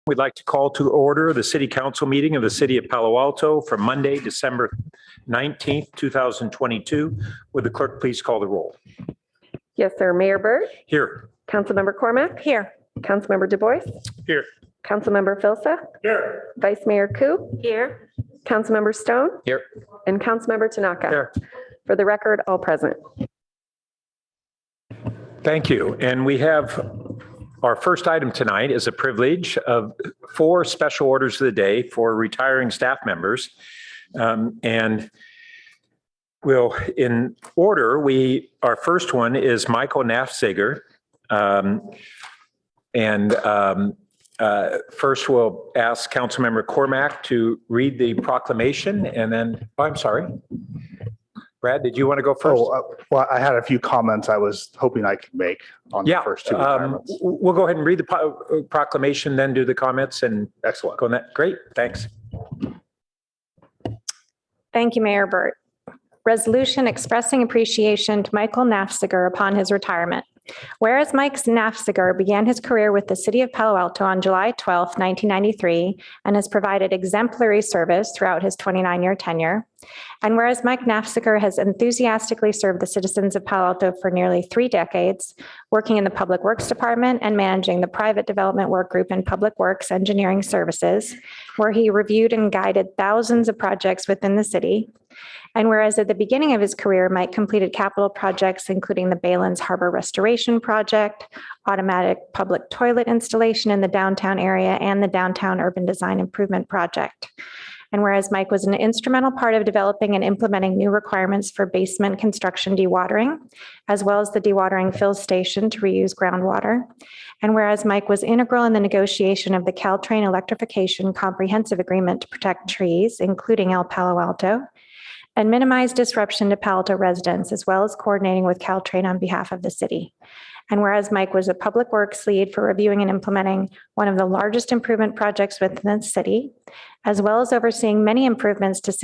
We'd like to call to order the City Council meeting of the City of Palo Alto for Monday, December 19th, 2022. Would the clerk please call the roll? Yes, sir. Mayor Burt. Here. Councilmember Cormack. Here. Councilmember Du Bois. Here. Councilmember Filsa. Here. Vice Mayor Koo. Here. Councilmember Stone. Here. And Councilmember Tanaka. Here. For the record, all present. Thank you. And we have our first item tonight is a privilege of 4 special orders of the day for retiring staff members. And we'll, in order, our first one is Michael Nafziger. First we'll ask Councilmember Cormack to read the proclamation and then, I'm sorry. Brad, did you want to go first? Well, I had a few comments I was hoping I could make on the first 2 retirements. We'll go ahead and read the proclamation, then do the comments and Excellent. go on that. Great, thanks. Thank you, Mayor Burt. Resolution expressing appreciation to Michael Nafziger upon his retirement. Whereas Mike Nafziger began his career with the City of Palo Alto on July 12, 1993, and has provided exemplary service throughout his 29-year tenure. And whereas Mike Nafziger has enthusiastically served the citizens of Palo Alto for nearly 3 decades, working in the Public Works Department and managing the private development work group in Public Works Engineering Services, where he reviewed and guided thousands of projects within the city. And whereas at the beginning of his career, Mike completed capital projects, including the Baylands Harbor Restoration Project, automatic public toilet installation in the downtown area, and the Downtown Urban Design Improvement Project. And whereas Mike was an instrumental part of developing and implementing new requirements for basement construction dewatering, as well as the dewatering fill station to reuse groundwater. And whereas Mike was integral in the negotiation of the Caltrain Electrification Comprehensive Agreement to protect trees, including El Palo Alto, and minimize disruption to Palo Alto residents, as well as coordinating with Caltrain on behalf of the city. And whereas Mike was a public works lead for reviewing and implementing one of the largest improvement projects within the city, as well as overseeing many improvements to the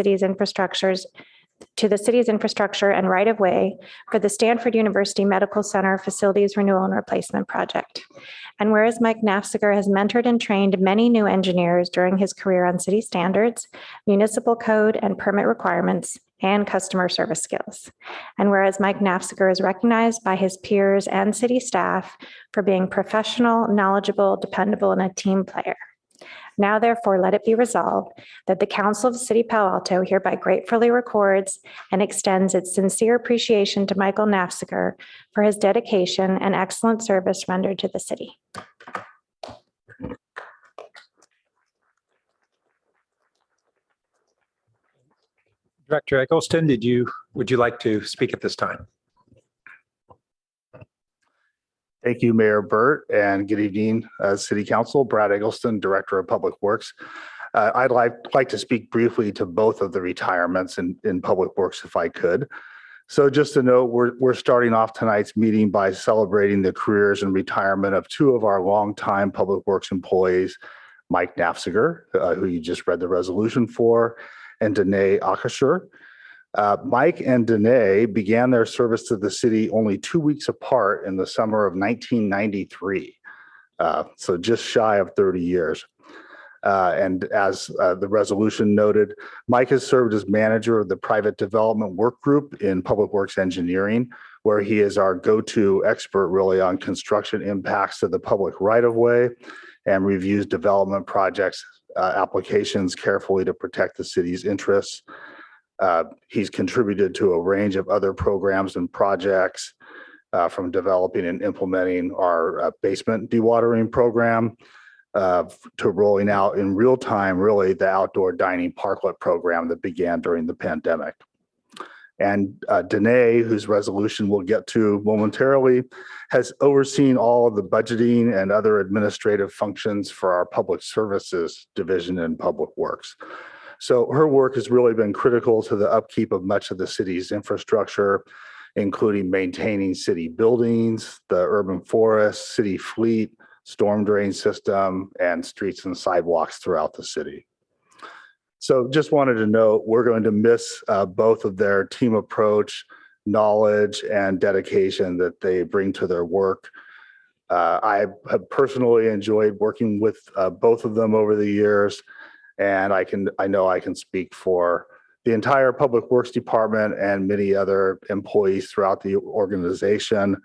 city's infrastructure and right-of-way for the Stanford University Medical Center Facilities Renewal and Replacement Project. And whereas Mike Nafziger has mentored and trained many new engineers during his career on city standards, municipal code and permit requirements, and customer service skills. And whereas Mike Nafziger is recognized by his peers and city staff for being professional, knowledgeable, dependable, and a team player. Now, therefore, let it be resolved that the Council of the City of Palo Alto hereby gratefully records and extends its sincere appreciation to Michael Nafziger for his dedication and excellent service rendered to the city. Director Eggleston, would you like to speak at this time? Thank you, Mayor Burt, and good evening, City Council. Brad Eggleston, Director of Public Works. I'd like to speak briefly to both of the retirements in Public Works, if I could. So just to note, we're starting off tonight's meeting by celebrating the careers and retirement of 2 of our longtime Public Works employees, Mike Nafziger, who you just read the resolution for, and Danae Akashur. Mike and Danae began their service to the city only 2 weeks apart in the summer of 1993, so just shy of 30 years. And as the resolution noted, Mike has served as manager of the private development work group in Public Works Engineering, where he is our go-to expert really on construction impacts to the public right-of-way and reviews development projects applications carefully to protect the city's interests. He's contributed to a range of other programs and projects, from developing and implementing our basement dewatering program to rolling out in real time, really, the outdoor dining parklet program that began during the pandemic. And Danae, whose resolution we'll get to momentarily, has overseen all of the budgeting and other administrative functions for our public services division in Public Works. So her work has really been critical to the upkeep of much of the city's infrastructure, including maintaining city buildings, the urban forest, city fleet, storm drain system, and streets and sidewalks throughout the city. So just wanted to note, we're going to miss both of their team approach, knowledge, and dedication that they bring to their work. I have personally enjoyed working with both of them over the years, and I know I can speak for the entire Public Works Department and many other employees throughout the organization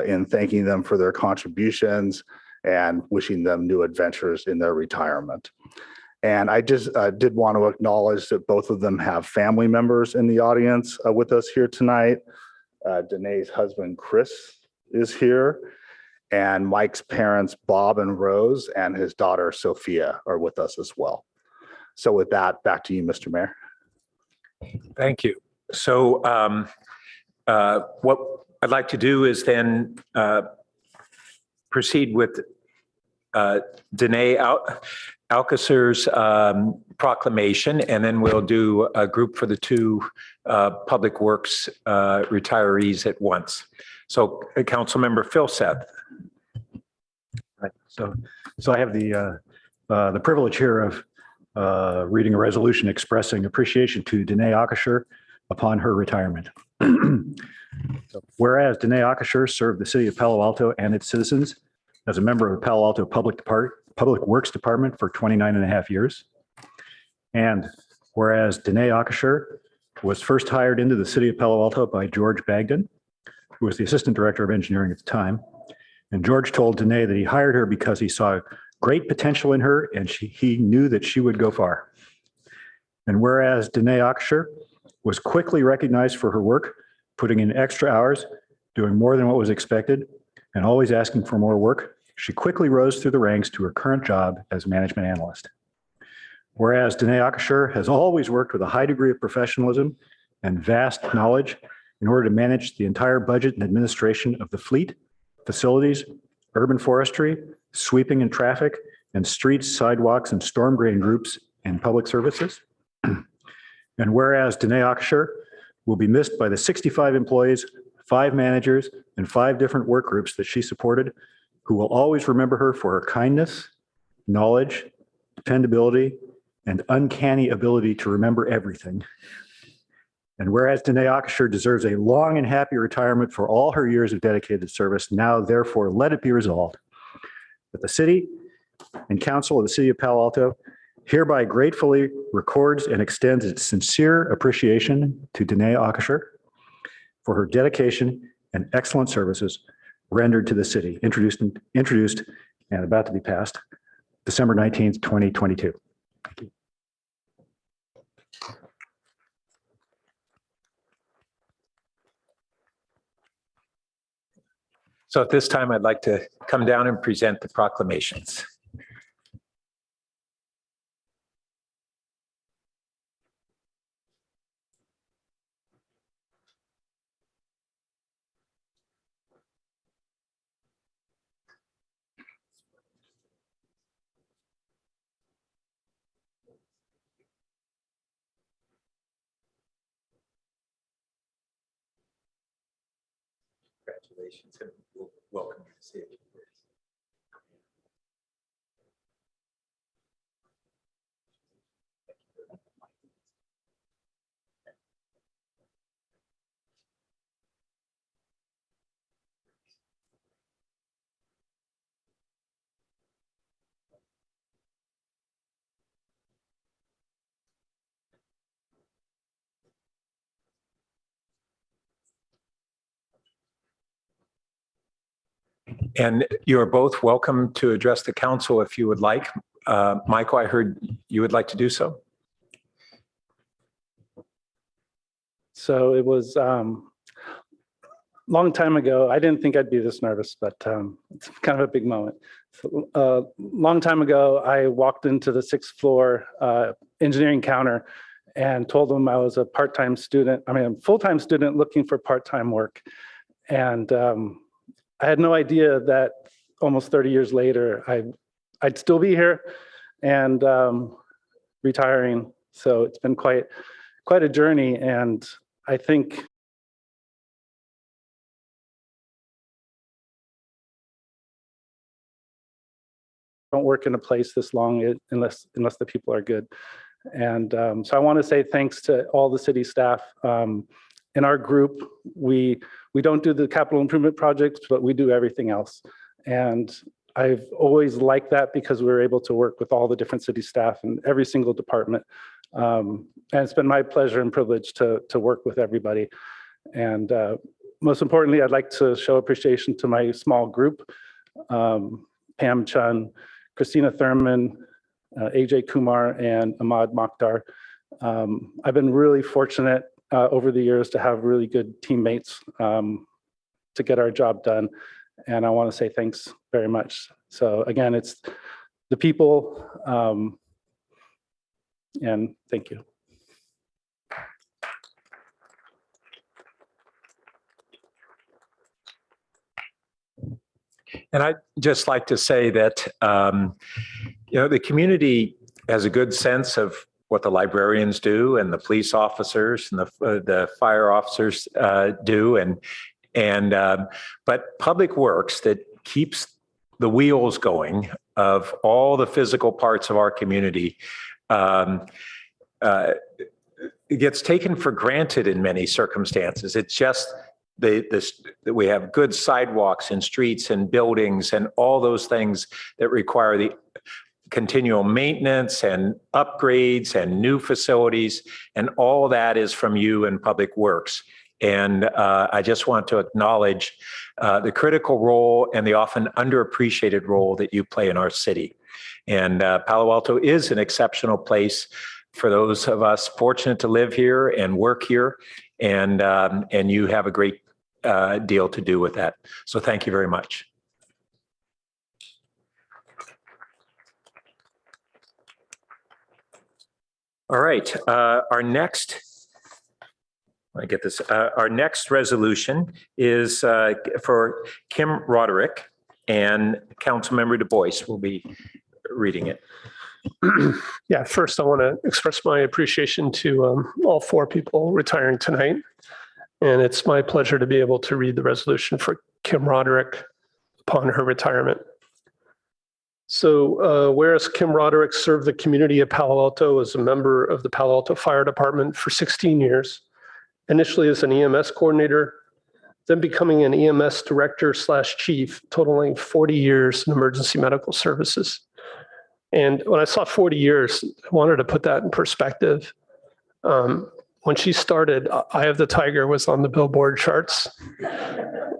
in thanking them for their contributions and wishing them new adventures in their retirement. And I just did want to acknowledge that both of them have family members in the audience with us here tonight. Danae's husband, Chris, is here, and Mike's parents, Bob and Rose, and his daughter, Sophia, are with us as well. So with that, back to you, Mr. Mayor. Thank you. So what I'd like to do is then proceed with Danae Alcacer's proclamation, and then we'll do a group for the two Public Works retirees at once. So Councilmember Phil Seth. Right. So I have the privilege here of reading a resolution expressing appreciation to Danae Alcacer upon her retirement. Whereas Danae Alcacer served the city of Palo Alto and its citizens as a member of the Palo Alto Public Works Department for 29 and a half years. And whereas Danae Alcacer was first hired into the city of Palo Alto by George Bagdon, who was the assistant director of engineering at the time. And George told Danae that he hired her because he saw great potential in her and he knew that she would go far. And whereas Danae Alcacer was quickly recognized for her work, putting in extra hours, doing more than what was expected, and always asking for more work, she quickly rose through the ranks to her current job as management analyst. Whereas Danae Alcacer has always worked with a high degree of professionalism and vast knowledge in order to manage the entire budget and administration of the fleet, facilities, urban forestry, sweeping and traffic, and streets, sidewalks, and storm drain groups in public services. And whereas Danae Alcacer will be missed by the 65 employees, 5 managers, and 5 different work groups that she supported, who will always remember her for her kindness, knowledge, dependability, and uncanny ability to remember everything. And whereas Danae Alcacer deserves a long and happy retirement for all her years of dedicated service, now therefore let it be resolved that the city and council of the city of Palo Alto hereby gratefully records and extends its sincere appreciation to Danae Alcacer for her dedication and excellent services rendered to the city, introduced and about to be passed December 19th, 2022. Thank you. So at this time, I'd like to come down and present the proclamations. Congratulations, and we'll welcome you to see it. And you are both welcome to address the council if you would like. Michael, I heard you would like to do so. So it was long time ago. I didn't think I'd be this nervous, but it's kind of a big moment. So, long time ago, I walked into the 6th floor engineering counter and told them I was a part-time student. I mean, a full-time student looking for part-time work. And I had no idea that almost 30 years later, I'd still be here and retiring. So it's been quite a journey. And I think don't work in a place this long unless the people are good. And so I want to say thanks to all the city staff. In our group, we don't do the capital improvement projects, but we do everything else. And I've always liked that because we were able to work with all the different city staff in every single department. And it's been my pleasure and privilege to work with everybody. And most importantly, I'd like to show appreciation to my small group, Pam Chun, Christina Thurman, AJ Kumar, and Ahmad Mokhtar. I've been really fortunate over the years to have really good teammates to get our job done. And I want to say thanks very much. So again, it's the people, and thank you. And I'd just like to say that, the community has a good sense of what the librarians do and the police officers and the fire officers do. But Public Works that keeps the wheels going of all the physical parts of our community it gets taken for granted in many circumstances. It's just we have good sidewalks and streets and buildings and all those things that require the continual maintenance and upgrades and new facilities, and all that is from you and Public Works. And I just want to acknowledge the critical role and the often underappreciated role that you play in our city. And Palo Alto is an exceptional place for those of us fortunate to live here and work here. And you have a great deal to do with that. So thank you very much. All right, our next resolution is for Kim Roderick, and Councilmember Du Bois will be reading it. Yeah, first I want to express my appreciation to all four people retiring tonight. And it's my pleasure to be able to read the resolution for Kim Roderick upon her retirement. So whereas Kim Roderick served the community of Palo Alto as a member of the Palo Alto Fire Department for 16 years, initially as an EMS coordinator, then becoming an EMS director/chief, totaling 40 years in emergency medical services. And when I saw 40 years, I wanted to put that in perspective. When she started, Eye of the Tiger was on the Billboard charts.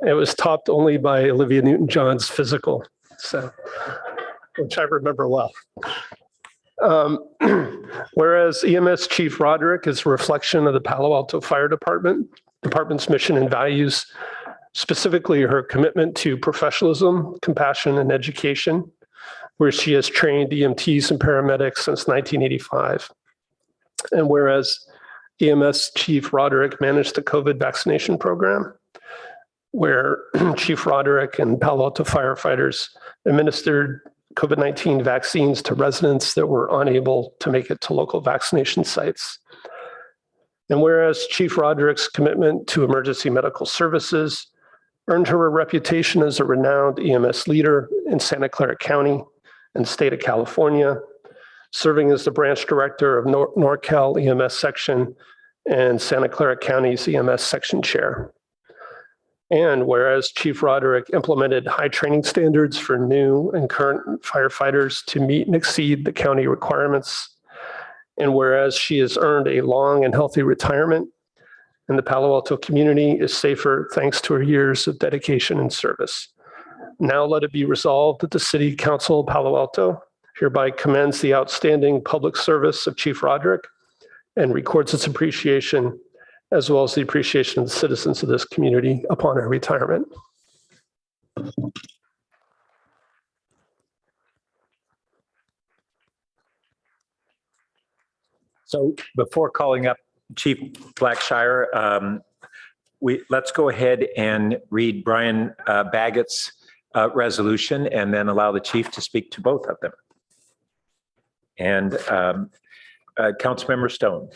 It was topped only by Olivia Newton-John's Physical, so, which I remember well. Whereas EMS Chief Roderick is a reflection of the Palo Alto Fire Department's mission and values, specifically her commitment to professionalism, compassion, and education, where she has trained EMTs and paramedics since 1985. And whereas EMS Chief Roderick managed the COVID vaccination program, where Chief Roderick and Palo Alto firefighters administered COVID-19 vaccines to residents that were unable to make it to local vaccination sites. And whereas Chief Roderick's commitment to emergency medical services earned her a reputation as a renowned EMS leader in Santa Clara County and state of California, serving as the branch director of NorCal EMS section and Santa Clara County's EMS section chair. And whereas Chief Roderick implemented high training standards for new and current firefighters to meet and exceed the county requirements, and whereas she has earned a long and healthy retirement, and the Palo Alto community is safer thanks to her years of dedication and service. Now let it be resolved that the City Council of Palo Alto hereby commends the outstanding public service of Chief Roderick and records its appreciation, as well as the appreciation of the citizens of this community upon her retirement. So before calling up Chief Blackshire, let's go ahead and read Brian Baggett's resolution and then allow the chief to speak to both of them. And Councilmember Stone.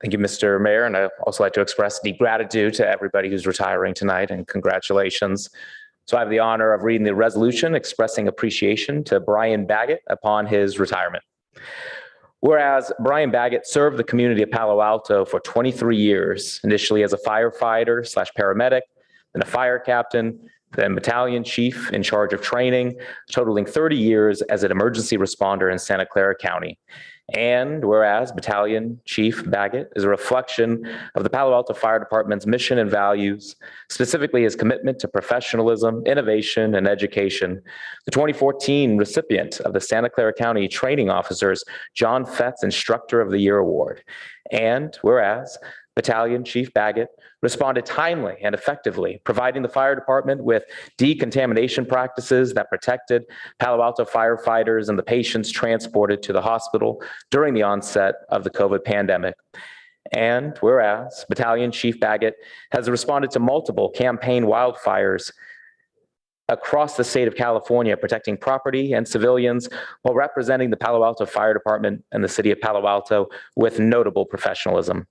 Thank you, Mr. Mayor. And I'd also like to express deep gratitude to everybody who's retiring tonight, and congratulations. So I have the honor of reading the resolution expressing appreciation to Brian Baggett upon his retirement. Whereas Brian Baggett served the community of Palo Alto for 23 years, initially as a firefighter/paramedic, then a fire captain, then battalion chief in charge of training, totaling 30 years as an emergency responder in Santa Clara County. And whereas Battalion Chief Baggett is a reflection of the Palo Alto Fire Department's mission and values, specifically his commitment to professionalism, innovation, and education, the 2014 recipient of the Santa Clara County Training Officers John Fetz Instructor of the Year Award. And whereas Battalion Chief Baggett responded timely and effectively, providing the fire department with decontamination practices that protected Palo Alto firefighters and the patients transported to the hospital during the onset of the COVID pandemic. And whereas Battalion Chief Baggett has responded to multiple campaign wildfires across the state of California, protecting property and civilians while representing the Palo Alto Fire Department and the city of Palo Alto with notable professionalism.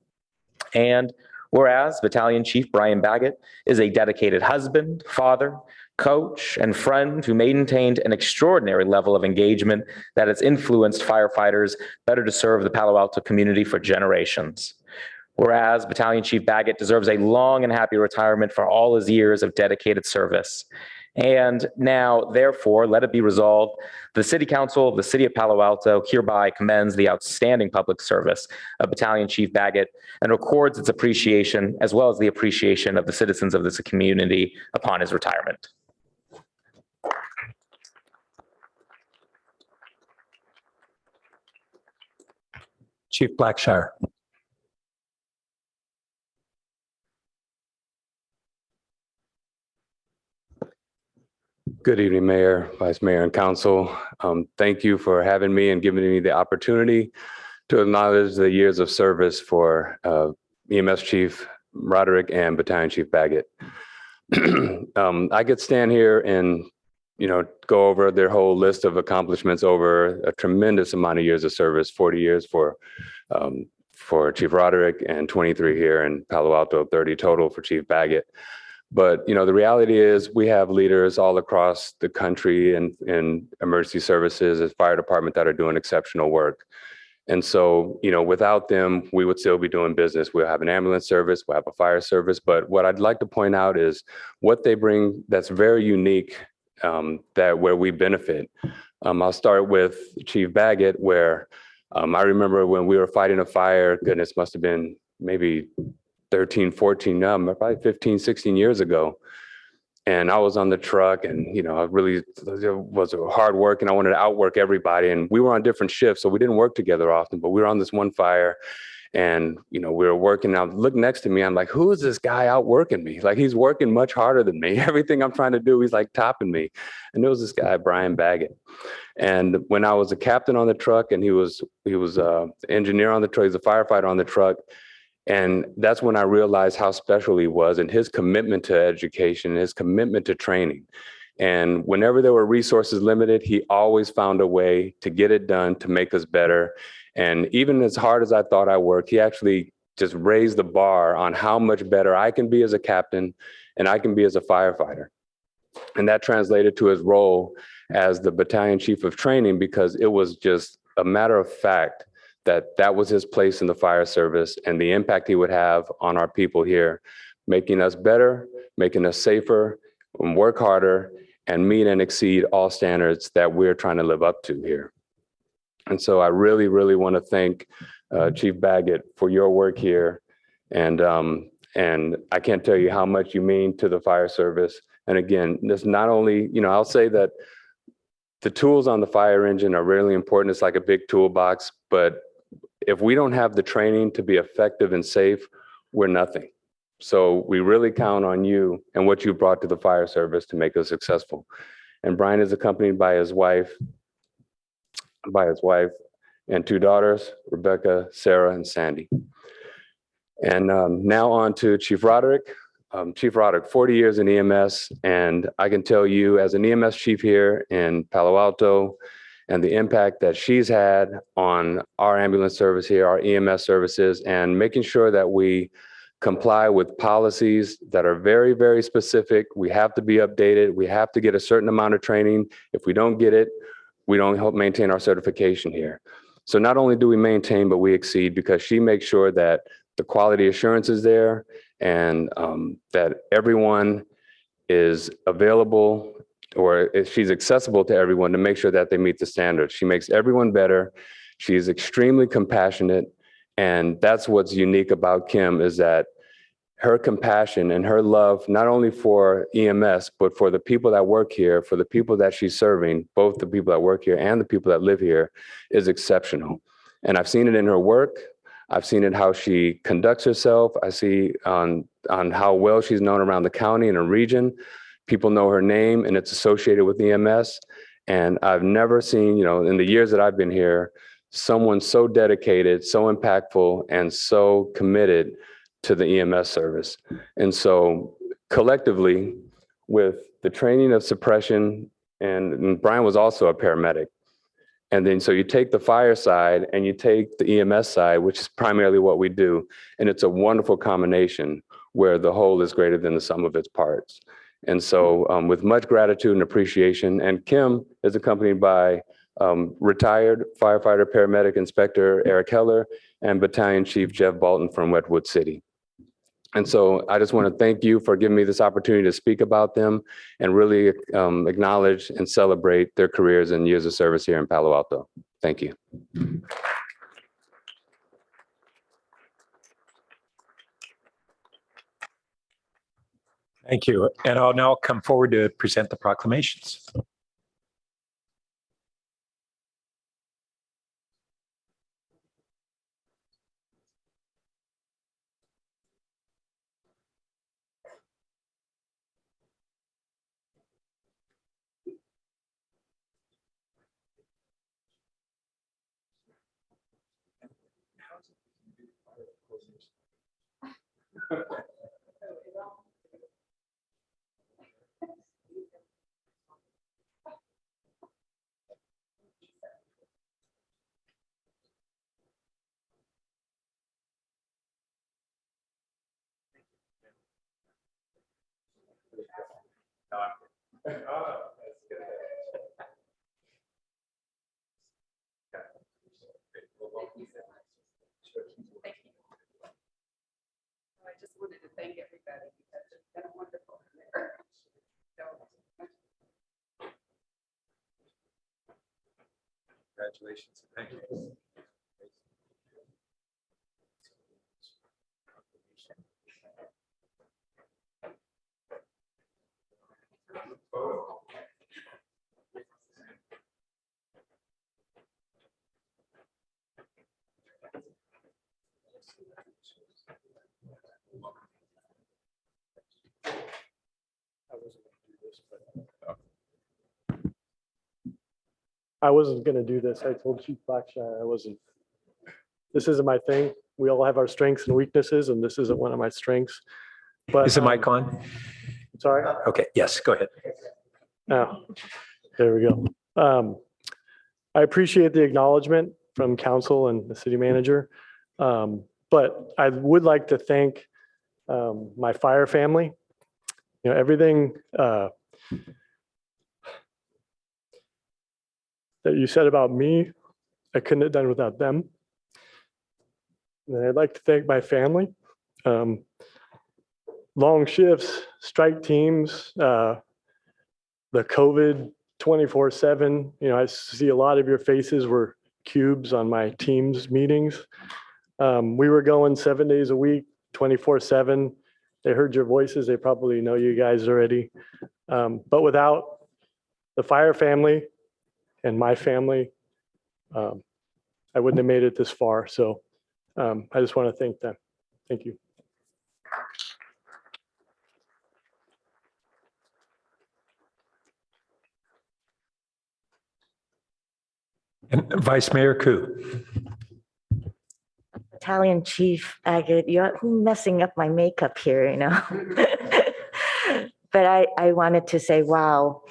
And whereas Battalion Chief Brian Baggett is a dedicated husband, father, coach, and friend who maintained an extraordinary level of engagement that has influenced firefighters better to serve the Palo Alto community for generations. Whereas Battalion Chief Baggett deserves a long and happy retirement for all his years of dedicated service. And now, therefore, let it be resolved, the City Council of the City of Palo Alto hereby commends the outstanding public service of Battalion Chief Baggett and records its appreciation as well as the appreciation of the citizens of this community upon his retirement. Chief Blackshire. Good evening, Mayor, Vice Mayor, and Council. Thank you for having me and giving me the opportunity to acknowledge the years of service for EMS Chief Roderick and Battalion Chief Baggett. I could stand here and go over their whole list of accomplishments over a tremendous amount of years of service, 40 years for Chief Roderick and 23 here in Palo Alto, 30 total for Chief Baggett. But, the reality is we have leaders all across the country and in emergency services and fire department that are doing exceptional work. And so, without them, we would still be doing business. We'll have an ambulance service, we'll have a fire service. But what I'd like to point out is what they bring that's very unique, that where we benefit. I'll start with Chief Baggett, where I remember when we were fighting a fire, goodness, must have been maybe 13, 14, probably 15, 16 years ago. And I was on the truck and, I really was hard work and I wanted to outwork everybody. And we were on different shifts, so we didn't work together often, but we were on this one fire and, we were working. I looked next to me. I'm like, who is this guy outworking me? Like, he's working much harder than me. Everything I'm trying to do, he's like topping me. And there was this guy, Brian Baggett. And when I was a captain on the truck and he was an engineer on the truck, he's a firefighter on the truck. And that's when I realized how special he was and his commitment to education, his commitment to training. And whenever there were resources limited, he always found a way to get it done, to make us better. And even as hard as I thought I worked, he actually just raised the bar on how much better I can be as a captain and I can be as a firefighter. And that translated to his role as the battalion chief of training, because it was just a matter of fact that was his place in the fire service and the impact he would have on our people here, making us better, making us safer, and work harder, and meet and exceed all standards that we're trying to live up to here. And so I really, really want to thank Chief Baggett for your work here. And I can't tell you how much you mean to the fire service. And again, this not only, I'll say that the tools on the fire engine are really important. It's like a big toolbox, but if we don't have the training to be effective and safe, we're nothing. So we really count on you and what you brought to the fire service to make us successful. And Brian is accompanied by his wife and two daughters, Rebecca, Sarah, and Sandy. And now on to Chief Roderick. Chief Roderick, 40 years in EMS, and I can tell you as an EMS chief here in Palo Alto, and the impact that she's had on our ambulance service here, our EMS services, and making sure that we comply with policies that are very, very specific. We have to be updated. We have to get a certain amount of training. If we don't get it, we don't help maintain our certification here. So not only do we maintain, but we exceed, because she makes sure that the quality assurance is there and that everyone is available, or she's accessible to everyone to make sure that they meet the standards. She makes everyone better. She's extremely compassionate. And that's what's unique about Kim, is that her compassion and her love, not only for EMS, but for the people that work here, for the people that she's serving, both the people that work here and the people that live here, is exceptional. And I've seen it in her work. I've seen it how she conducts herself. I see on how well she's known around the county and the region. People know her name and it's associated with EMS. And I've never seen, in the years that I've been here, someone so dedicated, so impactful, and so committed to the EMS service. And so collectively, with the training of suppression, and Brian was also a paramedic. And then so you take the fire side and you take the EMS side, which is primarily what we do. And it's a wonderful combination where the whole is greater than the sum of its parts. And so with much gratitude and appreciation, and Kim is accompanied by retired firefighter, paramedic, inspector Eric Heller, and Battalion Chief Jeff Bolton from Wetwood City. And so I just want to thank you for giving me this opportunity to speak about them and really acknowledge and celebrate their careers and years of service here in Palo Alto. Thank you. Thank you. And I'll now come forward to present the proclamations. I just wanted to thank everybody because it's been a wonderful career. Congratulations. Thank you. I wasn't going to do this. I told Chief Blackshire I wasn't. This isn't my thing. We all have our strengths and weaknesses, and this isn't one of my strengths. But Is the mic on? sorry. Okay, yes, go ahead. Oh, there we go. I appreciate the acknowledgement from council and the city manager. But I would like to thank my fire family. Everything that you said about me, I couldn't have done without them. And I'd like to thank my family. Long shifts, strike teams, the COVID 24/7. I see a lot of your faces were cubes on my team's meetings. We were going 7 days a week, 24/7. They heard your voices. They probably know you guys already. But without the fire family and my family, I wouldn't have made it this far. So I just want to thank them. Thank you. And Vice Mayor Koo. Battalion Chief Baggett, you're messing up my makeup here, But I wanted to say, wow,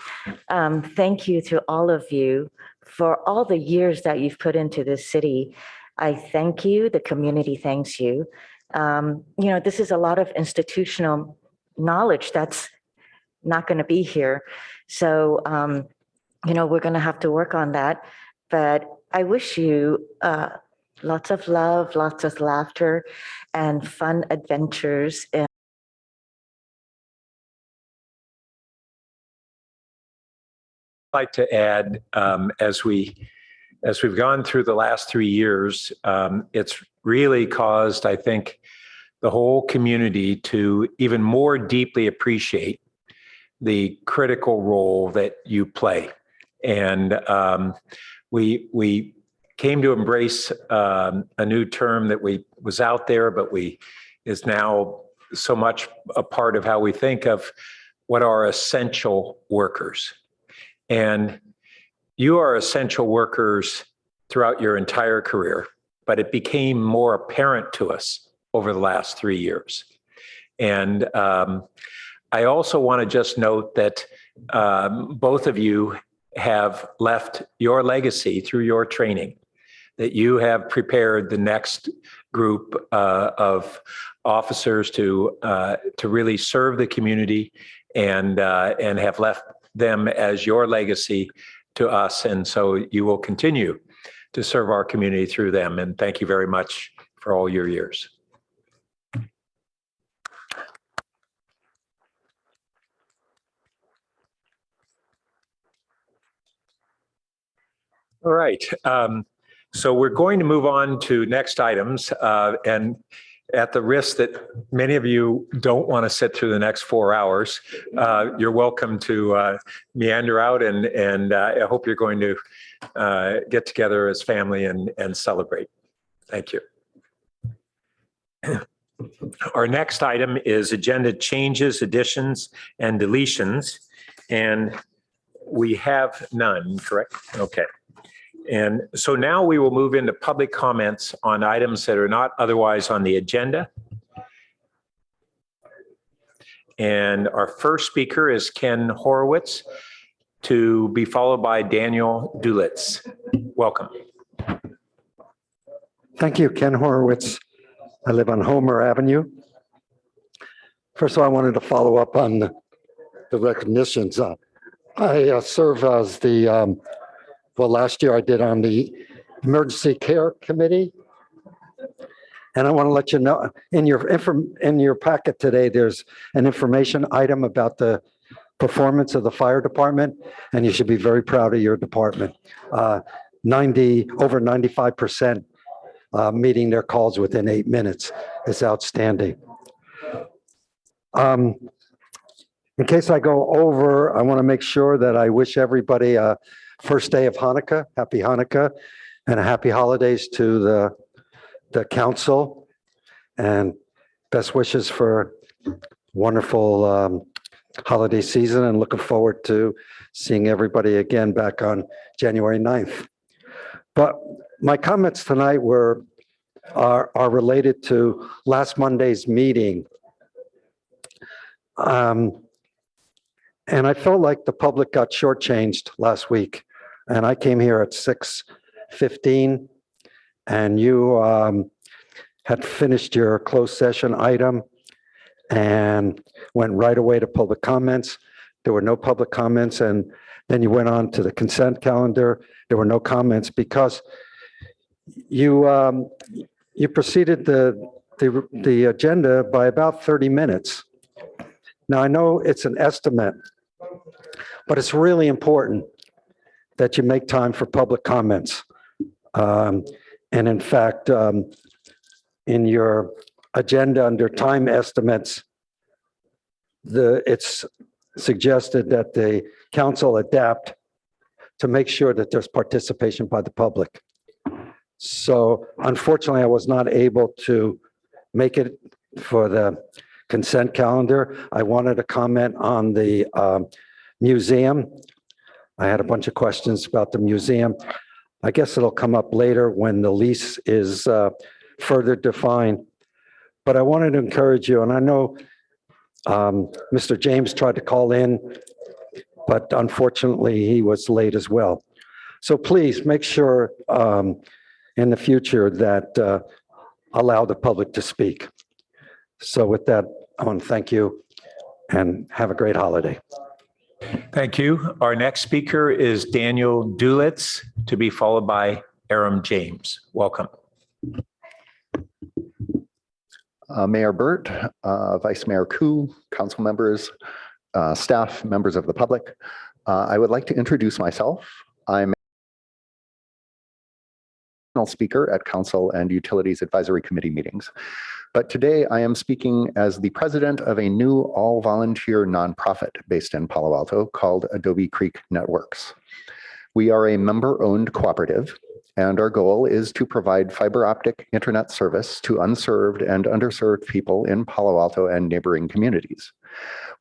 thank you to all of you for all the years that you've put into this city. I thank you. The community thanks you. This is a lot of institutional knowledge that's not going to be here. So, we're going to have to work on that. But I wish you lots of love, lots of laughter, and fun adventures like to add, as we've gone through the last 3 years, it's really caused, I think, the whole community to even more deeply appreciate the critical role that you play. And we came to embrace a new term that was out there, but is now so much a part of how we think of what are essential workers. And you are essential workers throughout your entire career, but it became more apparent to us over the last 3 years. And I also want to just note that both of you have left your legacy through your training, that you have prepared the next group of officers to really serve the community, and have left them as your legacy to us. And so you will continue to serve our community through them. And thank you very much for all your years. All right. So we're going to move on to next items. And at the risk that many of you don't want to sit through the next 4 hours, you're welcome to meander out, and I hope you're going to get together as family and celebrate. Thank you. Our next item is agenda changes, additions, and deletions. And we have none, correct? Okay. And so now we will move into public comments on items that are not otherwise on the agenda. And our first speaker is Ken Horowitz, to be followed by Daniel Dulitz. Welcome. Thank you, Ken Horowitz. I live on Homer Avenue. First of all, I wanted to follow up on the recognitions. I serve as the well, last year I did on the Emergency Care Committee. And I want to let you know, in your packet today, there's an information item about the performance of the fire department, and you should be very proud of your department. Over 95% meeting their calls within 8 minutes is outstanding. In case I go over, I want to make sure that I wish everybody first day of Hanukkah, happy Hanukkah, and a happy holidays to the council, and best wishes for wonderful holiday season, and looking forward to seeing everybody again back on January 9th. But my comments tonight are related to last Monday's meeting. And I felt like the public got shortchanged last week. And I came here at 6:15, and you had finished your closed session item and went right away to public comments. There were no public comments, and then you went on to the consent calendar. There were no comments because you preceded the agenda by about 30 minutes. Now, I know it's an estimate, but it's really important that you make time for public comments. And in fact, in your agenda under time estimates, it's suggested that the council adapt to make sure that there's participation by the public. So unfortunately, I was not able to make it for the consent calendar. I wanted to comment on the museum. I had a bunch of questions about the museum. I guess it'll come up later when the lease is further defined. But I wanted to encourage you, and I know Mr. James tried to call in, but unfortunately he was late as well. So please make sure in the future that allow the public to speak. So with that, I want to thank you and have a great holiday. Thank you. Our next speaker is Daniel Dulitz, to be followed by Aram James. Welcome. Mayor Burt, Vice Mayor Koo, council members, staff, members of the public. I would like to introduce myself. I'm a speaker at Council and Utilities Advisory Committee meetings. But today I am speaking as the president of a new all-volunteer nonprofit based in Palo Alto called Adobe Creek Networks. We are a member-owned cooperative, and our goal is to provide fiber optic internet service to unserved and underserved people in Palo Alto and neighboring communities.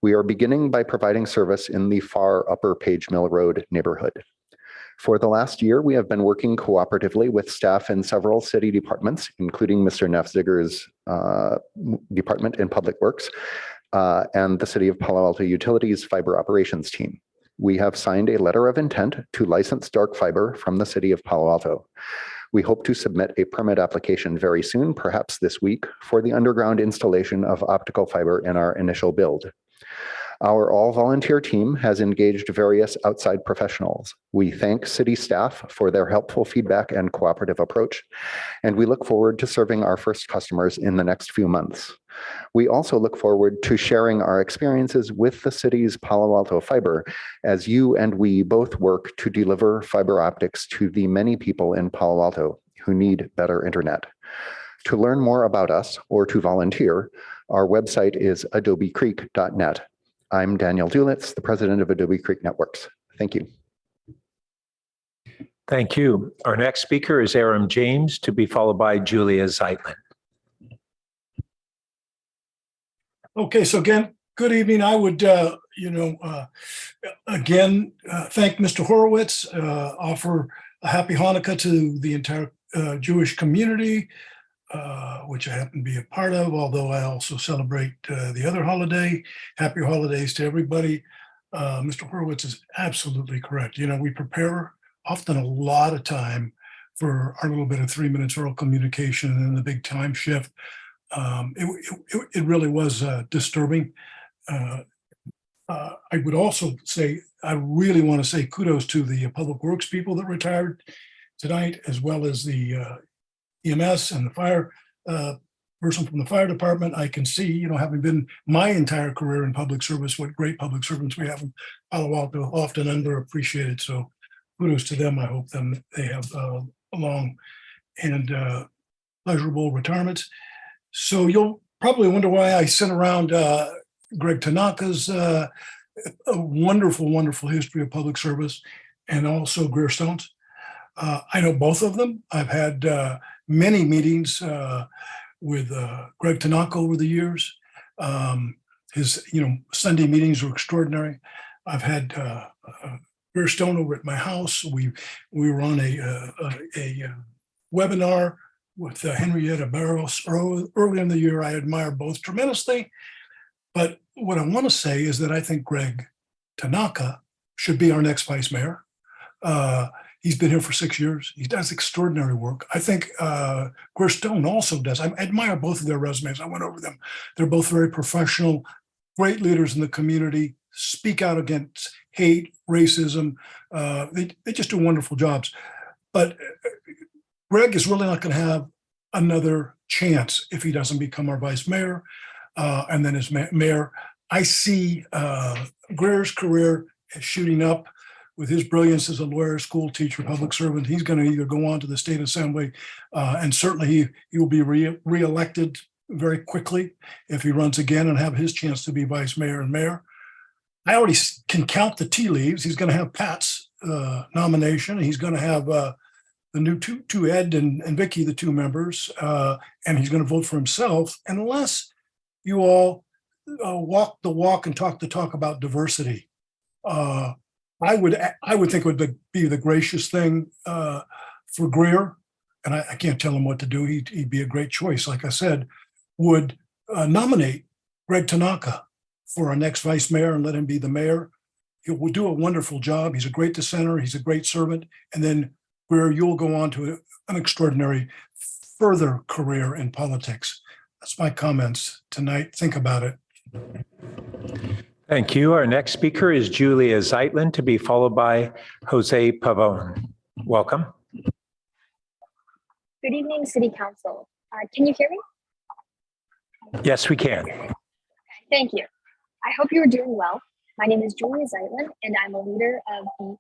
We are beginning by providing service in the far Upper Page Mill Road neighborhood. For the last year, we have been working cooperatively with staff in several city departments, including Mr. Nafziger's Department in Public Works and the City of Palo Alto Utilities Fiber Operations Team. We have signed a letter of intent to license dark fiber from the City of Palo Alto. We hope to submit a permit application very soon, perhaps this week, for the underground installation of optical fiber in our initial build. Our all-volunteer team has engaged various outside professionals. We thank city staff for their helpful feedback and cooperative approach, and we look forward to serving our first customers in the next few months. We also look forward to sharing our experiences with the city's Palo Alto Fiber as you and we both work to deliver fiber optics to the many people in Palo Alto who need better internet. To learn more about us or to volunteer, our website is adobecreek.net. I'm Daniel Dulitz, the president of Adobe Creek Networks. Thank you. Thank you. Our next speaker is Aram James, to be followed by Julia Zeitlin. Okay, so again, good evening. I would, again, thank Mr. Horowitz, offer a happy Hanukkah to the entire Jewish community, which I happen to be a part of, although I also celebrate the other holiday. Happy holidays to everybody. Mr. Horowitz is absolutely correct. We prepare often a lot of time for our little bit of 3 minutes oral communication and then the big time shift. It really was disturbing. I would also say, I really want to say kudos to the public works people that retired tonight, as well as the EMS and the fire person from the fire department. I can see, having been my entire career in public service, what great public servants we have in Palo Alto, often underappreciated. So kudos to them. I hope they have a long and pleasurable retirements. So you'll probably wonder why I sent around Greg Tanaka's a wonderful, wonderful history of public service, and also Greer Stone's. I know both of them. I've had many meetings with Greg Tanaka over the years. His, Sunday meetings were extraordinary. I've had Greer Stone over at my house. We were on a webinar with Henrietta Barros early in the year. I admire both tremendously. But what I want to say is that I think Greg Tanaka should be our next vice mayor. He's been here for 6 years. He does extraordinary work. I think Greer Stone also does. I admire both of their resumes. I went over them. They're both very professional, great leaders in the community, speak out against hate, racism. They just do wonderful jobs. But Greg is really not going to have another chance if he doesn't become our vice mayor and then as mayor. I see Greer's career shooting up with his brilliance as a lawyer, school teacher, public servant. He's going to either go on to the state assembly, and certainly he will be reelected very quickly if he runs again and have his chance to be vice mayor and mayor. I already can count the tea leaves. He's going to have Pat's nomination. He's going to have the new two Ed and Vicky, the two members, and he's going to vote for himself unless you all walk the walk and talk the talk about diversity. I would think it would be the gracious thing for Greer, and I can't tell him what to do. He'd be a great choice. Like I said, would nominate Greg Tanaka for our next vice mayor and let him be the mayor. He will do a wonderful job. He's a great dissenter. He's a great servant. And then Greer, you'll go on to an extraordinary further career in politics. That's my comments tonight. Think about it. Thank you. Our next speaker is Julia Zeitlin, to be followed by Jose Pavon. Welcome. Good evening, City Council. Can you hear me? Yes, we can. Okay, thank you. I hope you are doing well. My name is Julia Zeitlin, and I'm a leader of the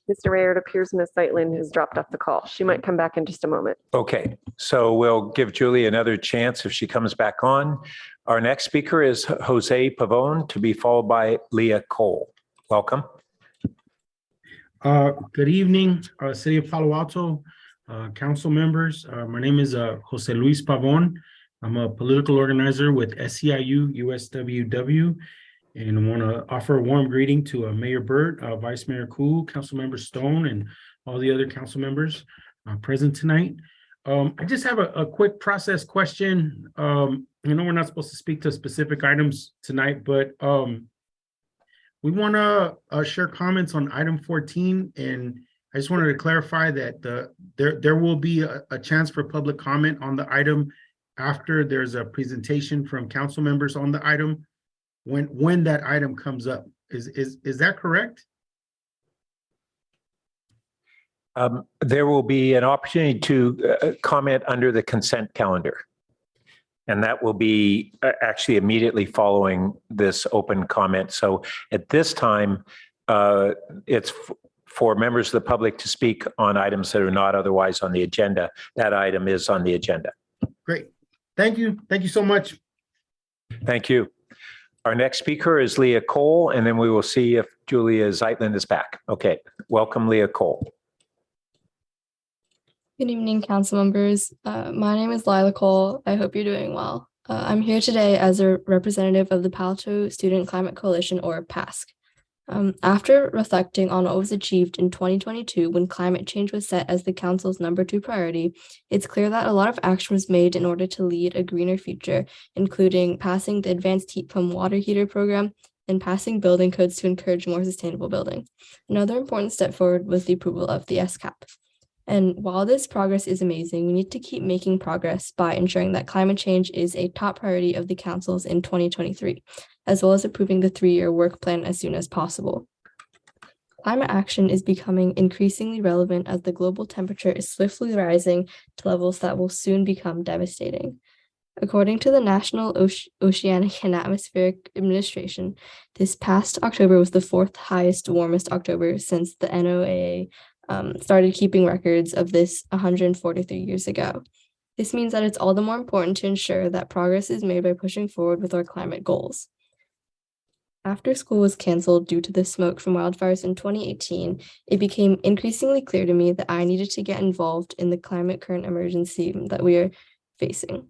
Mr. Mayor, it appears Ms. Zeitlin has dropped off the call. She might come back in just a moment. Okay, so we'll give Julie another chance if she comes back on. Our next speaker is Jose Pavon, to be followed by Leah Cole. Welcome. Good evening, City of Palo Alto, council members. My name is Jose Luis Pavon. I'm a political organizer with SEIU USWW, and I want to offer a warm greeting to Mayor Burt, Vice Mayor Koo, Councilmember Stone, and all the other council members present tonight. I just have a quick process question. I know we're not supposed to speak to specific items tonight, but we want to share comments on item 14, and I just wanted to clarify that there will be a chance for public comment on the item after there's a presentation from council members on the item when that item comes up. Is that correct? There will be an opportunity to comment under the consent calendar. And that will be actually immediately following this open comment. So at this time, it's for members of the public to speak on items that are not otherwise on the agenda. That item is on the agenda. Great. Thank you. Thank you so much. Thank you. Our next speaker is Leah Cole, and then we will see if Julia Zeitlin is back. Okay, welcome Leah Cole. Good evening, council members. My name is Lila Cole. I hope you're doing well. I'm here today as a representative of the Palo Alto Student Climate Coalition, or Pacc. After reflecting on what was achieved in 2022 when climate change was set as the council's #2 priority, it's clear that a lot of action was made in order to lead a greener future, including passing the Advanced Heat Pump Water Heater Program and passing building codes to encourage more sustainable building. Another important step forward was the approval of the SCAP. And while this progress is amazing, we need to keep making progress by ensuring that climate change is a top priority of the councils in 2023, as well as approving the 3-year work plan as soon as possible. Climate action is becoming increasingly relevant as the global temperature is swiftly rising to levels that will soon become devastating. According to the National Oceanic and Atmospheric Administration, this past October was the 4th highest, warmest October since the NOAA started keeping records of this 143 years ago. This means that it's all the more important to ensure that progress is made by pushing forward with our climate goals. After school was canceled due to the smoke from wildfires in 2018, it became increasingly clear to me that I needed to get involved in the climate current emergency that we are facing.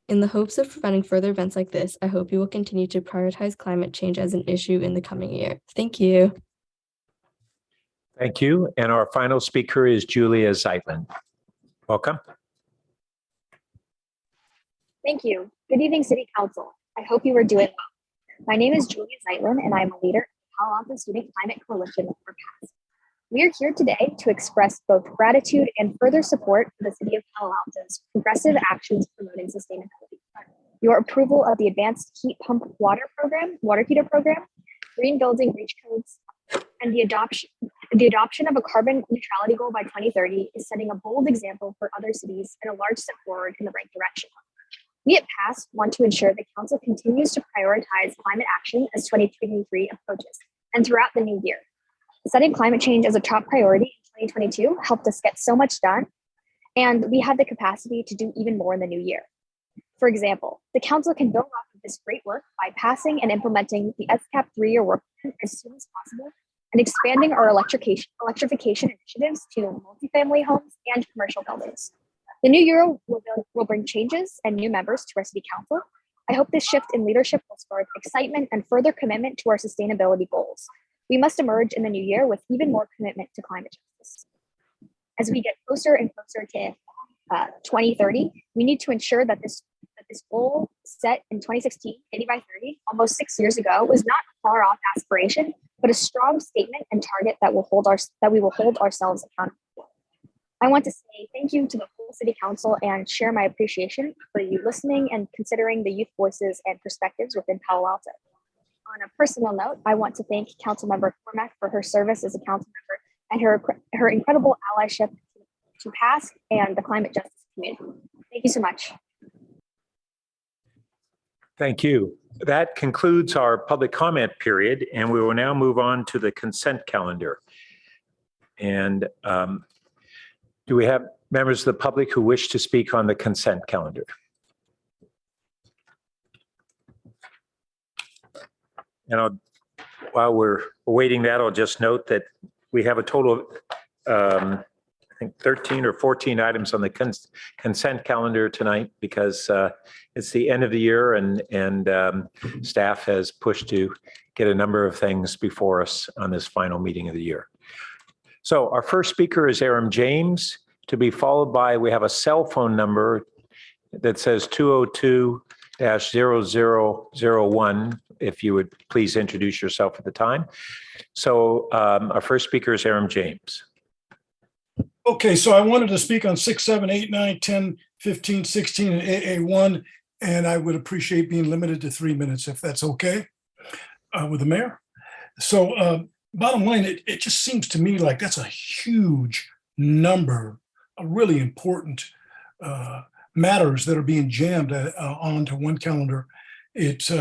In the hopes of preventing further events like this, I hope you will continue to prioritize climate change as an issue in the coming year. Thank you. Thank you. And our final speaker is Julia Zeitlin. Welcome. Thank you. Good evening, City Council. I hope you are doing well. My name is Julia Zeitlin, and I'm a leader of the Palo Alto Student Climate Coalition, or Pacc. We are here today to express both gratitude and further support for the City of Palo Alto's progressive actions promoting sustainability. Your approval of the Advanced Heat Pump Water Heater Program, Green Building Reach Codes, and the adoption of a carbon neutrality goal by 2030 is setting a bold example for other cities and a large step forward in the right direction. We at Pacc want to ensure the council continues to prioritize climate action as 2023 approaches and throughout the new year. Setting climate change as a top priority in 2022 helped us get so much done, and we have the capacity to do even more in the new year. For example, the council can build off of this great work by passing and implementing the SCAP 3-year work plan as soon as possible and expanding our electrification initiatives to multifamily homes and commercial buildings. The new year will bring changes and new members to our city council. I hope this shift in leadership will spark excitement and further commitment to our sustainability goals. We must emerge in the new year with even more commitment to climate justice. As we get closer and closer to 2030, we need to ensure that this goal set in 2016, 80 by 30, almost 6 years ago, was not a far off aspiration, but a strong statement and target that we will hold ourselves accountable for. I want to say thank you to the whole City Council and share my appreciation for you listening and considering the youth voices and perspectives within Palo Alto. On a personal note, I want to thank Councilmember Cormack for her service as a council member and her incredible allyship to Pacc and the climate justice community. Thank you so much. Thank you. That concludes our public comment period, and we will now move on to the consent calendar. And do we have members of the public who wish to speak on the consent calendar? And while we're awaiting that, I'll just note that we have a total of, I think 13 or 14 items on the consent calendar tonight because it's the end of the year and staff has pushed to get a number of things before us on this final meeting of the year. So our first speaker is Aram James, to be followed by, we have a cell phone number that says 202-0001, if you would please introduce yourself at the time. So our first speaker is Aram James. Okay, so I wanted to speak on 6, 7, 8, 9, 10, 15, 16, and AA1, and I would appreciate being limited to 3 minutes if that's okay with the mayor. So bottom line, it just seems to me like that's a huge number of really important matters that are being jammed onto one calendar. It's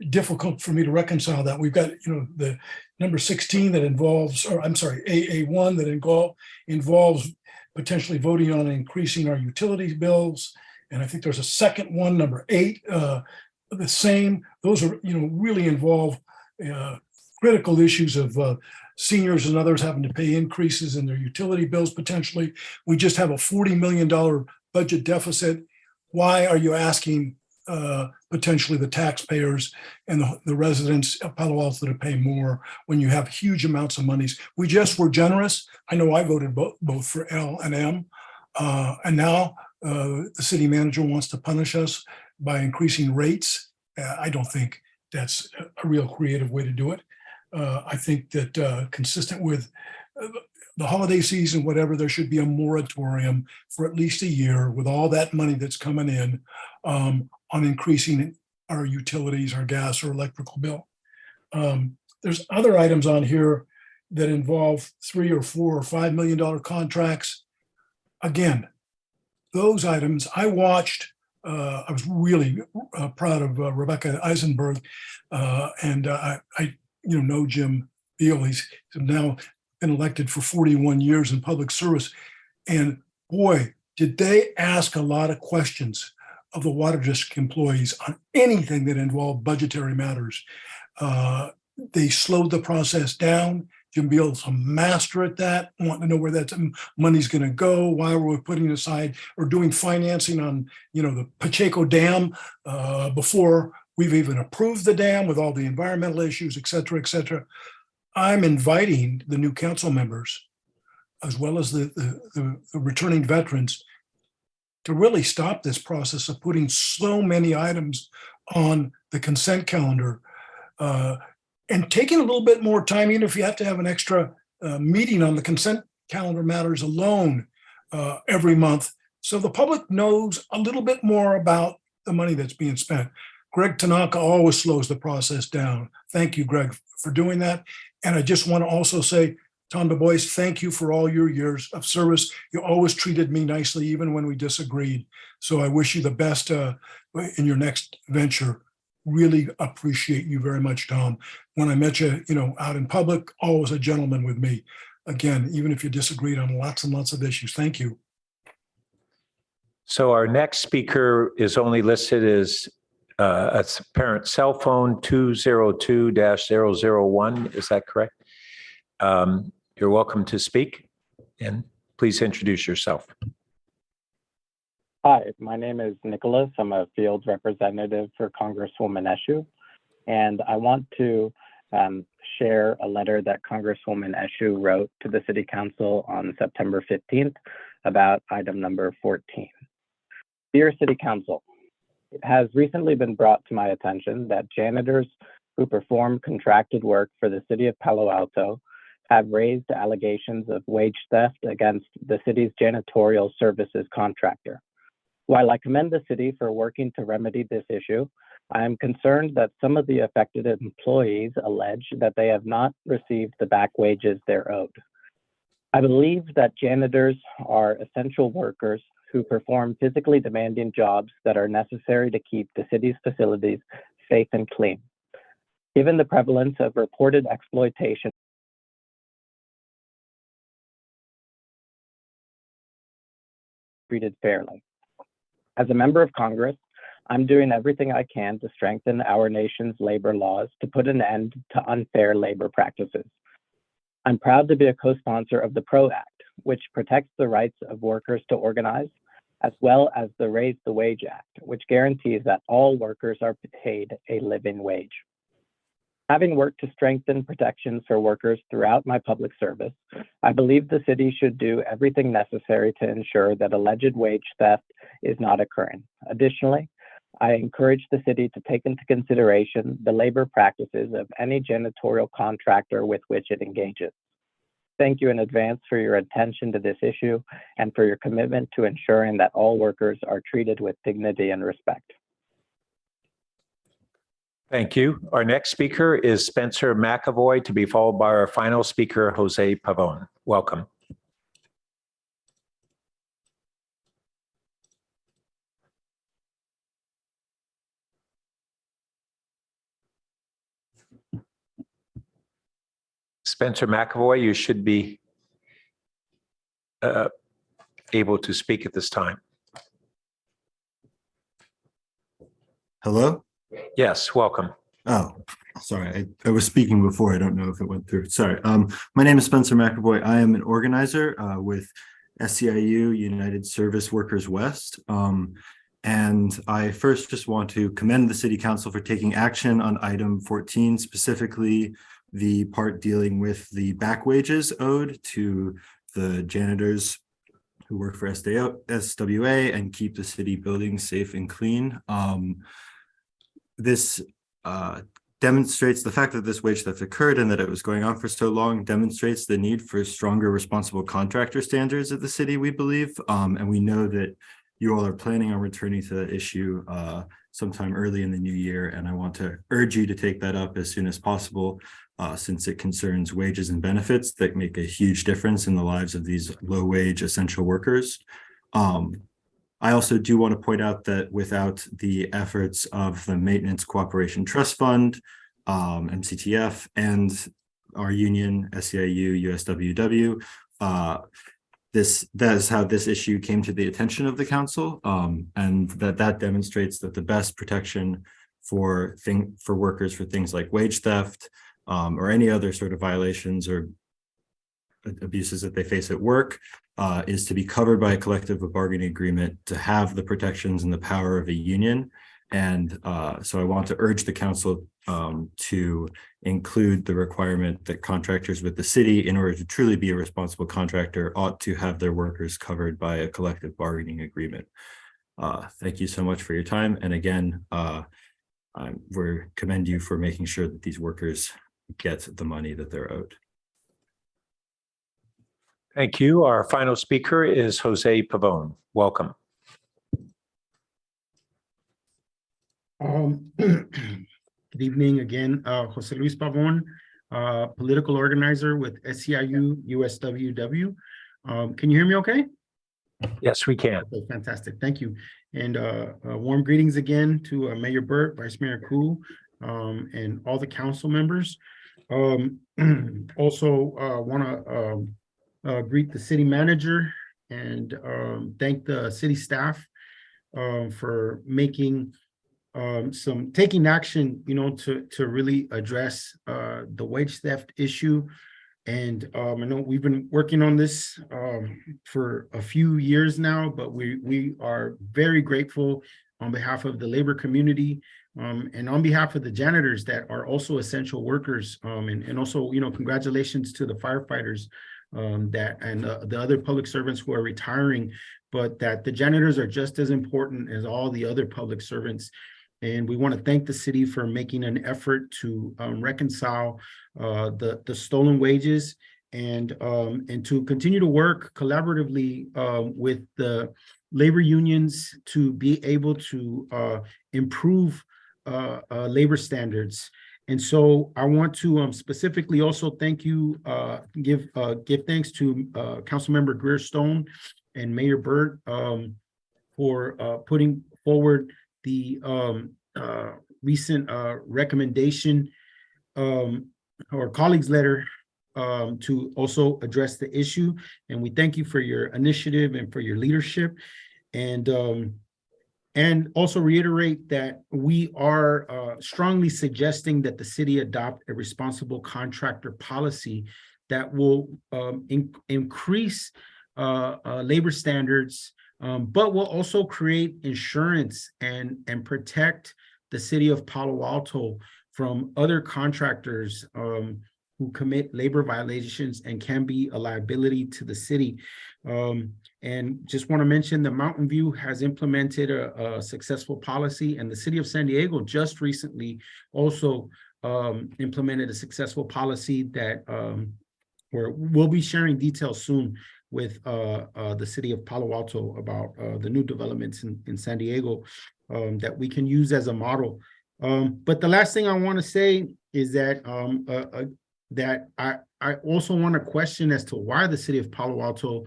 difficult for me to reconcile that. We've got, the number 16 that involves, or I'm sorry, AA1 that involves potentially voting on increasing our utilities bills. And I think there's a second one, number 8, the same. Those are, really involve critical issues of seniors and others having to pay increases in their utility bills potentially. We just have a $40 million budget deficit. Why are you asking potentially the taxpayers and the residents of Palo Alto to pay more when you have huge amounts of monies? We just were generous. I know I voted both for L and M. And now the city manager wants to punish us by increasing rates. I don't think that's a real creative way to do it. I think that consistent with the holiday season, whatever, there should be a moratorium for at least a year with all that money that's coming in on increasing our utilities, our gas or electrical bill. There's other items on here that involve $3 or $4 or $5 million contracts. Again, those items I watched. I was really proud of Rebecca Eisenberg, and I know Jim Beal. He's now been elected for 41 years in public service, and boy, did they ask a lot of questions of the water district employees on anything that involved budgetary matters. They slowed the process down. Jim Beal's a master at that, wanting to know where that money's going to go. Why were we putting aside or doing financing on, the Pacc Dam before we've even approved the dam with all the environmental issues, et cetera, et cetera. I'm inviting the new council members, as well as the returning veterans, to really stop this process of putting so many items on the consent calendar and taking a little bit more time, even if you have to have an extra meeting on the consent calendar matters alone every month, so the public knows a little bit more about the money that's being spent. Greg Tanaka always slows the process down. Thank you, Greg, for doing that. And I just want to also say, Tom Du Bois, thank you for all your years of service. You always treated me nicely, even when we disagreed. So I wish you the best in your next venture. Really appreciate you very much, Tom. When I met you, out in public, always a gentleman with me. Again, even if you disagreed on lots and lots of issues. Thank you. So our next speaker is only listed as a parent cell phone 202-001. Is that correct? You're welcome to speak, and please introduce yourself. Hi, my name is Nicholas. I'm a field representative for Congresswoman Eshoo, and I want to share a letter that Congresswoman Eshoo wrote to the City Council on September 15th about item number 14. Dear City Council, it has recently been brought to my attention that janitors who perform contracted work for the City of Palo Alto have raised allegations of wage theft against the city's janitorial services contractor. While I commend the city for working to remedy this issue, I am concerned that some of the affected employees allege that they have not received the back wages they're owed. I believe that janitors are essential workers who perform physically demanding jobs that are necessary to keep the city's facilities safe and clean. Given the prevalence of reported exploitation, treated fairly. As a member of Congress, I'm doing everything I can to strengthen our nation's labor laws to put an end to unfair labor practices. I'm proud to be a co-sponsor of the PRO Act, which protects the rights of workers to organize, as well as the Raise the Wage Act, which guarantees that all workers are paid a living wage. Having worked to strengthen protections for workers throughout my public service, I believe the city should do everything necessary to ensure that alleged wage theft is not occurring. Additionally, I encourage the city to take into consideration the labor practices of any janitorial contractor with which it engages. Thank you in advance for your attention to this issue and for your commitment to ensuring that all workers are treated with dignity and respect. Thank you. Our next speaker is Spencer McAvoy, to be followed by our final speaker, Jose Pavon. Welcome. Spencer McAvoy, you should be able to speak at this time. Hello? Yes, welcome. Oh, sorry. I was speaking before. I don't know if it went through. Sorry. My name is Spencer McAvoy. I am an organizer with SEIU United Service Workers West. And I first just want to commend the City Council for taking action on item 14, specifically the part dealing with the back wages owed to the janitors who work for SWA and keep the city buildings safe and clean. This demonstrates the fact that this wage theft occurred and that it was going on for so long demonstrates the need for stronger responsible contractor standards at the city, we believe. And we know that you all are planning on returning to that issue sometime early in the new year. And I want to urge you to take that up as soon as possible, since it concerns wages and benefits that make a huge difference in the lives of these low-wage essential workers. I also do want to point out that without the efforts of the Maintenance Cooperation Trust Fund, MCTF, and our union, SEIU, USWW, that is how this issue came to the attention of the council, and that demonstrates that the best protection for workers for things like wage theft or any other sort of violations or abuses that they face at work is to be covered by a collective bargaining agreement, to have the protections and the power of a union. And so I want to urge the council to include the requirement that contractors with the city, in order to truly be a responsible contractor, ought to have their workers covered by a collective bargaining agreement. Thank you so much for your time. And again, we commend you for making sure that these workers get the money that they're owed. Thank you. Our final speaker is Jose Pavon. Welcome. Good evening again. Jose Luis Pavon, political organizer with SEIU USWW. Can you hear me okay? Yes, we can. Okay, fantastic. Thank you. And warm greetings again to Mayor Burt, Vice Mayor Koo, and all the council members. Also want to greet the city manager and thank the city staff for making taking action, to really address the wage theft issue. And I know we've been working on this for a few years now, but we are very grateful on behalf of the labor community and on behalf of the janitors that are also essential workers, and also, congratulations to the firefighters and the other public servants who are retiring, but that the janitors are just as important as all the other public servants. And we want to thank the city for making an effort to reconcile the stolen wages and to continue to work collaboratively with the labor unions to be able to improve labor standards. And so I want to specifically also thank you, give thanks to Councilmember Greer Stone and Mayor Burt for putting forward the recent recommendation or colleagues letter to also address the issue. And we thank you for your initiative and for your leadership. And also reiterate that we are strongly suggesting that the city adopt a responsible contractor policy that will increase labor standards, but will also create insurance and protect the city of Palo Alto from other contractors who commit labor violations and can be a liability to the city. And just want to mention that Mountain View has implemented a successful policy, and the city of San Diego just recently also implemented a successful policy that where we'll be sharing details soon with the city of Palo Alto about the new developments in San Diego that we can use as a model. But the last thing I want to say is that I also want to question as to why the city of Palo Alto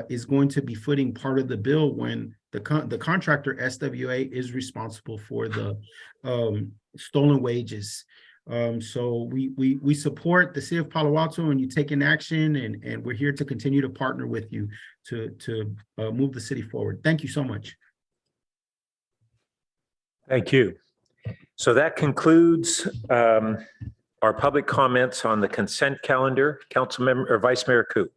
is going to be footing part of the bill when the contractor SWA is responsible for the stolen wages. So we support the city of Palo Alto and you taking action, and we're here to continue to partner with you to move the city forward. Thank you so much. Thank you. So that concludes our public comments on the consent calendar. Councilmember or Vice Mayor Koo.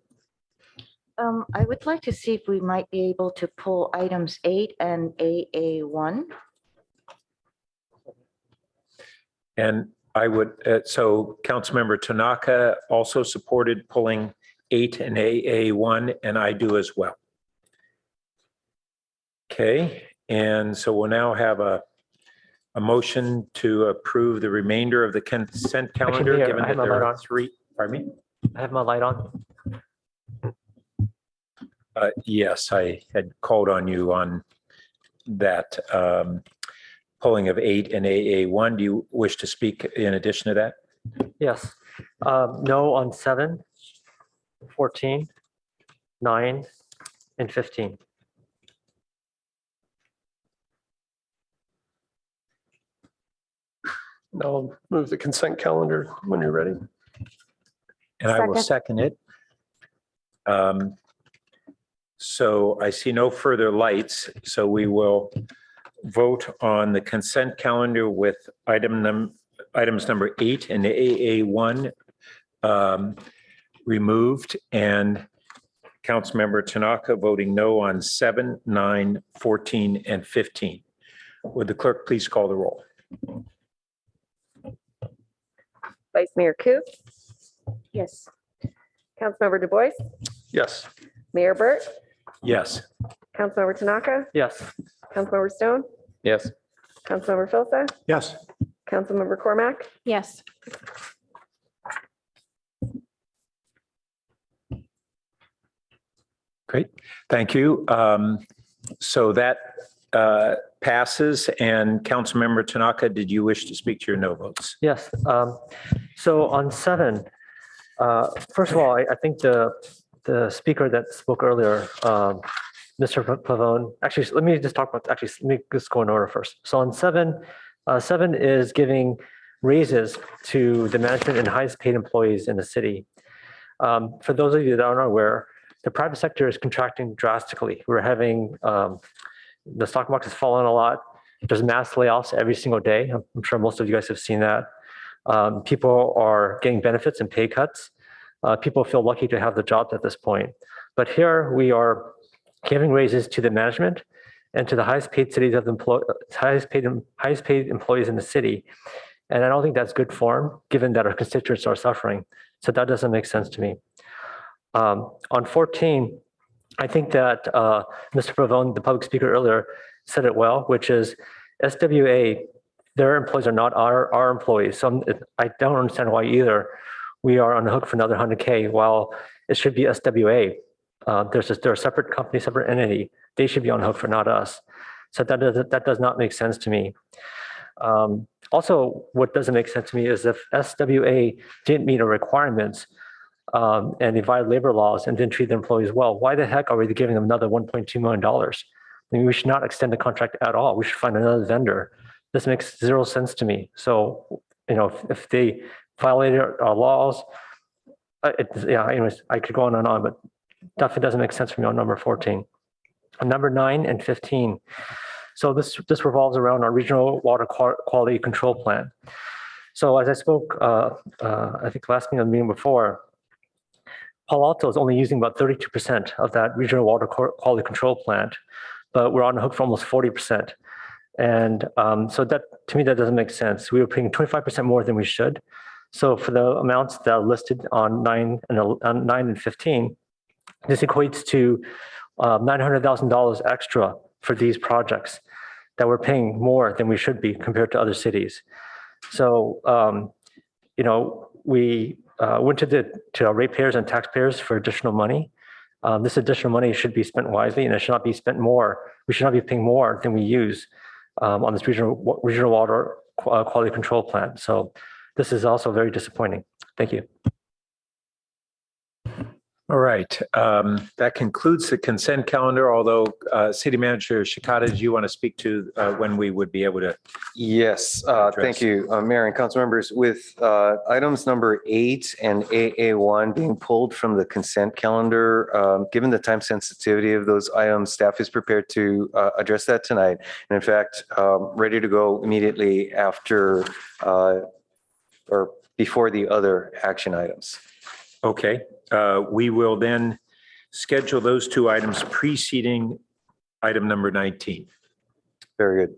I would like to see if we might be able to pull items 8 and AA1. And I would, so Councilmember Tanaka also supported pulling 8 and AA1, and I do as well. Okay, and so we'll now have a motion to approve the remainder of the consent calendar. Actually, Mayor, given I have that my there light are on. three. Pardon me? I have my light on. Yes, I had called on you on that polling of 8 and AA1. Do you wish to speak in addition to that? Yes. No on 7, 14, 9, and 15. I'll move the consent calendar when you're ready. And I will second it. So I see no further lights, so we will vote on the consent calendar with items number 8 and AA1 removed, and Councilmember Tanaka voting no on 7, 9, 14, and 15. Would the clerk please call the roll? Vice Mayor Koo, Yes. Councilmember Du Bois, Yes. Mayor Burt, Yes. Councilmember Tanaka, Yes. Councilmember Stone, Yes. Councilmember Filsa, Yes. Councilmember Cormac, Yes. Great, thank you. So that passes, and Councilmember Tanaka, did you wish to speak to your no votes? Yes. So on 7, first of all, I think the speaker that spoke earlier, Mr. Pavone, actually, let me just talk about, let me just go in order first. So on 7, 7 is giving raises to the management and highest paid employees in the city. For those of you that aren't aware, the private sector is contracting drastically. We're having, the stock market has fallen a lot. There's mass layoffs every single day. I'm sure most of you guys have seen that. People are getting benefits and pay cuts. People feel lucky to have the jobs at this point. But here we are giving raises to the management and to the highest paid employees in the city. And I don't think that's good form, given that our constituents are suffering. So that doesn't make sense to me. On 14, I think that Mr. Pavone, the public speaker earlier, said it well, which is SWA, their employees are not our employees. So I don't understand why either we are on the hook for another 100K while it should be SWA. They're a separate company, separate entity. They should be on the hook for, not us. So that does not make sense to me. Also, what doesn't make sense to me is if SWA didn't meet our requirements and they violated labor laws and didn't treat their employees well, why the heck are we giving them another $1.2 million? then we should not extend the contract at all. We should find another vendor. This makes zero sense to me. So, if they violated our laws, anyways, I could go on and on, but definitely doesn't make sense for me on number 14. On number 9 and 15. So this revolves around our regional water quality control plan. So as I spoke, I think last meeting before, Palo Alto is only using about 32% of that regional water quality control plant, but we're on the hook for almost 40%. And so that, to me, that doesn't make sense. We were paying 25% more than we should. So for the amounts that are listed on 9 and 15, this equates to $900,000 extra for these projects that we're paying more than we should be compared to other cities. So, we went to our ratepayers and taxpayers for additional money. This additional money should be spent wisely, and it should not be spent more. We should not be paying more than we use on this regional water quality control plan. So this is also very disappointing. Thank you. All right. That concludes the consent calendar, although City Manager Shikata, do you want to speak to when we would be able to? Yes, thank you, Mayor and council members. With items number 8 and AA1 being pulled from the consent calendar, given the time sensitivity of those items, staff is prepared to address that tonight. And in fact, ready to go immediately after or before the other action items. Okay. We will then schedule those 2 items preceding item number 19. Very good.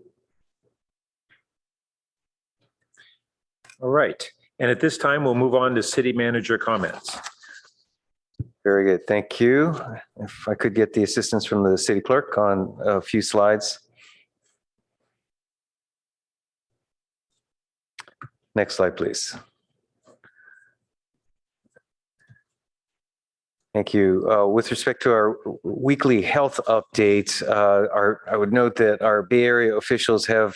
All right. And at this time, we'll move on to city manager comments. Very good. Thank you. If I could get the assistance from the city clerk on a few slides. Next slide, please. Thank you. With respect to our weekly health update, I would note that our Bay Area officials have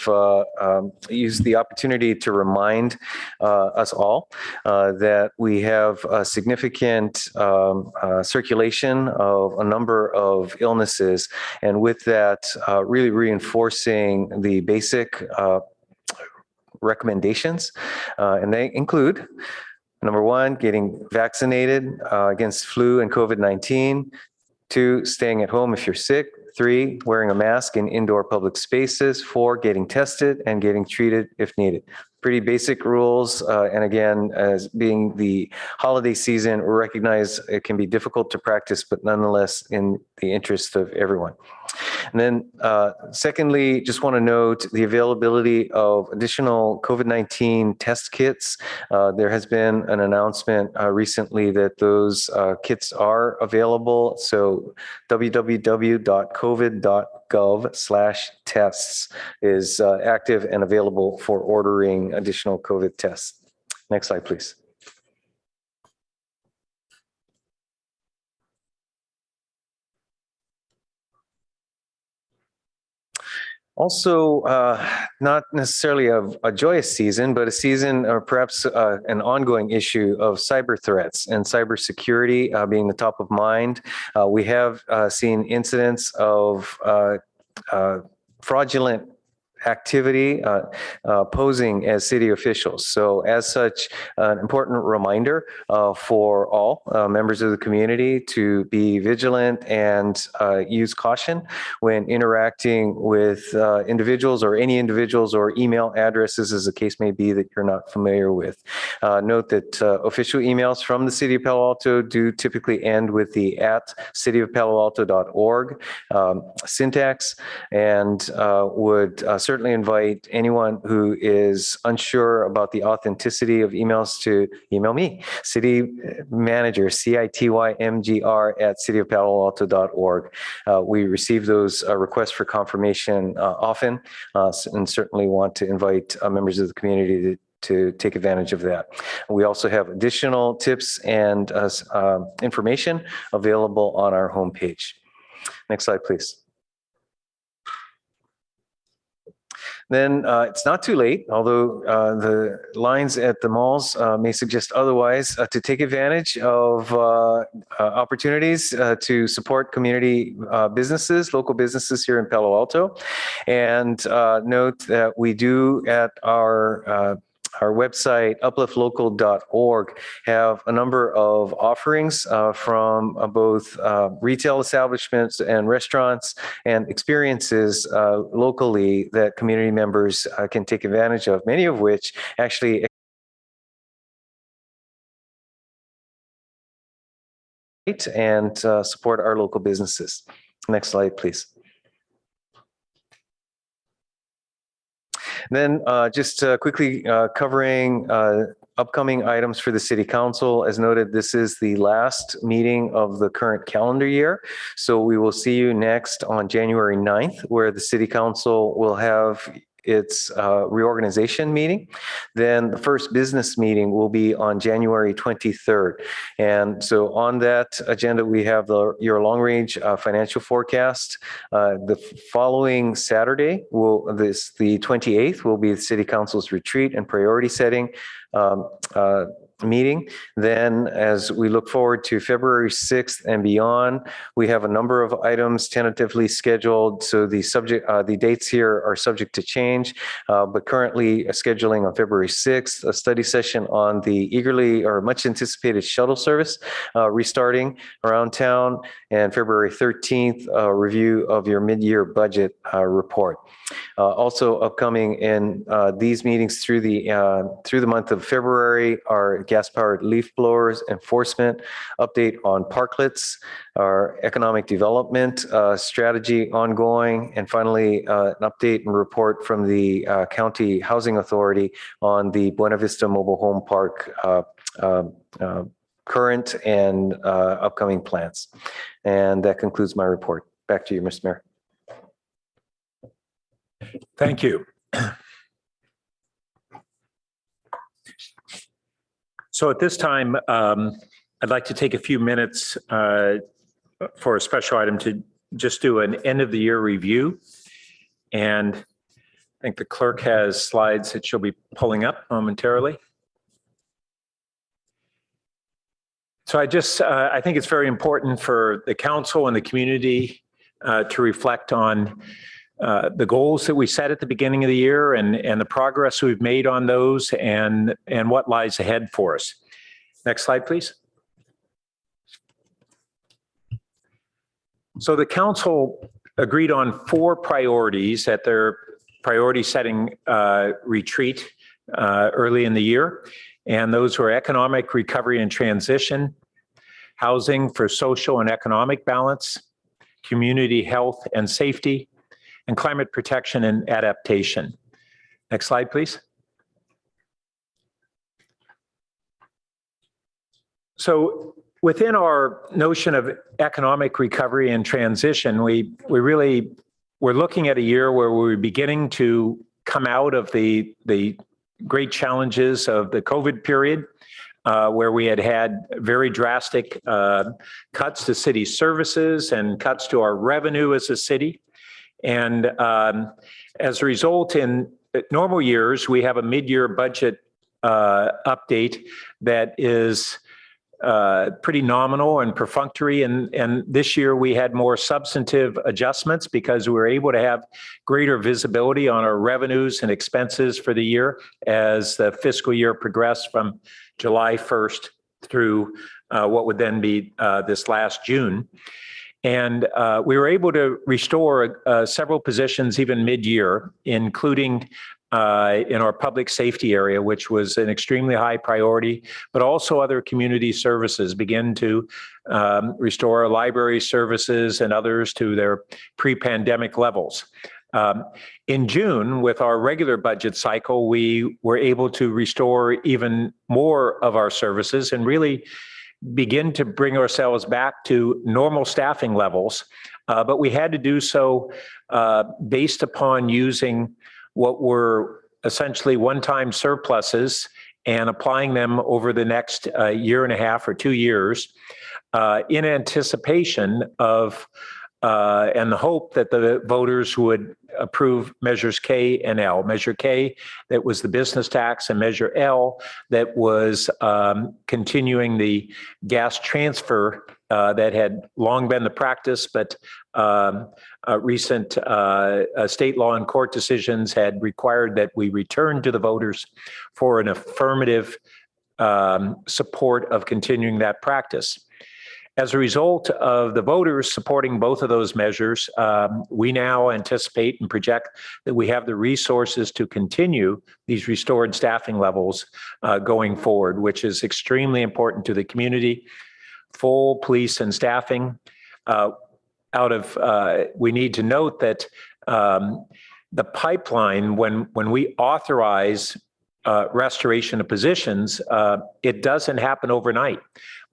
used the opportunity to remind us all that we have a significant circulation of a number of illnesses, and with that, really reinforcing the basic recommendations, and they include: number 1, getting vaccinated against flu and COVID-19. 2, staying at home if you're sick. 3, wearing a mask in indoor public spaces. 4, getting tested and getting treated if needed. Pretty basic rules. And again, as being the holiday season, we recognize it can be difficult to practice, but nonetheless in the interest of everyone. And then secondly, just want to note the availability of additional COVID-19 test kits. There has been an announcement recently that those kits are available. So www.covid.gov/tests is active and available for ordering additional COVID tests. Next slide, please. Also, not necessarily a joyous season, but a season or perhaps an ongoing issue of cyber threats and cybersecurity being the top of mind. We have seen incidents of fraudulent activity posing as city officials. So as such, an important reminder for all members of the community to be vigilant and use caution when interacting with individuals or any individuals or email addresses, as the case may be, that you're not familiar with. Note that official emails from the City of Palo Alto do typically end with the @cityofpaloalto.org syntax, and would certainly invite anyone who is unsure about the authenticity of emails to email me, City Manager, CITYMGR@cityofpaloalto.org. We receive those requests for confirmation often, and certainly want to invite members of the community to take advantage of that. We also have additional tips and information available on our homepage. Next slide, please. then it's not too late, although the lines at the malls may suggest otherwise, to take advantage of opportunities to support community businesses, local businesses here in Palo Alto. And note that we do at our website, upliftlocal.org, have a number of offerings from both retail establishments and restaurants and experiences locally that community members can take advantage of, many of which actually and support our local businesses. Next slide, please. Then just quickly covering upcoming items for the City Council. As noted, this is the last meeting of the current calendar year. So we will see you next on January 9th, where the City Council will have its reorganization meeting. Then the first business meeting will be on January 23rd. And so on that agenda, we have your long-range financial forecast. The following Saturday, the 28th, will be the City Council's retreat and priority setting meeting. Then as we look forward to February 6th and beyond, we have a number of items tentatively scheduled. So the dates here are subject to change, but currently scheduling on February 6th, a study session on the much anticipated shuttle service restarting around town, and February 13th, a review of your mid-year budget report. Also upcoming in these meetings through the month of February are gas-powered leaf blowers enforcement, update on parklets, our economic development strategy ongoing, and finally an update and report from the County Housing Authority on the Buena Vista Mobile Home Park current and upcoming plans. And that concludes my report. Back to you, Mr. Mayor. Thank you. So at this time, I'd like to take a few minutes for a special item to just do an end of the year review. And I think the clerk has slides that she'll be pulling up momentarily. So I think it's very important for the council and the community to reflect on the goals that we set at the beginning of the year and the progress we've made on those and what lies ahead for us. Next slide, please. So the council agreed on 4 priorities at their priority setting retreat early in the year. And those were economic recovery and transition, housing for social and economic balance, community health and safety, and climate protection and adaptation. Next slide, please. So within our notion of economic recovery and transition, we're looking at a year where we're beginning to come out of the great challenges of the COVID period, where we had very drastic cuts to city services and cuts to our revenue as a city. And as a result, in normal years, we have a mid-year budget update that is pretty nominal and perfunctory. And this year we had more substantive adjustments because we were able to have greater visibility on our revenues and expenses for the year as the fiscal year progressed from July 1st through what would then be this last June. And we were able to restore several positions even mid-year, including in our public safety area, which was an extremely high priority, but also other community services begin to restore library services and others to their pre-pandemic levels. In June, with our regular budget cycle, we were able to restore even more of our services and really begin to bring ourselves back to normal staffing levels. But we had to do so based upon using what were essentially one-time surpluses and applying them over the next year and a half or 2 years in anticipation of and the hope that the voters would approve measures K and L. Measure K, that was the business tax, and Measure L, that was continuing the gas transfer that had long been the practice, but recent state law and court decisions had required that we return to the voters for an affirmative support of continuing that practice. As a result of the voters supporting both of those measures, we now anticipate and project that we have the resources to continue these restored staffing levels going forward, which is extremely important to the community. Full police and staffing. We need to note that the pipeline, when we authorize restoration of positions, it doesn't happen overnight.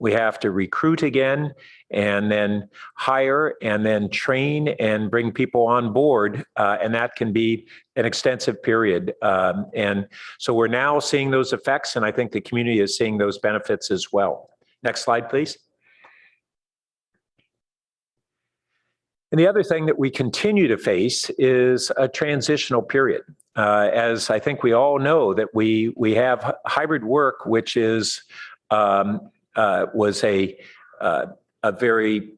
We have to recruit again and then hire and then train and bring people on board. And that can be an extensive period. And so we're now seeing those effects, and I think the community is seeing those benefits as well. Next slide, please. And the other thing that we continue to face is a transitional period. As I think we all know that we have hybrid work, which is was a very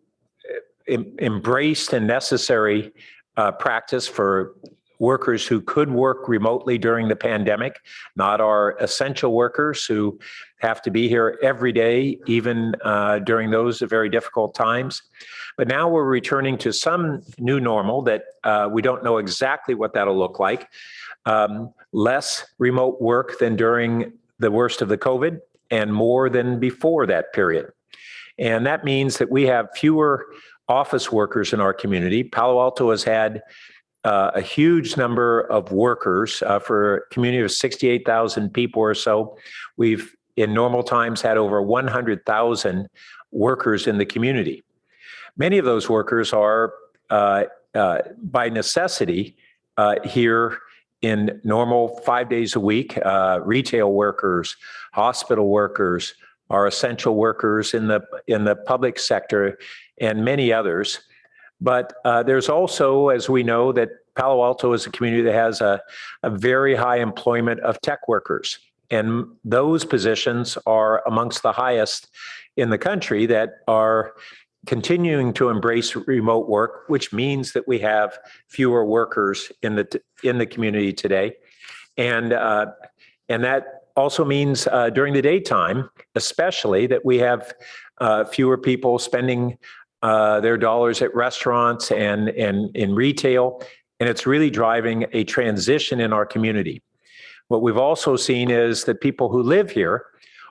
embraced and necessary practice for workers who could work remotely during the pandemic, not our essential workers who have to be here every day, even during those very difficult times. But now we're returning to some new normal that we don't know exactly what that'll look like. Less remote work than during the worst of the COVID, and more than before that period. And that means that we have fewer office workers in our community. Palo Alto has had a huge number of workers for a community of 68,000 people or so. We've, in normal times, had over 100,000 workers in the community. Many of those workers are, by necessity, here in normal 5 days a week. Retail workers, hospital workers, our essential workers in the public sector, and many others. But there's also, as we know, that Palo Alto is a community that has a very high employment of tech workers. And those positions are amongst the highest in the country that are continuing to embrace remote work, which means that we have fewer workers in the community today. And that also means during the daytime, especially, that we have fewer people spending their dollars at restaurants and in retail. And it's really driving a transition in our community. What we've also seen is that people who live here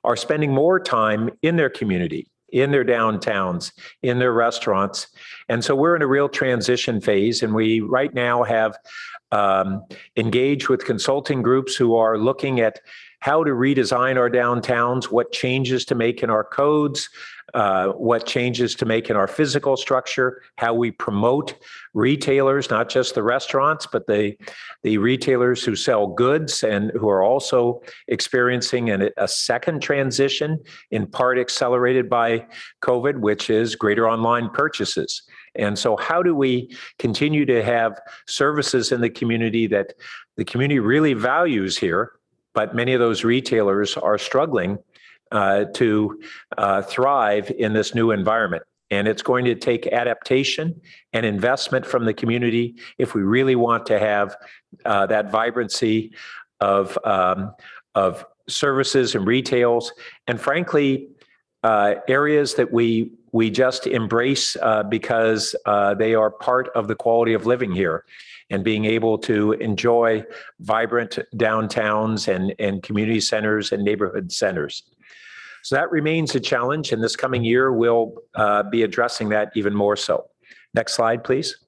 are spending more time in their community, in their downtowns, in their restaurants. And so we're in a real transition phase. And we right now have engaged with consulting groups who are looking at how to redesign our downtowns, what changes to make in our codes, what changes to make in our physical structure, how we promote retailers, not just the restaurants, but the retailers who sell goods and who are also experiencing a second transition, in part accelerated by COVID, which is greater online purchases. And so how do we continue to have services in the community that the community really values here, but many of those retailers are struggling to thrive in this new environment? And it's going to take adaptation and investment from the community if we really want to have that vibrancy of services and retails, and frankly, areas that we just embrace because they are part of the quality of living here, and being able to enjoy vibrant downtowns and community centers and neighborhood centers. So that remains a challenge, and this coming year we'll be addressing that even more so. Next slide, please.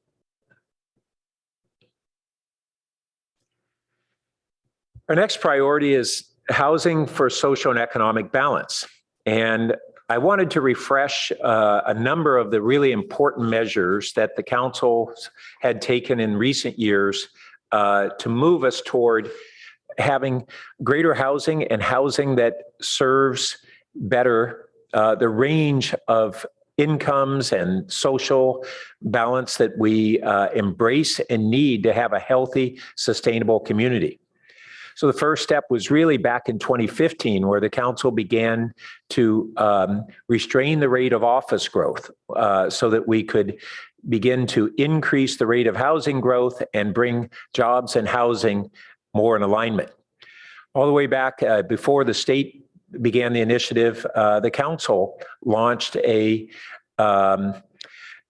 Our next priority is housing for social and economic balance. And I wanted to refresh a number of the really important measures that the council had taken in recent years to move us toward having greater housing, and housing that serves better the range of incomes and social balance that we embrace and need to have a healthy, sustainable community. So the first step was really back in 2015, where the council began to restrain the rate of office growth so that we could begin to increase the rate of housing growth and bring jobs and housing more in alignment. All the way back before the state began the initiative, the council launched an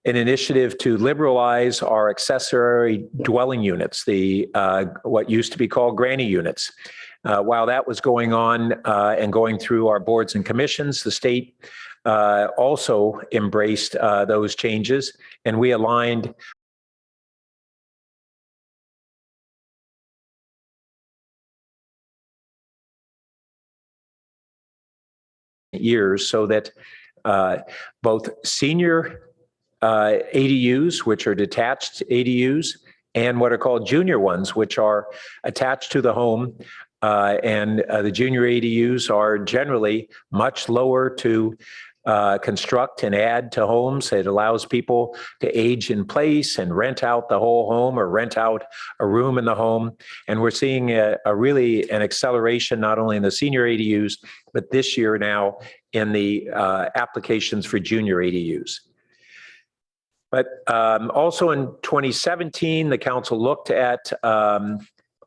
initiative to liberalize our accessory dwelling units, the what used to be called granny units. While that was going on and going through our boards and commissions, the state also embraced those changes, and we aligned years so that both senior ADUs, which are detached ADUs, and what are called junior ones, which are attached to the home. The junior ADUs are generally much lower to construct and add to homes. It allows people to age in place and rent out the whole home or rent out a room in the home. And we're seeing really an acceleration, not only in the senior ADUs, but this year now in the applications for junior ADUs. But also in 2017, the council looked at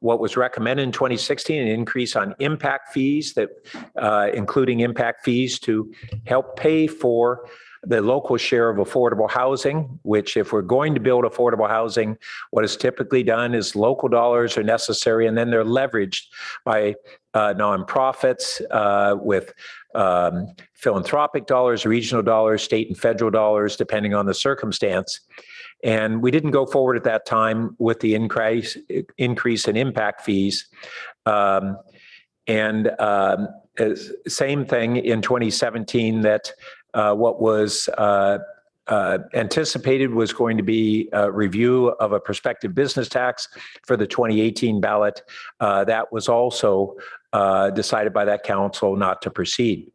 what was recommended in 2016, an increase on impact fees, that including impact fees to help pay for the local share of affordable housing, which if we're going to build affordable housing, what is typically done is local dollars are necessary, and then they're leveraged by nonprofits with philanthropic dollars, regional dollars, state and federal dollars, depending on the circumstance. And we didn't go forward at that time with the increase in impact fees. Same thing in 2017, that what was anticipated was going to be a review of a prospective business tax for the 2018 ballot. That was also decided by that council not to proceed.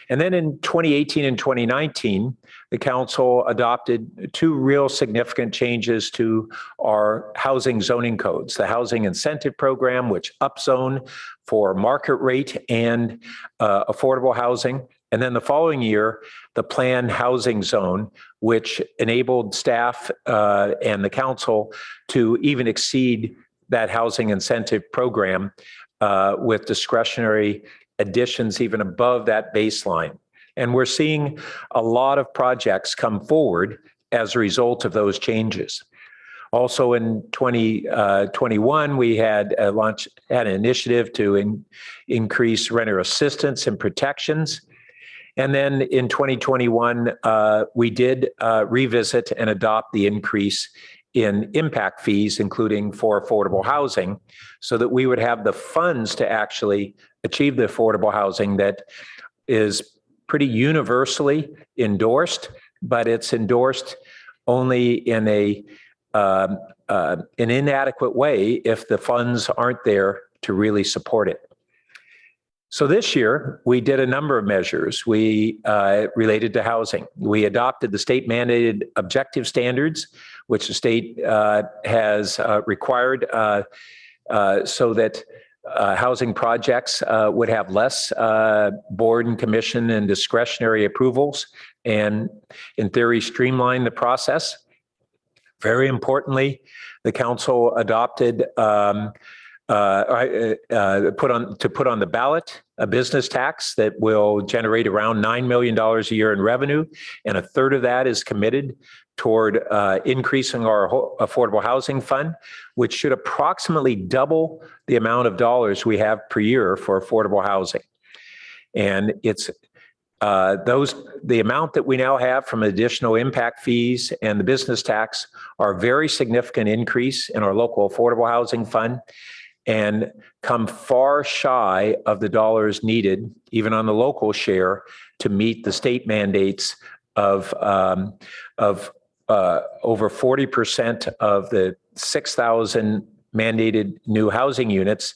And then in 2018 and 2019, the council adopted two real significant changes to our housing zoning codes. The housing incentive program, which upzone for market rate and affordable housing. And then the following year, the planned housing zone, which enabled staff and the council to even exceed that housing incentive program with discretionary additions even above that baseline. And we're seeing a lot of projects come forward as a result of those changes. Also in 2021, we had an initiative to increase renter assistance and protections. And then in 2021, we did revisit and adopt the increase in impact fees, including for affordable housing, so that we would have the funds to actually achieve the affordable housing that is pretty universally endorsed, but it's endorsed only in an inadequate way if the funds aren't there to really support it. So this year, we did a number of measures related to housing. We adopted the state mandated objective standards, which the state has required so that housing projects would have less board and commission and discretionary approvals, and in theory, streamline the process. Very importantly, the council adopted put on the ballot a business tax that will generate around $9 million a year in revenue, and a third of that is committed toward increasing our affordable housing fund, which should approximately double the amount of dollars we have per year for affordable housing. And it's the amount that we now have from additional impact fees and the business tax are a very significant increase in our local affordable housing fund, and come far shy of the dollars needed, even on the local share, to meet the state mandates of over 40% of the 6,000 mandated new housing units,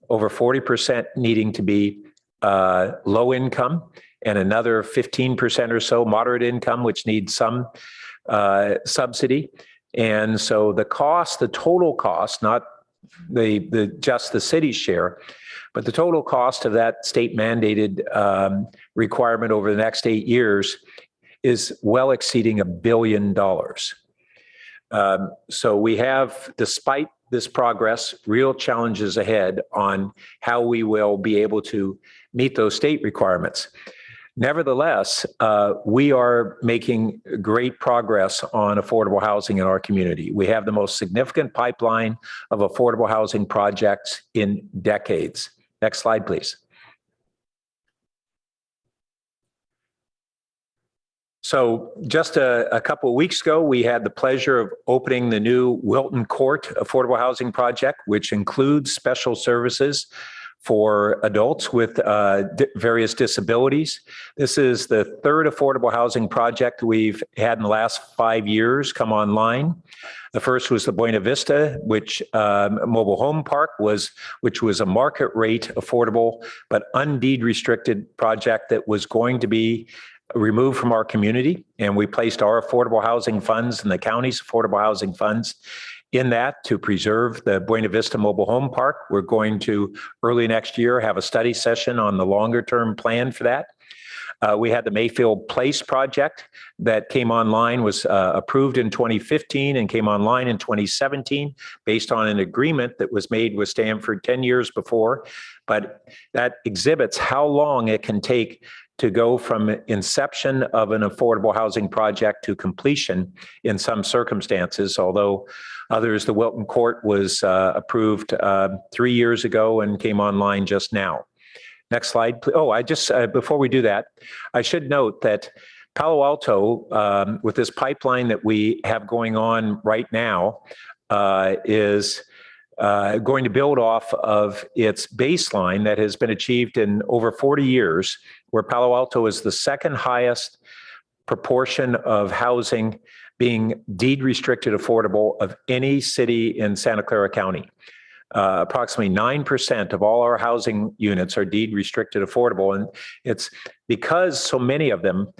over 40% needing to be low income, and another 15% or so moderate income, which needs some subsidy. And so the total cost, not just the city's share, but the total cost of that state mandated requirement over the next 8 years is well exceeding $1 billion. So we have, despite this progress, real challenges ahead on how we will be able to meet those state requirements. Nevertheless, we are making great progress on affordable housing in our community. We have the most significant pipeline of affordable housing projects in decades. Next slide, please. So just a couple of weeks ago, we had the pleasure of opening the new Wilton Court Affordable Housing Project, which includes special services for adults with various disabilities. This is the third affordable housing project we've had in the last 5 years come online. The first was the Buena Vista, which mobile home park which was a market rate affordable but undeed restricted project that was going to be removed from our community. And we placed our affordable housing funds and the county's affordable housing funds in that to preserve the Buena Vista Mobile Home Park. We're going to, early next year, have a study session on the longer term plan for that. We had the Mayfield Place project that came online, was approved in 2015 and came online in 2017 based on an agreement that was made with Stanford 10 years before. But that exhibits how long it can take to go from inception of an affordable housing project to completion in some circumstances, although others, the Wilton Court was approved 3 years ago and came online just now. Next slide. Oh, before we do that, I should note that Palo Alto, with this pipeline that we have going on right now, is going to build off of its baseline that has been achieved in over 40 years, where Palo Alto is the second highest proportion of housing being deed restricted affordable of any city in Santa Clara County. Approximately 9% of all our housing units are deed restricted affordable. And it's because so many of them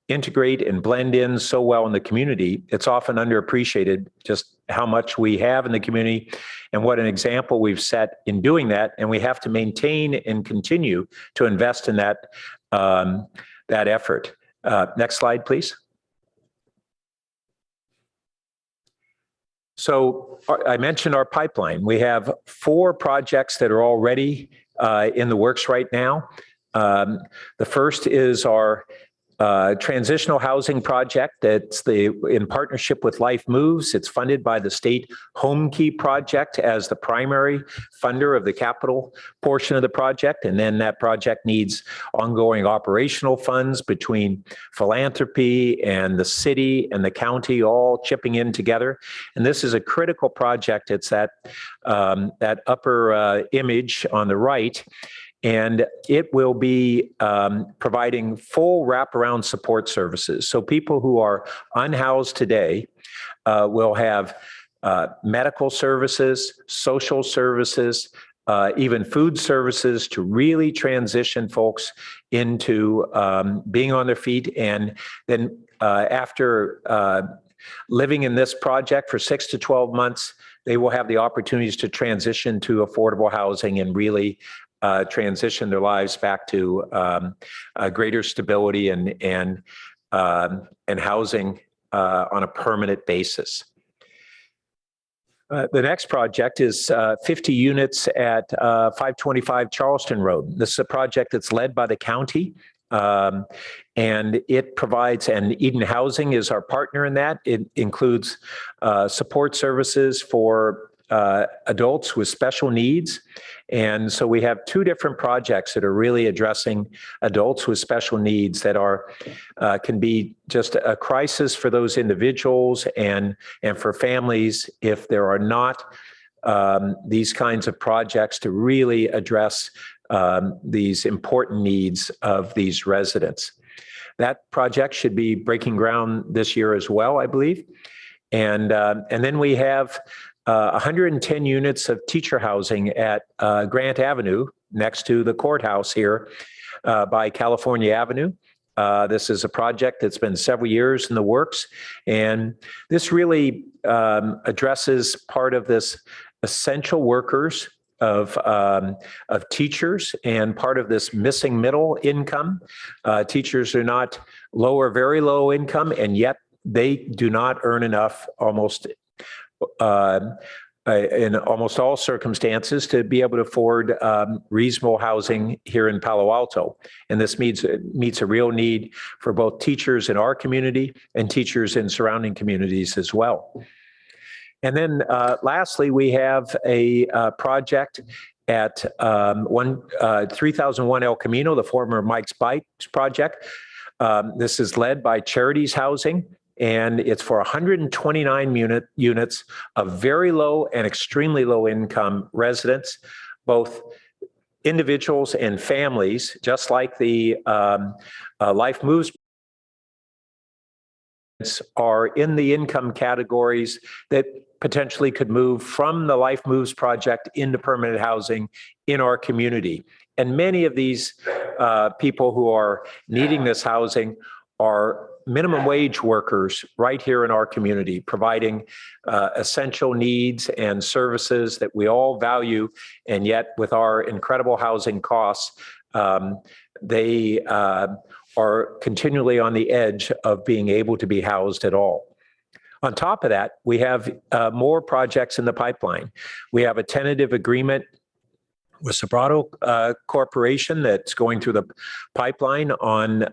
integrate and blend in so well in the community, it's often underappreciated just how much we have in the community and what an example we've set in doing that. And we have to maintain and continue to invest in that, that effort. Next slide, please. So I mentioned our pipeline. We have 4 projects that are already in the works right now. The first is our transitional housing project that's in partnership with Life Moves. It's funded by the state Home Key project as the primary funder of the capital portion of the project. And then that project needs ongoing operational funds between philanthropy and the city and the county all chipping in together. And this is a critical project. It's that upper image on the right. And it will be providing full wraparound support services. So people who are unhoused today will have medical services, social services, even food services to really transition folks into being on their feet. And then after living in this project for 6 to 12 months, they will have the opportunities to transition to affordable housing and really transition their lives back to greater stability and housing on a permanent basis. The next project is 50 units at 525 Charleston Road. This is a project that's led by the county. And it provides, and Eden Housing is our partner in that. It includes support services for adults with special needs. And so we have 2 different projects that are really addressing adults with special needs that are can be just a crisis for those individuals and for families if there are not these kinds of projects to really address these important needs of these residents. That project should be breaking ground this year as well, I believe. And then we have 110 units of teacher housing at Grant Avenue next to the courthouse here. by California Avenue. This is a project that's been several years in the works, and this really addresses part of this essential workers of teachers and part of this missing middle income. Teachers are not low or very low income, and yet they do not earn enough in almost all circumstances to be able to afford reasonable housing here in Palo Alto. And this meets a real need for both teachers in our community and teachers in surrounding communities as well. And then lastly, we have a project at 3001 El Camino, the former Mike's Bikes project. This is led by Charities Housing, and it's for 129 units of very low and extremely low income residents, both individuals and families, just like the Life Moves are in the income categories that potentially could move from the Life Moves project into permanent housing in our community. And many of these people who are needing this housing are minimum wage workers right here in our community, providing essential needs and services that we all value. And yet with our incredible housing costs, they are continually on the edge of being able to be housed at all. On top of that, we have more projects in the pipeline. We have a tentative agreement with Sobrato Corporation that's going through the pipeline on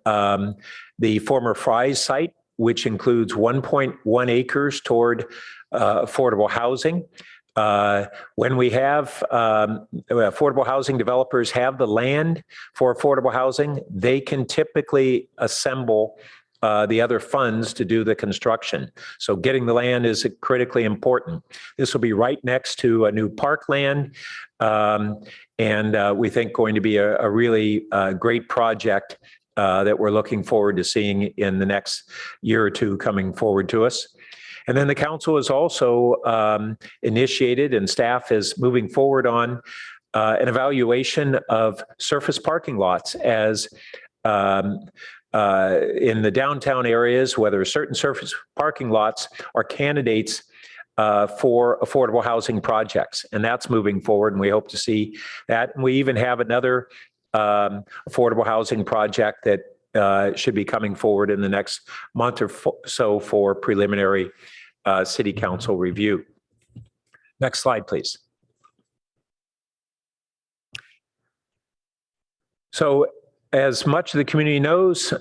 the former Fry's site, which includes 1.1 acres toward affordable housing. When we have affordable housing developers have the land for affordable housing, they can typically assemble the other funds to do the construction. So getting the land is critically important. This will be right next to a new parkland, and we think going to be a really great project that we're looking forward to seeing in the next year or two coming forward to us. And then the council has also initiated, and staff is moving forward on an evaluation of surface parking lots as in the downtown areas, whether certain surface parking lots are candidates for affordable housing projects. And that's moving forward, and we hope to see that. And we even have another affordable housing project that should be coming forward in the next month or so for preliminary city council review. Next slide, please. So as much of the community knows,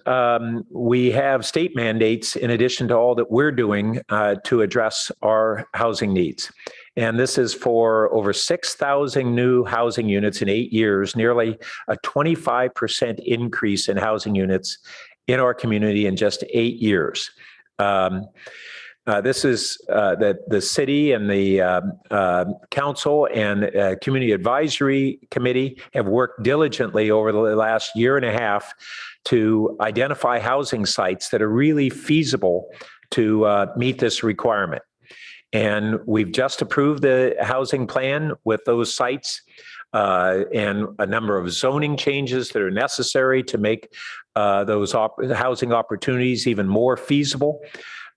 we have state mandates in addition to all that we're doing to address our housing needs. And this is for over 6,000 new housing units in 8 years, nearly a 25% increase in housing units in our community in just 8 years. This is that the city and the council and community advisory committee have worked diligently over the last year and a half to identify housing sites that are really feasible to meet this requirement. And we've just approved the housing plan with those sites and a number of zoning changes that are necessary to make those housing opportunities even more feasible.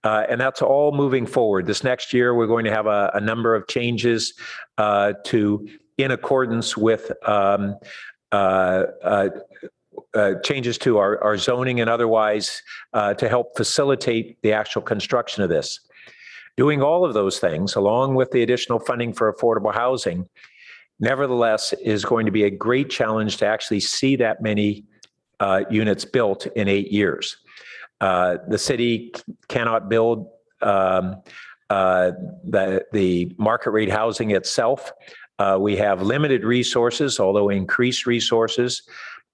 And that's all moving forward. This next year, we're going to have a number of changes in accordance with changes to our zoning and otherwise to help facilitate the actual construction of this. Doing all of those things, along with the additional funding for affordable housing, nevertheless, is going to be a great challenge to actually see that many units built in 8 years. The city cannot build the market rate housing itself. We have limited resources, although increased resources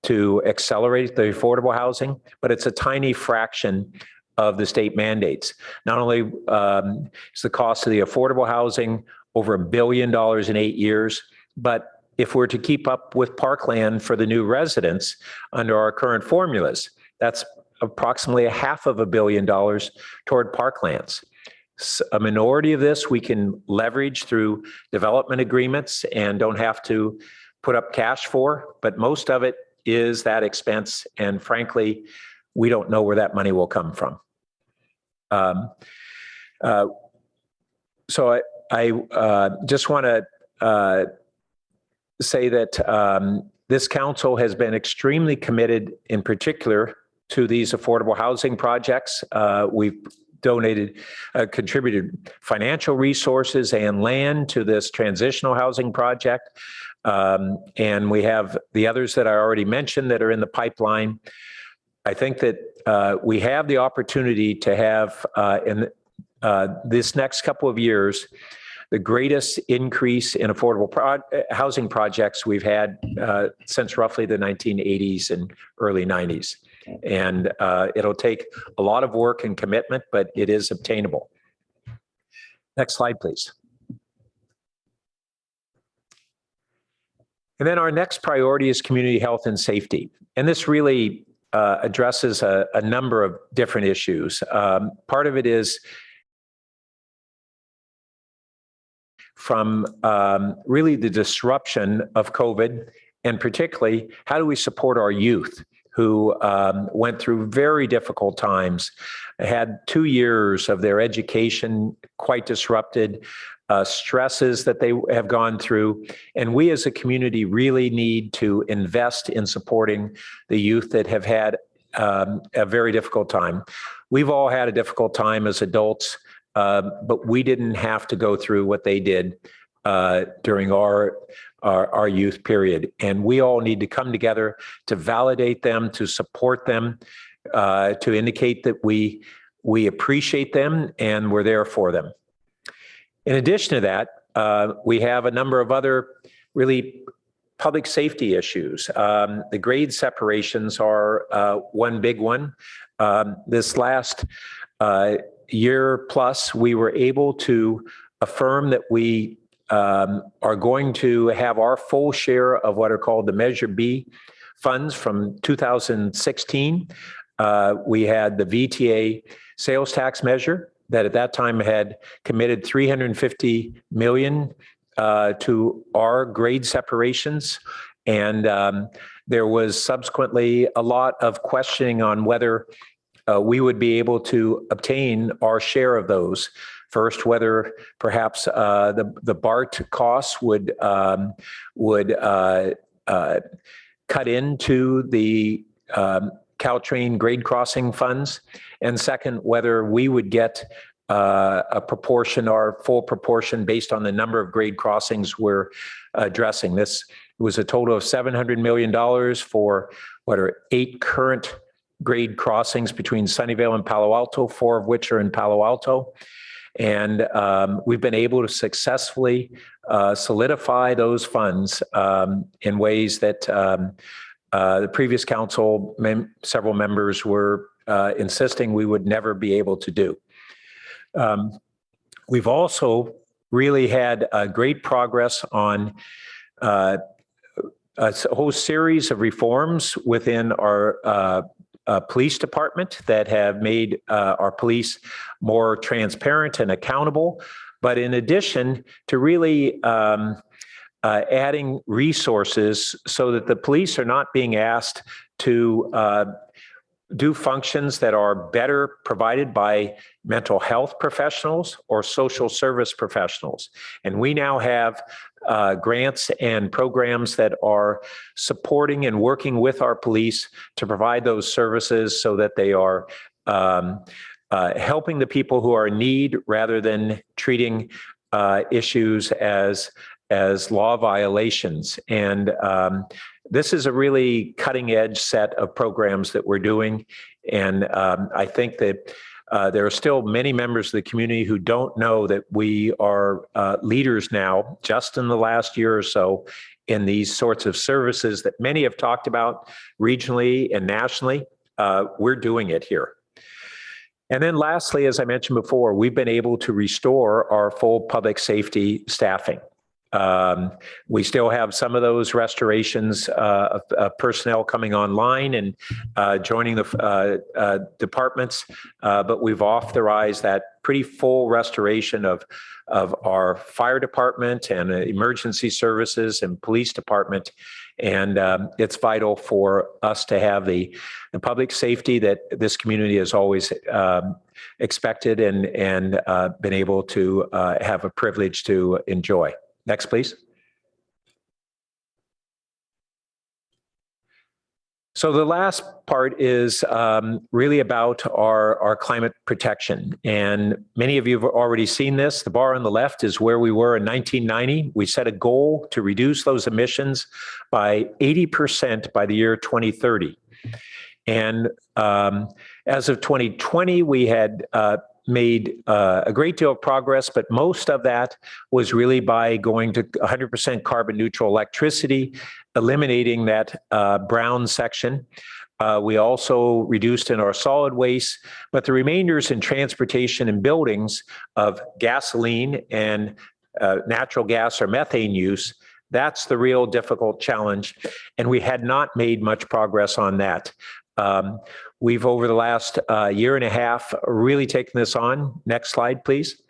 to accelerate the affordable housing, but it's a tiny fraction of the state mandates. Not only is the cost of the affordable housing over $1 billion in 8 years, but if we're to keep up with parkland for the new residents under our current formulas, that's approximately $500 million toward parklands. A minority of this we can leverage through development agreements and don't have to put up cash for, but most of it is that expense. And frankly, we don't know where that money will come from. So I just want to say that this council has been extremely committed, in particular, to these affordable housing projects. We've contributed financial resources and land to this transitional housing project. And we have the others that I already mentioned that are in the pipeline. I think that we have the opportunity to have in this next couple of years the greatest increase in affordable housing projects we've had since roughly the 1980s and early 90s. And it'll take a lot of work and commitment, but it is obtainable. Next slide, please. And then our next priority is community health and safety. And this really addresses a number of different issues. Part of it is from really the disruption of COVID, and particularly how do we support our youth who went through very difficult times, had 2 years of their education quite disrupted, stresses that they have gone through. And we as a community really need to invest in supporting the youth that have had a very difficult time. We've all had a difficult time as adults, but we didn't have to go through what they did during our youth period. And we all need to come together to validate them, to support them, to indicate that we appreciate them and we're there for them. In addition to that, we have a number of other really public safety issues. The grade separations are one big one. This last year plus, we were able to affirm that we are going to have our full share of what are called the Measure B funds from 2016. We had the VTA sales tax measure that at that time had committed $350 million to our grade separations. And there was subsequently a lot of questioning on whether we would be able to obtain our share of those. First, whether perhaps the BART costs would cut into the Caltrain grade crossing funds, and second, whether we would get a proportion or full proportion based on the number of grade crossings we're addressing. This was a total of $700 million for what are 8 current grade crossings between Sunnyvale and Palo Alto, 4 of which are in Palo Alto. And we've been able to successfully solidify those funds in ways that the previous council, several members were insisting we would never be able to do. We've also really had great progress on a whole series of reforms within our police department that have made our police more transparent and accountable. But in addition to really adding resources so that the police are not being asked to do functions that are better provided by mental health professionals or social service professionals. And we now have grants and programs that are supporting and working with our police to provide those services so that they are helping the people who are in need rather than treating issues as law violations. And this is a really cutting edge set of programs that we're doing. And I think that there are still many members of the community who don't know that we are leaders now, just in the last year or so, in these sorts of services that many have talked about regionally and nationally. We're doing it here. And then lastly, as I mentioned before, we've been able to restore our full public safety staffing. We still have some of those restorations of personnel coming online and joining the departments, but we've authorized that pretty full restoration of our fire department and emergency services and police department. And it's vital for us to have the public safety that this community has always expected and been able to have a privilege to enjoy. Next, please. So the last part is really about our climate protection. And many of you have already seen this. The bar on the left is where we were in 1990. We set a goal to reduce those emissions by 80% by the year 2030. And as of 2020, we had made a great deal of progress, but most of that was really by going to 100% carbon neutral electricity, eliminating that brown section. We also reduced in our solid waste, but the remainders in transportation and buildings of gasoline and natural gas or methane use, that's the real difficult challenge. And we had not made much progress on that. We've, over the last year and a half, really taken this on. Next slide, please.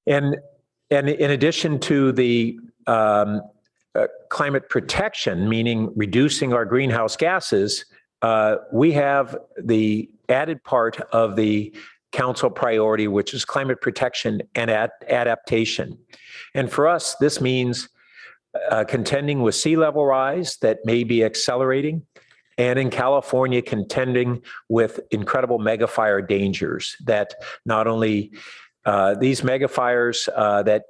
And in addition to the climate protection, meaning reducing our greenhouse gases, we have the added part of the council priority, which is climate protection and adaptation. And for us, this means contending with sea level rise that may be accelerating, and in California, contending with incredible megafire dangers that not only these megafires that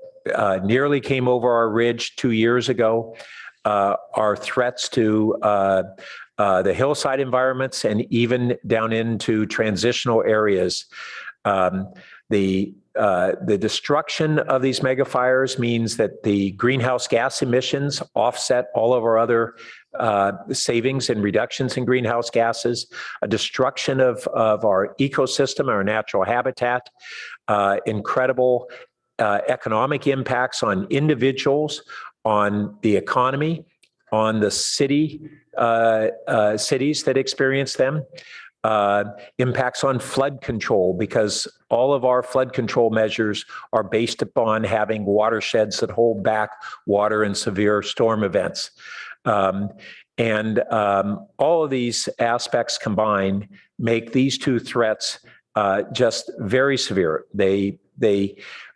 nearly came over our ridge 2 years ago are threats to the hillside environments and even down into transitional areas. The destruction of these megafires means that the greenhouse gas emissions offset all of our other savings and reductions in greenhouse gases, a destruction of our ecosystem, our natural habitat, incredible economic impacts on individuals, on the economy, on the cities that experience them. Impacts on flood control, because all of our flood control measures are based upon having watersheds that hold back water in severe storm events. All of these aspects combined make these two threats just very severe. They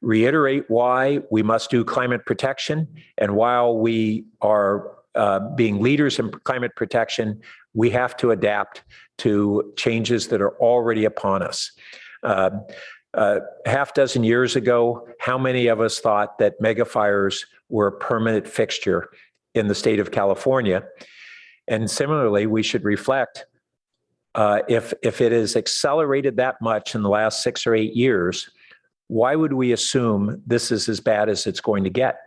reiterate why we must do climate protection, and while we are being leaders in climate protection, we have to adapt to changes that are already upon us. Half dozen years ago, how many of us thought that megafires were a permanent fixture in the state of California? And similarly, we should reflect if it has accelerated that much in the last 6 or 8 years, why would we assume this is as bad as it's going to get?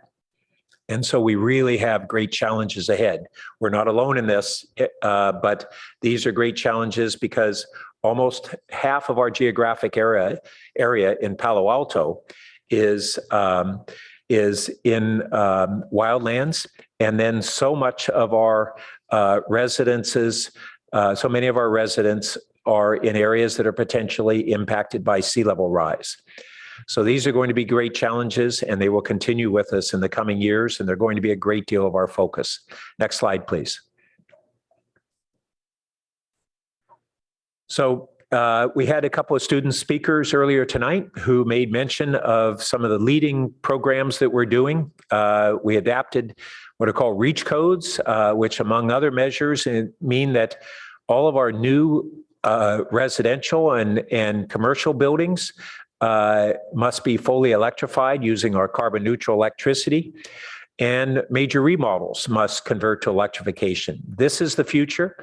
And so we really have great challenges ahead. We're not alone in this, but these are great challenges because almost half of our geographic area in Palo Alto is in wildlands, and then so much of our residences, so many of our residents are in areas that are potentially impacted by sea level rise. So these are going to be great challenges, and they will continue with us in the coming years, and they're going to be a great deal of our focus. Next slide, please. So we had a couple of student speakers earlier tonight who made mention of some of the leading programs that we're doing. We adapted what are called REACH codes, which among other measures mean that all of our new residential and commercial buildings must be fully electrified using our carbon neutral electricity, and major remodels must convert to electrification. This is the future.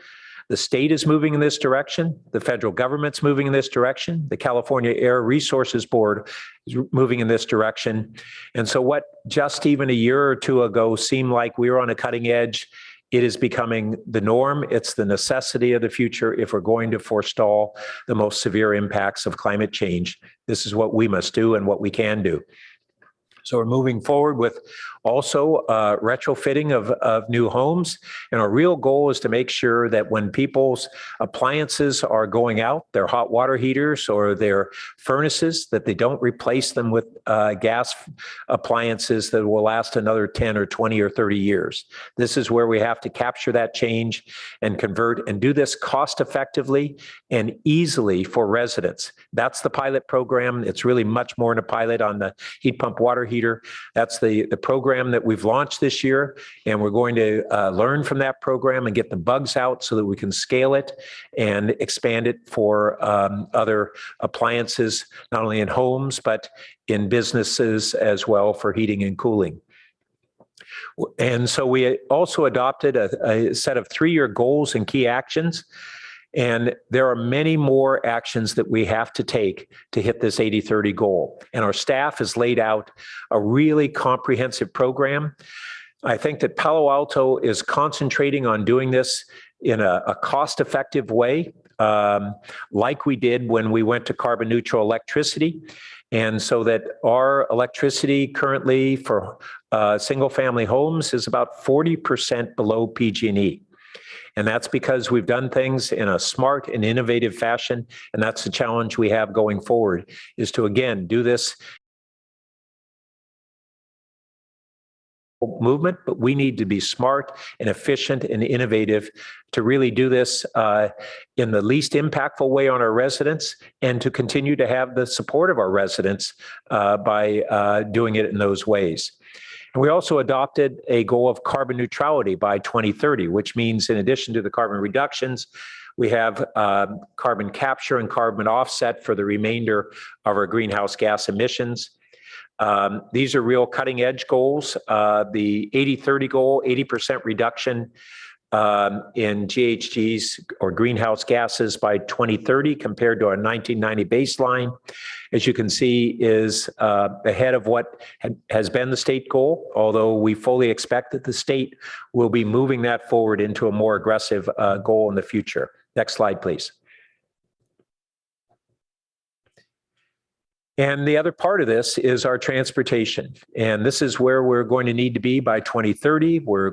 The state is moving in this direction. The federal government's moving in this direction. The California Air Resources Board is moving in this direction. And so what just even a year or two ago seemed like we were on a cutting edge It is becoming the norm. It's the necessity of the future if we're going to forestall the most severe impacts of climate change. This is what we must do and what we can do. So we're moving forward with also retrofitting of new homes. And our real goal is to make sure that when people's appliances are going out, their hot water heaters or their furnaces, that they don't replace them with gas appliances that will last another 10 or 20 or 30 years. This is where we have to capture that change and convert and do this cost effectively and easily for residents. That's the pilot program. It's really much more than a pilot on the heat pump water heater. That's the program that we've launched this year, and we're going to learn from that program and get the bugs out so that we can scale it and expand it for other appliances, not only in homes, but in businesses as well for heating and cooling. And so we also adopted a set of 3-year goals and key actions. And there are many more actions that we have to take to hit this 80-30 goal. And our staff has laid out a really comprehensive program. I think that Palo Alto is concentrating on doing this in a cost-effective way, like we did when we went to carbon neutral electricity. And so that our electricity currently for single-family homes is about 40% below PG&E. And that's because we've done things in a smart and innovative fashion. And that's the challenge we have going forward, is to, again, do this movement, but we need to be smart and efficient and innovative to really do this in the least impactful way on our residents and to continue to have the support of our residents by doing it in those ways. And we also adopted a goal of carbon neutrality by 2030, which means in addition to the carbon reductions, we have carbon capture and carbon offset for the remainder of our greenhouse gas emissions. These are real cutting edge goals. The 80-30 goal, 80% reduction in GHGs or greenhouse gases by 2030 compared to our 1990 baseline, as you can see, is ahead of what has been the state goal, although we fully expect that the state will be moving that forward into a more aggressive goal in the future. Next slide, please. And the other part of this is our transportation. And this is where we're going to need to be by 2030. We're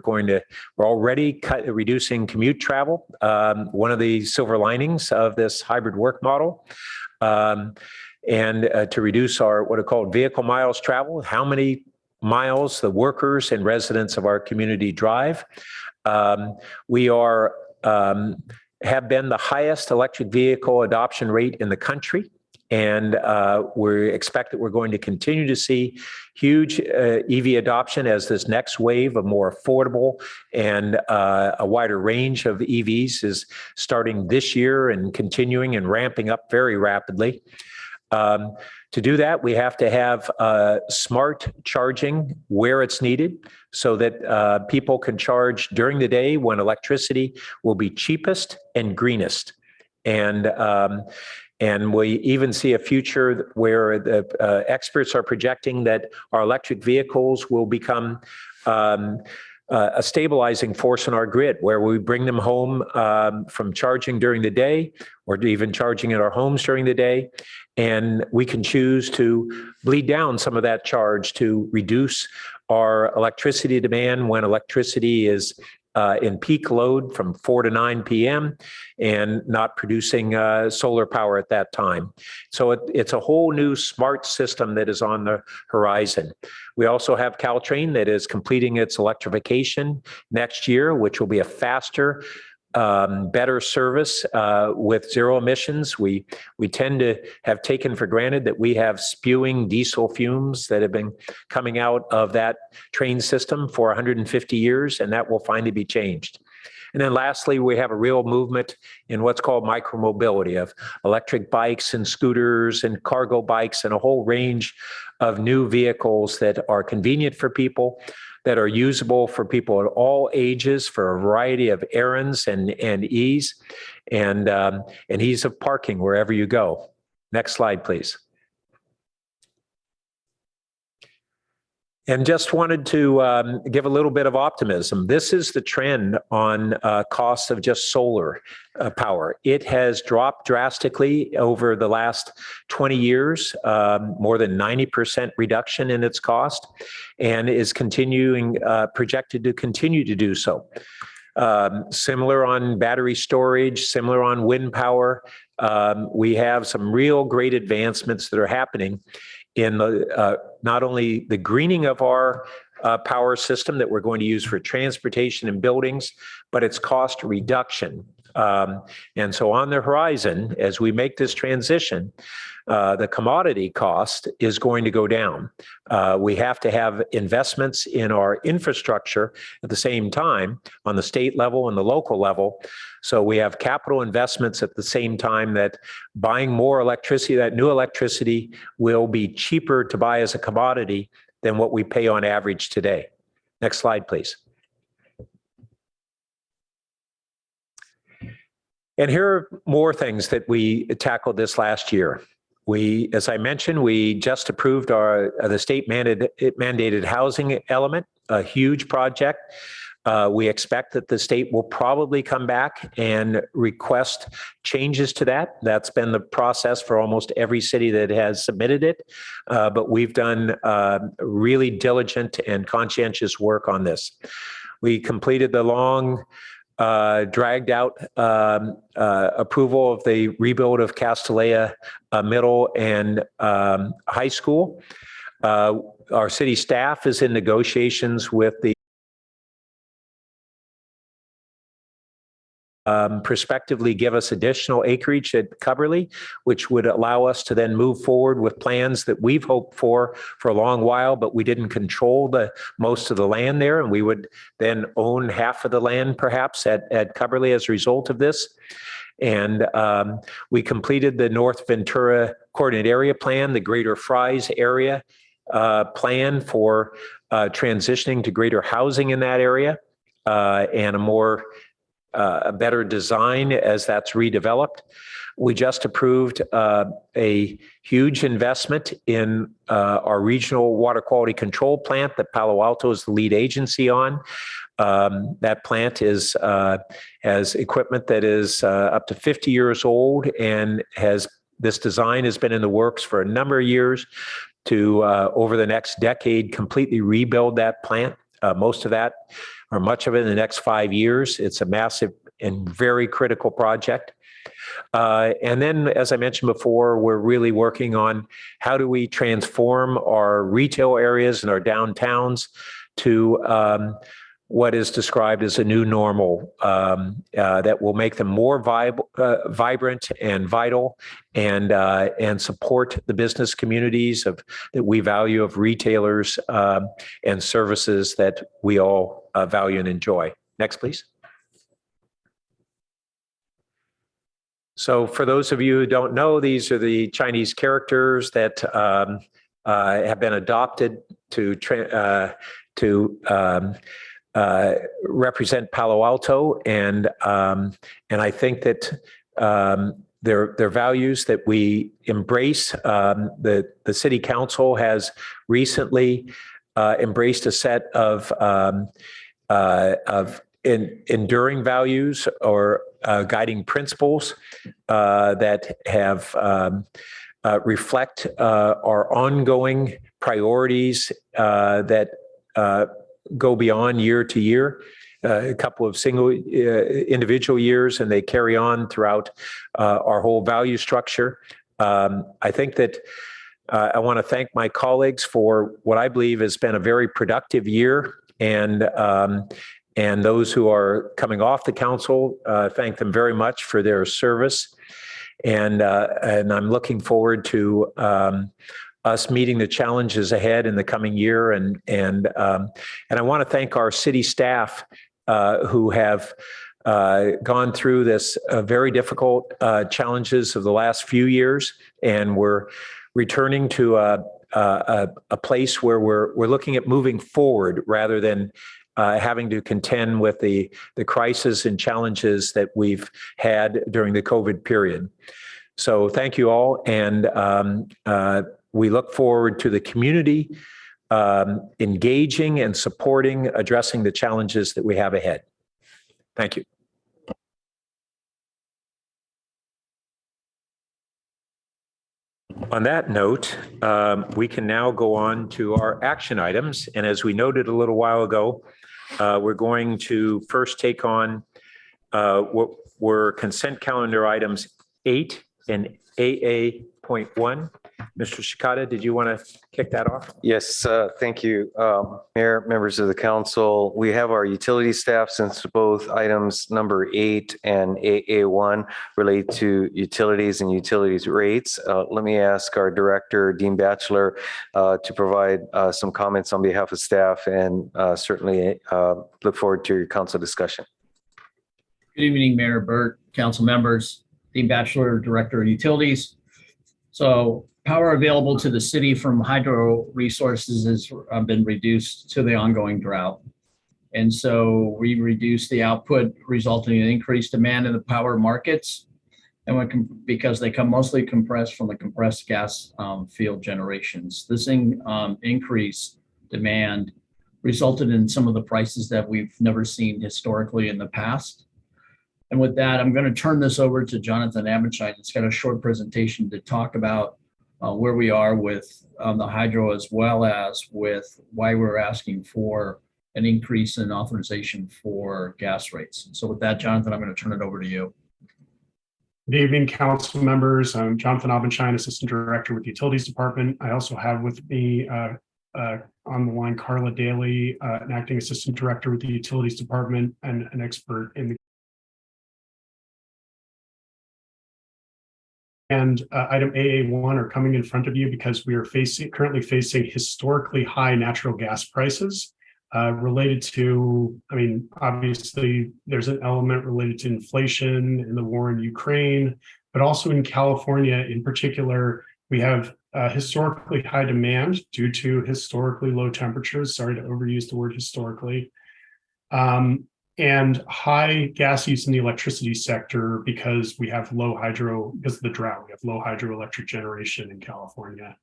already reducing commute travel, one of the silver linings of this hybrid work model. And to reduce our what are called vehicle miles traveled, how many miles the workers and residents of our community drive. We have been the highest electric vehicle adoption rate in the country. And we expect that we're going to continue to see huge EV adoption as this next wave of more affordable and a wider range of EVs is starting this year and continuing and ramping up very rapidly. To do that, we have to have smart charging where it's needed so that people can charge during the day when electricity will be cheapest and greenest. And we even see a future where the experts are projecting that our electric vehicles will become a stabilizing force in our grid, where we bring them home from charging during the day or even charging in our homes during the day. And we can choose to bleed down some of that charge to reduce our electricity demand when electricity is in peak load from 4 to 9 p.m. and not producing solar power at that time. So it's a whole new smart system that is on the horizon. We also have Caltrain that is completing its electrification next year, which will be a faster, better service with zero emissions. We tend to have taken for granted that we have spewing diesel fumes that have been coming out of that train system for 150 years, and that will finally be changed. And then lastly, we have a real movement in what's called micromobility of electric bikes and scooters and cargo bikes and a whole range of new vehicles that are convenient for people, that are usable for people at all ages for a variety of errands and ease and ease of parking wherever you go. Next slide, please. And just wanted to give a little bit of optimism. This is the trend on costs of just solar power. It has dropped drastically over the last 20 years, more than 90% reduction in its cost, and is continuing, projected to continue to do so. Similar on battery storage, similar on wind power. We have some real great advancements that are happening in the not only the greening of our power system that we're going to use for transportation and buildings, but its cost reduction. And so on the horizon, as we make this transition, the commodity cost is going to go down. We have to have investments in our infrastructure at the same time on the state level and the local level. So we have capital investments at the same time that buying more electricity, that new electricity will be cheaper to buy as a commodity than what we pay on average today. Next slide, please. And here are more things that we tackled this last year. We, as I mentioned, we just approved the state mandated housing element, a huge project. We expect that the state will probably come back and request changes to that. That's been the process for almost every city that has submitted it. But we've done really diligent and conscientious work on this. We completed the long dragged out approval of the rebuild of Castellea Middle and High School. Our city staff is in negotiations with the prospectively give us additional acreage at Cubberley, which would allow us to then move forward with plans that we've hoped for a long while, but we didn't control most of the land there, and we would then own half of the land perhaps at Cubberley as a result of this. And we completed the North Ventura Coordinate Area Plan, the Greater Fries area plan for transitioning to greater housing in that area and a better design as that's redeveloped. We just approved a huge investment in our regional water quality control plant that Palo Alto is the lead agency on. That plant has equipment that is up to 50 years old and this design has been in the works for a number of years to, over the next decade, completely rebuild that plant. Most of that, or much of it, in the next 5 years. It's a massive and very critical project. And then, as I mentioned before, we're really working on how do we transform our retail areas and our downtowns to what is described as a new normal that will make them more vibrant and vital and support the business communities that we value of retailers and services that we all value and enjoy. Next, please. So for those of you who don't know, these are the Chinese characters that have been adopted to represent Palo Alto, and I think that they're values that we embrace. The City Council has recently embraced a set of enduring values or guiding principles that have reflect our ongoing priorities that go beyond year to year, a couple of single individual years, and they carry on throughout our whole value structure. I think that I want to thank my colleagues for what I believe has been a very productive year, and those who are coming off the council, thank them very much for their service. And I'm looking forward to us meeting the challenges ahead in the coming year. And I want to thank our city staff who have gone through this very difficult challenges of the last few years, and we're returning to a place where we're looking at moving forward rather than having to contend with the crisis and challenges that we've had during the COVID period. So thank you all, and we look forward to the community engaging and supporting, addressing the challenges that we have ahead. Thank you. On that note, we can now go on to our action items. And as we noted a little while ago, we're going to first take on what were consent calendar items 8 and AA.1. Mr. Shikata, did you want to kick that off? Yes, thank you. Mayor, members of the council, we have our utility staff, since both items number 8 and AA1 relate to utilities and utilities rates. Let me ask our director, Dean Batchelor, to provide some comments on behalf of staff, and certainly look forward to your council discussion. Good evening, Mayor Burt, council members, Dean Batchelor, Director of Utilities. So power available to the city from hydro resources has been reduced to the ongoing drought. And so we reduced the output, resulting in increased demand in the power markets. And because they come mostly compressed from the compressed gas field generations. This increased demand resulted in some of the prices that we've never seen historically in the past. And with that, I'm going to turn this over to Jonathan Abendschein. It's got a short presentation to talk about where we are with the hydro, as well as with why we're asking for an increase in authorization for gas rates. So with that, Jonathan, I'm going to turn it over to you. Good evening, council members. I'm Jonathan Abendschein, Assistant Director with the Utilities Department. I also have with me on the line Carla Daly, an Acting Assistant Director with the Utilities Department and an expert in the item AA1 are coming in front of you because we are currently facing historically high natural gas prices related to, obviously there's an element related to inflation and the war in Ukraine, but also in California in particular, we have historically high demand due to historically low temperatures. Sorry to overuse the word historically. And high gas use in the electricity sector because we have low hydro, because of the drought, we have low hydroelectric generation in California.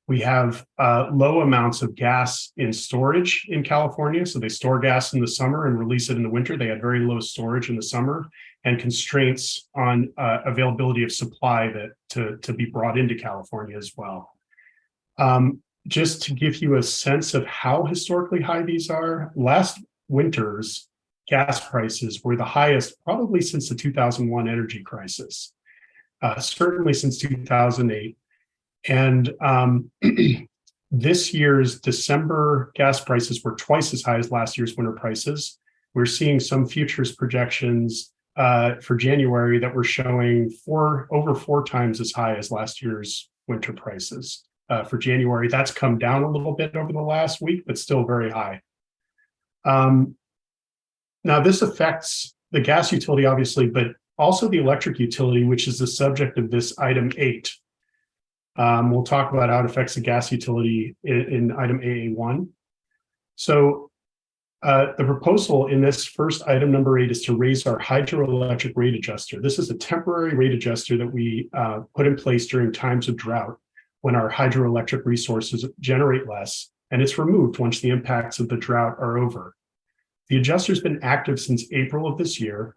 We have low amounts of gas in storage in California. So they store gas in the summer and release it in the winter. They had very low storage in the summer and constraints on availability of supply to be brought into California as well. Just to give you a sense of how historically high these are, last winter's gas prices were the highest probably since the 2001 energy crisis, certainly since 2008. And this year's December gas prices were twice as high as last year's winter prices. We're seeing some futures projections for January that were showing over four times as high as last year's winter prices. For January, that's come down a little bit over the last week, but still very high. Now, this affects the gas utility, obviously, but also the electric utility, which is the subject of this item 8. We'll talk about how it affects the gas utility in item AA1. So the proposal in this first item, number 8, is to raise our hydroelectric rate adjuster. This is a temporary rate adjuster that we put in place during times of drought when our hydroelectric resources generate less, and it's removed once the impacts of the drought are over. The adjuster's been active since April of this year,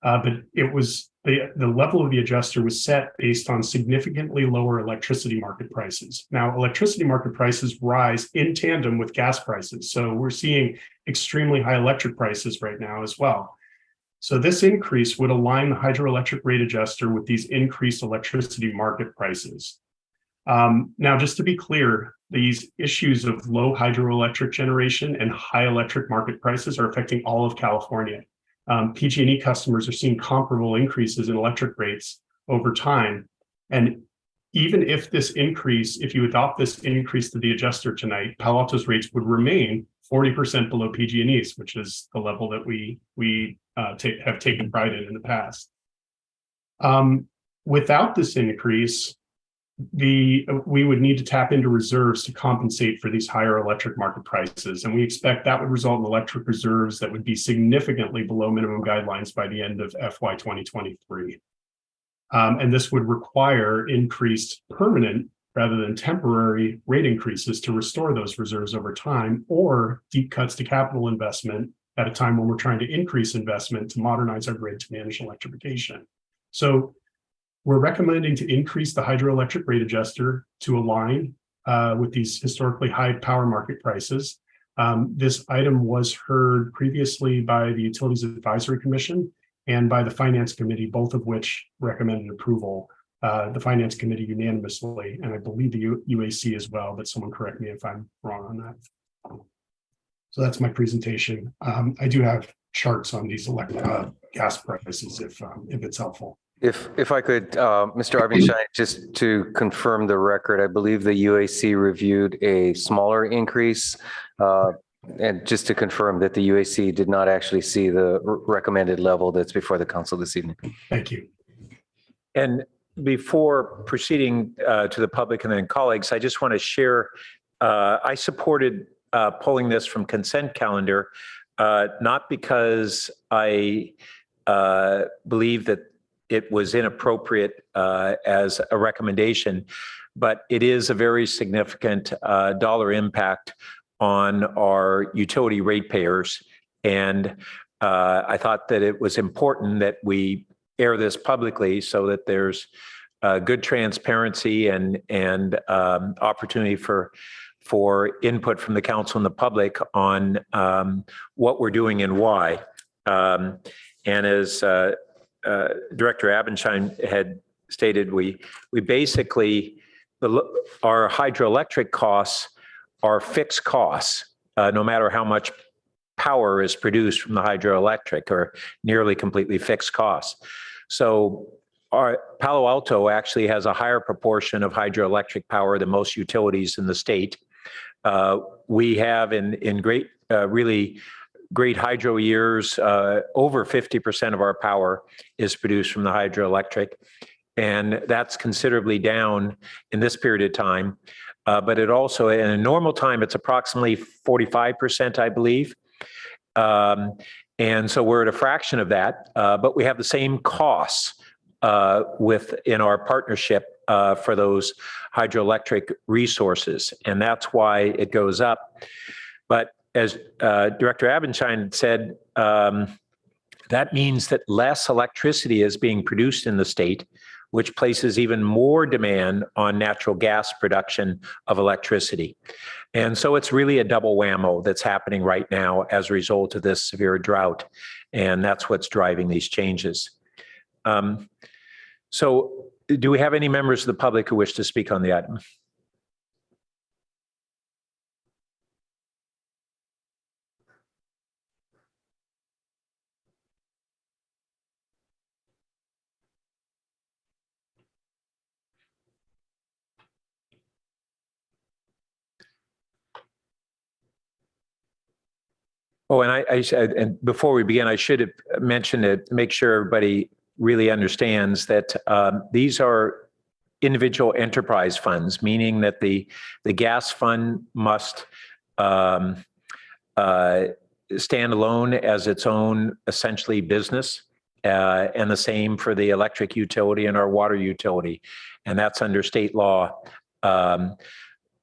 but it was the level of the adjuster was set based on significantly lower electricity market prices. Now, electricity market prices rise in tandem with gas prices. So we're seeing extremely high electric prices right now as well. So this increase would align the hydroelectric rate adjuster with these increased electricity market prices. Now, just to be clear, these issues of low hydroelectric generation and high electric market prices are affecting all of California. PG&E customers are seeing comparable increases in electric rates over time. And even if this increase, if you adopt this increase to the adjuster tonight, Palo Alto's rates would remain 40% below PG&E's, which is the level that we have taken pride in the past. Without this increase, we would need to tap into reserves to compensate for these higher electric market prices. And we expect that would result in electric reserves that would be significantly below minimum guidelines by the end of FY 2023. And this would require increased permanent rather than temporary rate increases to restore those reserves over time, or deep cuts to capital investment at a time when we're trying to increase investment to modernize our grid to manage electrification. So we're recommending to increase the hydroelectric rate adjuster to align with these historically high power market prices. This item was heard previously by the Utilities Advisory Commission and by the Finance Committee, both of which recommended approval. The Finance Committee unanimously, and I believe the UAC as well, but someone correct me if I'm wrong on that. So that's my presentation. I do have charts on these gas prices if it's helpful. If I could, Mr. Arbenstein, just to confirm the record, I believe the UAC reviewed a smaller increase. And just to confirm that the UAC did not actually see the recommended level that's before the council this evening. Thank you. And before proceeding to the public and then colleagues, I just want to share, I supported pulling this from consent calendar, not because I believe that it was inappropriate as a recommendation, but it is a very significant dollar impact on our utility ratepayers. And I thought that it was important that we air this publicly so that there's good transparency and opportunity for input from the council and the public on what we're doing and why. And as Director Abendschein had stated, we basically, our hydroelectric costs are fixed costs, no matter how much power is produced from the hydroelectric, or nearly completely fixed costs. So our Palo Alto actually has a higher proportion of hydroelectric power than most utilities in the state. We have in great, really great hydro years, over 50% of our power is produced from the hydroelectric. And that's considerably down in this period of time. But it also, in a normal time, it's approximately 45%, I believe. And so we're at a fraction of that, but we have the same costs in our partnership for those hydroelectric resources. And that's why it goes up. But as Director Abendschein said, that means that less electricity is being produced in the state, which places even more demand on natural gas production of electricity. And so it's really a double whammo that's happening right now as a result of this severe drought. And that's what's driving these changes. So do we have any members of the public who wish to speak on the item? Oh, and and before we begin, I should have mentioned it, make sure everybody really understands that these are individual enterprise funds, meaning that the gas fund must stand alone as its own essentially business, and the same for the electric utility and our water utility, and that's under state law.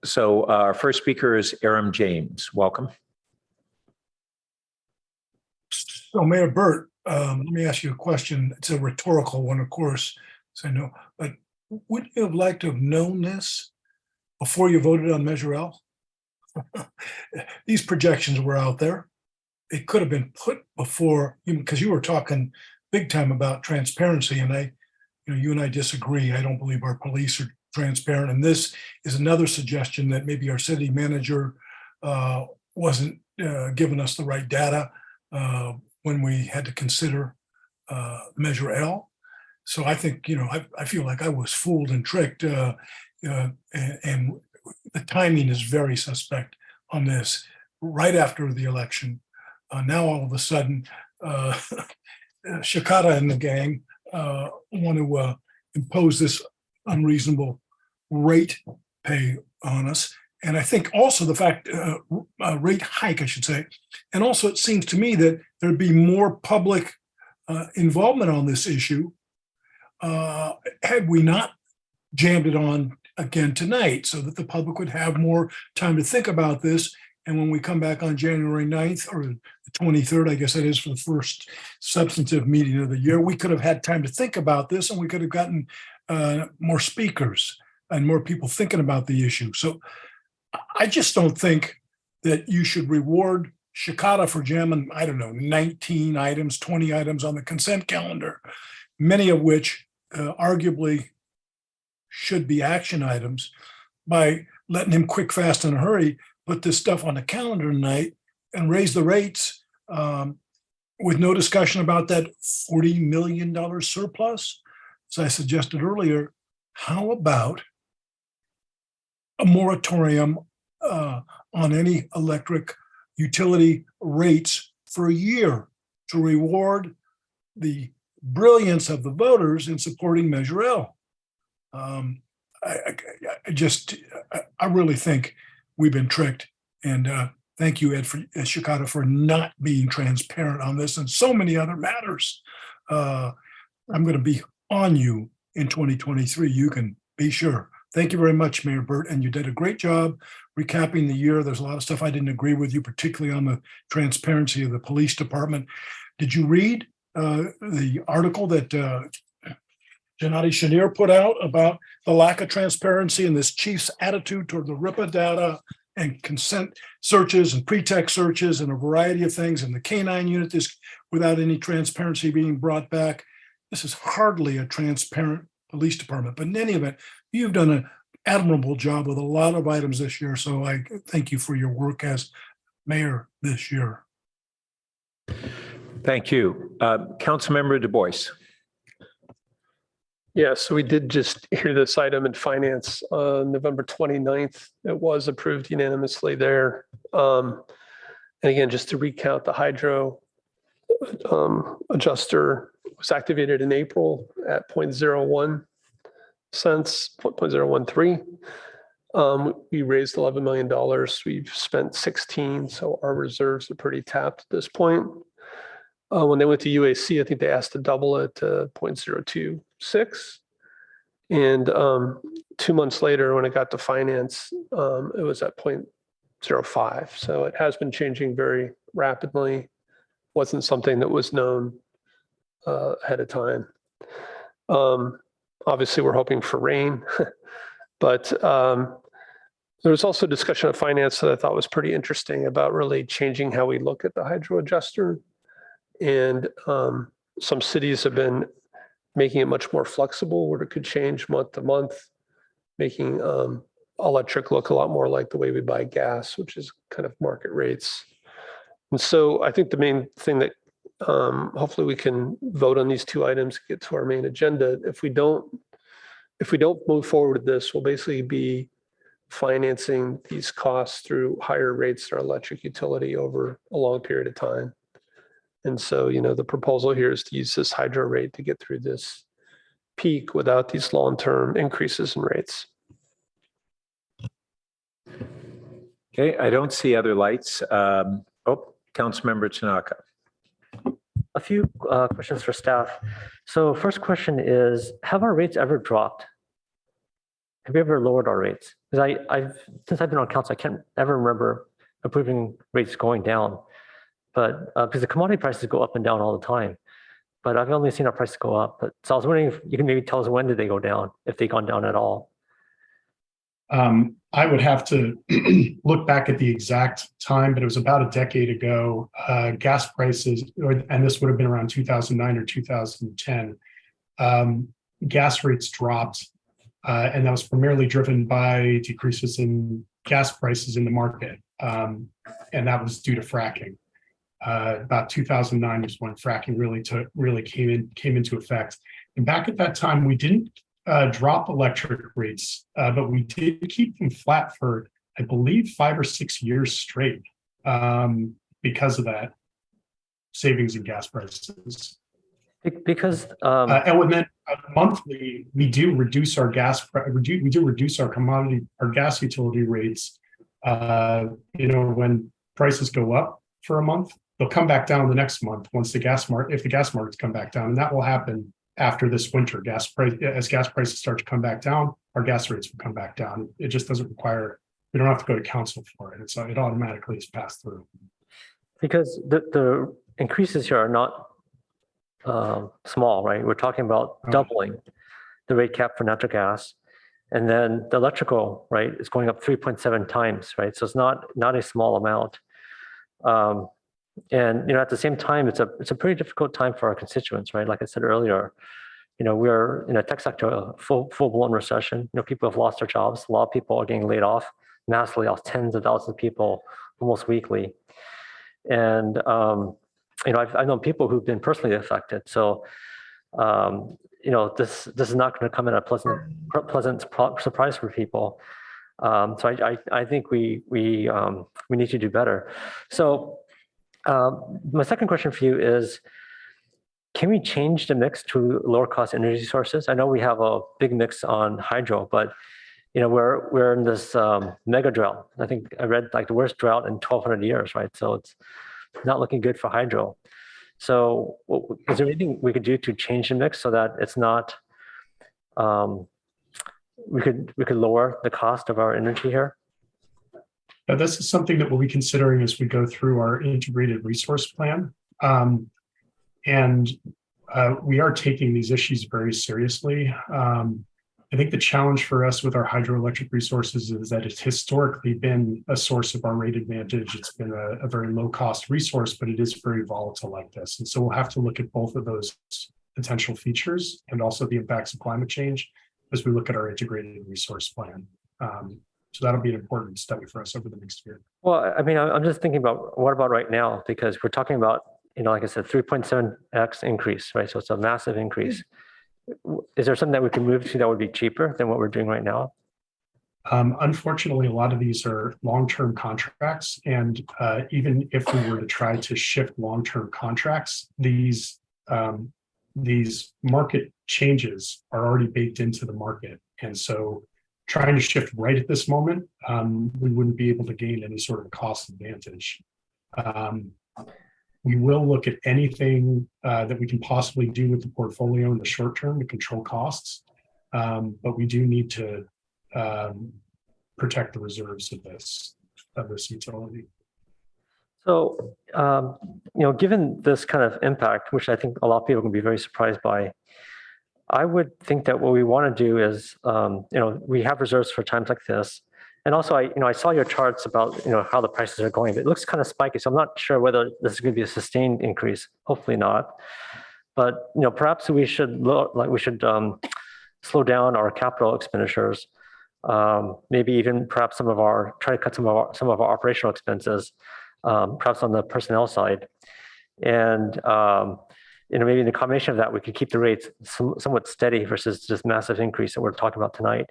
So our first speaker is Aram James. Welcome. So Mayor Burt, let me ask you a question. It's a rhetorical one, of course, so I know, but would you have liked to have known this before you voted on Measure L? These projections were out there. It could have been put before, because you were talking big time about transparency, and you and I disagree. I don't believe our police are transparent, and this is another suggestion that maybe our city manager wasn't giving us the right data when we had to consider Measure L. So I think, I feel like I was fooled and tricked, and the timing is very suspect on this. Right after the election, now all of a sudden, Shikata and the gang want to impose this unreasonable rate pay on us. And I think also the fact, rate hike, I should say, and also it seems to me that there'd be more public involvement on this issue had we not jammed it on again tonight so that the public would have more time to think about this. And when we come back on January 9th or the 23rd, I guess that is, for the first substantive meeting of the year, we could have had time to think about this, and we could have gotten more speakers and more people thinking about the issue. So I just don't think that you should reward Shikata for jamming, I don't know, 19 items, 20 items on the consent calendar, many of which arguably should be action items, by letting him quick, fast, in a hurry put this stuff on the calendar tonight and raise the rates with no discussion about that $40 million surplus. As I suggested earlier, how about a moratorium on any electric utility rates for a year to reward the brilliance of the voters in supporting Measure L? I really think we've been tricked. And thank you, Ed Shikata, for not being transparent on this and so many other matters. I'm going to be on you in 2023. You can be sure. Thank you very much, Mayor Burt. And you did a great job recapping the year. There's a lot of stuff I didn't agree with you, particularly on the transparency of the police department. Did you read the article that Janati Shanir put out about the lack of transparency and this chief's attitude toward the RIPA data and consent searches and pretext searches and a variety of things, and the K-9 unit is without any transparency being brought back? This is hardly a transparent police department. But in any event, you've done an admirable job with a lot of items this year. So I thank you for your work as mayor this year. Thank you. Councilmember Du Bois. Yeah, so we did just hear this item in finance on November 29th. It was approved unanimously there. And again, just to recount, the hydro adjuster was activated in April at 0.01 cents, 0.013. We raised $11 million. We've spent 16, so our reserves are pretty tapped at this point. When they went to UAC, I think they asked to double it to 0.026. And 2 months later, when it got to finance, it was at 0.05. So it has been changing very rapidly. Wasn't something that was known ahead of time. Obviously, we're hoping for rain, but there was also discussion of finance that I thought was pretty interesting about really changing how we look at the hydro adjuster. And some cities have been making it much more flexible, where it could change month to month, making electric look a lot more like the way we buy gas, which is kind of market rates. And so I think the main thing that hopefully we can vote on these two items, get to our main agenda. If we don't move forward with this, we'll basically be financing these costs through higher rates in our electric utility over a long period of time. And so, the proposal here is to use this hydro rate to get through this peak without these long-term increases in rates. Okay, I don't see other lights. Councilmember Tanaka. A few questions for staff. So first question is, have our rates ever dropped? Have we ever lowered our rates? Because since I've been on council, I can't ever remember approving rates going down. But because the commodity prices go up and down all the time, but I've only seen our prices go up. So I was wondering if you can maybe tell us, when did they go down, if they've gone down at all? I would have to look back at the exact time, but it was about a decade ago. Gas prices, and this would have been around 2009 or 2010, gas rates dropped, and that was primarily driven by decreases in gas prices in the market, and that was due to fracking. About 2009 is when fracking really came into effect. And back at that time, we didn't drop electric rates, but we did keep them flat for, I believe, 5 or 6 years straight because of that savings in gas prices. Because and then monthly, we do reduce our gas. We do reduce our gas utility rates. When prices go up for a month, they'll come back down the next month if the gas markets come back down, and that will happen after this winter. As gas prices start to come back down, our gas rates will come back down. It just doesn't require, we don't have to go to council for it. And so it automatically is passed through. Because the increases here are not small, right? We're talking about doubling the rate cap for natural gas. And then the electrical, right, is going up 3.7 times, right? So it's not a small amount. And at the same time, it's a pretty difficult time for our constituents, right? Like I said earlier, we're in a tech sector, full-blown recession. People have lost their jobs. A lot of people are getting laid off, massively off, tens of thousands of people almost weekly. And I've known people who've been personally affected. So this is not going to come in a pleasant surprise for people. So I think we need to do better. So my second question for you is, can we change the mix to lower cost energy sources? I know we have a big mix on hydro, but we're in this mega drought. I think I read like the worst drought in 1,200 years, right? So it's not looking good for hydro. So is there anything we could do to change the mix so that it's not, we could lower the cost of our energy here? Now, this is something that we'll be considering as we go through our integrated resource plan. We are taking these issues very seriously. I think the challenge for us with our hydroelectric resources is that it's historically been a source of our rate advantage. It's been a very low cost resource, but it is very volatile like this. And so we'll have to look at both of those potential features and also the impacts of climate change as we look at our integrated resource plan. So that'll be an important study for us over the next year. Well, I mean, I'm just thinking about what about right now, because we're talking about, like I said, 3.7x increase, right? So it's a massive increase. Is there something that we can move to that would be cheaper than what we're doing right now? Unfortunately, a lot of these are long-term contracts. And even if we were to try to shift long-term contracts, these market changes are already baked into the market. And so trying to shift right at this moment, we wouldn't be able to gain any sort of cost advantage. We will look at anything that we can possibly do with the portfolio in the short term to control costs, but we do need to protect the reserves of this utility. So, given this kind of impact, which I think a lot of people can be very surprised by, I would think that what we want to do is, we have reserves for times like this. And also, I saw your charts about, how the prices are going. It looks kind of spiky, so I'm not sure whether this is going to be a sustained increase. Hopefully not. But, perhaps we should slow down our capital expenditures. Maybe even perhaps try to cut some of our operational expenses, perhaps on the personnel side. And, maybe in the combination of that, we could keep the rates somewhat steady versus this massive increase that we're talking about tonight.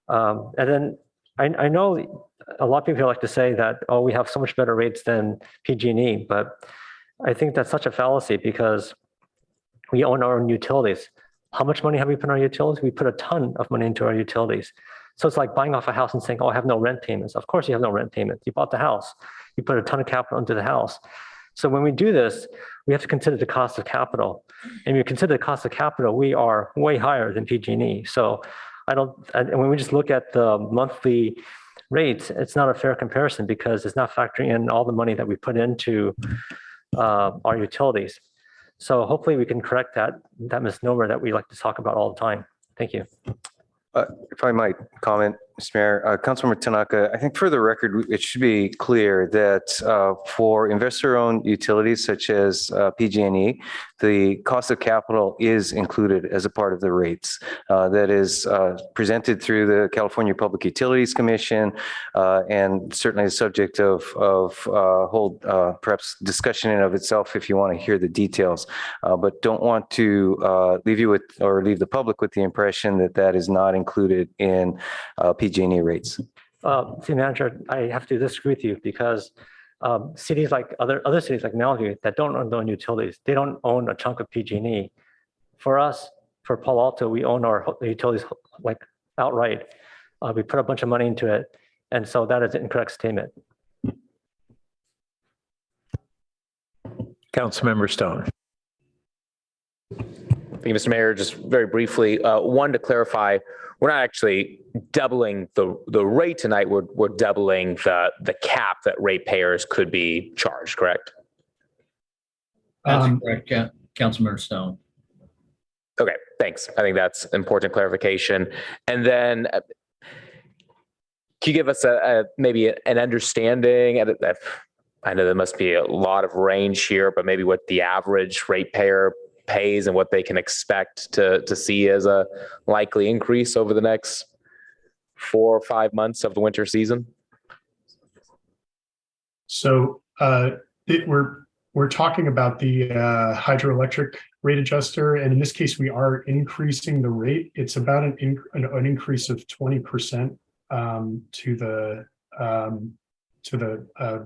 And then I know a lot of people like to say that, oh, we have so much better rates than PG&E, but I think that's such a fallacy because we own our own utilities. How much money have we put in our utilities? We put a ton of money into our utilities. So it's like buying off a house and saying, oh, I have no rent payments. Of course you have no rent payments. You bought the house. You put a ton of capital into the house. So when we do this, we have to consider the cost of capital. And when you consider the cost of capital, we are way higher than PG&E. So and when we just look at the monthly rates, it's not a fair comparison because it's not factoring in all the money that we put into our utilities. So hopefully we can correct that misnomer that we like to talk about all the time. Thank you. If I might comment, Mr. Mayor, Councilmember Tanaka, I think for the record, it should be clear that for investor-owned utilities such as PG&E, the cost of capital is included as a part of the rates. That is presented through the California Public Utilities Commission and certainly the subject of whole perhaps discussion in of itself if you want to hear the details, but don't want to leave you with or leave the public with the impression that that is not included in PG&E rates. City Manager, I have to disagree with you because cities like other cities like Malibu that don't own their own utilities, they don't own a chunk of PG&E. For us, for Palo Alto, we own our utilities like outright. We put a bunch of money into it, and so that is an incorrect statement. Councilmember Stone. Thank you, Mr. Mayor. Just very briefly, one, to clarify, we're not actually doubling the rate tonight. We're doubling the cap that ratepayers could be charged, correct? That's correct, Councilmember Stone. Okay, thanks. I think that's important clarification. And then can you give us maybe an understanding? I know there must be a lot of range here, but maybe what the average ratepayer pays and what they can expect to see as a likely increase over the next 4 or 5 months of the winter season? So we're talking about the hydroelectric rate adjuster, and in this case, we are increasing the rate. It's about an increase of 20% to the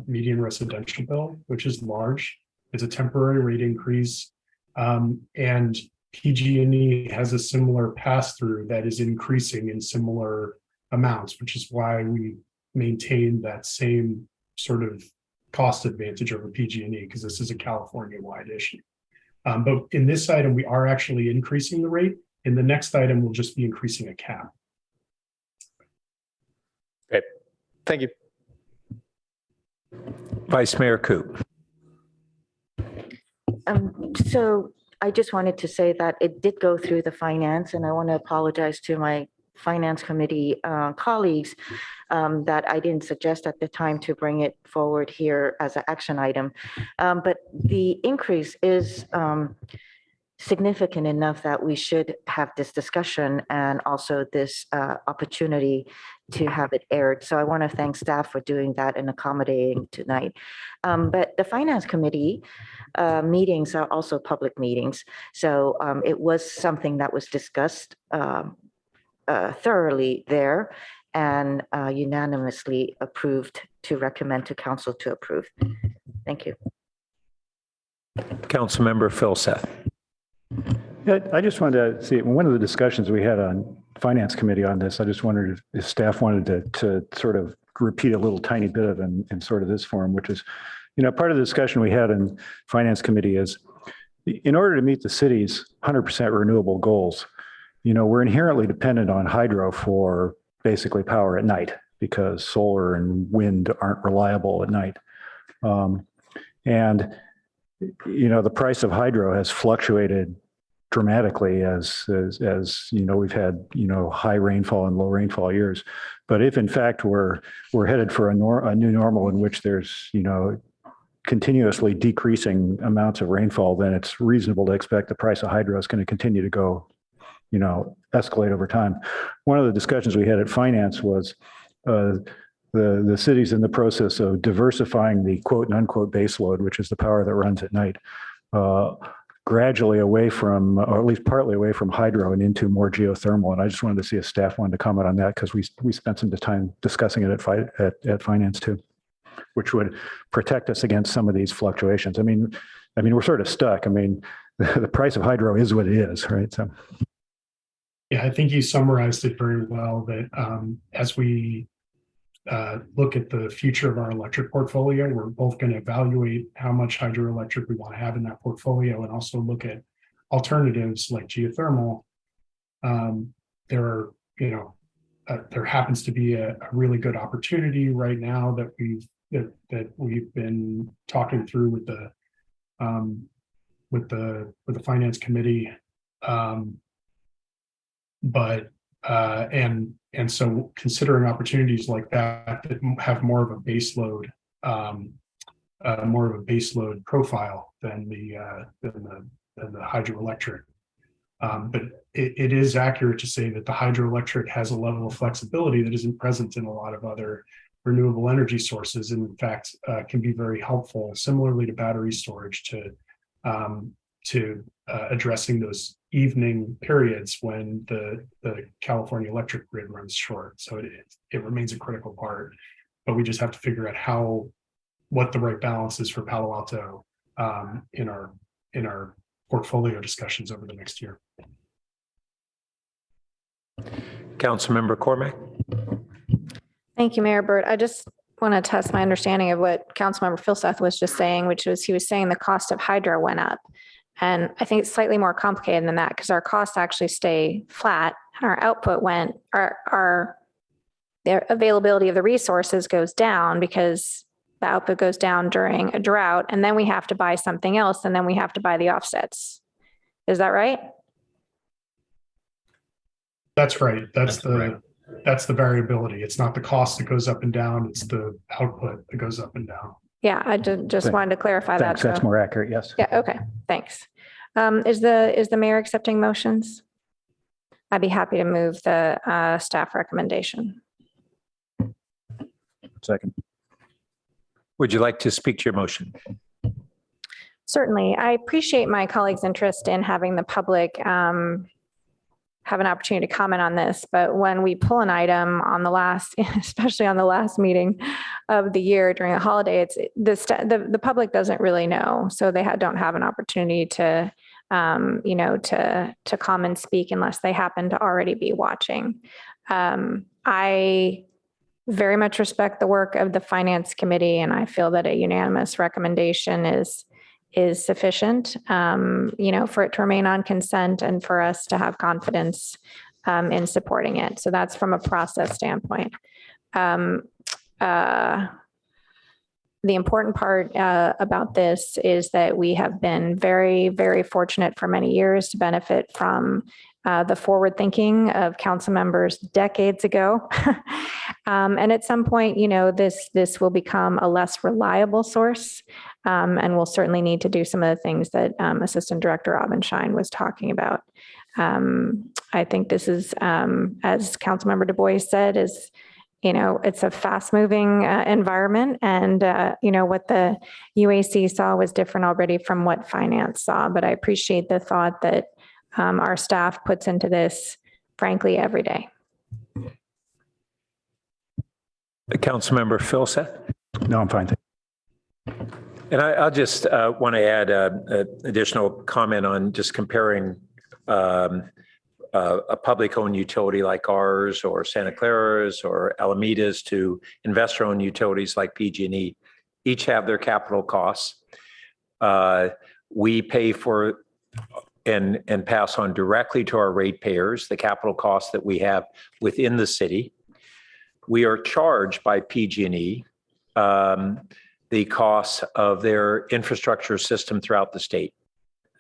median residential bill, which is large. It's a temporary rate increase, and PG&E has a similar pass-through that is increasing in similar amounts, which is why we maintain that same sort of cost advantage over PG&E, because this is a California-wide issue. But in this item, we are actually increasing the rate. In the next item, we'll just be increasing a cap. Great. Thank you. Vice Mayor Coop. So I just wanted to say that it did go through the finance, and I want to apologize to my finance committee colleagues that I didn't suggest at the time to bring it forward here as an action item. But the increase is significant enough that we should have this discussion and also this opportunity to have it aired. So I want to thank staff for doing that and accommodating tonight. But the finance committee meetings are also public meetings. So it was something that was discussed thoroughly there and unanimously approved to recommend to council to approve. Thank you. Councilmember Phil Seth. Yeah, I just wanted to see, one of the discussions we had on Finance Committee on this, I just wondered if staff wanted to sort of repeat a little tiny bit of in sort of this form, which is, part of the discussion we had in Finance Committee is in order to meet the city's 100% renewable goals, we're inherently dependent on hydro for basically power at night because solar and wind aren't reliable at night. And the price of hydro has fluctuated dramatically as we've had high rainfall and low rainfall years. But if in fact we're headed for a new normal in which there's continuously decreasing amounts of rainfall, then it's reasonable to expect the price of hydro is going to continue to go escalate over time. One of the discussions we had at finance was the city's in the process of diversifying the quote and unquote base load, which is the power that runs at night, gradually away from, or at least partly away from hydro and into more geothermal. And I just wanted to see if staff wanted to comment on that because we spent some time discussing it at finance too, which would protect us against some of these fluctuations. I mean, we're sort of stuck. I mean, the price of hydro is what it is, right? So. Yeah, I think you summarized it very well that as we look at the future of our electric portfolio, we're both going to evaluate how much hydroelectric we want to have in that portfolio and also look at alternatives like geothermal. There happens to be a really good opportunity right now that we've been talking through with the finance committee. And so considering opportunities like that have more of a base load profile than the hydroelectric. But it is accurate to say that the hydroelectric has a level of flexibility that isn't present in a lot of other renewable energy sources, and in fact can be very helpful, similarly to battery storage, to addressing those evening periods when the California electric grid runs short. So it remains a critical part, but we just have to figure out what the right balance is for Palo Alto in our portfolio discussions over the next year. Councilmember Cormack. Thank you, Mayor Burt. I just want to test my understanding of what Councilmember Philseth was just saying, which was he was saying the cost of hydro went up. And I think it's slightly more complicated than that because our costs actually stay flat our output went, the availability of the resources goes down because the output goes down during a drought, and then we have to buy something else, and then we have to buy the offsets. Is that right? That's right. That's the variability. It's not the cost that goes up and down. It's the output that goes up and down. Yeah, I just wanted to clarify that. Thanks. That's more accurate. Yes. Yeah. Okay. Thanks. Is the mayor accepting motions? I'd be happy to move the staff recommendation. Second. Would you like to speak to your motion? Certainly. I appreciate my colleagues' interest in having the public have an opportunity to comment on this. But when we pull an item on the last, especially on the last meeting of the year during the holiday, it's the public doesn't really know. So they don't have an opportunity to, to come and speak unless they happen to already be watching. I very much respect the work of the Finance Committee, and I feel that a unanimous recommendation is sufficient, for it to remain on consent and for us to have confidence in supporting it. So that's from a process standpoint. The important part about this is that we have been very, very fortunate for many years to benefit from the forward thinking of council members decades ago. And at some point, this will become a less reliable source. And we'll certainly need to do some of the things that Assistant Director Abenshine was talking about. I think this is, as Councilmember Du Bois said, it's a fast moving environment. And, what the UAC saw was different already from what finance saw. But I appreciate the thought that our staff puts into this, frankly, every day. Councilmember Philseth? No, I'm fine. And I'll just want to add an additional comment on just comparing a public-owned utility like ours or Santa Clara's or Alameda's to investor-owned utilities like PG&E. Each have their capital costs. We pay for and pass on directly to our ratepayers the capital costs that we have within the city. We are charged by PG&E the costs of their infrastructure system throughout the state.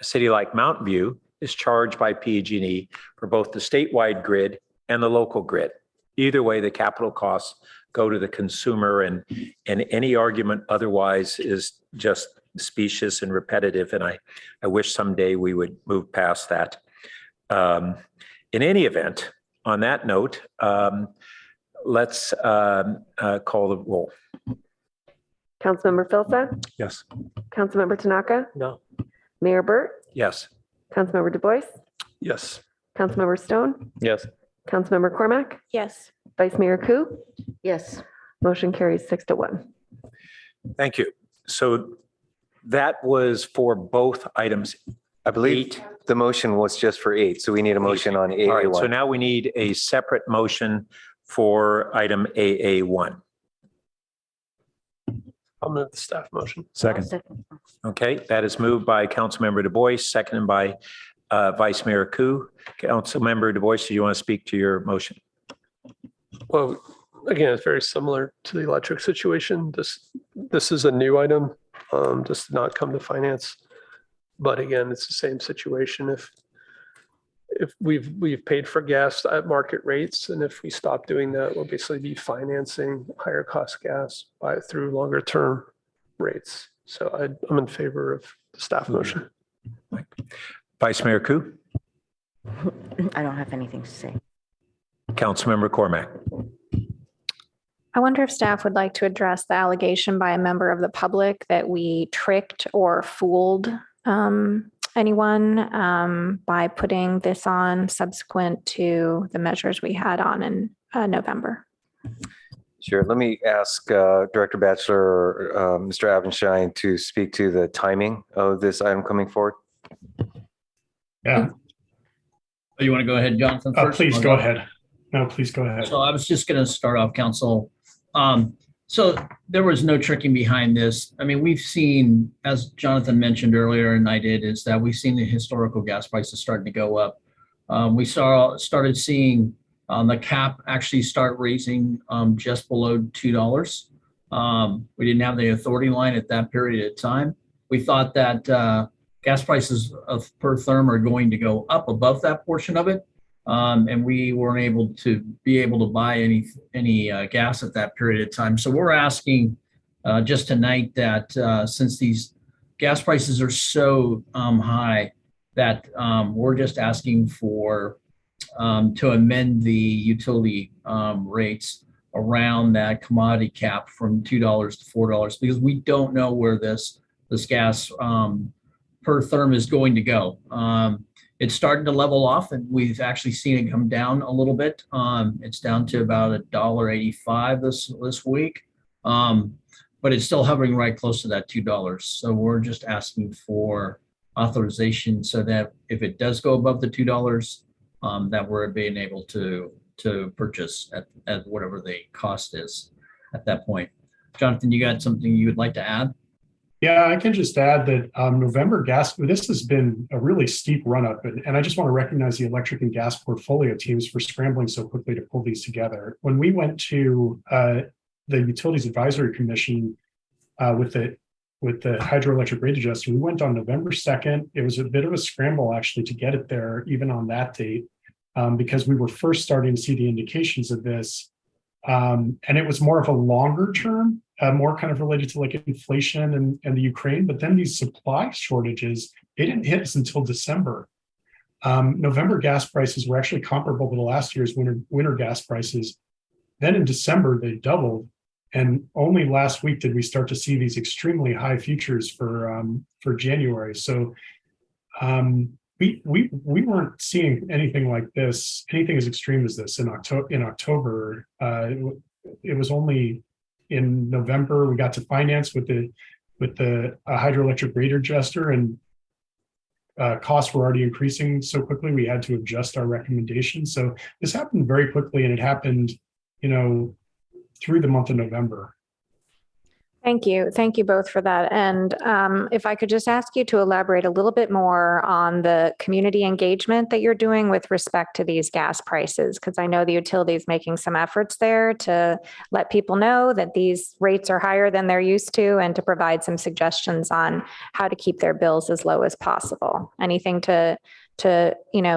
A city like Mountain View is charged by PG&E for both the statewide grid and the local grid. Either way, the capital costs go to the consumer, and any argument otherwise is just specious and repetitive. And I wish someday we would move past that. In any event, on that note, let's call the roll. Councilmember Philseth? Yes. Councilmember Tanaka? No. Mayor Burt? Yes. Councilmember Du Bois? Yes. Councilmember Stone? Yes. Councilmember Cormack? Yes. Vice Mayor Ku? Yes. Motion carries 6-1. Thank you. So that was for both items. I believe the motion was just for 8, so we need a motion on All right, so AA1. now we need a separate motion for item AA1. I'll move the staff motion. Second. Okay, that is moved by Councilmember Du Bois, seconded by Vice Mayor Ku. Councilmember Du Bois, do you want to speak to your motion? Well, again, it's very similar to the electric situation. This is a new item, just did not come to finance. But again, it's the same situation. If we've paid for gas at market rates, and if we stop doing that, we'll basically be financing higher cost gas through longer term rates. So I'm in favor of the staff motion. Vice Mayor Ku? I don't have anything to say. Councilmember Cormack? I wonder if staff would like to address the allegation by a member of the public that we tricked or fooled anyone by putting this on subsequent to the measures we had on in November. Sure. Let me ask Director Batchelor or Mr. Abenshine to speak to the timing of this item coming forward. Yeah. Oh, you want to go ahead, Jonathan? First? Please go ahead. No, please go ahead. So I was just going to start off, Council. So there was no tricking behind this. I mean, we've seen, as Jonathan mentioned earlier, and I did, is that we've seen the historical gas prices starting to go up. started seeing the cap actually start raising just below $2. We didn't have the authority line at that period of time. We thought that gas prices per therm are going to go up above that portion of it. And we weren't able to buy any gas at that period of time. So we're asking just tonight that since these gas prices are so high, that we're just asking for to amend the utility rates around that commodity cap from $2 to $4, because we don't know where this gas per therm is going to go. It's starting to level off, and we've actually seen it come down a little bit. It's down to about $1.85 this week, but it's still hovering right close to that $2. So we're just asking for authorization so that if it does go above the $2, that we're being able to purchase at whatever the cost is at that point. Jonathan, you got something you would like to add? Yeah, I can just add that November gas, this has been a really steep run up. And I just want to recognize the electric and gas portfolio teams for scrambling so quickly to pull these together. When we went to the Utilities Advisory Commission with the hydroelectric rate adjuster, we went on November 2nd. It was a bit of a scramble actually to get it there, even on that date, because we were first starting to see the indications of this. And it was more of a longer term, more kind of related to like inflation and the Ukraine, but then these supply shortages, they didn't hit us until December. November gas prices were actually comparable to last year's winter gas prices. Then in December, they doubled. And only last week did we start to see these extremely high futures for January. So we weren't seeing anything like this, anything as extreme as this in October. It was only in November we got to finance with the hydroelectric rate adjuster, and costs were already increasing so quickly we had to adjust our recommendations. So this happened very quickly, and it happened, through the month of November. Thank you. Thank you both for that. And if I could just ask you to elaborate a little bit more on the community engagement that you're doing with respect to these gas prices, because I know the utility is making some efforts there to let people know that these rates are higher than they're used to, and to provide some suggestions on how to keep their bills as low as possible. Anything to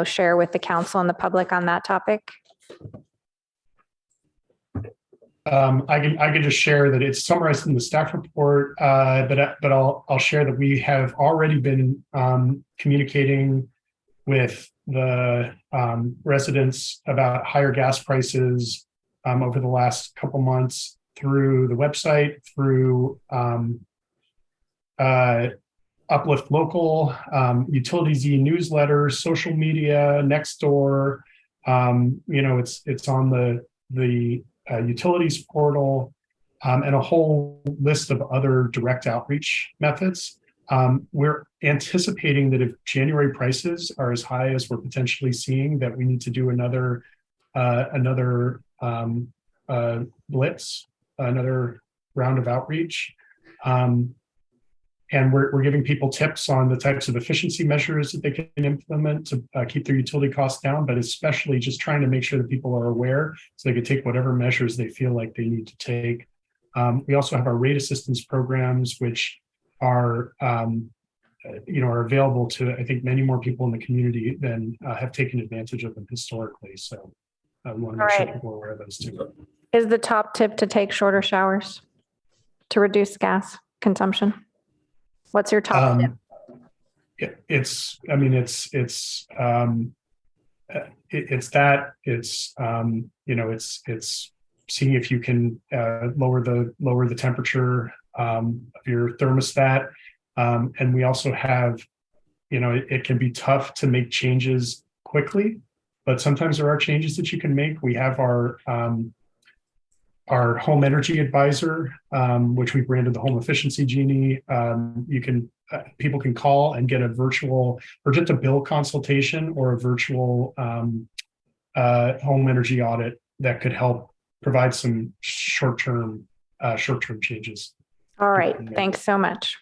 share with the council and the public on that topic? I can just share that it's summarized in the staff report, but I'll share that we have already been communicating with the residents about higher gas prices over the last couple months through the website, through Uplift Local, Utilities e-newsletters, social media, Nextdoor. It's on the utilities portal, and a whole list of other direct outreach methods. We're anticipating that if January prices are as high as we're potentially seeing, that we need to do another blitz, another round of outreach. And we're giving people tips on the types of efficiency measures that they can implement to keep their utility costs down, but especially just trying to make sure that people are aware so they can take whatever measures they feel like they need to take. We also have our rate assistance programs, which are available to, I think, many more people in the community than have taken advantage of them historically. So we want to make sure people are aware of those too. Is the top tip to take shorter showers to reduce gas consumption? What's your top tip? It's seeing if you can lower the temperature of your thermostat. And we also have, it can be tough to make changes quickly, but sometimes there are changes that you can make. We have our home energy advisor, which we branded the Home Efficiency Genie. People can call and get a virtual or just a bill consultation or a virtual home energy audit that could help provide some short-term changes. All right. Thanks so much.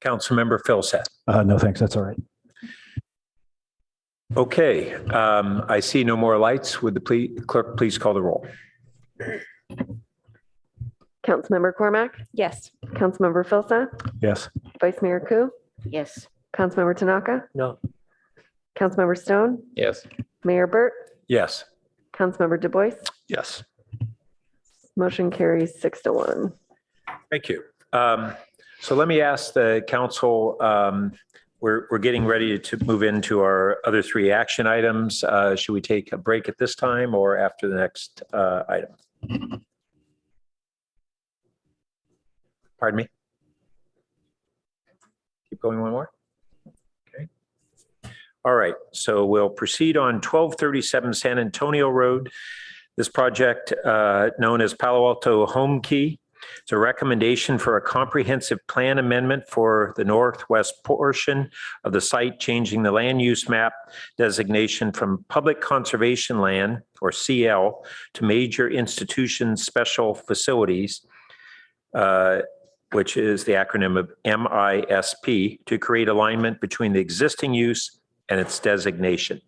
Councilmember Philsett. No, thanks. That's all right. Okay, I see no more lights. Would the clerk please call the roll? Councilmember Cormac, Yes. Councilmember Filsa, Yes. Vice Mayor Ku, Yes. Councilmember Tanaka, No. Councilmember Stone, Yes. Mayor Burt, Yes. Councilmember Du Bois. Yes. Motion carries 6-1. Thank you. So let me ask the council, we're getting ready to move into our other three action items. Should we take a break at this time or after the next item? Pardon me? Keep going one more? Okay. All right, so we'll proceed on 1237 San Antonio Road. This project, known as Palo Alto Home Key, it's a recommendation for a comprehensive plan amendment for the northwest portion of the site, changing the land use map designation from public conservation land, or CL, to major institution special facilities, which is the acronym of MISP, to create alignment between the existing use and its designation.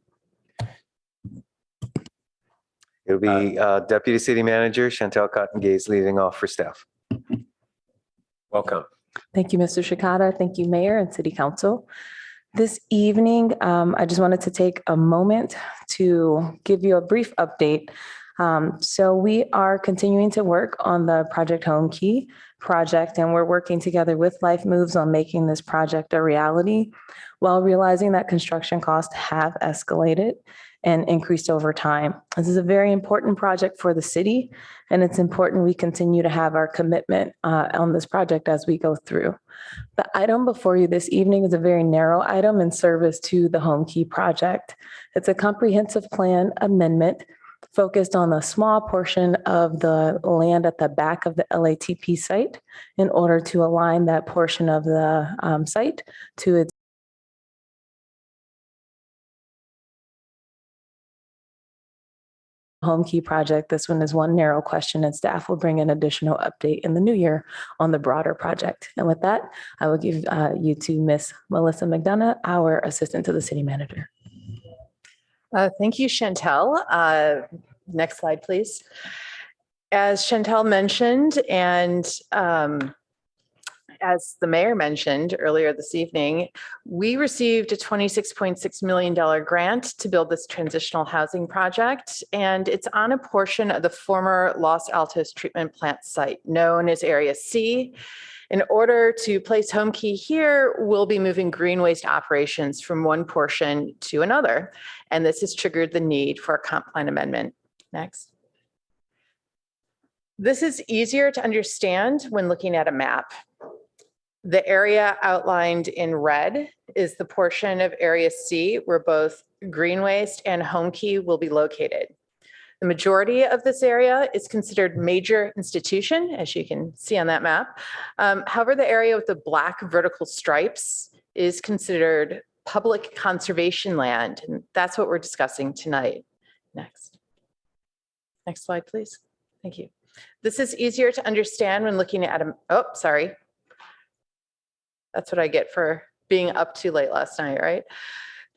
It'll be Deputy City Manager Chantel Cotton-Gaze leading off for staff. Welcome. Thank you, Mr. Shikata. Thank you, Mayor and City Council. This evening, I just wanted to take a moment to give you a brief update. So we are continuing to work on the Project Home Key project, and we're working together with Life Moves on making this project a reality while realizing that construction costs have escalated and increased over time. This is a very important project for the city, and it's important we continue to have our commitment on this project as we go through. The item before you this evening is a very narrow item in service to the Home Key project. It's a comprehensive plan amendment focused on the small portion of the land at the back of the LATP site in order to align that portion of the site to its Home Key project. This one is one narrow question, and staff will bring an additional update in the new year on the broader project. And with that, I will give you to Miss Melissa McDonough, our Assistant to the City Manager. Thank you, Chantel. Next slide, please. As Chantel mentioned, and as the mayor mentioned earlier this evening, we received a $26.6 million grant to build this transitional housing project, and it's on a portion of the former Los Altos treatment plant site known as Area C. In order to place Home Key here, we'll be moving green waste operations from one portion to another, and this has triggered the need for a comp plan amendment. Next. This is easier to understand when looking at a map. The area outlined in red is the portion of Area C where both green waste and Home Key will be located. The majority of this area is considered major institution, as you can see on that map. However, the area with the black vertical stripes is considered public conservation land, and that's what we're discussing tonight. Next. Next slide, please. Thank you. This is easier to understand when looking at sorry. That's what I get for being up too late last night, right?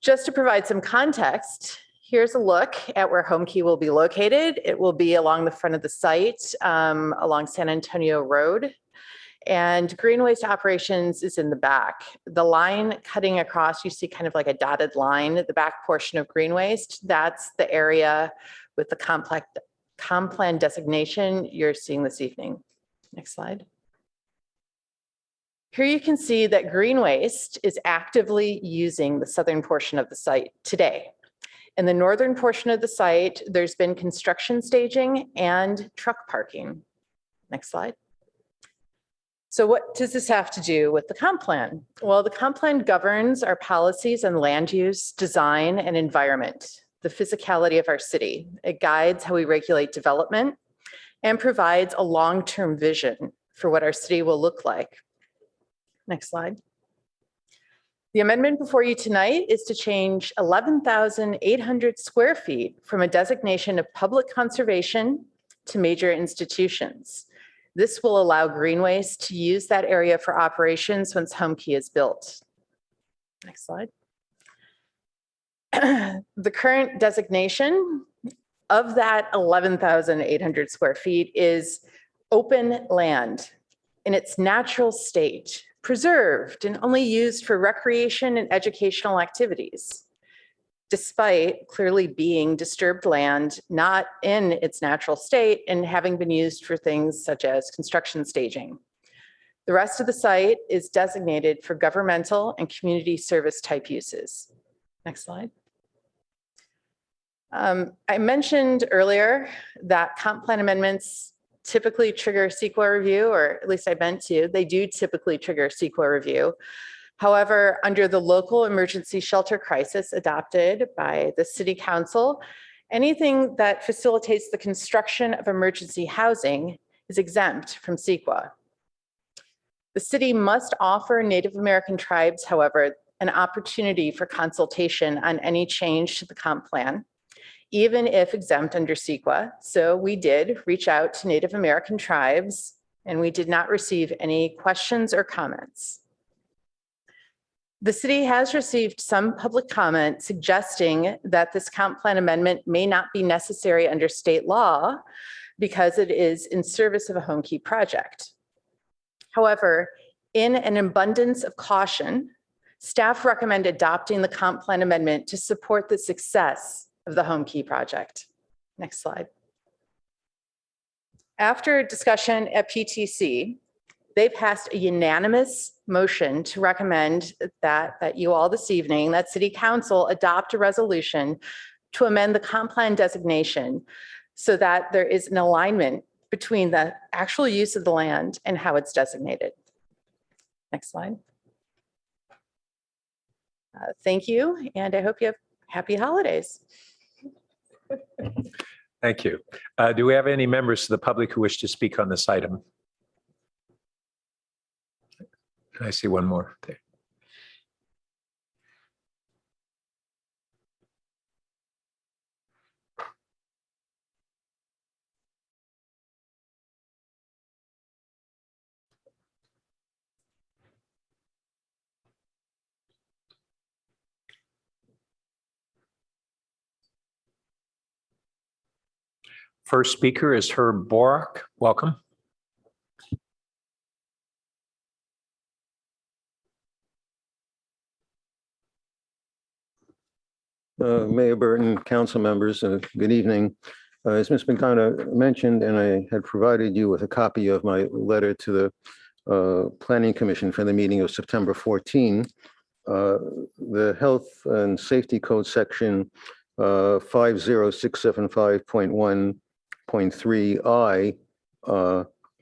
Just to provide some context, here's a look at where Home Key will be located. It will be along the front of the site, along San Antonio Road. And green waste operations is in the back. The line cutting across, you see kind of like a dotted line, the back portion of green waste, that's the area with the comp plan designation you're seeing this evening. Next slide. Here you can see that green waste is actively using the southern portion of the site today. In the northern portion of the site, there's been construction staging and truck parking. Next slide. So what does this have to do with the comp plan? Well, the comp plan governs our policies on land use, design, and environment, the physicality of our city. It guides how we regulate development and provides a long-term vision for what our city will look like. Next slide. The amendment before you tonight is to change 11,800 square feet from a designation of public conservation to major institutions. This will allow green waste to use that area for operations once Home Key is built. Next slide. The current designation of that 11,800 square feet is open land in its natural state, preserved and only used for recreation and educational activities, despite clearly being disturbed land, not in its natural state and having been used for things such as construction staging. The rest of the site is designated for governmental and community service type uses. Next slide. I mentioned earlier that comp plan amendments typically trigger CEQA review, or at least I meant to. They do typically trigger CEQA review. However, under the local emergency shelter crisis adopted by the City Council, anything that facilitates the construction of emergency housing is exempt from CEQA. The city must offer Native American tribes, however, an opportunity for consultation on any change to the comp plan, even if exempt under CEQA. So we did reach out to Native American tribes, and we did not receive any questions or comments. The city has received some public comment suggesting that this comp plan amendment may not be necessary under state law because it is in service of a home key project. However, in an abundance of caution, staff recommend adopting the comp plan amendment to support the success of the home key project. Next slide. After discussion at PTC, they passed a unanimous motion to recommend that you all this evening, that City Council adopt a resolution to amend the comp plan designation so that there is an alignment between the actual use of the land and how it's designated. Next slide. Thank you, and I hope you have happy holidays. Thank you. Do we have any members of the public who wish to speak on this item? I see one more there. First speaker is Herb Borak. Welcome. Mayor Burton, council members, good evening. As Ms. McDonough mentioned, and I had provided you with a copy of my letter to the Planning Commission for the meeting of September 14, the Health and Safety Code section 50675.1.3I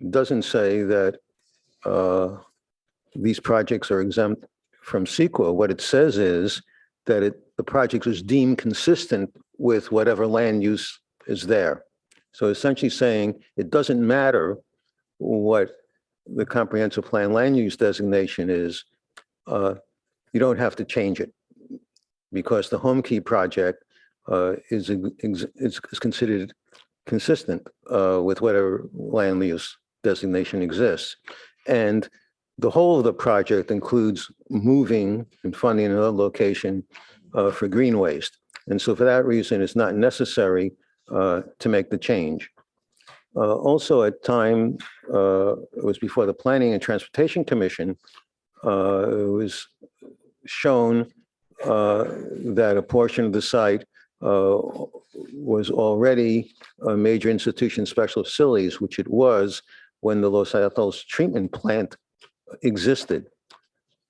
doesn't say that these projects are exempt from CEQA. What it says is that the project is deemed consistent with whatever land use is there. So essentially saying it doesn't matter what the comprehensive plan land use designation is, you don't have to change it because the home key project is considered consistent with whatever land use designation exists. And the whole of the project includes moving and funding another location for green waste. And so for that reason, it's not necessary to make the change. Also at time, it was before the Planning and Transportation Commission, it was shown that a portion of the site was already a major institution special facilities, which it was when the Los Altos treatment plant existed.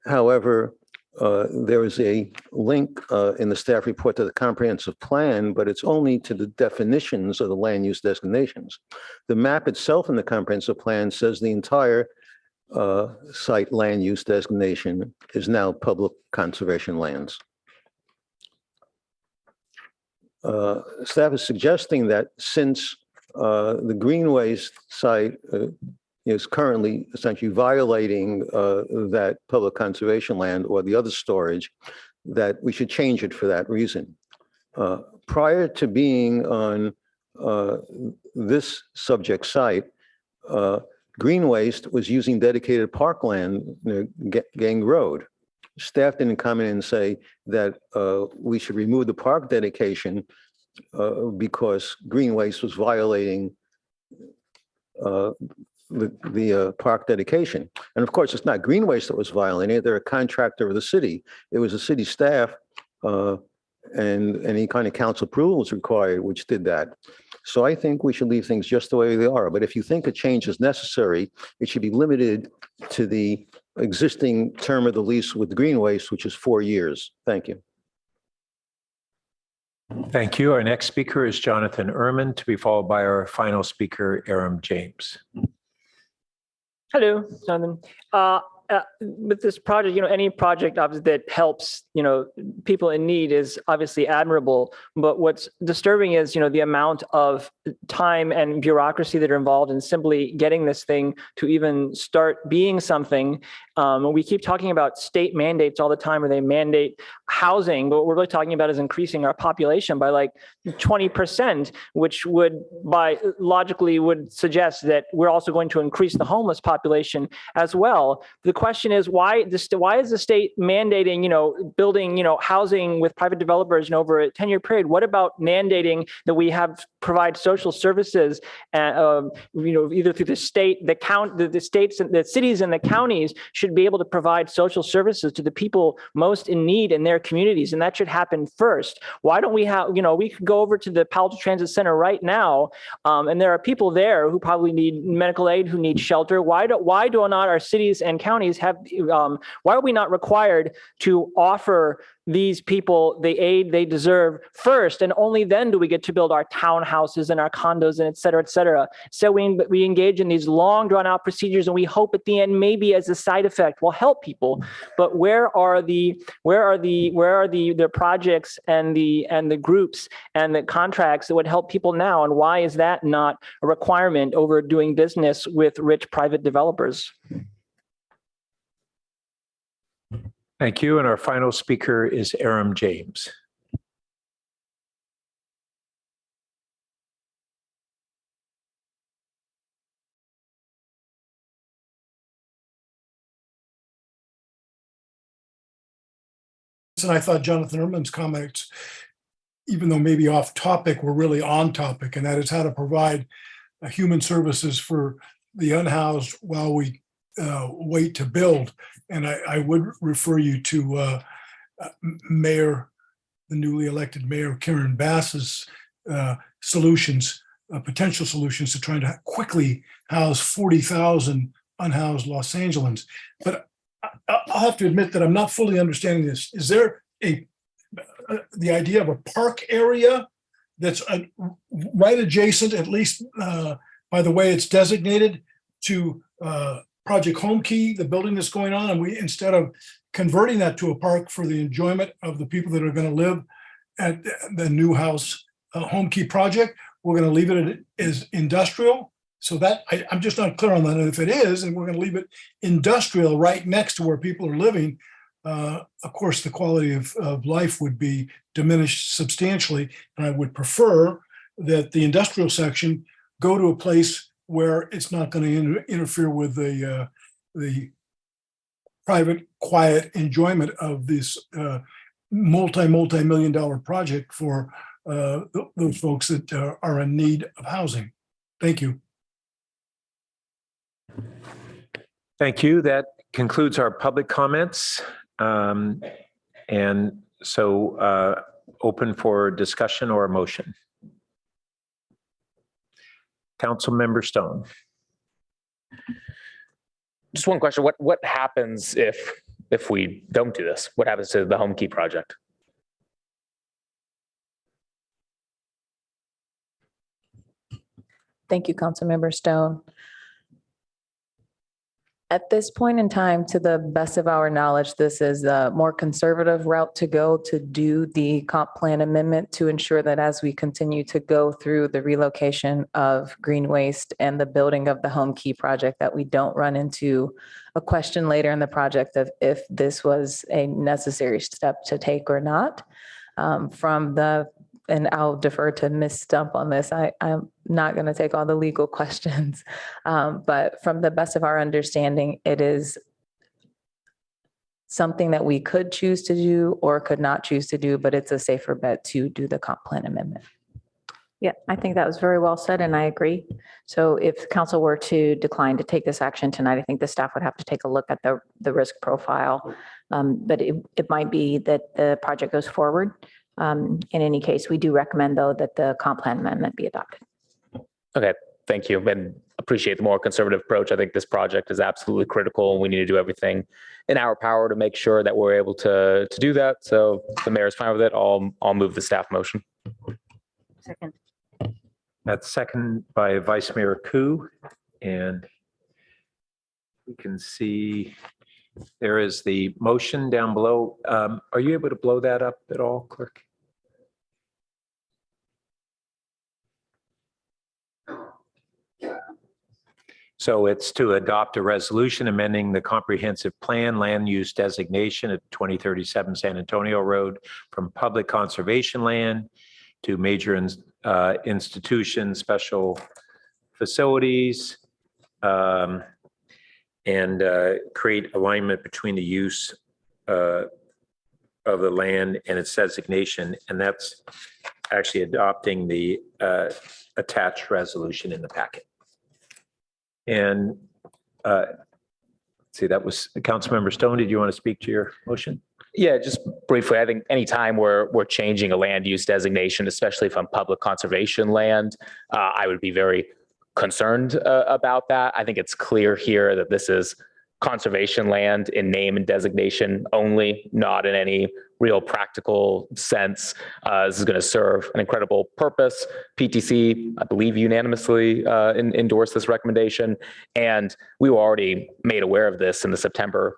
However, there is a link in the staff report to the comprehensive plan, but it's only to the definitions of the land use designations. The map itself in the comprehensive plan says the entire site land use designation is now public conservation lands. Staff is suggesting that since the green waste site is currently essentially violating that public conservation land or the other storage, that we should change it for that reason. Prior to being on this subject site, green waste was using dedicated parkland near Gang Road. staff didn't come in and say that we should remove the park dedication because green waste was violating the park dedication. And of course, it's not green waste that was violating it. They're a contractor of the city. It was the city staff and any kind of council approval was required, which did that. So I think we should leave things just the way they are. But if you think a change is necessary, it should be limited to the existing term of the lease with green waste, which is 4 years. Thank you. Thank you. Our next speaker is Jonathan Ehrman, to be followed by our final speaker, Aram James. Hello, Jonathan. With this project, any project obviously that helps, people in need is obviously admirable. But what's disturbing is, the amount of time and bureaucracy that are involved in simply getting this thing to even start being something. We keep talking about state mandates all the time, where they mandate housing, but what we're really talking about is increasing our population by like 20%, which logically would suggest that we're also going to increase the homeless population as well. The question is, why is the state mandating, building, housing with private developers over a 10-year period? What about mandating that we provide social services, either through the state, the states, the cities and the counties should be able to provide social services to the people most in need in their communities, and that should happen first. Why don't we have, we could go over to the Palo Alto Transit Center right now, and there are people there who probably need medical aid, who need shelter. Why do not our cities and counties have, why are we not required to offer these people the aid they deserve first, and only then do we get to build our townhouses and our condos and et cetera, et cetera. So we engage in these long drawn out procedures, and we hope at the end, maybe as a side effect, will help people. But where are the projects and the groups and the contracts that would help people now? And why is that not a requirement over doing business with rich private developers? Thank you. And our final speaker is Aram James. And I thought Jonathan Ehrman's comments, even though maybe off topic, were really on topic, and that is how to provide human services for the unhoused while we wait to build. And I would refer you to the newly elected Mayor Karen Bass's solutions, potential solutions to trying to quickly house 40,000 unhoused Los Angeles. But I'll have to admit that I'm not fully understanding this. Is there the idea of a park area that's right adjacent, at least by the way it's designated, to Project Home Key, the building that's going on, and we, instead of converting that to a park for the enjoyment of the people that are going to live at the new house Home Key project, we're going to leave it as industrial? So that I'm just not clear on that. And if it is, and we're going to leave it industrial right next to where people are living, of course, the quality of life would be diminished substantially. And I would prefer that the industrial section go to a place where it's not going to interfere with the private, quiet enjoyment of this multi-million dollar project for those folks that are in need of housing. Thank you. Thank you. That concludes our public comments. And so open for discussion or a motion. Councilmember Stone. Just one question. What happens if we don't do this? What happens to the Home Key project? Thank you, Councilmember Stone. At this point in time, to the best of our knowledge, this is a more conservative route to go to do the comp plan amendment to ensure that as we continue to go through the relocation of green waste and the building of the Home Key project, that we don't run into a question later in the project of if this was a necessary step to take or not. And I'll defer to Ms. Stump on this. I'm not going to take all the legal questions, but from the best of our understanding, it is something that we could choose to do or could not choose to do, but it's a safer bet to do the comp plan amendment. Yeah, I think that was very well said, and I agree. So if council were to decline to take this action tonight, I think the staff would have to take a look at the risk profile. But it might be that the project goes forward. In any case, we do recommend, though, that the comp plan amendment be adopted. Okay, thank you. And appreciate the more conservative approach. I think this project is absolutely critical, and we need to do everything in our power to make sure that we're able to do that. So if the mayor's fine with it, I'll move the staff motion. Second. That's second by Vice Mayor Koo. And we can see there is the motion down below. Are you able to blow that up at all, clerk? So it's to adopt a resolution amending the comprehensive plan land use designation at 2037 San Antonio Road from public conservation land to major institutions, special facilities, and create alignment between the use of the land and its designation. And that's actually adopting the attached resolution in the packet. And see, that was Councilmember Stone. Did you want to speak to your motion? Yeah, just briefly, I think anytime we're changing a land use designation, especially from public conservation land, I would be very concerned about that. I think it's clear here that this is conservation land in name and designation only, not in any real practical sense. This is going to serve an incredible purpose. PTC, I believe, unanimously endorsed this recommendation, and we were already made aware of this in the September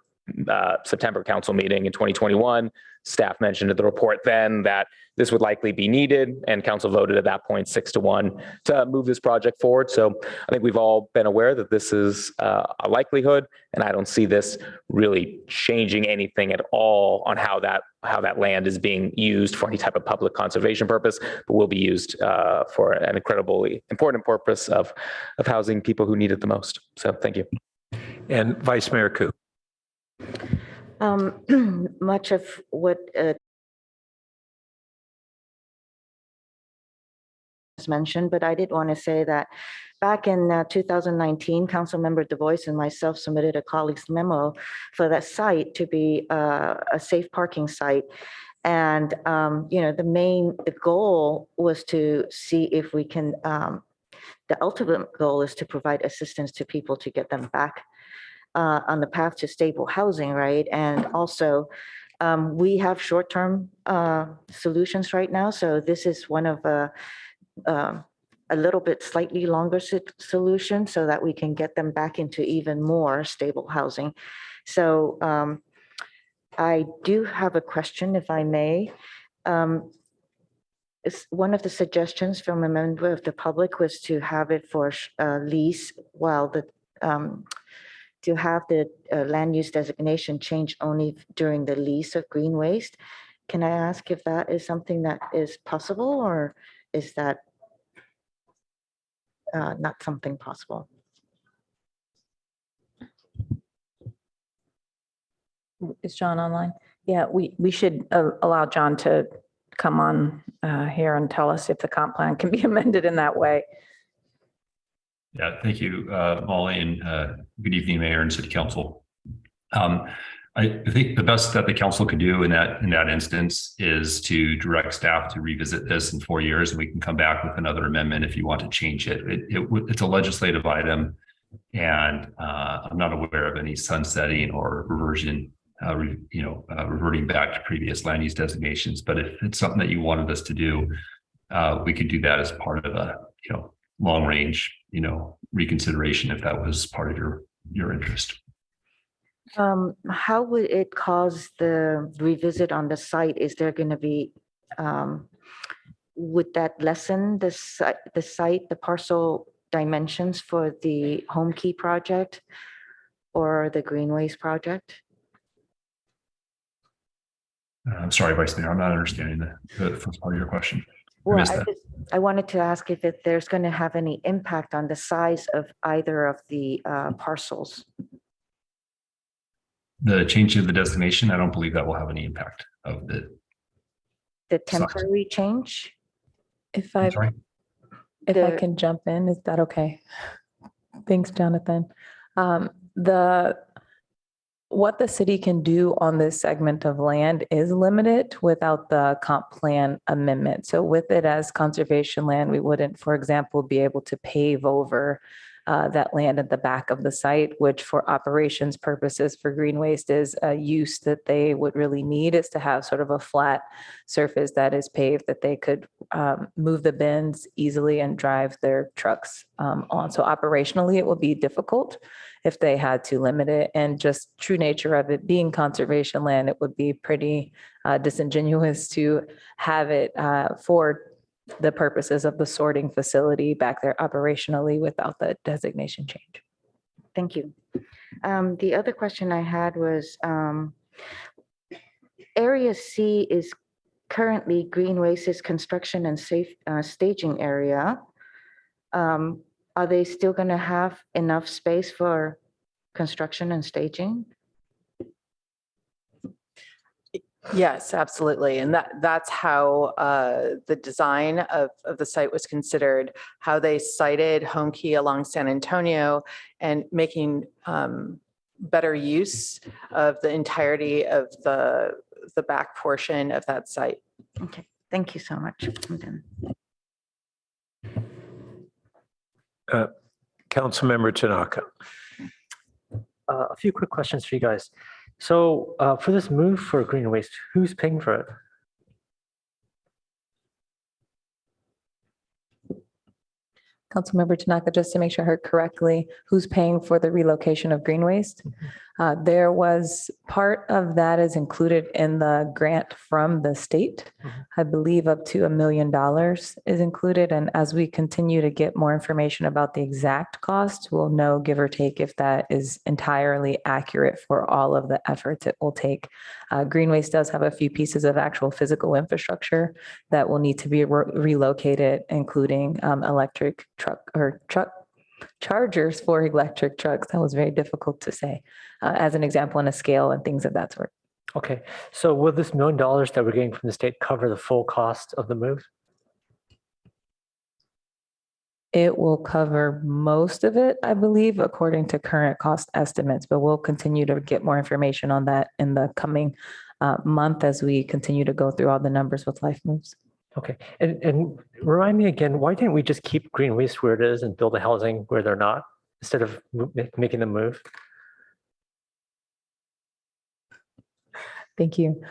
council meeting in 2021. Staff mentioned in the report then that this would likely be needed, and council voted at that point 6-1 to move this project forward. So I think we've all been aware that this is a likelihood, and I don't see this really changing anything at all on how that land is being used for any type of public conservation purpose, but will be used for an incredibly important purpose of housing people who need it the most. So thank you. And Vice Mayor Koo. Much of what was mentioned, but I did want to say that back in 2019, Councilmember DuBois and myself submitted a colleague's memo for that site to be a safe parking site. And, the goal was to see if we can, the ultimate goal is to provide assistance to people to get them back on the path to stable housing, right? And also, we have short-term solutions right now. So this is one of a little bit slightly longer solution so that we can get them back into even more stable housing. So I do have a question, if I may. One of the suggestions from a member of the public was to have it for lease while to have the land use designation change only during the lease of green waste. Can I ask if that is something that is possible, or is that not something possible? Is John online? Yeah, we should allow John to come on here and tell us if the comp plan can be amended in that way. Yeah, thank you, Molly, and good evening, Mayor and City Council. I think the best that the council could do in that instance is to direct staff to revisit this in 4 years, and we can come back with another amendment if you want to change it. It's a legislative item, and I'm not aware of any sunsetting or reversion, reverting back to previous land use designations. But if it's something that you wanted us to do, we could do that as part of a long range reconsideration if that was part of your interest. How would it cause the revisit on the site? Is there going to be, would that lessen the site, the parcel dimensions for the home key project or the greenways project? I'm sorry, Vice Mayor, I'm not understanding the first part of your question. Well, I wanted to ask if there's going to have any impact on the size of either of the parcels. The change of the destination, I don't believe that will have any impact of the. The temporary change? If I'm I, sorry. if I The- can jump in, is that okay? Thanks, Jonathan. What the city can do on this segment of land is limited without the comp plan amendment. So with it as conservation land, we wouldn't, for example, be able to pave over that land at the back of the site, which for operations purposes for green waste is a use that they would really need, is to have sort of a flat surface that is paved that they could move the bins easily and drive their trucks on. So operationally, it would be difficult if they had to limit it, and just true nature of it being conservation land, it would be pretty disingenuous to have it for the purposes of the sorting facility back there operationally without the designation change. Thank you. The other question I had was, Area C is currently Green Waste's construction and safe staging area. Are they still going to have enough space for construction and staging? Yes, absolutely. And that's how the design of the site was considered, how they cited Home Key along San Antonio and making better use of the entirety of the back portion of that site. Okay, thank you so much. I'm done. Councilmember Tanaka. A few quick questions for you guys. So for this move for green waste, who's paying for it? Councilmember Tanaka, just to make sure I heard correctly, who's paying for the relocation of green waste? There was part of that is included in the grant from the state. I believe up to $1 million is included. And as we continue to get more information about the exact cost, we'll know, give or take, if that is entirely accurate for all of the efforts it will take. Green waste does have a few pieces of actual physical infrastructure that will need to be relocated, including electric truck chargers for electric trucks. That was very difficult to say, as an example, on a scale and things of that sort. Okay, so will this $1 million that we're getting from the state cover the full cost of the move? It will cover most of it, I believe, according to current cost estimates, but we'll continue to get more information on that in the coming month as we continue to go through all the numbers with Life Moves. Okay, and remind me again, why didn't we just keep green waste where it is and build the housing where they're not, instead of making them move? Thank you.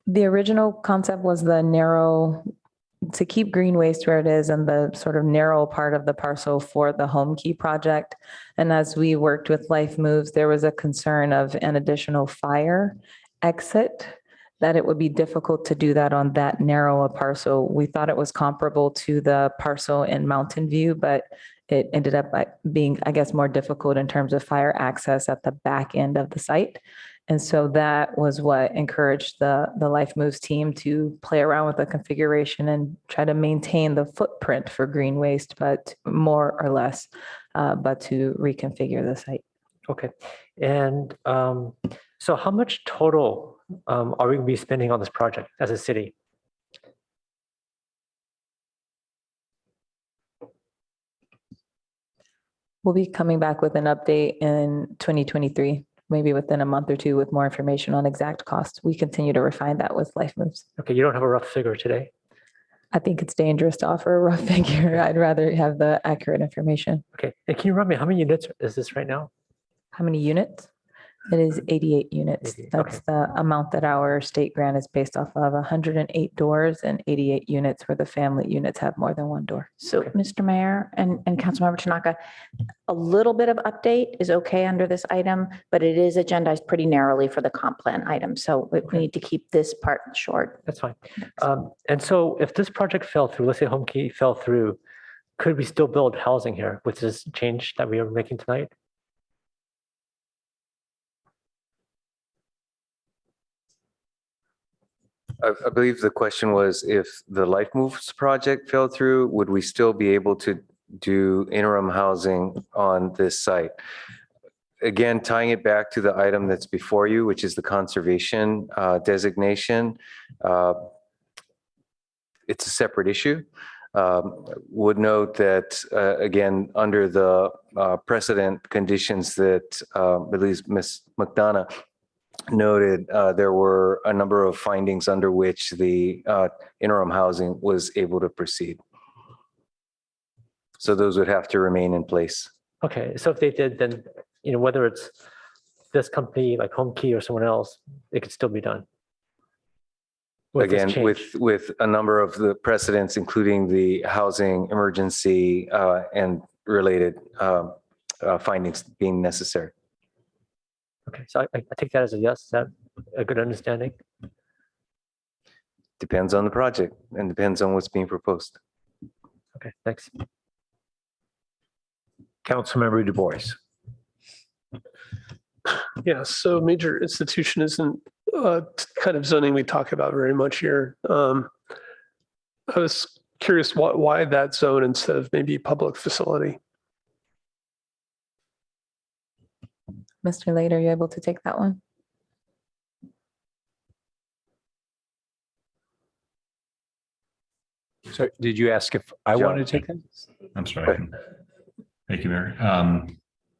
The original concept was to keep green waste where it is and the sort of narrow part of the parcel for the Home Key project. And as we worked with Life Moves, there was a concern of an additional fire exit, that it would be difficult to do that on that narrow a parcel. We thought it was comparable to the parcel in Mountain View, but it ended up being, I guess, more difficult in terms of fire access at the back end of the site. And so that was what encouraged the Life Moves team to play around with the configuration and try to maintain the footprint for green waste, but more or less, but to reconfigure the site. Okay, and so how much total are we going to be spending on this project as a city? We'll be coming back with an update in 2023, maybe within a month or two, with more information on exact cost. We continue to refine that with Life Moves. Okay, you don't have a rough figure today? I think it's dangerous to offer a rough figure. I'd rather have the accurate information. Okay, and can you remind me, how many units is this right now? How many units? It is 88 units. 88, That's the amount that our state grant is based off of, 108 doors and 88 units where the family units have more than one door. So, Mr. Mayor and Councilmember Tanaka, a little bit of update is okay under this item, but it is agendized pretty narrowly for the comp plan item. So we need to keep this part short. That's fine. And so if this project fell through, let's say Home Key fell through, could we still build housing here with this change that we are making tonight? I believe the question was, if the Life Moves project fell through, would we still be able to do interim housing on this site? again, tying it back to the item that's before you, which is the conservation designation. It's a separate issue. Would note that, again, under the precedent conditions that at least Ms. McDonough noted, there were a number of findings under which the interim housing was able to proceed. So those would have to remain in place. Okay, so if they did, then, whether it's this company like Home Key or someone else, it could still be done. Again, with a number of the precedents, including the housing emergency and related findings being necessary. Okay, so I take that as a yes. Is that a good understanding? Depends on the project and depends on what's being proposed. Okay, thanks. Councilmember Du Bois. Yeah, so major institution isn't kind of zoning we talk about very much here. I was curious why that zone instead of maybe public facility? Mr. Lade, are you able to take that one? So did you ask if I wanted to take that? I'm sorry. Thank you, Mayor.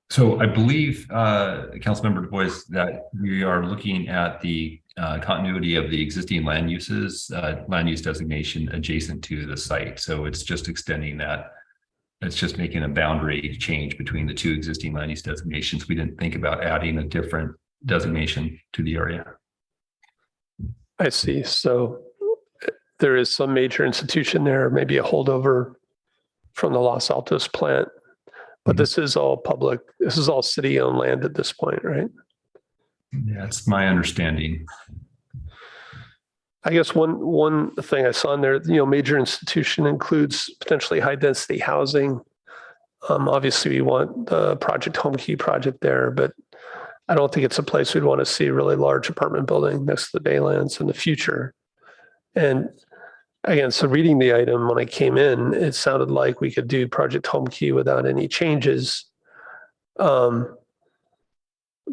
So I believe, Councilmember Du Bois, that we are looking at the continuity of the existing land uses, land use designation adjacent to the site. So it's just extending that. It's just making a boundary change between the two existing land use designations. We didn't think about adding a different designation to the area. I see. So there is some major institution there, maybe a holdover from the Los Altos plant. But this is all public. This is all city-owned land at this point, right? Yeah, that's my understanding. I guess one thing I saw in there, major institution includes potentially high-density housing. Obviously, we want the Project Home Key project there, but I don't think it's a place we'd want to see a really large apartment building next to the Baylands in the future. And again, so reading the item when I came in, it sounded like we could do Project Home Key without any changes.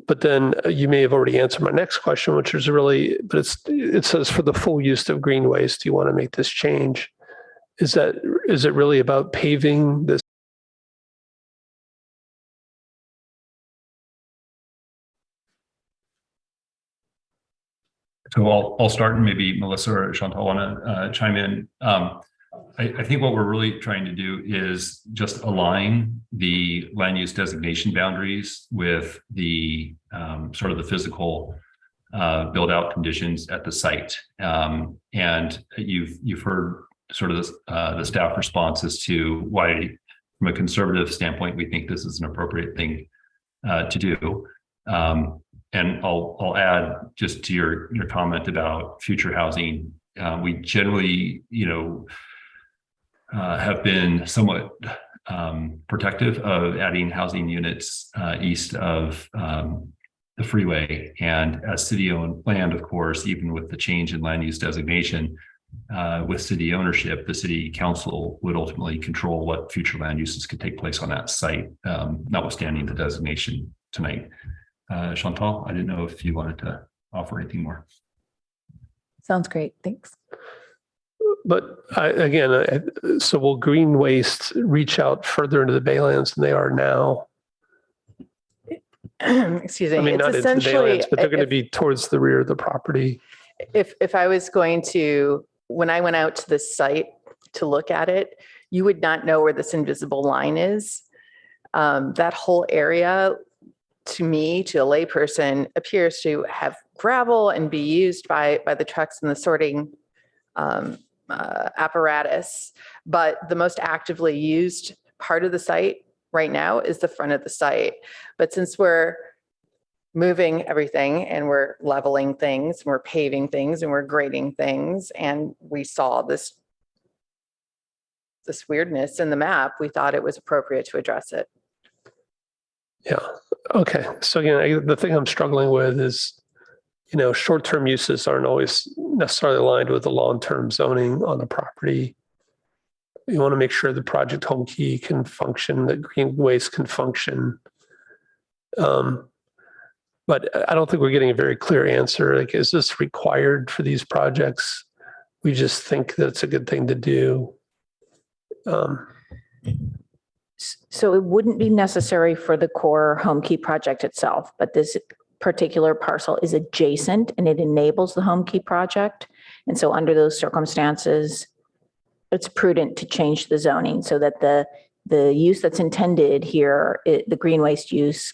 But then you may have already answered my next question, which is really, but it says for the full use of green waste, do you want to make this change? Is it really about paving this? So I'll start, and maybe Melissa or Chantal want to chime in. I think what we're really trying to do is just align the land use designation boundaries with the sort of the physical build out conditions at the site. And you've heard sort of the staff response as to why, from a conservative standpoint, we think this is an appropriate thing to do. And I'll add just to your comment about future housing. We generally, have been somewhat protective of adding housing units east of the freeway. And as city-owned land, of course, even with the change in land use designation, with city ownership, the city council would ultimately control what future land uses could take place on that site, notwithstanding the designation tonight. Chantal, I didn't know if you wanted to offer anything more. Sounds great. Thanks. But so will green waste reach out further into the Baylands than they are now? Excuse me. I mean, it's not into the Baylands, but they're going to be towards the rear of the property. If I was going to, when I went out to the site to look at it, you would not know where this invisible line is. That whole area, to me, to a layperson, appears to have gravel and be used by the trucks and the sorting apparatus. But the most actively used part of the site right now is the front of the site. But since we're moving everything and we're leveling things, and we're paving things, and we're grading things, and we saw this weirdness in the map, we thought it was appropriate to address it. Yeah. Okay. So again, the thing I'm struggling with is, short-term uses aren't always necessarily aligned with the long-term zoning on the property. You want to make sure the Project Home Key can function, that green waste can function. But I don't think we're getting a very clear answer. Like, is this required for these projects? We just think that it's a good thing to do. So it wouldn't be necessary for the core home key project itself, but this particular parcel is adjacent and it enables the home key project. And so under those circumstances, it's prudent to change the zoning so that the use that's intended here, the green waste use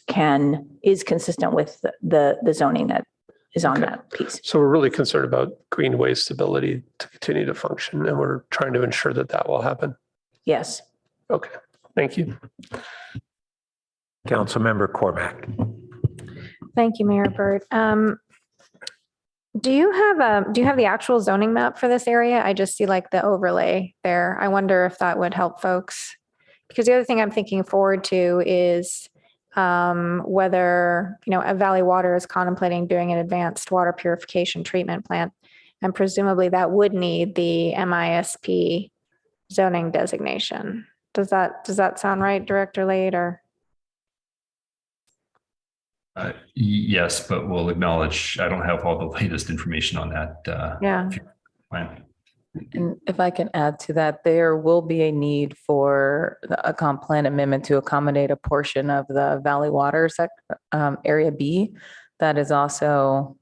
is consistent with the zoning that is on that piece. So we're really concerned about green waste ability to continue to function, and we're trying to ensure that that will happen. Yes. Okay, thank you. Councilmember Cormack. Thank you, Mayor Burt. Do you have the actual zoning map for this area? I just see like the overlay there. I wonder if that would help folks. Because the other thing I'm thinking forward to is whether, a Valley Water is contemplating doing an advanced water purification treatment plant. And presumably that would need the MISP zoning designation. Does that sound right, Director Lade, or? Yes, but we'll acknowledge I don't have all the latest information on that. Yeah. Plan. And if I can add to that, there will be a need for a comp plan amendment to accommodate a portion of the Valley Water Area B that is also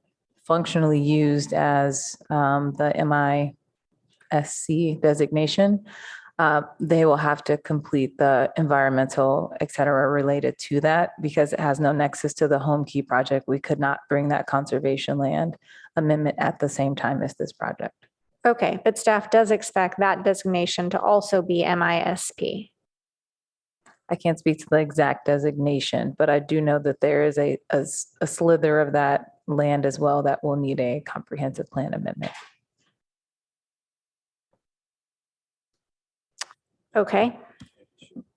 functionally used as the MISC designation. They will have to complete the environmental, et cetera, related to that because it has no nexus to the home key project. We could not bring that conservation land amendment at the same time as this project. Okay, but staff does expect that designation to also be MISP. I can't speak to the exact designation, but I do know that there is a slither of that land as well that will need a comprehensive plan amendment. Okay.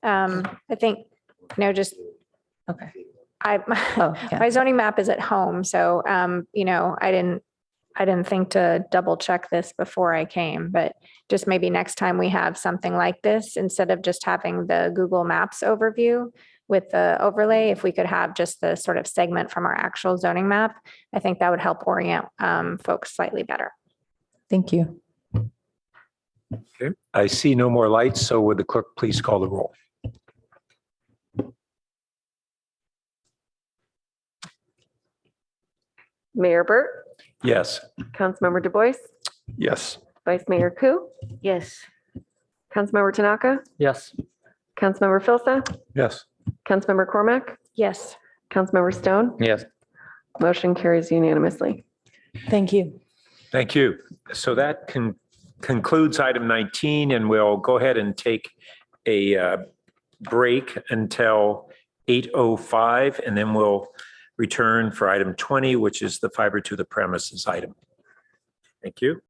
I think, just. Okay. My zoning map is at home, so, I didn't think to double check this before I came, but just maybe next time we have something like this, instead of just having the Google Maps overview with the overlay, if we could have just the sort of segment from our actual zoning map, I think that would help orient folks slightly better. Thank you. Okay. I see no more lights, so would the clerk please call the roll? Mayor Burt, Yes. Councilmember Du Bois, Yes. Vice Mayor Ku, Yes. Councilmember Tanaka, Yes. Councilmember Filsa, Yes. Councilmember Cormack, Yes. Councilmember Stone. Yes. Motion carries unanimously. Thank you. Thank you. So that concludes item 19, and we'll go ahead and take a break until 8:05, and then we'll return for item 20, which is the fiber to the premises item. Thank you.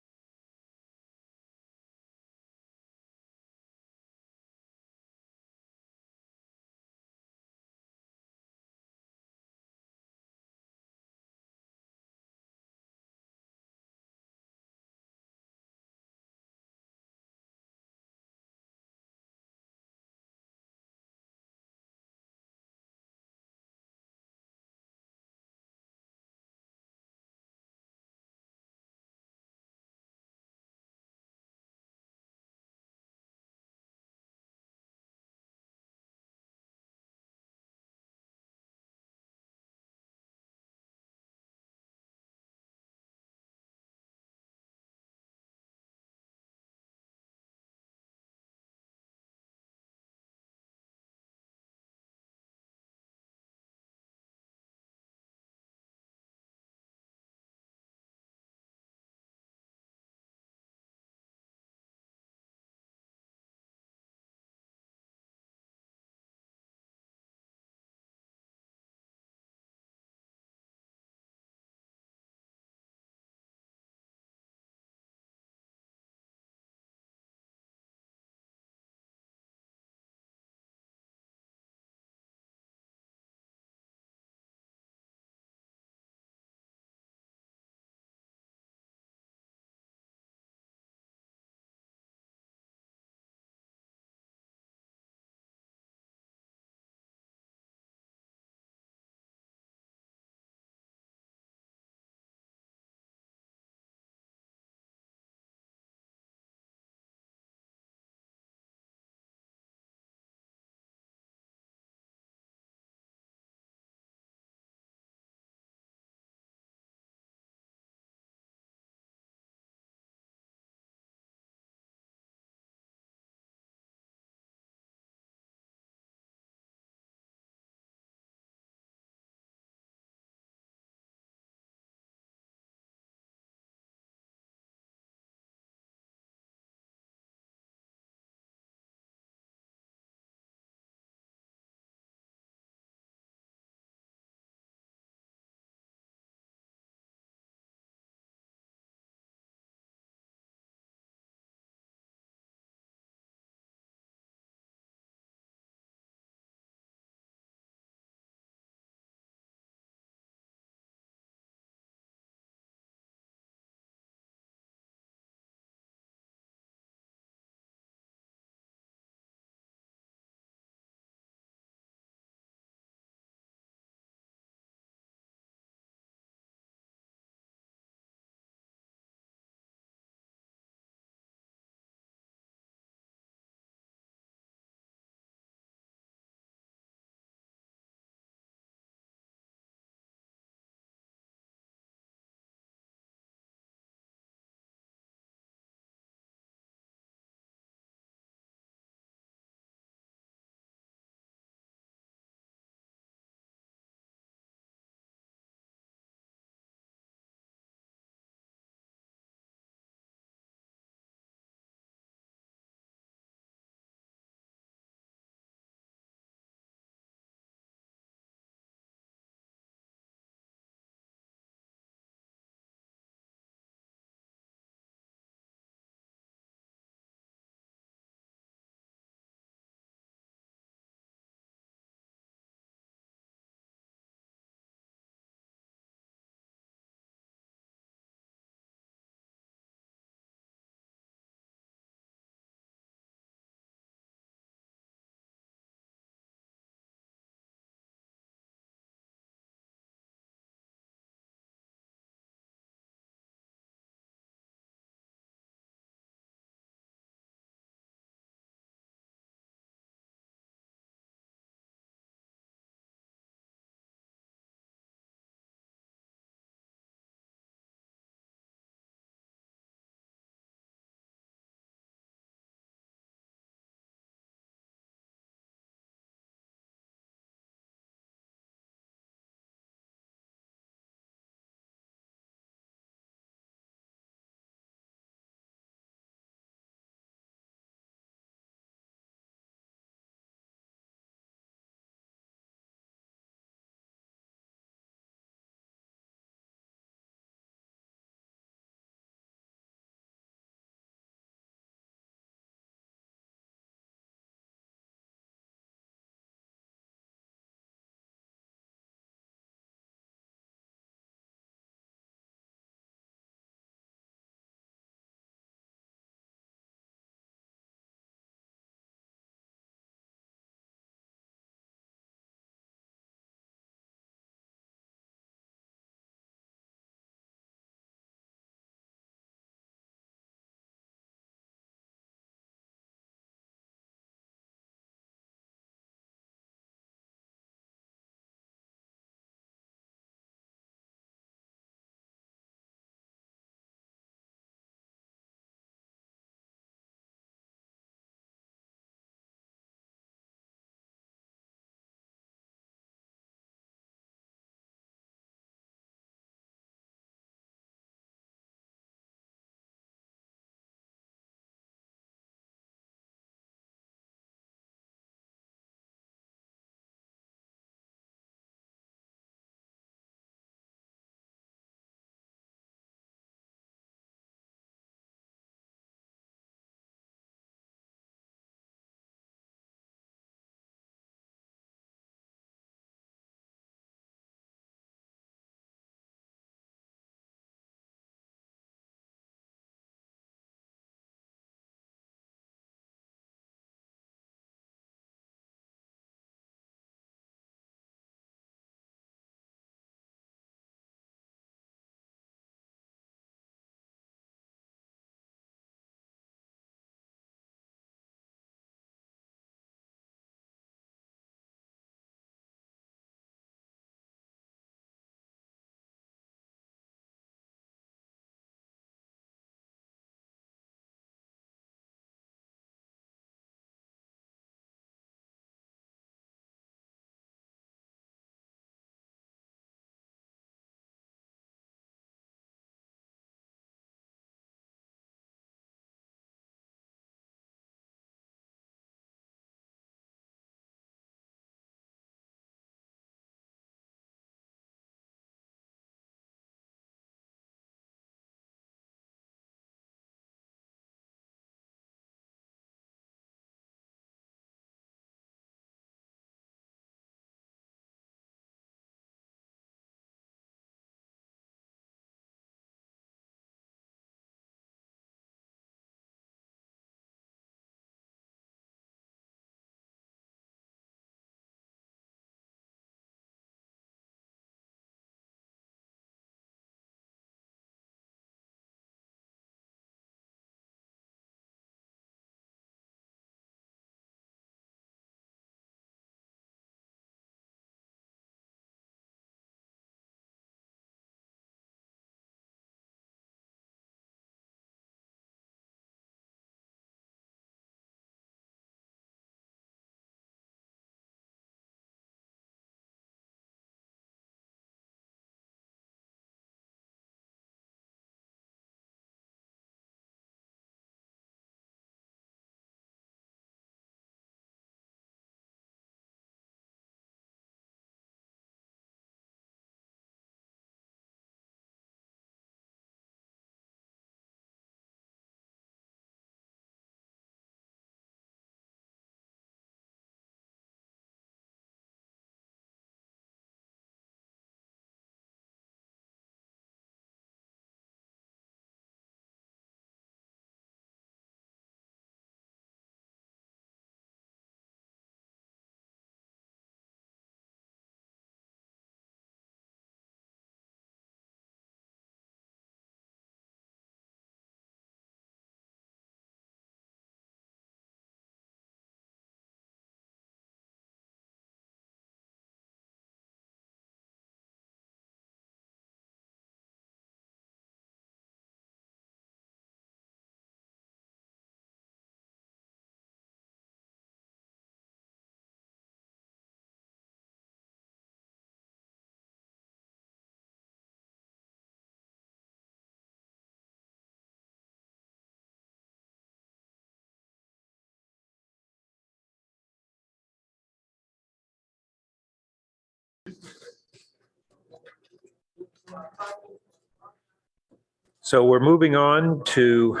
So we're moving on to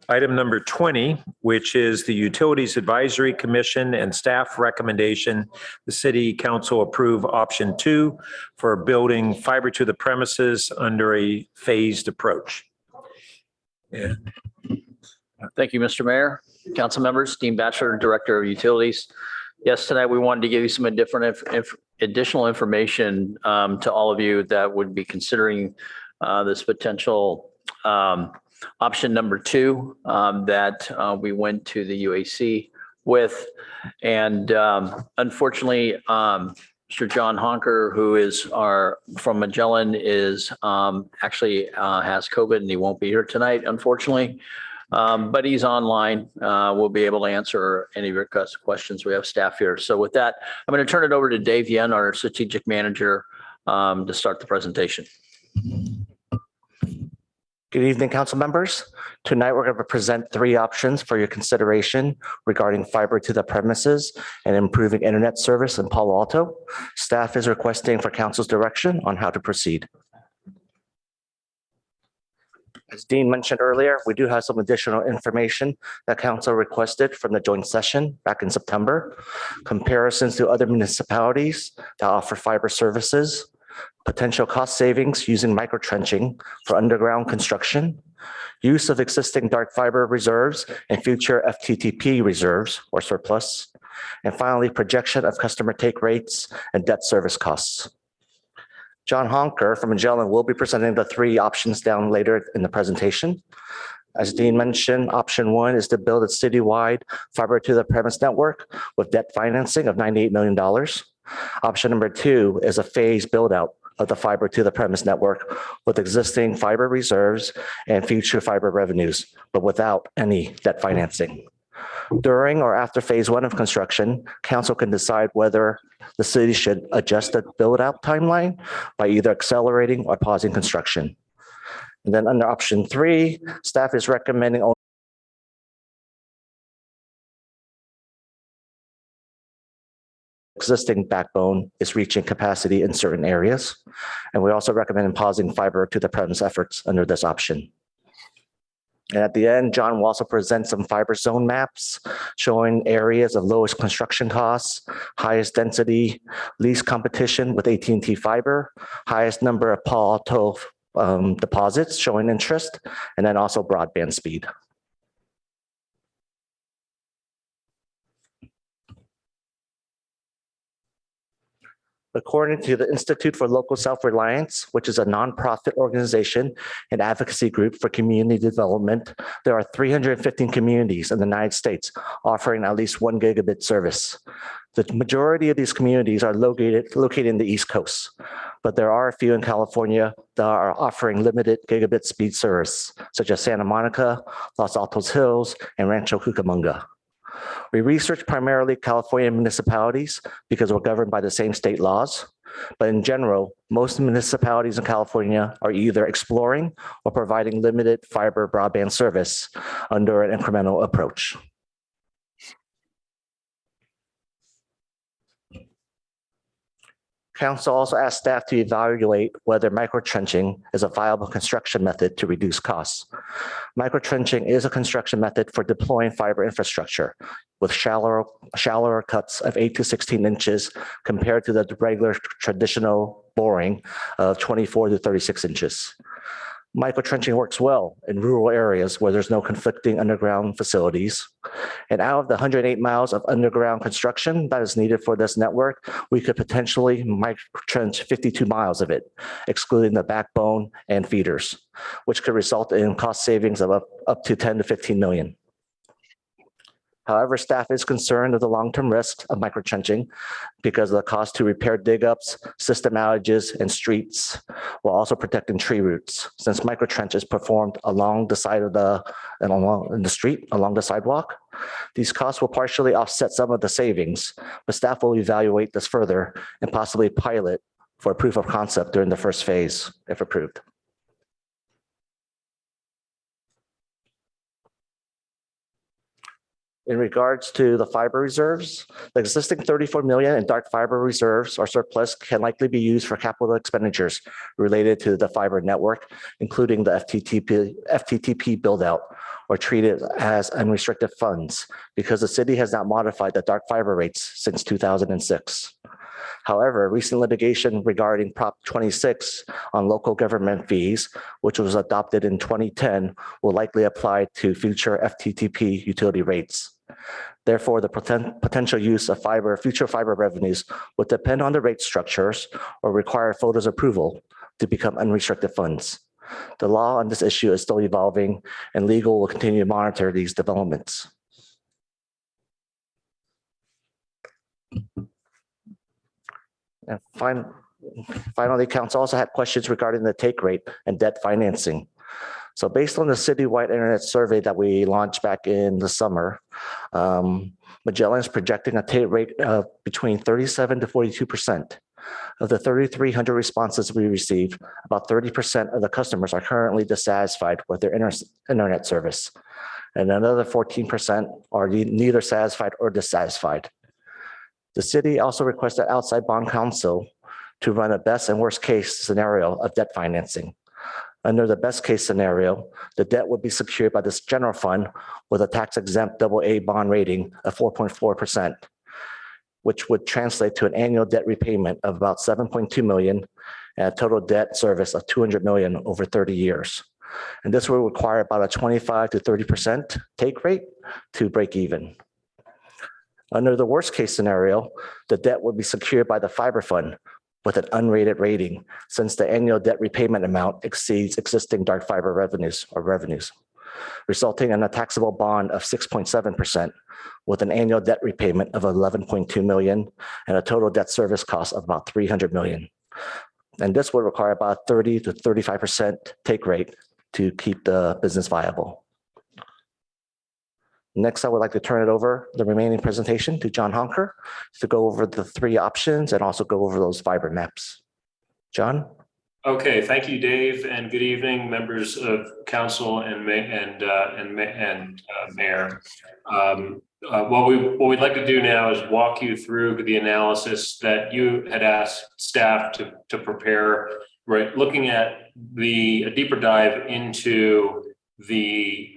item number 20, which is the Utilities Advisory Commission and staff recommendation. The city council approve option 2 for building fiber to the premises under a phased approach. Yeah. Thank you, Mr. Mayor, council members, Dean Batchelor, Director of Utilities. Yes, tonight we wanted to give you some additional information to all of you that would be considering this potential option number 2 that we went to the UAC with. And unfortunately, Mr. John Honker, who is from Magellan, is actually has COVID and he won't be here tonight, unfortunately. But he's online. We'll be able to answer any questions. We have staff here. So with that, I'm going to turn it over to Dave Yen, our strategic manager, to start the presentation. Good evening, council members. Tonight, we're going to present 3 options for your consideration regarding fiber to the premises and improving internet service in Palo Alto. Staff is requesting for council's direction on how to proceed. As Dean mentioned earlier, we do have some additional information that council requested from the joint session back in September. Comparisons to other municipalities that offer fiber services, potential cost savings using microtrenching for underground construction, use of existing dark fiber reserves and future FTTP reserves or surplus, and finally, projection of customer take rates and debt service costs. John Honker from Magellan will be presenting the 3 options down later in the presentation. As Dean mentioned, option 1 is to build a citywide fiber to the premise network with debt financing of $98 million. Option number 2 is a phased build out of the fiber to the premise network with existing fiber reserves and future fiber revenues, but without any debt financing. During or after phase 1 of construction, council can decide whether the city should adjust the build out timeline by either accelerating or pausing construction. And then under option 3, staff is recommending only existing backbone is reaching capacity in certain areas. And we also recommend pausing fiber to the premise efforts under this option. And at the end, John will also present some fiber zone maps showing areas of lowest construction costs, highest density, least competition with AT&T fiber, highest number of Palo Alto deposits showing interest, and then also broadband speed. According to the Institute for Local Self-Reliance, which is a nonprofit organization and advocacy group for community development, there are 315 communities in the United States offering at least 1 gigabit service. The majority of these communities are located in the East Coast, but there are a few in California that are offering limited gigabit speed service, such as Santa Monica, Los Altos Hills, and Rancho Cucamonga. We research primarily California municipalities because we're governed by the same state laws. But in general, most municipalities in California are either exploring or providing limited fiber broadband service under an incremental approach. Council also asked staff to evaluate whether microtrenching is a viable construction method to reduce costs. Microtrenching is a construction method for deploying fiber infrastructure with shallower cuts of 8 to 16 inches compared to the regular traditional boring of 24 to 36 inches. Microtrenching works well in rural areas where there's no conflicting underground facilities. And out of the 108 miles of underground construction that is needed for this network, we could potentially microtrench 52 miles of it, excluding the backbone and feeders, which could result in cost savings of up to 10 to 15 million. However, staff is concerned of the long-term risks of microtrenching because of the cost to repair dig-ups, system outages, and streets, while also protecting tree roots. Since microtrench is performed along the side of in the street, along the sidewalk, these costs will partially offset some of the savings, but staff will evaluate this further and possibly pilot for a proof of concept during the first phase, if approved. In regards to the fiber reserves, the existing 34 million in dark fiber reserves or surplus can likely be used for capital expenditures related to the fiber network, including the FTTP build out, or treated as unrestricted funds because the city has not modified the dark fiber rates since 2006. However, recent litigation regarding Prop 26 on local government fees, which was adopted in 2010, will likely apply to future FTTP utility rates. Therefore, the potential use of future fiber revenues would depend on the rate structures or require FOTA's approval to become unrestricted funds. The law on this issue is still evolving, and legal will continue to monitor these developments. And finally, council also had questions regarding the take rate and debt financing. So based on the citywide internet survey that we launched back in the summer, Magellan is projecting a take rate of between 37 to 42%. Of the 3,300 responses we received, about 30% of the customers are currently dissatisfied with their internet service, and another 14% are neither satisfied or dissatisfied. The city also requested outside bond counsel to run a best and worst case scenario of debt financing. Under the best case scenario, the debt would be secured by this general fund with a tax exempt AA bond rating of 4.4%, which would translate to an annual debt repayment of about 7.2 million and a total debt service of 200 million over 30 years. And this will require about a 25 to 30% take rate to break even. Under the worst case scenario, the debt would be secured by the fiber fund with an unrated rating, since the annual debt repayment amount exceeds existing dark fiber revenues, resulting in a taxable bond of 6.7% with an annual debt repayment of 11.2 million and a total debt service cost of about 300 million. And this would require about 30 to 35% take rate to keep the business viable. Next, I would like to turn it over the remaining presentation to John Honker to go over the three options and also go over those fiber maps. John? Okay, thank you, Dave, and good evening, members of council and mayor. What we'd like to do now is walk you through the analysis that you had asked staff to prepare, right? Looking at a deeper dive into the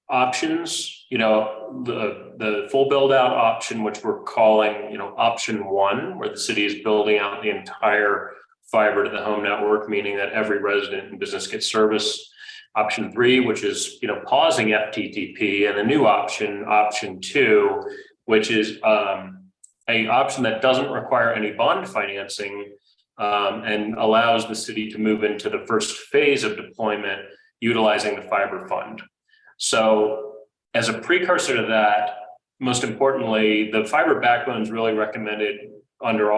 options, the full build out option, which we're calling, option one, where the city is building out the entire fiber to the home network, meaning that every resident and business gets service. Option three, which is, pausing FTTP, and the new option, option two, which is a option that doesn't require any bond financing and allows the city to move into the first phase of deployment utilizing the fiber fund. So as a precursor to that, most importantly, the fiber backbone is really recommended under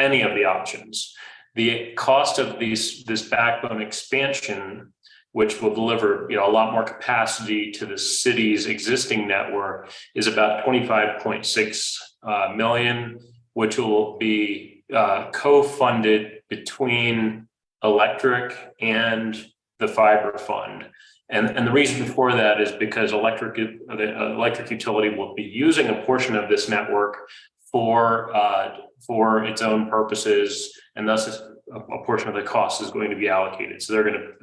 any of the options. The cost of this backbone expansion, which will deliver a lot more capacity to the city's existing network, is about 25.6 million, which will be co-funded between electric and the fiber fund. And the reason for that is because the electric utility will be using a portion of this network for its own purposes, and thus a portion of the cost is going to be allocated. So they're going to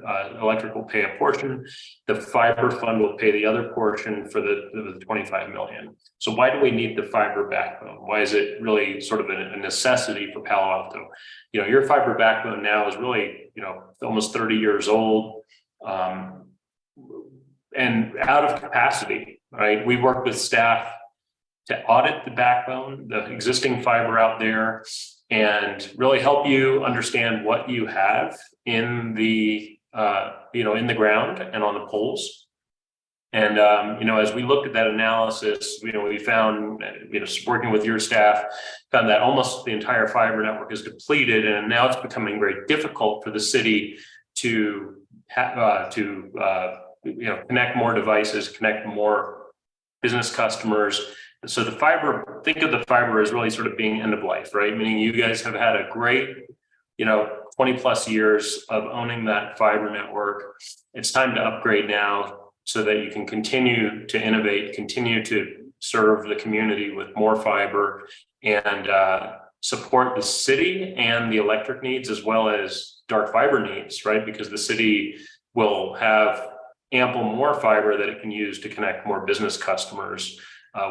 electric will pay a portion, the fiber fund will pay the other portion for the 25 million. So why do we need the fiber backbone? Why is it really sort of a necessity for Palo Alto? Your fiber backbone now is really almost 30 years old. And out of capacity, right? We worked with staff to audit the backbone, the existing fiber out there, and really help you understand what you have in the in the ground and on the poles. And as we looked at that analysis, we found, working with your staff, found that almost the entire fiber network is depleted, and now it's becoming very difficult for the city to connect more devices, connect more business customers. So the fiber, think of the fiber as really sort of being end of life, right? Meaning you guys have had a great, 20 plus years of owning that fiber network. It's time to upgrade now. so that you can continue to innovate, continue to serve the community with more fiber and support the city and the electric needs as well as dark fiber needs, right? Because the city will have ample more fiber that it can use to connect more business customers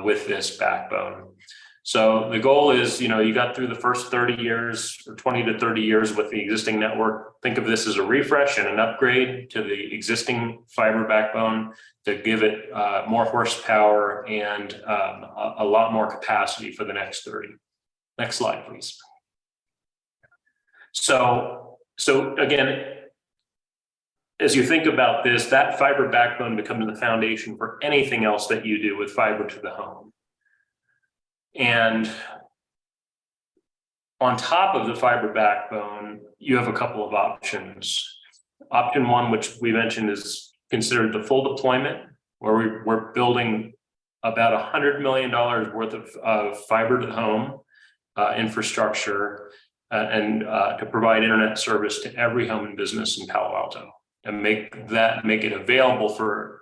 with this backbone. So the goal is, you got through the first 30 years or 20 to 30 years with the existing network. Think of this as a refresh and an upgrade to the existing fiber backbone to give it more horsepower and a lot more capacity for the next 30. Next slide, please. So again, as you think about this, that fiber backbone becomes the foundation for anything else that you do with fiber to the home. And on top of the fiber backbone, you have a couple of options. Option one, which we mentioned, is considered the full deployment, where we're building about $100 million worth of fiber to the home infrastructure and to provide internet service to every home and business in Palo Alto and make it available for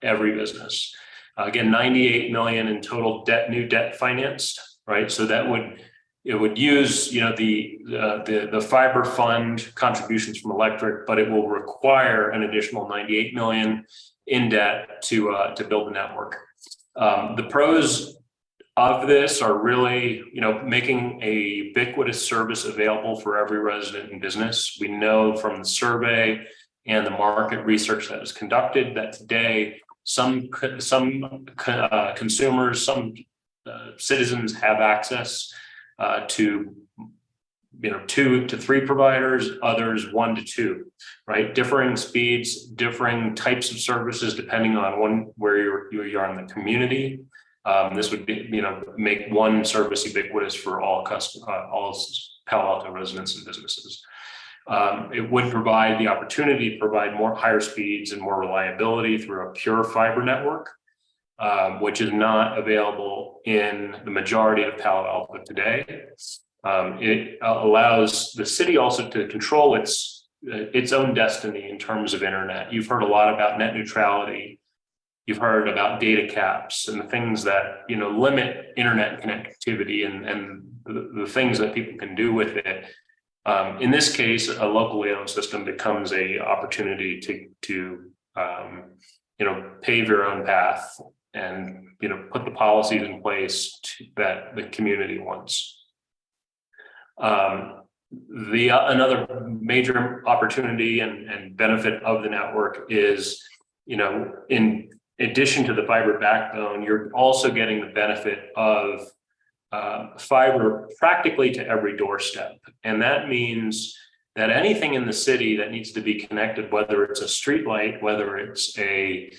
every business. Again, 98 million in total new debt financed, right? So it would use the fiber fund contributions from electric, but it will require an additional 98 million in debt to build the network. The pros of this are really, making a ubiquitous service available for every resident and business. We know from the survey and the market research that was conducted that today some consumers, some citizens have access to 2 to 3 providers, others 1 to 2, right? Differing speeds, differing types of services depending on where you are in the community. This would be, make one service ubiquitous for all Palo Alto residents and businesses. It would provide the opportunity to provide more higher speeds and more reliability through a pure fiber network, which is not available in the majority of Palo Alto today. It allows the city also to control its own destiny in terms of internet. You've heard a lot about net neutrality. You've heard about data caps and the things that limit internet connectivity and the things that people can do with it. In this case, a locally owned system becomes a opportunity to pave your own path and put the policies in place that the community wants. Another major opportunity and benefit of the network is, in addition to the fiber backbone, you're also getting the benefit of fiber practically to every doorstep. And that means that anything in the city that needs to be connected, whether it's a street light, whether it's a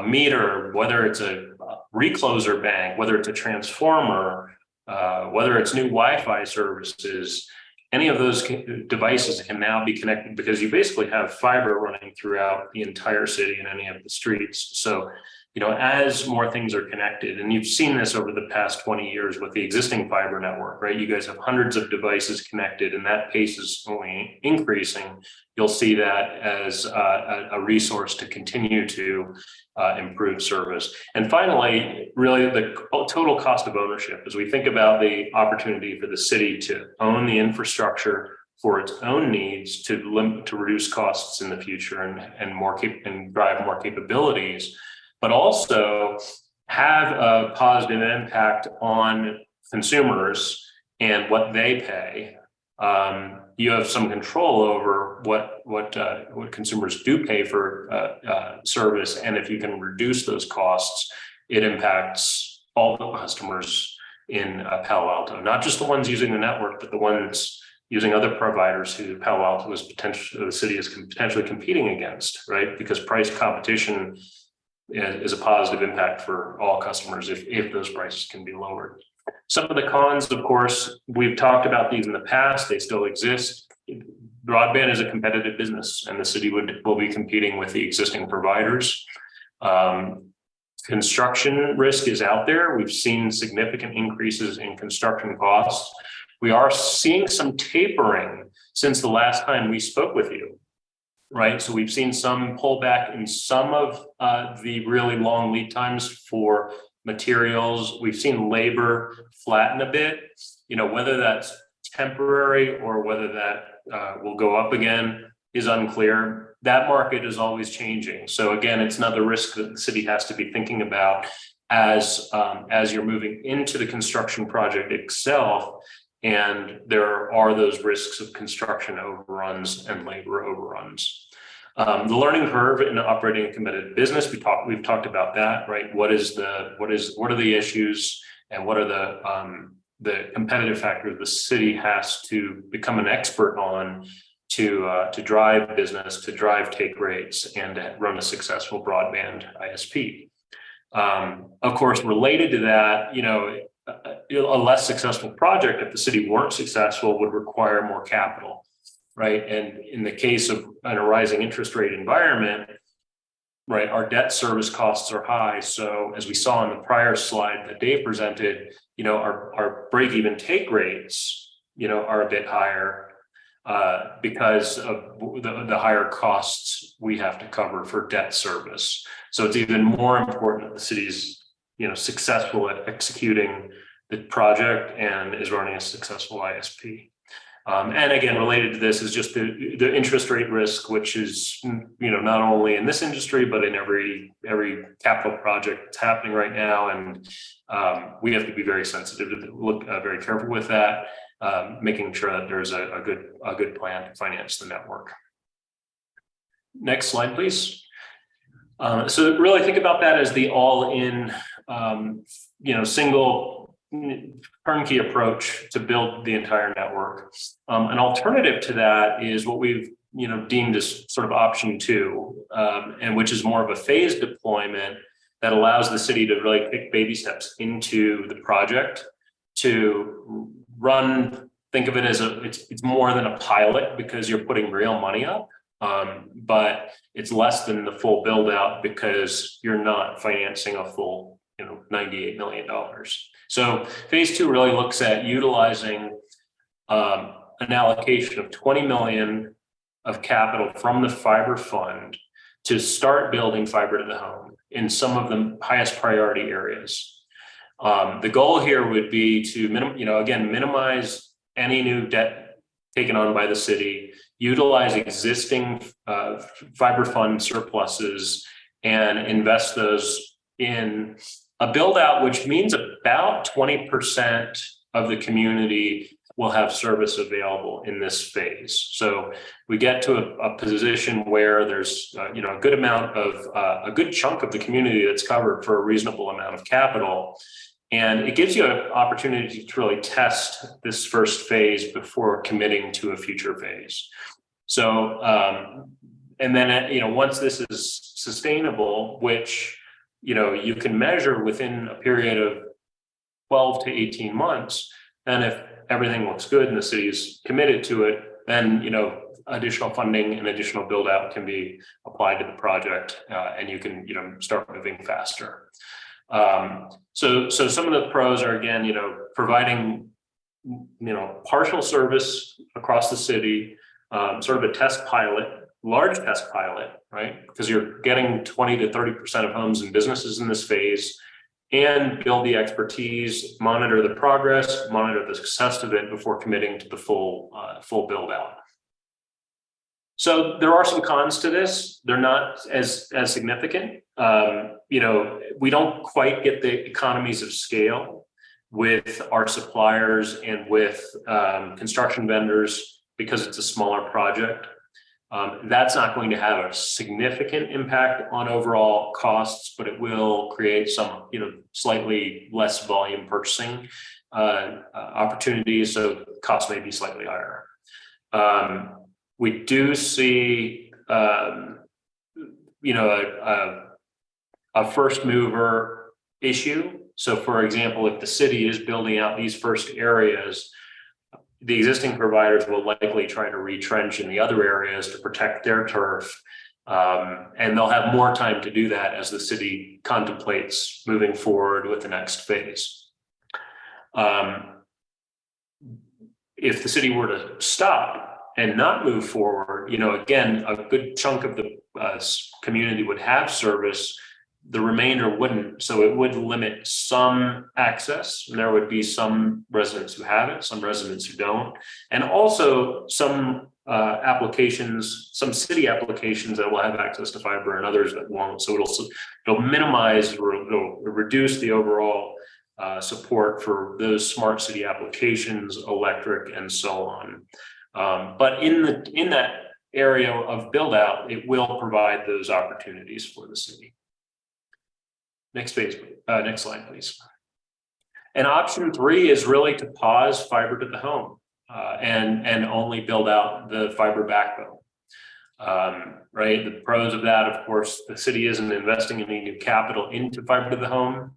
meter, whether it's a recloser bank, whether it's a transformer, whether it's new Wi-Fi services, any of those devices can now be connected because you basically have fiber running throughout the entire city and any of the streets. So, as more things are connected, and you've seen this over the past 20 years with the existing fiber network, right? You guys have hundreds of devices connected and that pace is only increasing. You'll see that as a resource to continue to improve service. And finally, really the total cost of ownership, as we think about the opportunity for the city to own the infrastructure for its own needs to reduce costs in the future and drive more capabilities, but also have a positive impact on consumers and what they pay. You have some control over what consumers do pay for service, and if you can reduce those costs, it impacts all the customers in Palo Alto, not just the ones using the network, but the ones using other providers who Palo Alto the city is potentially competing against, right? Because price competition is a positive impact for all customers if those prices can be lowered. Some of the cons, of course, we've talked about these in the past, they still exist. Broadband is a competitive business and the city will be competing with the existing providers. Construction risk is out there. We've seen significant increases in construction costs. We are seeing some tapering since the last time we spoke with you. right? So we've seen some pullback in some of the really long lead times for materials. We've seen labor flatten a bit, whether that's temporary or whether that will go up again is unclear. That market is always changing. So again, it's another risk that the city has to be thinking about as you're moving into the construction project itself. And there are those risks of construction overruns and labor overruns. The learning curve in operating a competitive business, we've talked about that, right? What are the issues and what are the competitive factors the city has to become an expert on to drive business, to drive take rates, and to run a successful broadband ISP. Of course, related to that, a less successful project, if the city weren't successful, would require more capital, right? And in the case of a rising interest rate environment, right, our debt service costs are high. So as we saw in the prior slide that Dave presented, our break-even take rates, are a bit higher because of the higher costs we have to cover for debt service. So it's even more important that the city's successful at executing the project and is running a successful ISP. And again, related to this is just the interest rate risk, which is not only in this industry but in every capital project that's happening right now, and we have to be very sensitive to look very careful with that, making sure that there's a good plan to finance the network. Next slide, please. So really think about that as the all-in, single turnkey approach to build the entire network. An alternative to that is what we've deemed as sort of option 2, and which is more of a phased deployment that allows the city to really take baby steps into the project to run. Think of it as it's more than a pilot because you're putting real money up. But it's less than the full build out because you're not financing a full, $98 million. So phase 2 really looks at utilizing an allocation of 20 million of capital from the fiber fund to start building fiber to the home in some of the highest priority areas. The goal here would be to minimize any new debt taken on by the city, utilize existing fiber fund surpluses, and invest those in a build out, which means about 20% of the community will have service available in this phase. So we get to a position where there's a good amount of a good chunk of the community that's covered for a reasonable amount of capital. And it gives you an opportunity to really test this first phase before committing to a future phase. So, and then, once this is sustainable, which, you can measure within a period of 12 to 18 months, and if everything looks good and the city is committed to it, then, additional funding and additional build out can be applied to the project, and you can, start moving faster. So some of the pros are, again, providing, partial service across the city, sort of a test pilot, large test pilot, right? Because you're getting 20 to 30% of homes and businesses in this phase, and build the expertise, monitor the progress, monitor the success of it before committing to the full build out. So there are some cons to this. They're not as significant. We don't quite get the economies of scale with our suppliers and with construction vendors because it's a smaller project. That's not going to have a significant impact on overall costs, but it will create some, slightly less volume purchasing opportunities. So costs may be slightly higher. We do see, a first mover issue. So for example, if the city is building out these first areas, the existing providers will likely try to retrench in the other areas to protect their turf. And they'll have more time to do that as the city contemplates moving forward with the next phase. If the city were to stop and not move forward, again, a good chunk of the community would have service. The remainder wouldn't. So it would limit some access. And there would be some residents who have it, some residents who don't. And also some applications, some city applications that will have access to fiber and others that won't. So it'll minimize or it'll reduce the overall support for those smart city applications, electric, and so on. But in that area of build out, it will provide those opportunities for the city. Next slide, please. And option 3 is really to pause fiber to the home and only build out the fiber backbone. Right. The pros of that, of course, the city isn't investing any new capital into fiber to the home.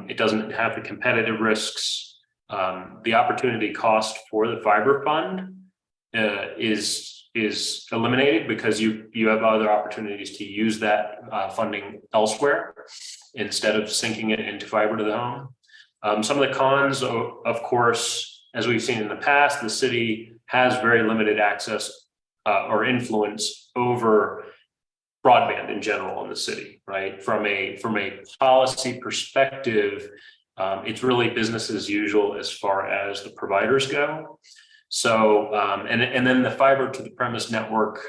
It doesn't have the competitive risks. The opportunity cost for the fiber fund is eliminated because you have other opportunities to use that funding elsewhere instead of sinking it into fiber to the home. Some of the cons, of course, as we've seen in the past, the city has very limited access or influence over broadband in general in the city, right? From a policy perspective, it's really business as usual as far as the providers go. So, and then the fiber to the premise network,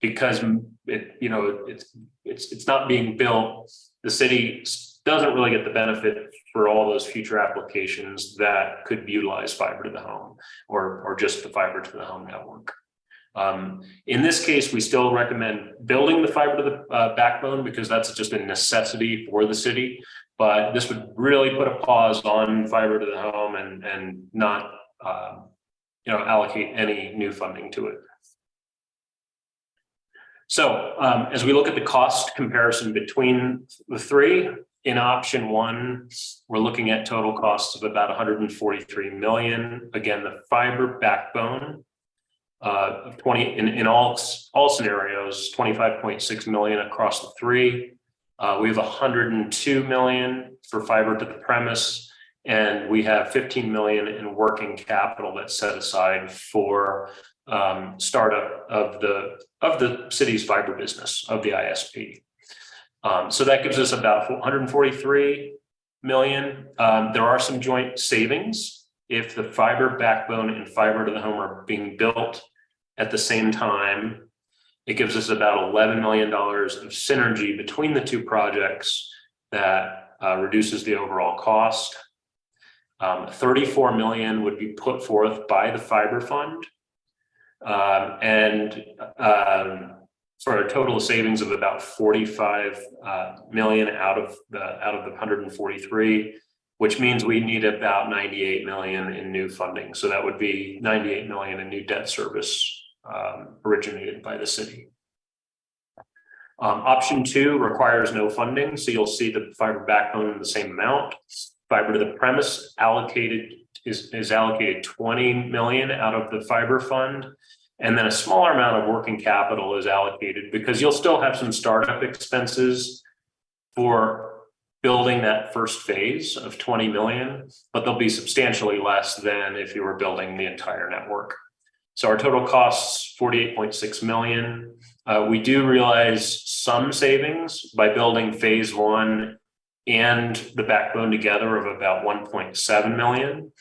because it's not being built, the city doesn't really get the benefit for all those future applications that could utilize fiber to the home or just the fiber to the home network. In this case, we still recommend building the fiber to the backbone because that's just a necessity for the city. But this would really put a pause on fiber to the home and not allocate any new funding to it. So as we look at the cost comparison between the three, in option 1, we're looking at total costs of about $143 million. Again, the fiber backbone of 20 in all scenarios, 25.6 million across the three. We have 102 million for fiber to the premise, and we have 15 million in working capital that's set aside for startup of the city's fiber business of the ISP. So that gives us about 143 million. There are some joint savings if the fiber backbone and fiber to the home are being built at the same time. It gives us about $11 million of synergy between the two projects that reduces the overall cost. 34 million would be put forth by the fiber fund, and for a total savings of about 45 million out of the 143, which means we need about 98 million in new funding. So that would be 98 million in new debt service originated by the city. Option 2 requires no funding, so you'll see the fiber backbone in the same amount. Fiber to the premise is allocated 20 million out of the fiber fund. And then a smaller amount of working capital is allocated because you'll still have some startup expenses for building that first phase of 20 million, but they'll be substantially less than if you were building the entire network. So our total costs, 48.6 million. We do realize some savings by building phase 1 and the backbone together of about 1.7 million.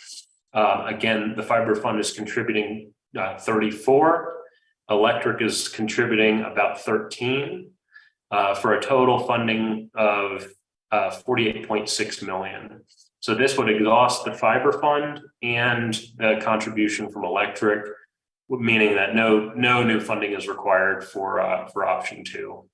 Again, the fiber fund is contributing 34. Electric is contributing about 13 for a total funding of 48.6 million. So this would exhaust the fiber fund and the contribution from electric, meaning that no new funding is required for option 2.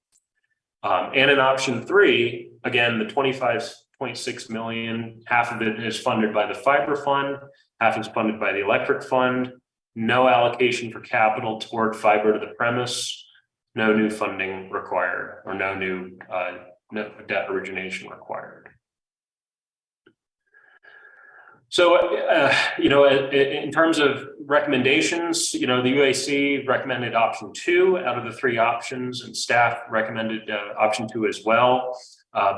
And in option 3, again, the 25.6 million, half of it is funded by the fiber fund, half is funded by the electric fund. No allocation for capital toward fiber to the premise, no new funding required, or no new debt origination required. So, in terms of recommendations, the UAC recommended option 2 out of the 3 options, and staff recommended option 2 as well.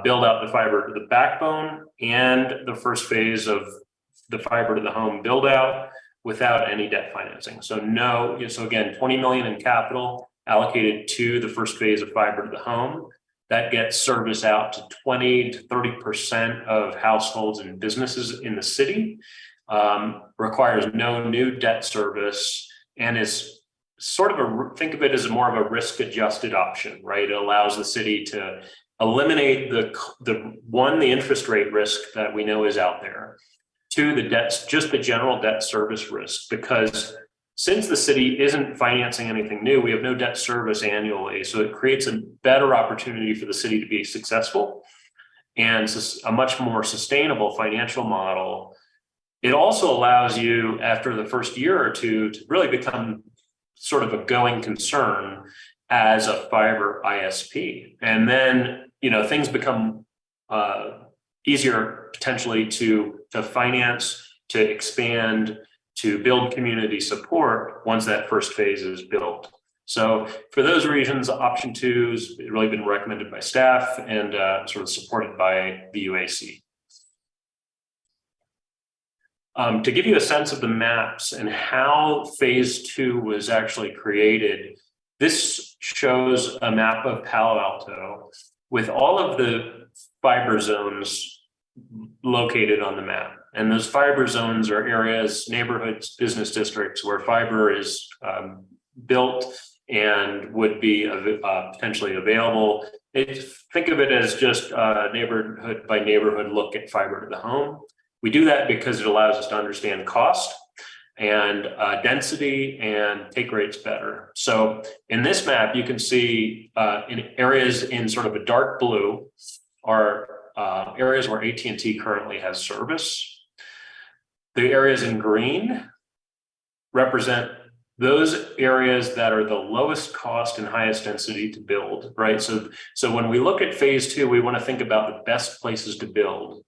Build out the fiber to the backbone and the first phase of the fiber to the home build out without any debt financing. So again, 20 million in capital allocated to the first phase of fiber to the home. That gets service out to 20 to 30% of households and businesses in the city, requires no new debt service, and is sort of think of it as more of a risk adjusted option, right? It allows the city to eliminate the interest rate risk that we know is out there. Two, just the general debt service risk, because since the city isn't financing anything new, we have no debt service annually. So it creates a better opportunity for the city to be successful and a much more sustainable financial model. It also allows you, after the first year or two, to really become sort of a going concern as a fiber ISP. And then, things become easier potentially to finance, to expand, to build community support once that first phase is built. So for those reasons, option 2 has really been recommended by staff and sort of supported by the UAC. To give you a sense of the maps and how phase 2 was actually created, this shows a map of Palo Alto with all of the fiber zones located on the map. And those fiber zones are areas, neighborhoods, business districts where fiber is built and would be potentially available. Think of it as just a neighborhood by neighborhood look at fiber to the home. We do that because it allows us to understand cost and density and take rates better. So in this map, you can see in areas in sort of a dark blue are areas where AT&T currently has service. The areas in green represent those areas that are the lowest cost and highest density to build, right? So when we look at phase 2, we want to think about the best places to build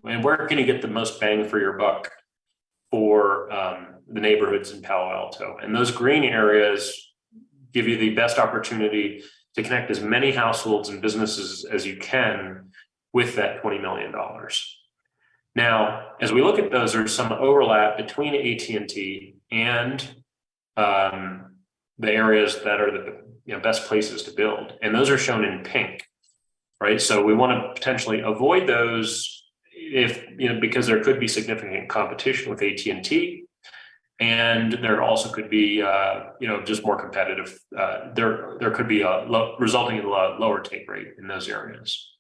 and where can you get the most bang for your buck for the neighborhoods in Palo Alto. And those green areas give you the best opportunity to connect as many households and businesses as you can with that $20 million. Now, as we look at those, there's some overlap between AT&T and the areas that are the best places to build. And those are shown in pink, right? So we want to potentially avoid those because there could be significant competition with AT&T. And there also could be, just more competitive. There could be resulting in a lower take rate in those areas.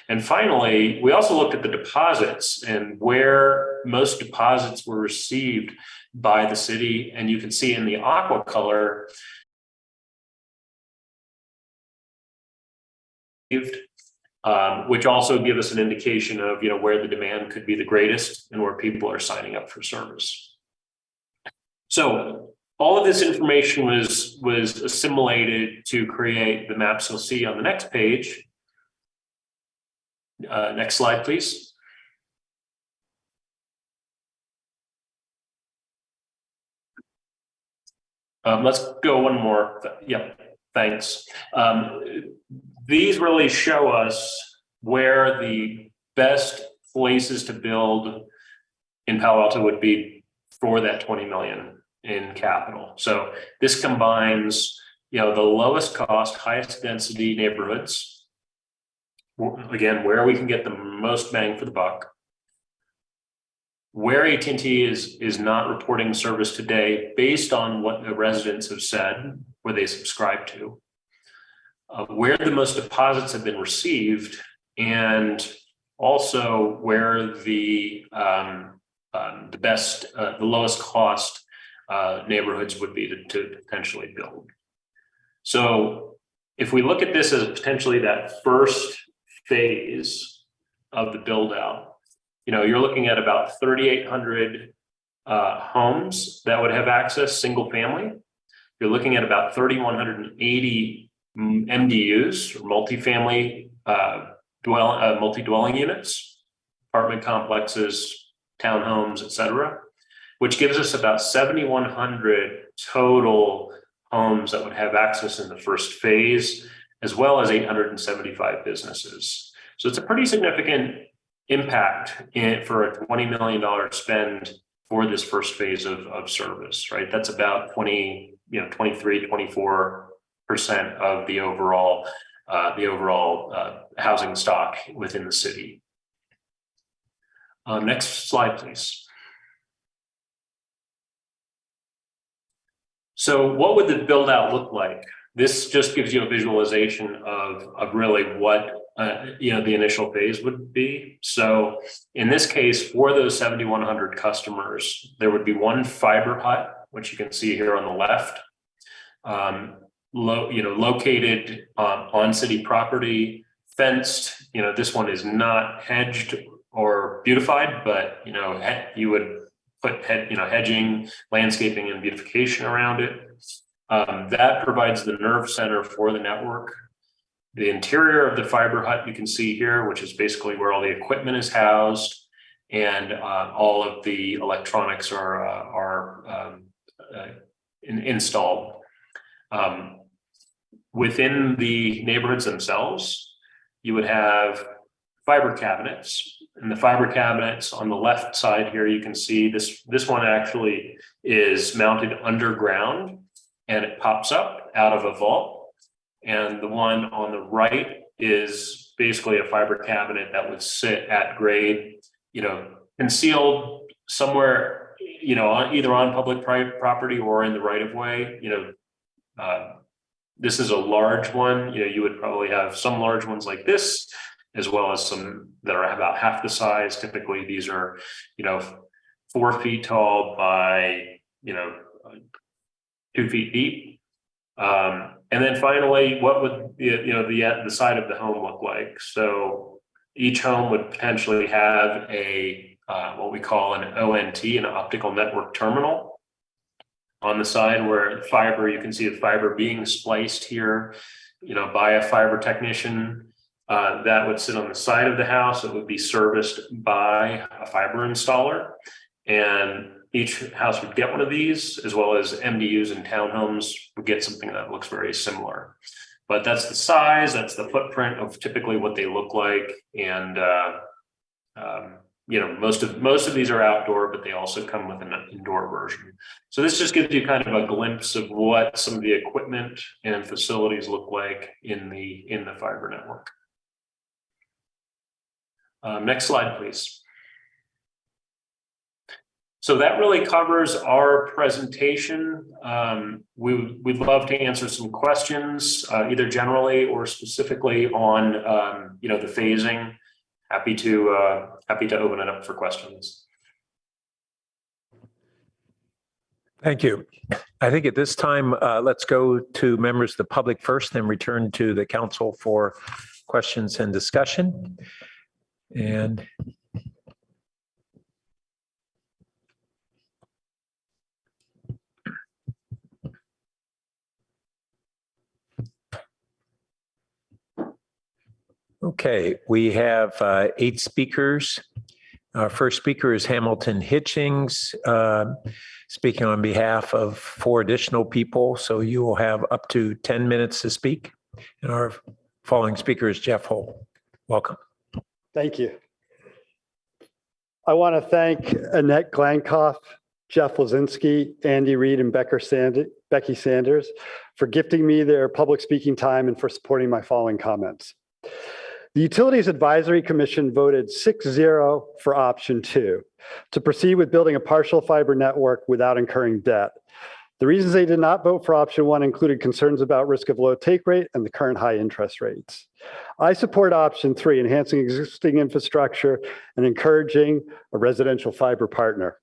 And finally, we also looked at the deposits and where most deposits were received by the city. And you can see in the aqua color, which also give us an indication of where the demand could be the greatest and where people are signing up for service. So all of this information was assimilated to create the maps you'll see on the next page. Next slide, please. Let's go one more. Yep, thanks. These really show us where the best places to build in Palo Alto would be for that 20 million in capital. So this combines, the lowest cost, highest density neighborhoods. Again, where we can get the most bang for the buck. Where AT&T is not reporting service today based on what the residents have said, where they subscribe to. Where the most deposits have been received, and also where the lowest cost neighborhoods would be to potentially build. So if we look at this as potentially that first phase of the build out, you're looking at about 3,800 homes that would have access, single family. You're looking at about 3,180 MDUs, or multifamily multi-dwelling units, apartment complexes, townhomes, etc., which gives us about 7,100 total homes that would have access in the first phase, as well as 875 businesses. So it's a pretty significant impact for a $20 million spend for this first phase of service, right? That's about 23, 24% of the overall housing stock within the city. Next slide, please. So what would the build out look like? This just gives you a visualization of really what the initial phase would be. So in this case, for those 7,100 customers, there would be one fiber hut, which you can see here on the left, located on city property, fenced. This one is not hedged or beautified, but you would put hedging, landscaping, and beautification around it. That provides the nerve center for the network. The interior of the fiber hut you can see here, which is basically where all the equipment is housed, and all of the electronics are installed. Within the neighborhoods themselves, you would have fiber cabinets. And the fiber cabinets on the left side here, you can see this one actually is mounted underground, and it pops up out of a vault. And the one on the right is basically a fiber cabinet that would sit at grade, concealed somewhere, either on public property or in the right of way. This is a large one. You would probably have some large ones like this, as well as some that are about half the size. Typically, these are, 4 feet tall by, 2 feet deep. And then finally, what would the side of the home look like? So each home would potentially have a what we call an ONT, an optical network terminal, on the side where fiber, you can see the fiber being spliced here, by a fiber technician. That would sit on the side of the house. It would be serviced by a fiber installer, and each house would get one of these, as well as MDUs and townhomes would get something that looks very similar. But that's the size, that's the footprint of typically what they look like. And most of these are outdoor, but they also come with an indoor version. So this just gives you kind of a glimpse of what some of the equipment and facilities look like in the fiber network. Next slide, please. So that really covers our presentation. We'd love to answer some questions, either generally or specifically on the phasing. Happy to open it up for questions. Thank you. I think at this time, let's go to members of the public first, then return to the council for questions and discussion. And okay, we have 8 speakers. Our first speaker is Hamilton Hitchings, speaking on behalf of 4 additional people. So you will have up to 10 minutes to speak. And our following speaker is Jeff Hull. Welcome. Thank you. I want to thank Annette Glankoff, Jeff Lazinski, Andy Reid, and Becky Sanders for gifting me their public speaking time and for supporting my following comments. The Utilities Advisory Commission voted 6-0 for option 2 to proceed with building a partial fiber network without incurring debt. The reasons they did not vote for option 1 included concerns about risk of low take rate and the current high interest rates. I support option 3, enhancing existing infrastructure and encouraging a residential fiber partner.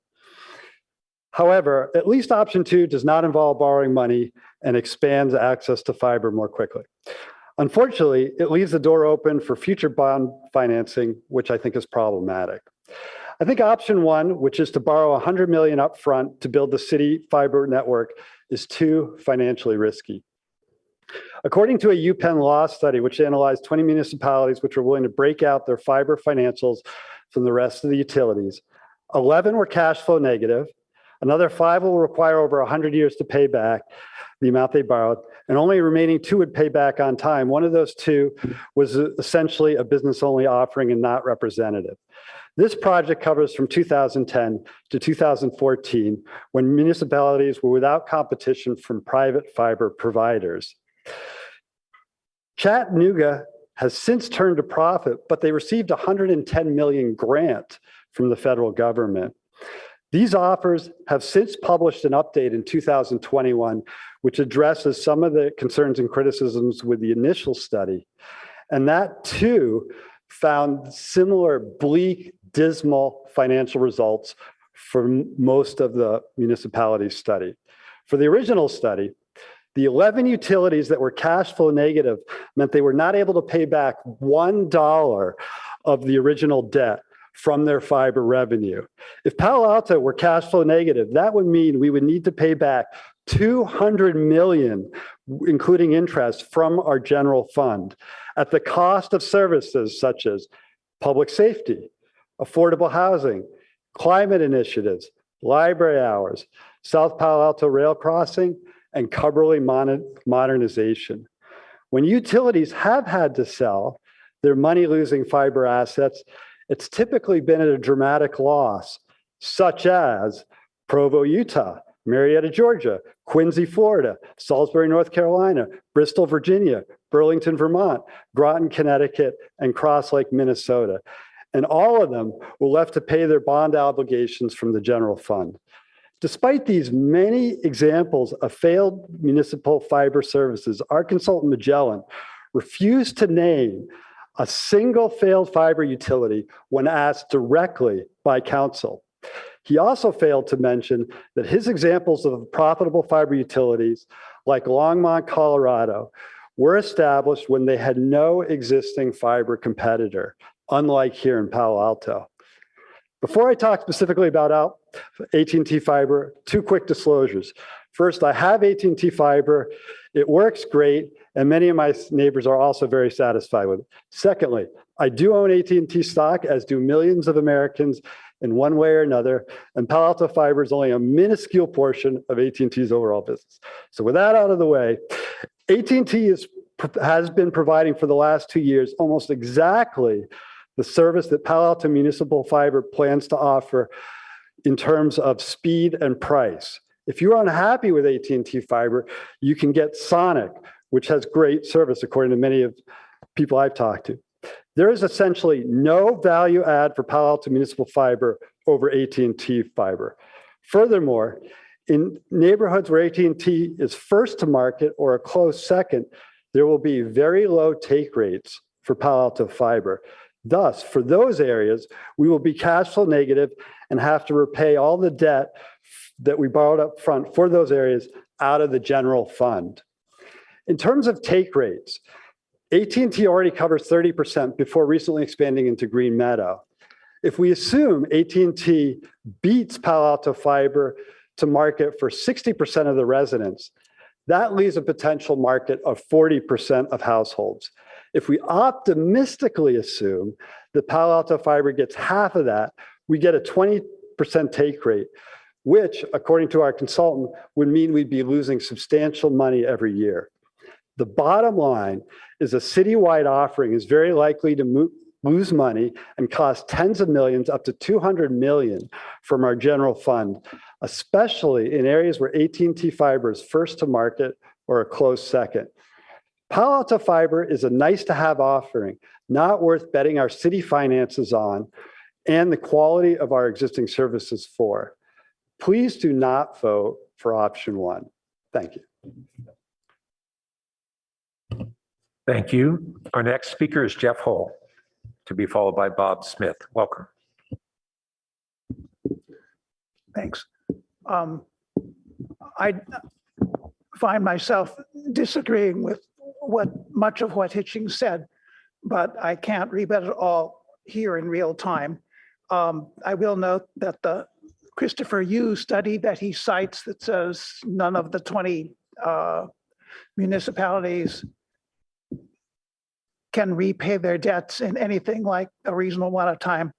However, at least option 2 does not involve borrowing money and expands access to fiber more quickly. Unfortunately, it leaves the door open for future bond financing, which I think is problematic. I think option 1, which is to borrow $100 million upfront to build the city fiber network, is too financially risky. According to a UPenn law study, which analyzed 20 municipalities which were willing to break out their fiber financials from the rest of the utilities, 11 were cash flow negative, another 5 will require over 100 years to pay back the amount they borrowed, and only remaining 2 would pay back on time. One of those 2 was essentially a business-only offering and not representative. This project covers from 2010 to 2014, when municipalities were without competition from private fiber providers. Chattanooga has since turned a profit, but they received a $110 million grant from the federal government. These offers have since published an update in 2021, which addresses some of the concerns and criticisms with the initial study. And that too found similar bleak, dismal financial results for most of the municipalities studied. For the original study, the 11 utilities that were cash flow negative meant they were not able to pay back $1 of the original debt from their fiber revenue. If Palo Alto were cash flow negative, that would mean we would need to pay back $200 million, including interest, from our general fund at the cost of services such as public safety, affordable housing, climate initiatives, library hours, South Palo Alto rail crossing, and Cubberley modernization. When utilities have had to sell their money-losing fiber assets, it's typically been at a dramatic loss, such as Provo, Utah, Marietta, Georgia, Quincy, Florida, Salisbury, North Carolina, Bristol, Virginia, Burlington, Vermont, Groton, Connecticut, and Cross Lake, Minnesota. And all of them were left to pay their bond obligations from the general fund. Despite these many examples of failed municipal fiber services, our consultant Magellan refused to name a single failed fiber utility when asked directly by council. He also failed to mention that his examples of profitable fiber utilities, like Longmont, Colorado, were established when they had no existing fiber competitor, unlike here in Palo Alto. Before I talk specifically about AT&T Fiber, two quick disclosures. First, I have AT&T Fiber. It works great, and many of my neighbors are also very satisfied with it. Secondly, I do own AT&T stock, as do millions of Americans in one way or another, and Palo Alto Fiber is only a minuscule portion of AT&T's overall business. So with that out of the way, AT&T has been providing for the last 2 years almost exactly the service that Palo Alto Municipal Fiber plans to offer in terms of speed and price. If you're unhappy with AT&T Fiber, you can get Sonic, which has great service according to many of people I've talked to. There is essentially no value add for Palo Alto Municipal Fiber over AT&T Fiber. Furthermore, in neighborhoods where AT&T is first to market or a close second, there will be very low take rates for Palo Alto Fiber. Thus, for those areas, we will be cash flow negative and have to repay all the debt that we borrowed up front for those areas out of the general fund. In terms of take rates, AT&T already covers 30% before recently expanding into Green Meadow. If we assume AT&T beats Palo Alto Fiber to market for 60% of the residents, that leaves a potential market of 40% of households. If we optimistically assume that Palo Alto Fiber gets half of that, we get a 20% take rate, which, according to our consultant, would mean we'd be losing substantial money every year. The bottom line is a citywide offering is very likely to lose money and cost tens of millions up to $200 million from our general fund, especially in areas where AT&T Fiber is first to market or a close second. Palo Alto Fiber is a nice-to-have offering, not worth betting our city finances on and the quality of our existing services for. Please do not vote for option one. Thank you. Thank you. Our next speaker is Jeff Hull, to be followed by Bob Smith. Welcome. Thanks. I find myself disagreeing with much of what Hitchings said, but I can't rebut it all here in real time. I will note that the Christopher Yu study that he cites that says none of the 20 municipalities can repay their debts in anything like a reasonable amount of time.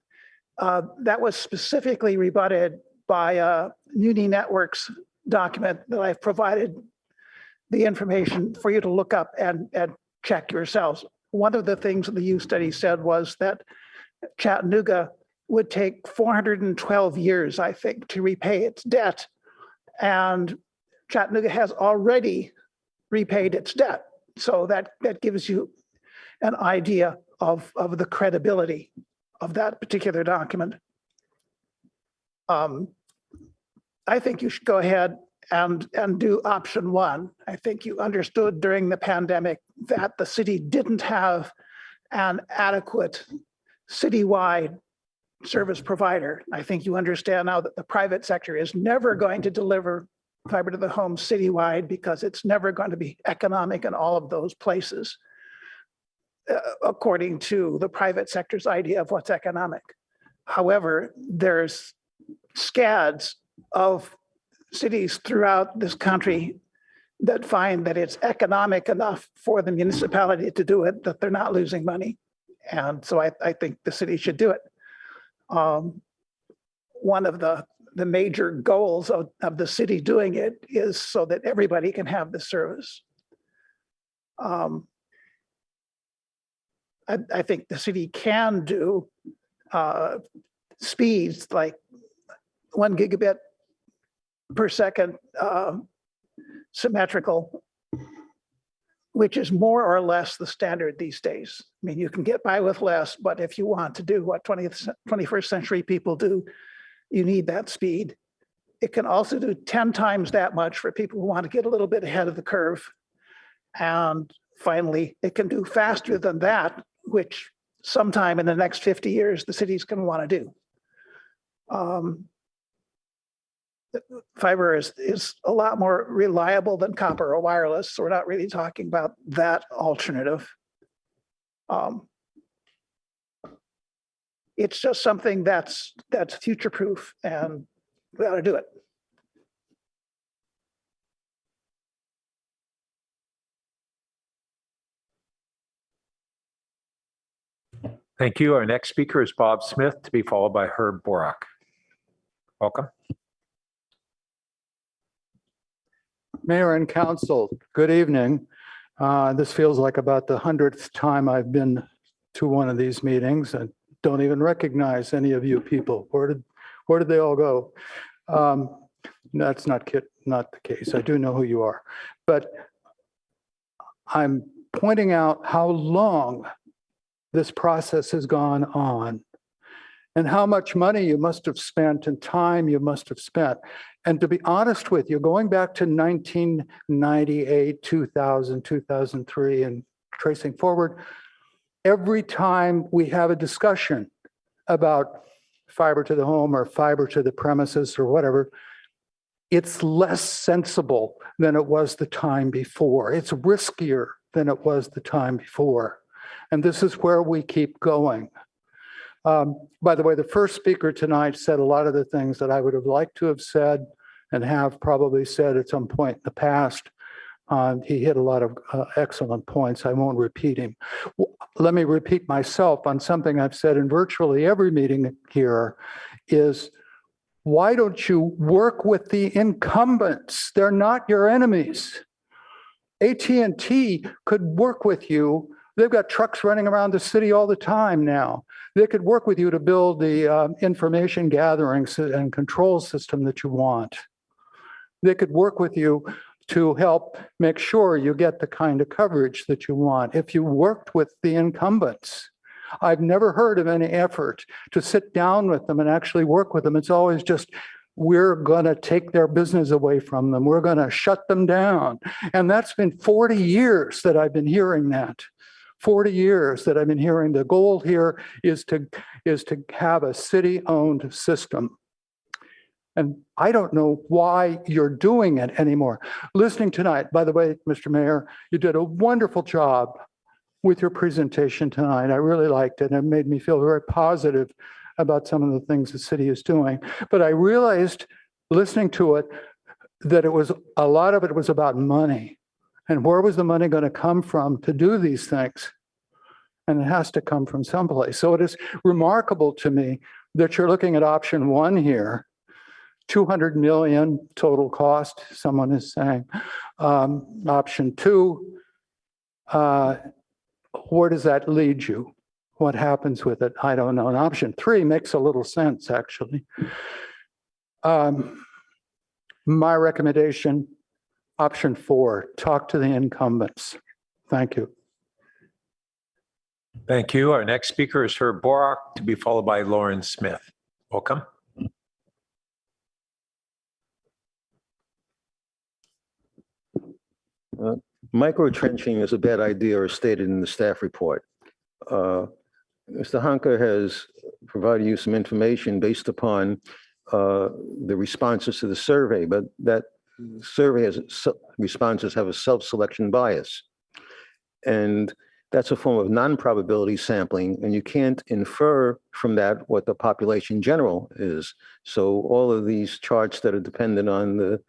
That was specifically rebutted by a Muni Networks document that I've provided the information for you to look up and check yourselves. One of the things the Yu study said was that Chattanooga would take 412 years, I think, to repay its debt. And Chattanooga has already repaid its debt. So that gives you an idea of the credibility of that particular document. I think you should go ahead and do option one. I think you understood during the pandemic that the city didn't have an adequate citywide service provider. I think you understand now that the private sector is never going to deliver fiber to the home citywide because it's never going to be economic in all of those places, according to the private sector's idea of what's economic. However, there's scads of cities throughout this country that find that it's economic enough for the municipality to do it, that they're not losing money. And so I think the city should do it. One of the major goals of the city doing it is so that everybody can have the service. I think the city can do speeds like 1 gigabit per second symmetrical, which is more or less the standard these days. I mean, you can get by with less, but if you want to do what 21st century people do, you need that speed. It can also do 10 times that much for people who want to get a little bit ahead of the curve. And finally, it can do faster than that, which sometime in the next 50 years, the city's going to want to do. Fiber is a lot more reliable than copper or wireless, so we're not really talking about that alternative. It's just something that's future-proof, and we ought to do it. Thank you. Our next speaker is Bob Smith, to be followed by Herb Borak. Welcome. Mayor and council, good evening. This feels like about the 100th time I've been to one of these meetings. I don't even recognize any of you people. Where did they all go? That's not the case. I do know who you are. But I'm pointing out how long this process has gone on and how much money you must have spent and time you must have spent. And to be honest with you, going back to 1998, 2000, 2003, and tracing forward, every time we have a discussion about fiber to the home or fiber to the premises or whatever, it's less sensible than it was the time before. It's riskier than it was the time before. And this is where we keep going. By the way, the first speaker tonight said a lot of the things that I would have liked to have said and have probably said at some point in the past. He hit a lot of excellent points. I won't repeat him. Let me repeat myself on something I've said in virtually every meeting here is, why don't you work with the incumbents? They're not your enemies. AT&T could work with you. They've got trucks running around the city all the time now. They could work with you to build the information gathering and control system that you want. They could work with you to help make sure you get the kind of coverage that you want. If you worked with the incumbents, I've never heard of any effort to sit down with them and actually work with them. It's always just, we're going to take their business away from them. We're going to shut them down. And that's been 40 years that I've been hearing that. 40 years that I've been hearing the goal here is to have a city-owned system. And I don't know why you're doing it anymore. Listening tonight, by the way, Mr. Mayor, you did a wonderful job with your presentation tonight. I really liked it, and it made me feel very positive about some of the things the city is doing. But I realized, listening to it, that a lot of it was about money. And where was the money going to come from to do these things? And it has to come from someplace. So it is remarkable to me that you're looking at option one here, 200 million total cost, someone is saying. Option two, where does that lead you? What happens with it, I don't know. And option 3 makes a little sense, actually. My recommendation, option 4, talk to the incumbents. Thank you. Thank you. Our next speaker is Herb Borak, to be followed by Lauren Smith. Welcome. Microtrenching is a bad idea as stated in the staff report. Mr. Honker has provided you some information based upon the responses to the survey, but that survey has responses have a self-selection bias. And that's a form of non-probability sampling, and you can't infer from that what the population general is. So all of these charts that are dependent on the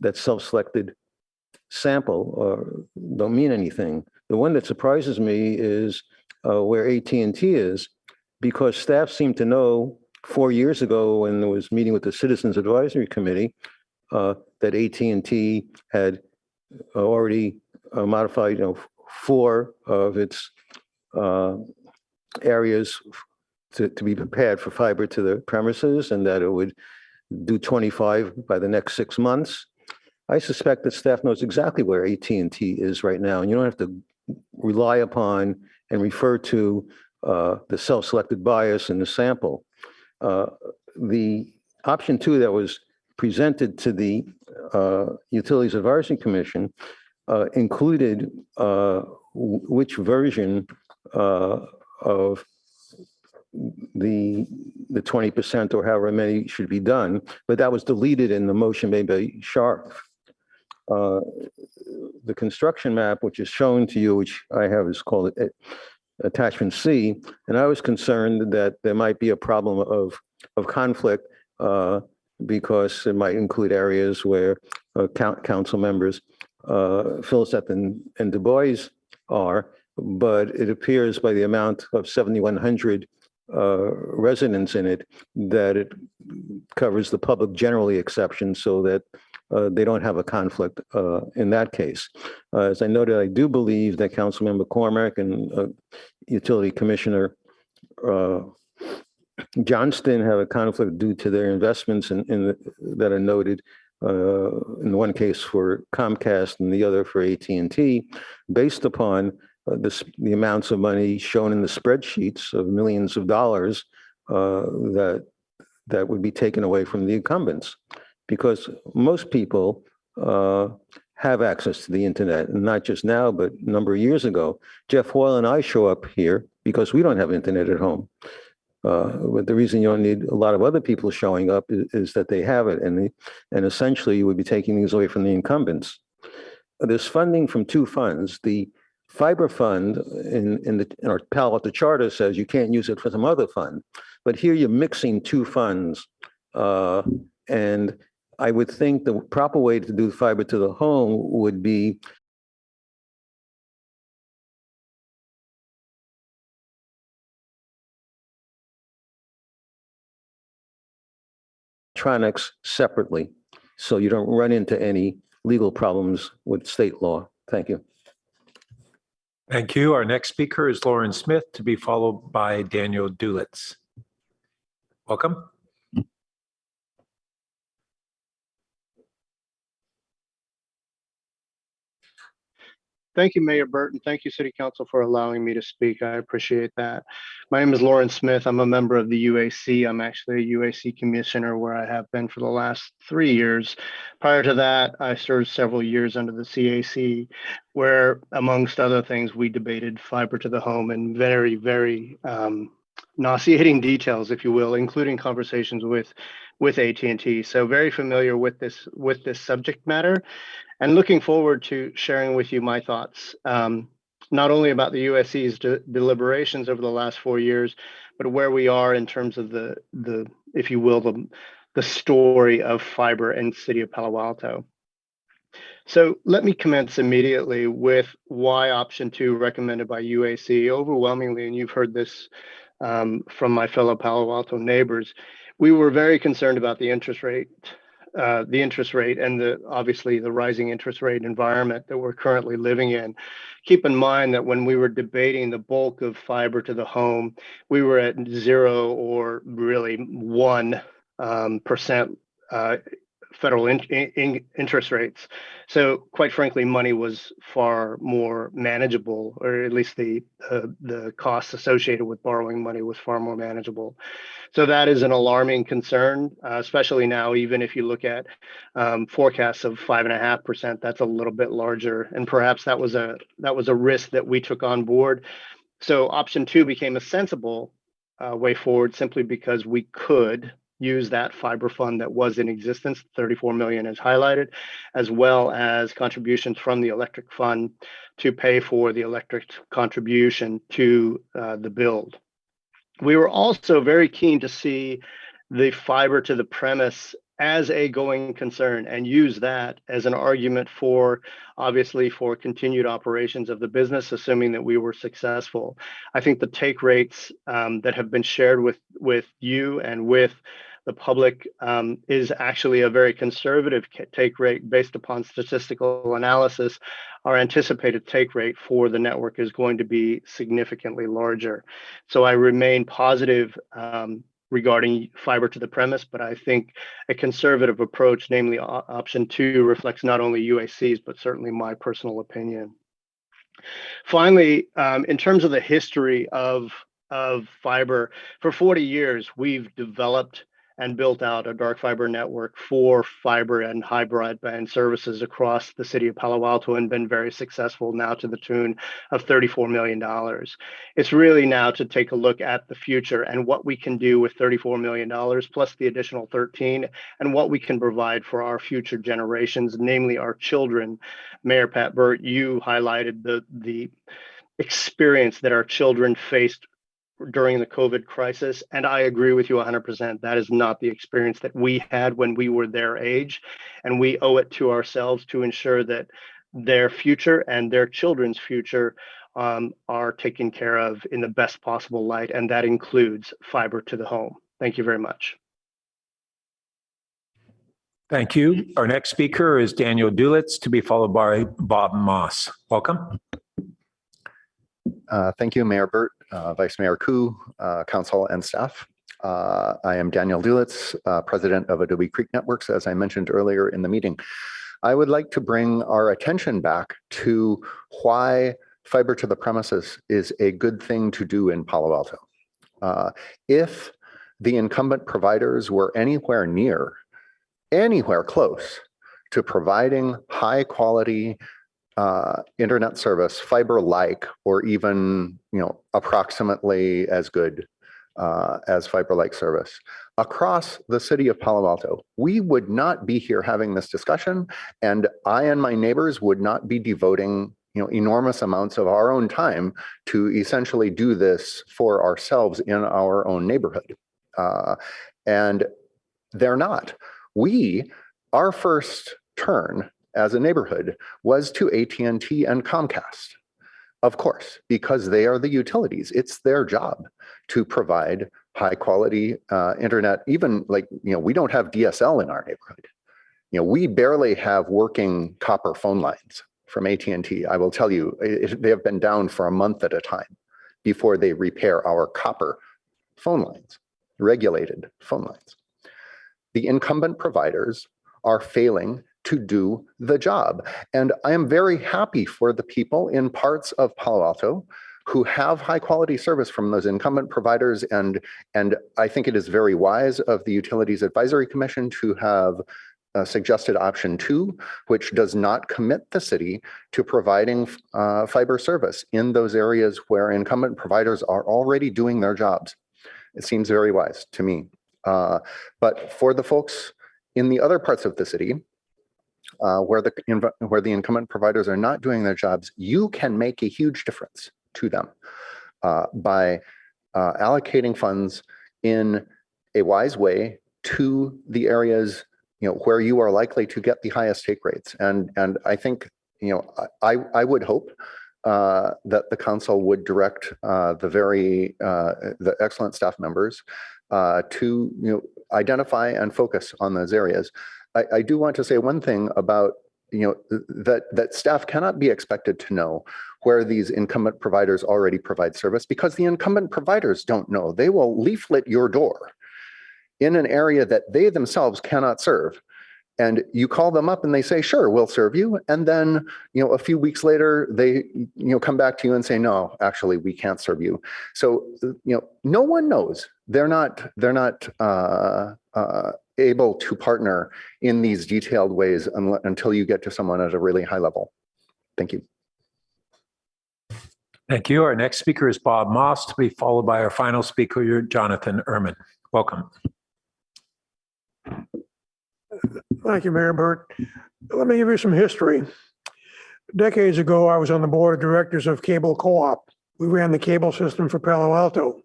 that self-selected sample don't mean anything. The one that surprises me is where AT&T is, because staff seemed to know 4 years ago when there was meeting with the Citizens Advisory Committee that AT&T had already modified 4 of its areas to be prepared for fiber to the premises, and that it would do 25 by the next 6 months. I suspect that staff knows exactly where AT&T is right now, and you don't have to rely upon and refer to the self-selected bias in the sample. The option 2 that was presented to the Utilities Advisory Commission included which version of the 20% or however many should be done, but that was deleted in the motion made by Sharp. The construction map, which is shown to you, which I have is called attachment C, and I was concerned that there might be a problem of conflict because it might include areas where council members Philseth and Du Bois are, but it appears by the amount of 7,100 residents in it that it covers the public generally exception, so that they don't have a conflict in that case. As I noted, I do believe that Councilmember Cormack and Utility Commissioner Johnston have a conflict due to their investments that are noted in one case for Comcast and the other for AT&T, based upon the amounts of money shown in the spreadsheets of millions of dollars that would be taken away from the incumbents. Because most people have access to the internet, and not just now, but a number of years ago. Jeff Hoyle and I show up here because we don't have internet at home. But the reason you don't need a lot of other people showing up is that they have it, and essentially you would be taking these away from the incumbents. There's funding from 2 funds. The fiber fund in our Palo Alto Charter says you can't use it for some other fund, but here you're mixing 2 funds, and I would think the proper way to do fiber to the home would be electronics separately, so you don't run into any legal problems with state law. Thank you. Thank you. Our next speaker is Lauren Smith, to be followed by Daniel Dulitz. Welcome. Thank you, Mayor Burton. Thank you, City Council, for allowing me to speak. I appreciate that. My name is Lauren Smith. I'm a member of the UAC. I'm actually a UAC commissioner, where I have been for the last 3 years. Prior to that, I served several years under the CAC, where, amongst other things, we debated fiber to the home in very, very nauseating details, if you will, including conversations with AT&T. So very familiar with this subject matter, and looking forward to sharing with you my thoughts, not only about the USC's deliberations over the last 4 years, but where we are in terms of the if you will, the story of fiber in the city of Palo Alto. So let me commence immediately with why option 2 recommended by UAC overwhelmingly, and you've heard this from my fellow Palo Alto neighbors. We were very concerned about the interest rate the interest rate and obviously the rising interest rate environment that we're currently living in. Keep in mind that when we were debating the bulk of fiber to the home, we were at 0 or really 1% federal interest rates. So quite frankly, money was far more manageable, or at least the costs associated with borrowing money was far more manageable. So that is an alarming concern, especially now, even if you look at forecasts of 5.5%, that's a little bit larger. And perhaps that was a risk that we took on board. So option 2 became a sensible way forward, simply because we could use that fiber fund that was in existence, 34 million as highlighted, as well as contributions from the electric fund to pay for the electric contribution to the build. We were also very keen to see the fiber to the premise as a going concern and use that as an argument for, obviously, for continued operations of the business, assuming that we were successful. I think the take rates that have been shared with you and with the public is actually a very conservative take rate based upon statistical analysis. Our anticipated take rate for the network is going to be significantly larger. So I remain positive regarding fiber to the premise, but I think a conservative approach, namely option 2, reflects not only UAC's, but certainly my personal opinion. Finally, in terms of the history of fiber, for 40 years, we've developed and built out a dark fiber network for fiber and high broadband services across the city of Palo Alto, and been very successful, now to the tune of $34 million. It's really now to take a look at the future and what we can do with $34 million plus the additional 13, and what we can provide for our future generations, namely our children. Mayor Pat Burt, you highlighted the experience that our children faced during the COVID crisis. And I agree with you 100%. That is not the experience that we had when we were their age. And we owe it to ourselves to ensure that their future and their children's future are taken care of in the best possible light. And that includes fiber to the home. Thank you very much. Thank you. Our next speaker is Daniel Dulitz, to be followed by Bob Moss. Welcome. Thank you, Mayor Burt, Vice Mayor Koo, Council and staff. I am Daniel Dulitz, President of Adobe Creek Networks, as I mentioned earlier in the meeting. I would like to bring our attention back to why fiber to the premises is a good thing to do in Palo Alto. If the incumbent providers were anywhere close to providing high quality internet service, fiber-like, or even approximately as good as fiber-like service across the city of Palo Alto, we would not be here having this discussion, and I and my neighbors would not be devoting enormous amounts of our own time to essentially do this for ourselves in our own neighborhood. And they're not. Our first turn as a neighborhood was to AT&T and Comcast, of course, because they are the utilities. It's their job to provide high quality internet. Even we don't have DSL in our neighborhood. We barely have working copper phone lines from AT&T. I will tell you, they have been down for a month at a time before they repair our copper phone lines, regulated phone lines. The incumbent providers are failing to do the job. And I am very happy for the people in parts of Palo Alto who have high quality service from those incumbent providers. And I think it is very wise of the Utilities Advisory Commission to have suggested option 2, which does not commit the city to providing fiber service in those areas where incumbent providers are already doing their jobs. It seems very wise to me. But for the folks in the other parts of the city, where the incumbent providers are not doing their jobs, you can make a huge difference to them by allocating funds in a wise way to the areas where you are likely to get the highest take rates. And I think I would hope that the council would direct the excellent staff members to identify and focus on those areas. I do want to say one thing about, that staff cannot be expected to know where these incumbent providers already provide service, because the incumbent providers don't know. They will leaflet your door in an area that they themselves cannot serve. And you call them up and they say, sure, we'll serve you. And then, a few weeks later, they, come back to you and say, no, actually, we can't serve you. So, no one knows. They're not able to partner in these detailed ways until you get to someone at a really high level. Thank you. Thank you. Our next speaker is Bob Moss, to be followed by our final speaker, Jonathan Ehrman. Welcome. Thank you, Mayor Burt. Let me give you some history. Decades ago, I was on the board of directors of Cable Co-op. We ran the cable system for Palo Alto.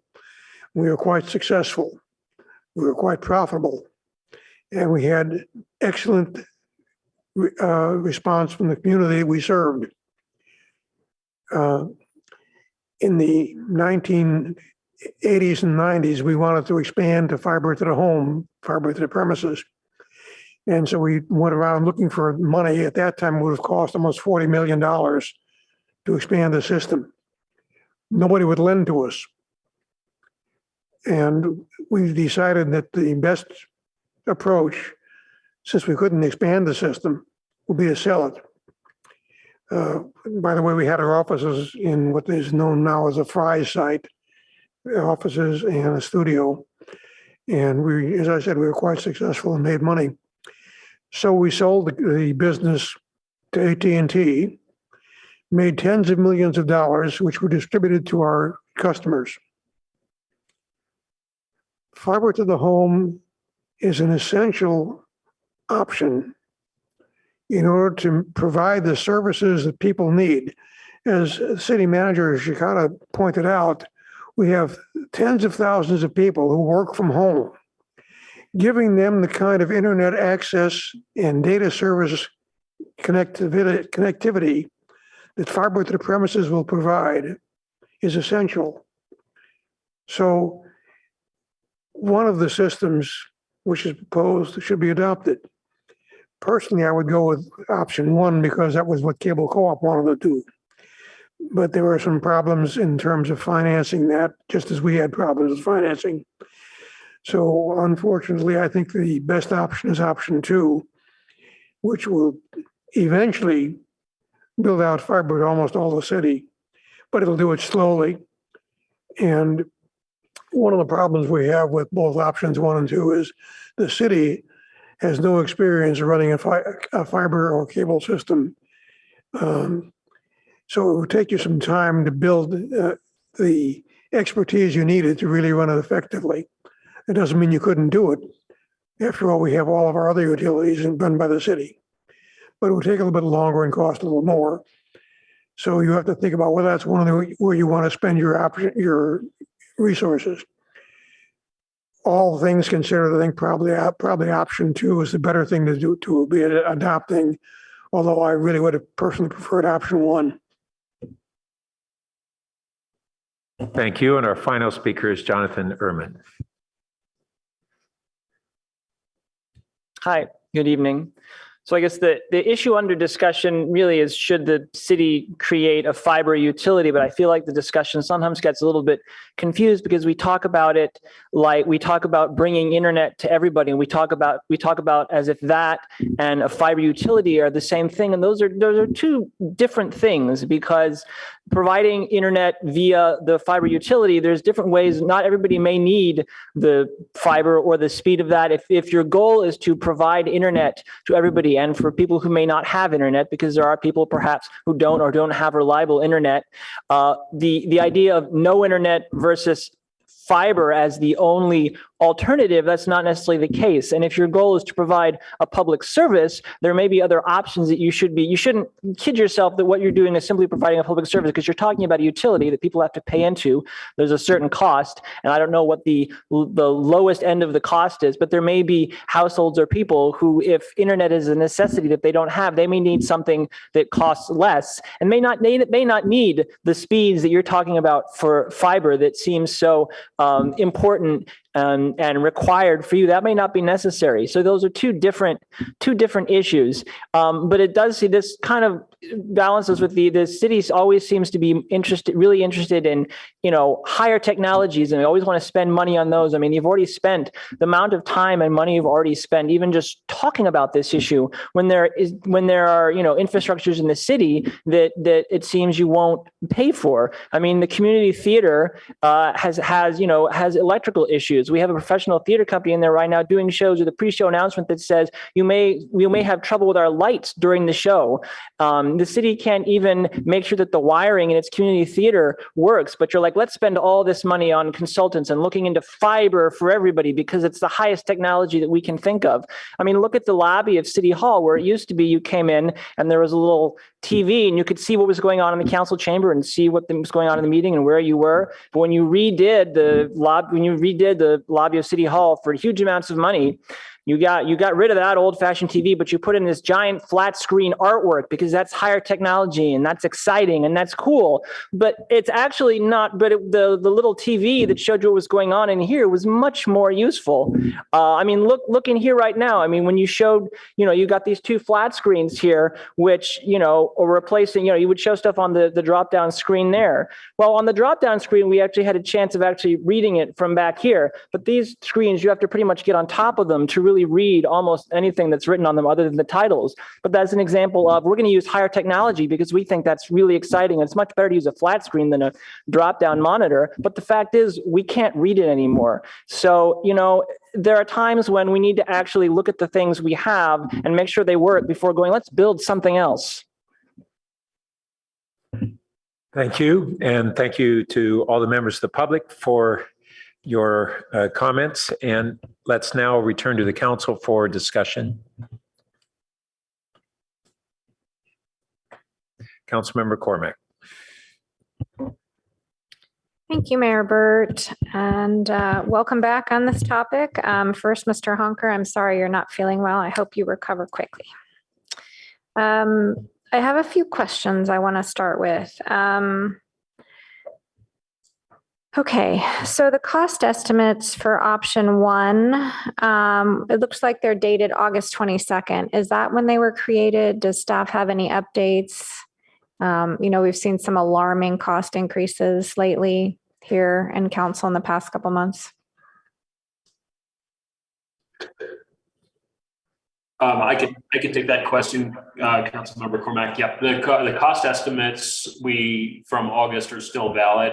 We were quite successful. We were quite profitable. And we had excellent response from the community we served. In the 1980s and 90s, we wanted to expand to fiber to the home, fiber to the premises. And so we went around looking for money. At that time, it would have cost almost $40 million to expand the system. Nobody would lend to us. And we decided that the best approach, since we couldn't expand the system, would be to sell it. By the way, we had our offices in what is known now as a Fry's site, offices and a studio. And we, as I said, we were quite successful and made money. So we sold the business to AT&T, made tens of millions of dollars, which were distributed to our customers. Fiber to the home is an essential option in order to provide the services that people need. As city manager Shikata pointed out, we have tens of thousands of people who work from home. Giving them the kind of internet access and data service connectivity that fiber to the premises will provide is essential. So one of the systems which is proposed should be adopted. Personally, I would go with option one because that was what Cable Co-op wanted to do. But there were some problems in terms of financing that, just as we had problems with financing. So unfortunately, I think the best option is option two, which will eventually build out fiber to almost all the city, but it'll do it slowly. And one of the problems we have with both options one and two is the city has no experience running a fiber or cable system. So it would take you some time to build the expertise you needed to really run it effectively. It doesn't mean you couldn't do it. After all, we have all of our other utilities run by the city. But it would take a little bit longer and cost a little more. So you have to think about whether that's one of the where you want to spend your resources. All things considered, I think probably option two is the better thing to do, to be adopting, although I really would have personally preferred option one. Thank you. And our final speaker is Jonathan Ehrman. Hi, good evening. So I guess the issue under discussion really is, should the city create a fiber utility? But I feel like the discussion sometimes gets a little bit confused because we talk about it like we talk about bringing internet to everybody, and we talk about as if that and a fiber utility are the same thing. And those are two different things, because providing internet via the fiber utility, there's different ways. Not everybody may need the fiber or the speed of that. If your goal is to provide internet to everybody, and for people who may not have internet, because there are people perhaps who don't have reliable internet, the idea of no internet versus fiber as the only alternative, that's not necessarily the case. And if your goal is to provide a public service, there may be other options that you shouldn't kid yourself that what you're doing is simply providing a public service, because you're talking about a utility that people have to pay into. There's a certain cost, and I don't know what the lowest end of the cost is, but there may be households or people who, if internet is a necessity that they don't have, they may need something that costs less and may not need the speeds that you're talking about for fiber that seems so important and required for you, that may not be necessary. So those are two different issues. But it does see this kind of balances with the city always seems to be really interested in, higher technologies, and we always want to spend money on those. I mean, you've already spent the amount of time and money you've already spent even just talking about this issue when there are, infrastructures in the city that it seems you won't pay for. I mean, the community theater has electrical issues. We have a professional theater company in there right now doing shows with a pre-show announcement that says we may have trouble with our lights during the show. The city can't even make sure that the wiring in its community theater works, but you're like, let's spend all this money on consultants and looking into fiber for everybody because it's the highest technology that we can think of. I mean, look at the lobby of City Hall, where it used to be you came in and there was a little TV and you could see what was going on in the council chamber and see what was going on in the meeting and where you were. But when you redid the lobby of City Hall for huge amounts of money, you got rid of that old-fashioned TV, but you put in this giant flat screen artwork because that's higher technology and that's exciting and that's cool. But it's actually not. But the little TV that showed you what was going on in here was much more useful. I mean, look in here right now. I mean, when you showed, you got these two flat screens here, which are replacing. You would show stuff on the drop-down screen there. Well, on the drop-down screen, we actually had a chance of actually reading it from back here. But these screens, you have to pretty much get on top of them to really read almost anything that's written on them other than the titles. But that's an example of we're going to use higher technology because we think that's really exciting. It's much better to use a flat screen than a drop-down monitor. But the fact is we can't read it anymore. So, there are times when we need to actually look at the things we have and make sure they work before going, let's build something else. Thank you. And thank you to all the members of the public for your comments. And let's now return to the council for discussion. Councilmember Cormack. Thank you, Mayor Burt, and welcome back on this topic. First, Mr. Honker, I'm sorry you're not feeling well. I hope you recover quickly. I have a few questions I want to start with. Okay, so the cost estimates for option one, it looks like they're dated August 22nd. Is that when they were created? Does staff have any updates? We've seen some alarming cost increases lately here in council in the past couple months. I could take that question, Councilmember Cormack. Yeah, the cost estimates from August are still valid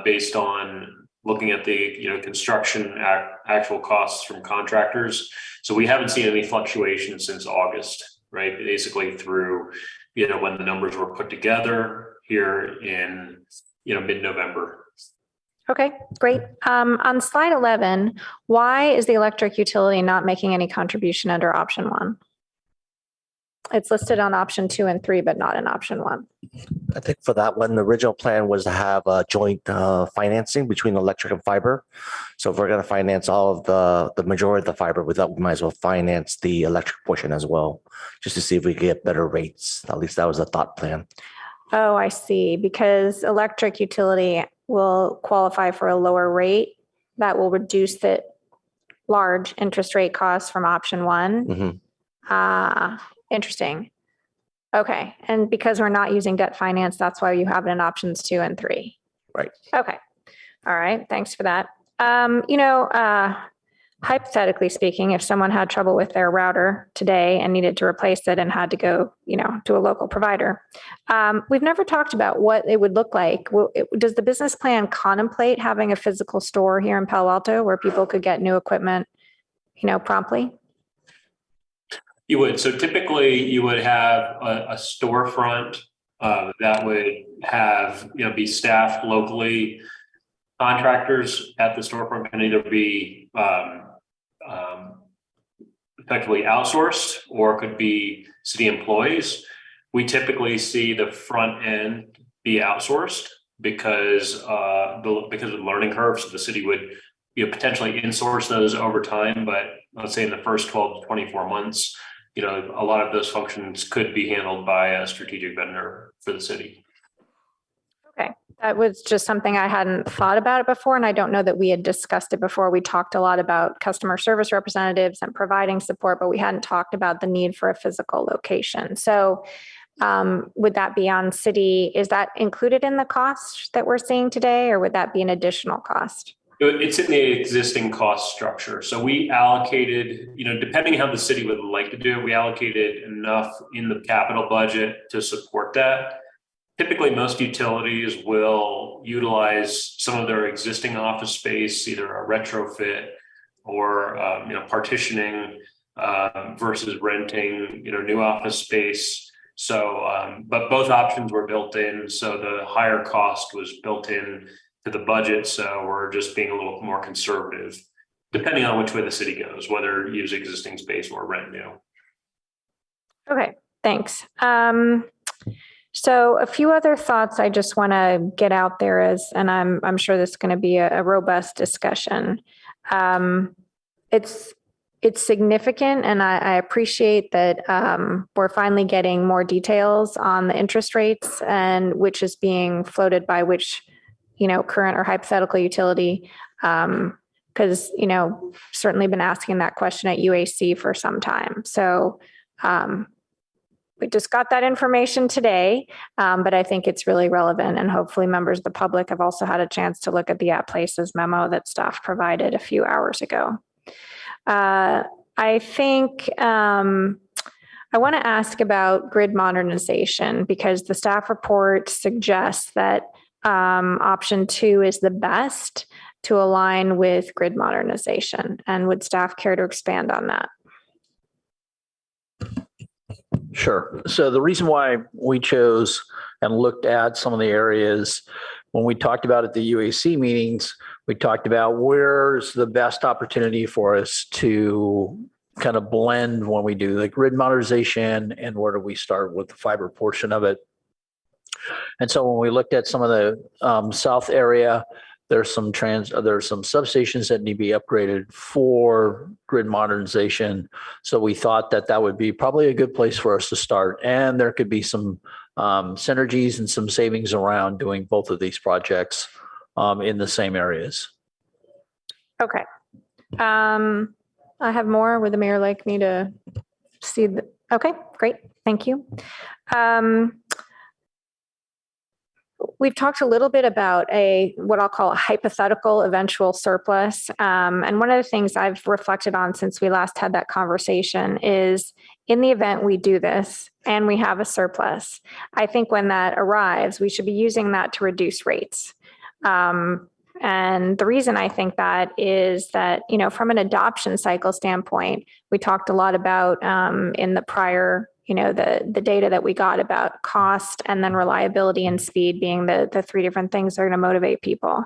based on looking at the construction actual costs from contractors. So we haven't seen any fluctuation since August, right? Basically through when the numbers were put together here in mid-November. Okay, great. On slide 11, why is the electric utility not making any contribution under option one? It's listed on option 2 and 3, but not in option 1. I think for that one, the original plan was to have a joint financing between electric and fiber. So if we're going to finance all of the majority of the fiber, we thought we might as well finance the electric portion as well, just to see if we could get better rates. At least that was the thought plan. Oh, I see. Because electric utility will qualify for a lower rate that will reduce the large interest rate costs from option 1. Mm-hmm. Interesting. Okay. And because we're not using debt finance, that's why you have it in options 2 and 3. Right. Okay. All right. Thanks for that. Hypothetically speaking, if someone had trouble with their router today and needed to replace it and had to go, to a local provider, we've never talked about what it would look like. Does the business plan contemplate having a physical store here in Palo Alto where people could get new equipment, promptly? You would. So typically you would have a storefront that would have, be staffed locally. Contractors at the storefront can either be effectively outsourced or could be city employees. We typically see the front end be outsourced because of the learning curve. So the city would potentially insource those over time, but let's say in the first 12 to 24 months, a lot of those functions could be handled by a strategic vendor for the city. Okay. That was just something I hadn't thought about it before, and I don't know that we had discussed it before. We talked a lot about customer service representatives and providing support, but we hadn't talked about the need for a physical location. So would that be on city? Is that included in the cost that we're seeing today, or would that be an additional cost? It's in the existing cost structure. So we allocated, depending how the city would like to do it, we allocated enough in the capital budget to support that. Typically, most utilities will utilize some of their existing office space, either a retrofit or partitioning versus renting, new office space. So, but both options were built in. So the higher cost was built in to the budget. So we're just being a little more conservative, depending on which way the city goes, whether use existing space or rent new. Okay, thanks. So a few other thoughts I just want to get out there and I'm sure this is going to be a robust discussion. It's significant, and I appreciate that we're finally getting more details on the interest rates and which is being floated by which, current or hypothetical utility. Because, certainly been asking that question at UAC for some time. So we just got that information today, but I think it's really relevant, and hopefully members of the public have also had a chance to look at the At Places memo that staff provided a few hours ago. I think I want to ask about grid modernization, because the staff report suggests that option 2 is the best to align with grid modernization. And would staff care to expand on that? Sure. So the reason why we chose and looked at some of the areas when we talked about at the UAC meetings, we talked about where's the best opportunity for us to kind of blend when we do the grid modernization, and where do we start with the fiber portion of it. And so when we looked at some of the south area, there's some substations that need to be upgraded for grid modernization. So we thought that would be probably a good place for us to start. And there could be some synergies and some savings around doing both of these projects in the same areas. Okay. I have more. Would the mayor like me to see okay, great. Thank you. We've talked a little bit about what I'll call a hypothetical eventual surplus. And one of the things I've reflected on since we last had that conversation is, in the event we do this and we have a surplus, I think when that arrives, we should be using that to reduce rates. And the reason I think that is that, from an adoption cycle standpoint, we talked a lot about in the prior, the data that we got about cost and then reliability and speed being the 3 different things that are going to motivate people.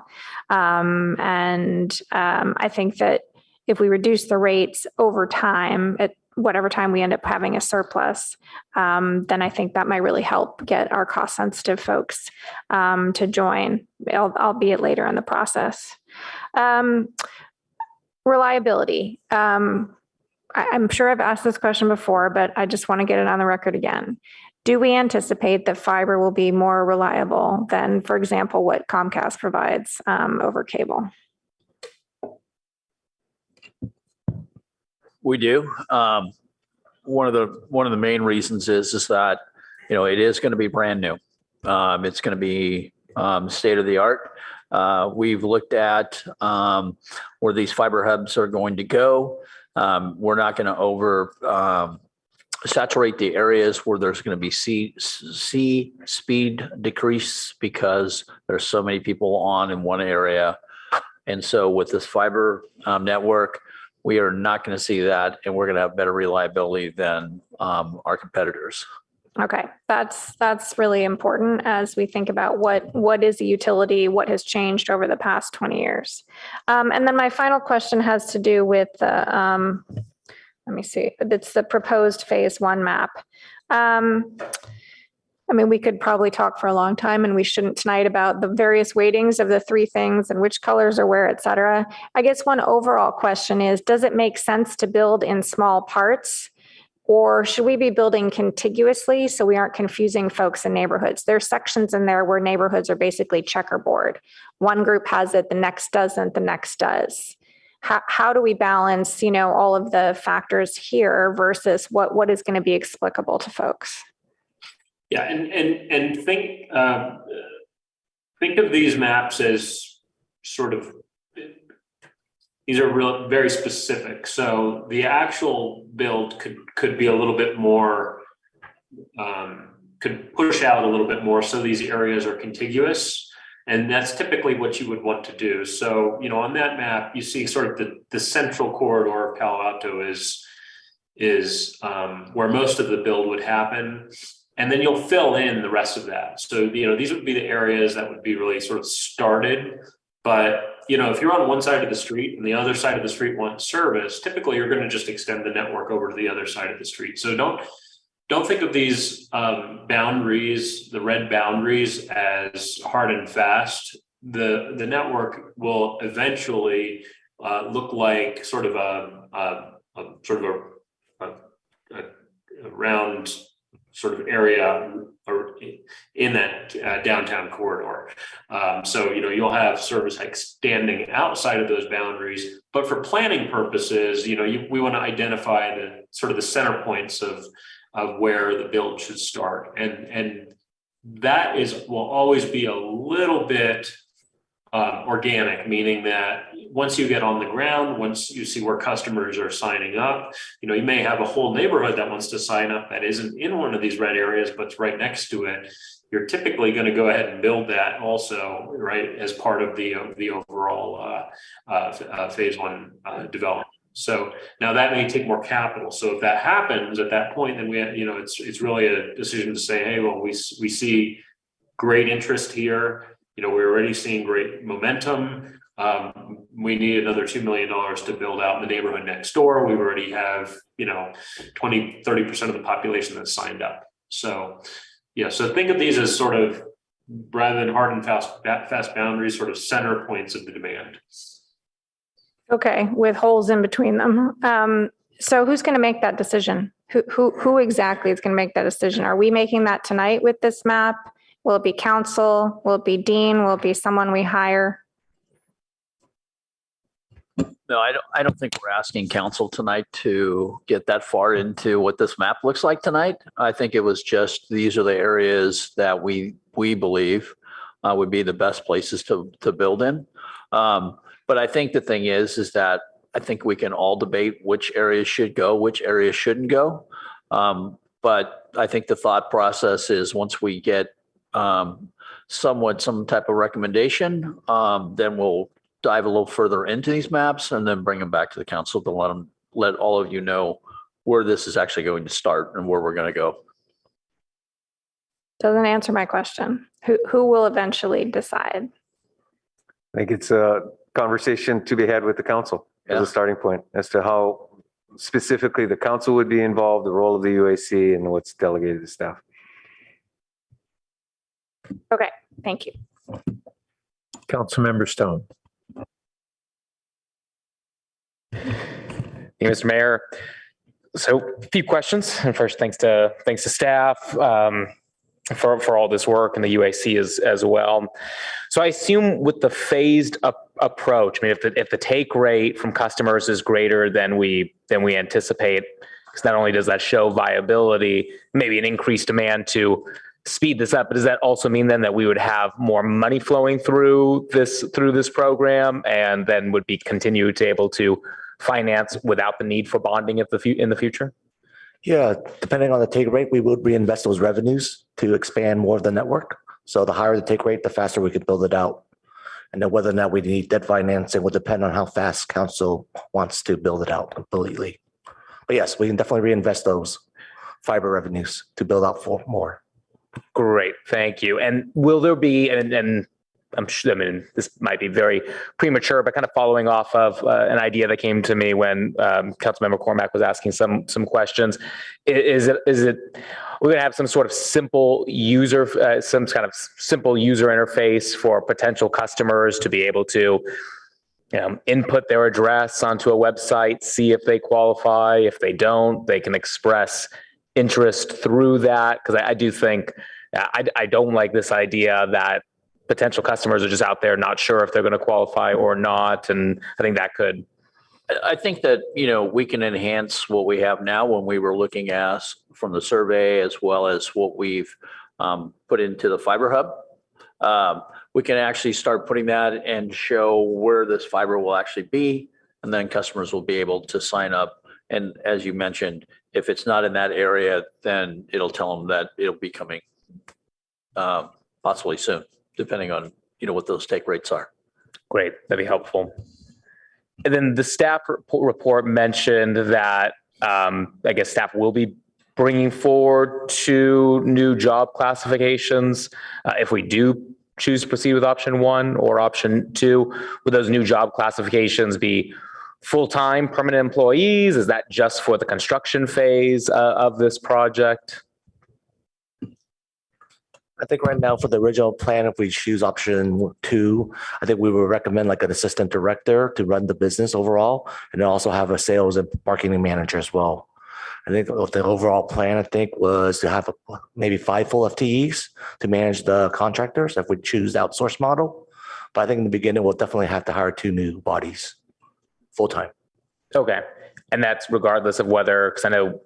I think that if we reduce the rates over time, at whatever time we end up having a surplus, then I think that might really help get our cost sensitive folks to join, albeit later in the process. Reliability. I'm sure I've asked this question before, but I just want to get it on the record again. Do we anticipate that fiber will be more reliable than, for example, what Comcast provides over cable? We do. One of the main reasons is that, it is going to be brand new. It's going to be state of the art. We've looked at where these fiber hubs are going to go. We're not going to saturate the areas where there's going to be sea speed decrease, because there's so many people on in one area. And so with this fiber network, we are not going to see that, and we're going to have better reliability than our competitors. Okay, that's really important as we think about what is a utility, what has changed over the past 20 years. And then my final question has to do with the, let me see, it's the proposed phase 1 map. We could probably talk for a long time, and we shouldn't tonight, about the various weightings of the 3 things and which colors are where, et cetera. I guess one overall question is, does it make sense to build in small parts Or should we be building contiguously so we aren't confusing folks in neighborhoods? There's sections in there where neighborhoods are basically checkerboard. One group has it, the next doesn't, the next does. How do we balance, all of the factors here versus what is going to be explicable to folks? Yeah, and think of these maps as sort of, these are very specific. So the actual build could be a little bit more, could push out a little bit more. So these areas are contiguous, and that's typically what you would want to do. So, on that map, you see sort of the central corridor of Palo Alto is where most of the build would happen. And then you'll fill in the rest of that. So, these would be the areas that would be really sort of started. But, if you're on one side of the street and the other side of the street wants service, typically you're going to just extend the network over to the other side of the street. So don't think of these boundaries, the red boundaries, as hard and fast. The network will eventually look like sort of a round sort of area or in that downtown corridor. So, you'll have service standing outside of those boundaries, but for planning purposes, we want to identify the sort of the center points of where the build should start. And that will always be a little bit organic, meaning that once you get on the ground, once you see where customers are signing up, you may have a whole neighborhood that wants to sign up that isn't in one of these red areas, but it's right next to it. You're typically going to go ahead and build that also, right, as part of the overall phase one development. So now that may take more capital. So if that happens at that point, then it's really a decision to say, hey, well, we see great interest here. We're already seeing great momentum. We need another $2 million to build out in the neighborhood next door. We already have, 20-30% of the population that's signed up. So, so think of these as sort of, rather than hard and fast boundaries, sort of center points of the demand. Okay, with holes in between them. So who's going to make that decision? Who exactly is going to make that decision? Are we making that tonight with this map? Will it be council? Will it be Dean? Will it be someone we hire? No, I don't think we're asking council tonight to get that far into what this map looks like tonight. I think it was just, these are the areas that we believe would be the best places to build in. But I think the thing is that I think we can all debate which areas should go, which areas shouldn't go. But I think the thought process is once we get some type of recommendation, then we'll dive a little further into these maps and then bring them back to the council to let all of you know where this is actually going to start and where we're going to go. Doesn't answer my question. Who will eventually decide? I think it's a conversation to be had with the council as a starting point as to how specifically the council would be involved, the role of the UAC, and what's delegated to staff. Okay, thank you. Councilmember Stone. Hey, Mr. Mayor. So a few questions. And first, thanks to staff for all this work and the UAC as well. So I assume with the phased approach, I mean, if the take rate from customers is greater than we anticipate, because not only does that show viability, maybe an increased demand to speed this up, but does that also mean then that we would have more money flowing through this program and then would be continue to able to finance without the need for bonding in the future? Yeah, depending on the take rate, we would reinvest those revenues to expand more of the network. So the higher the take rate, the faster we could build it out. And then whether or not we need debt financing will depend on how fast council wants to build it out completely. But yes, we can definitely reinvest those fiber revenues to build out for more. Great, thank you. And will there be, and I'm sure, I mean, this might be very premature, but kind of following off of an idea that came to me when Councilmember Cormack was asking some questions. Is it we're going to have some sort of simple user, some kind of simple user interface for potential customers to be able to input their address onto a website, see if they qualify. If they don't, they can express interest through that. Because I do think, I don't like this idea that potential customers are just out there not sure if they're going to qualify or not. And I think that could. I think that, we can enhance what we have now when we were looking at from the survey as well as what we've put into the fiber hub. We can actually start putting that and show where this fiber will actually be, and then customers will be able to sign up. And as you mentioned, if it's not in that area, then it'll tell them that it'll be coming possibly soon, depending on, what those take rates are. Great, that'd be helpful. And then the staff report mentioned that I guess staff will be bringing forward 2 new job classifications. If we do choose to proceed with option 1 or option 2, would those new job classifications be full-time permanent employees? Is that just for the construction phase of this project? I think right now for the original plan, if we choose option 2, I think we would recommend like an assistant director to run the business overall, and then also have a sales and marketing manager as well. I think the overall plan, I think, was to have maybe 5 full FTEs to manage the contractors if we choose the outsource model. But I think in the beginning, we'll definitely have to hire 2 new bodies full-time. Okay. And that's regardless of whether, because I know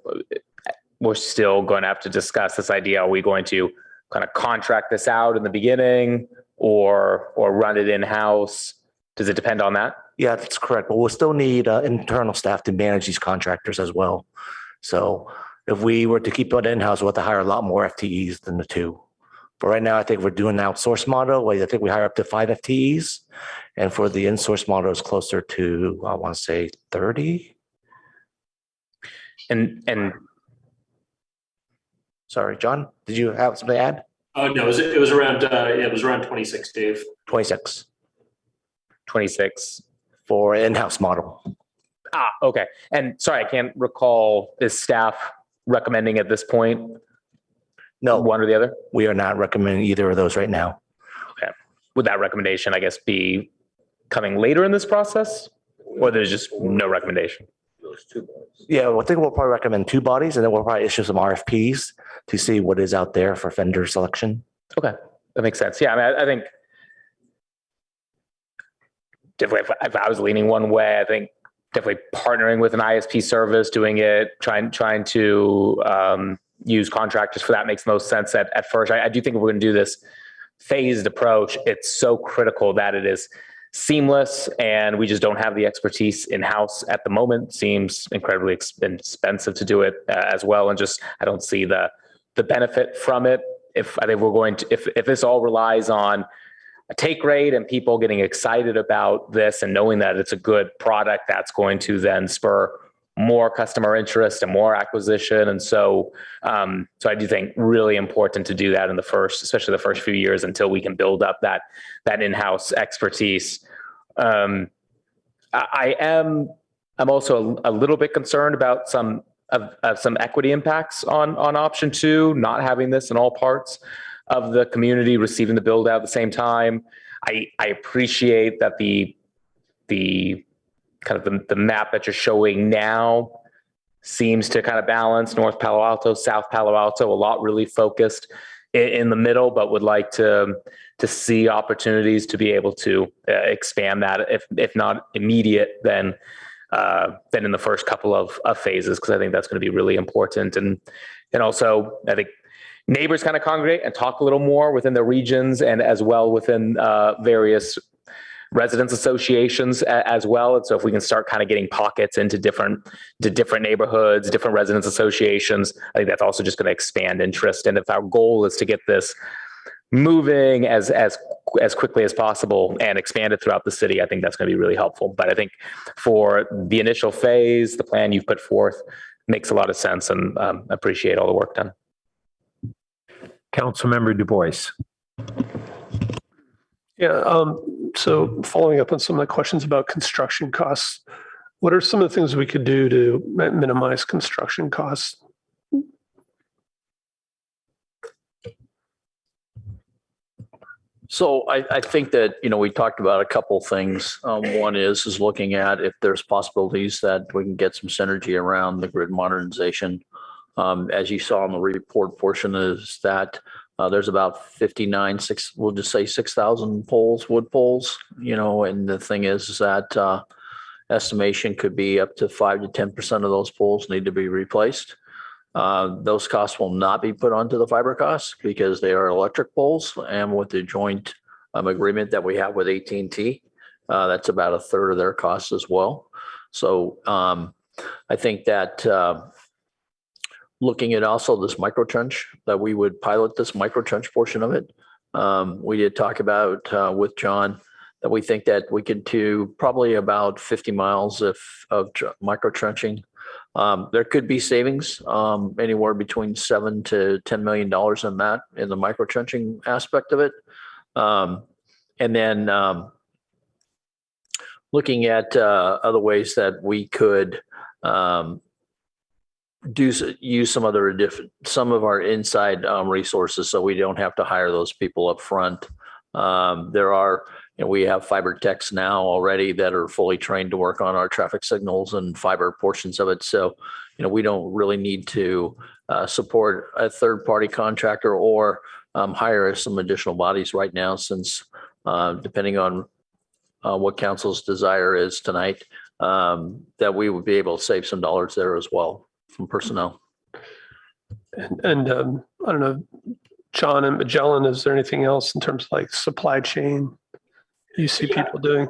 we're still going to have to discuss this idea. Are we going to kind of contract this out in the beginning or run it in-house? Does it depend on that? Yeah, that's correct. But we'll still need internal staff to manage these contractors as well. So if we were to keep it in-house, we'll have to hire a lot more FTEs than the 2. But right now, I think we're doing an outsource model where I think we hire up to 5 FTEs. And for the in-source model, it's closer to, I want to say 30. And sorry, John, did you have something to add? Oh, no, it was around 26, Dave. 26. 26. For in-house model. Okay. And sorry, I can't recall, is staff recommending at this point? No. One or the other? We are not recommending either of those right now. Okay. Would that recommendation, I guess, be coming later in this process? Or there's just no recommendation? Yeah, well, I think we'll probably recommend 2 bodies, and then we'll probably issue some RFPs to see what is out there for vendor selection. Okay, that makes sense. Yeah, I mean, I think definitely if I was leaning one way, I think definitely partnering with an ISP service, doing it, trying to use contractors for that makes most sense at first. I do think if we're going to do this phased approach, it's so critical that it is seamless, and we just don't have the expertise in-house at the moment. Seems incredibly expensive to do it as well, and just I don't see the benefit from it. If this all relies on a take rate and people getting excited about this and knowing that it's a good product, that's going to then spur more customer interest and more acquisition. And so I do think really important to do that in especially the first few years until we can build up that in-house expertise. I'm also a little bit concerned about some equity impacts on option 2, not having this in all parts of the community receiving the build out at the same time. I appreciate that the kind of the map that you're showing now seems to kind of balance North Palo Alto, South Palo Alto, a lot really focused in the middle, but would like to see opportunities to be able to expand that, if not immediate, then in the first couple of phases, because I think that's going to be really important. And also, I think neighbors kind of congregate and talk a little more within the regions and as well within various residents associations as well. And so if we can start kind of getting pockets into different neighborhoods, different residents associations, I think that's also just going to expand interest. And if our goal is to get this moving as quickly as possible and expand it throughout the city, I think that's going to be really helpful. But I think for the initial phase, the plan you've put forth makes a lot of sense, and appreciate all the work done. Councilmember Du Bois. Yeah, so following up on some of the questions about construction costs, what are some of the things we could do to minimize construction costs? So I think that, we talked about a couple things. One is looking at if there's possibilities that we can get some synergy around the grid modernization. As you saw in the report portion is that there's about 6,000 poles, wood poles, and the thing is that estimation could be up to 5 to 10% of those poles need to be replaced. Those costs will not be put onto the fiber costs because they are electric poles, and with the joint agreement that we have with AT&T, that's about a third of their costs as well. So I think that looking at also this micro trench, that we would pilot this micro trench portion of it. We did talk about with John that we think that we could do probably about 50 miles of micro trenching. There could be savings anywhere between $7 to $10 million in that, in the micro trenching aspect of it. And then looking at other ways that we could use some of our inside resources, so we don't have to hire those people up front. We have fiber techs now already that are fully trained to work on our traffic signals and fiber portions of it. So, we don't really need to support a third-party contractor or hire some additional bodies right now, since depending on what council's desire is tonight, that we would be able to save some dollars there as well from personnel. And I don't know, John and Magellan, is there anything else in terms of like supply chain you see people doing?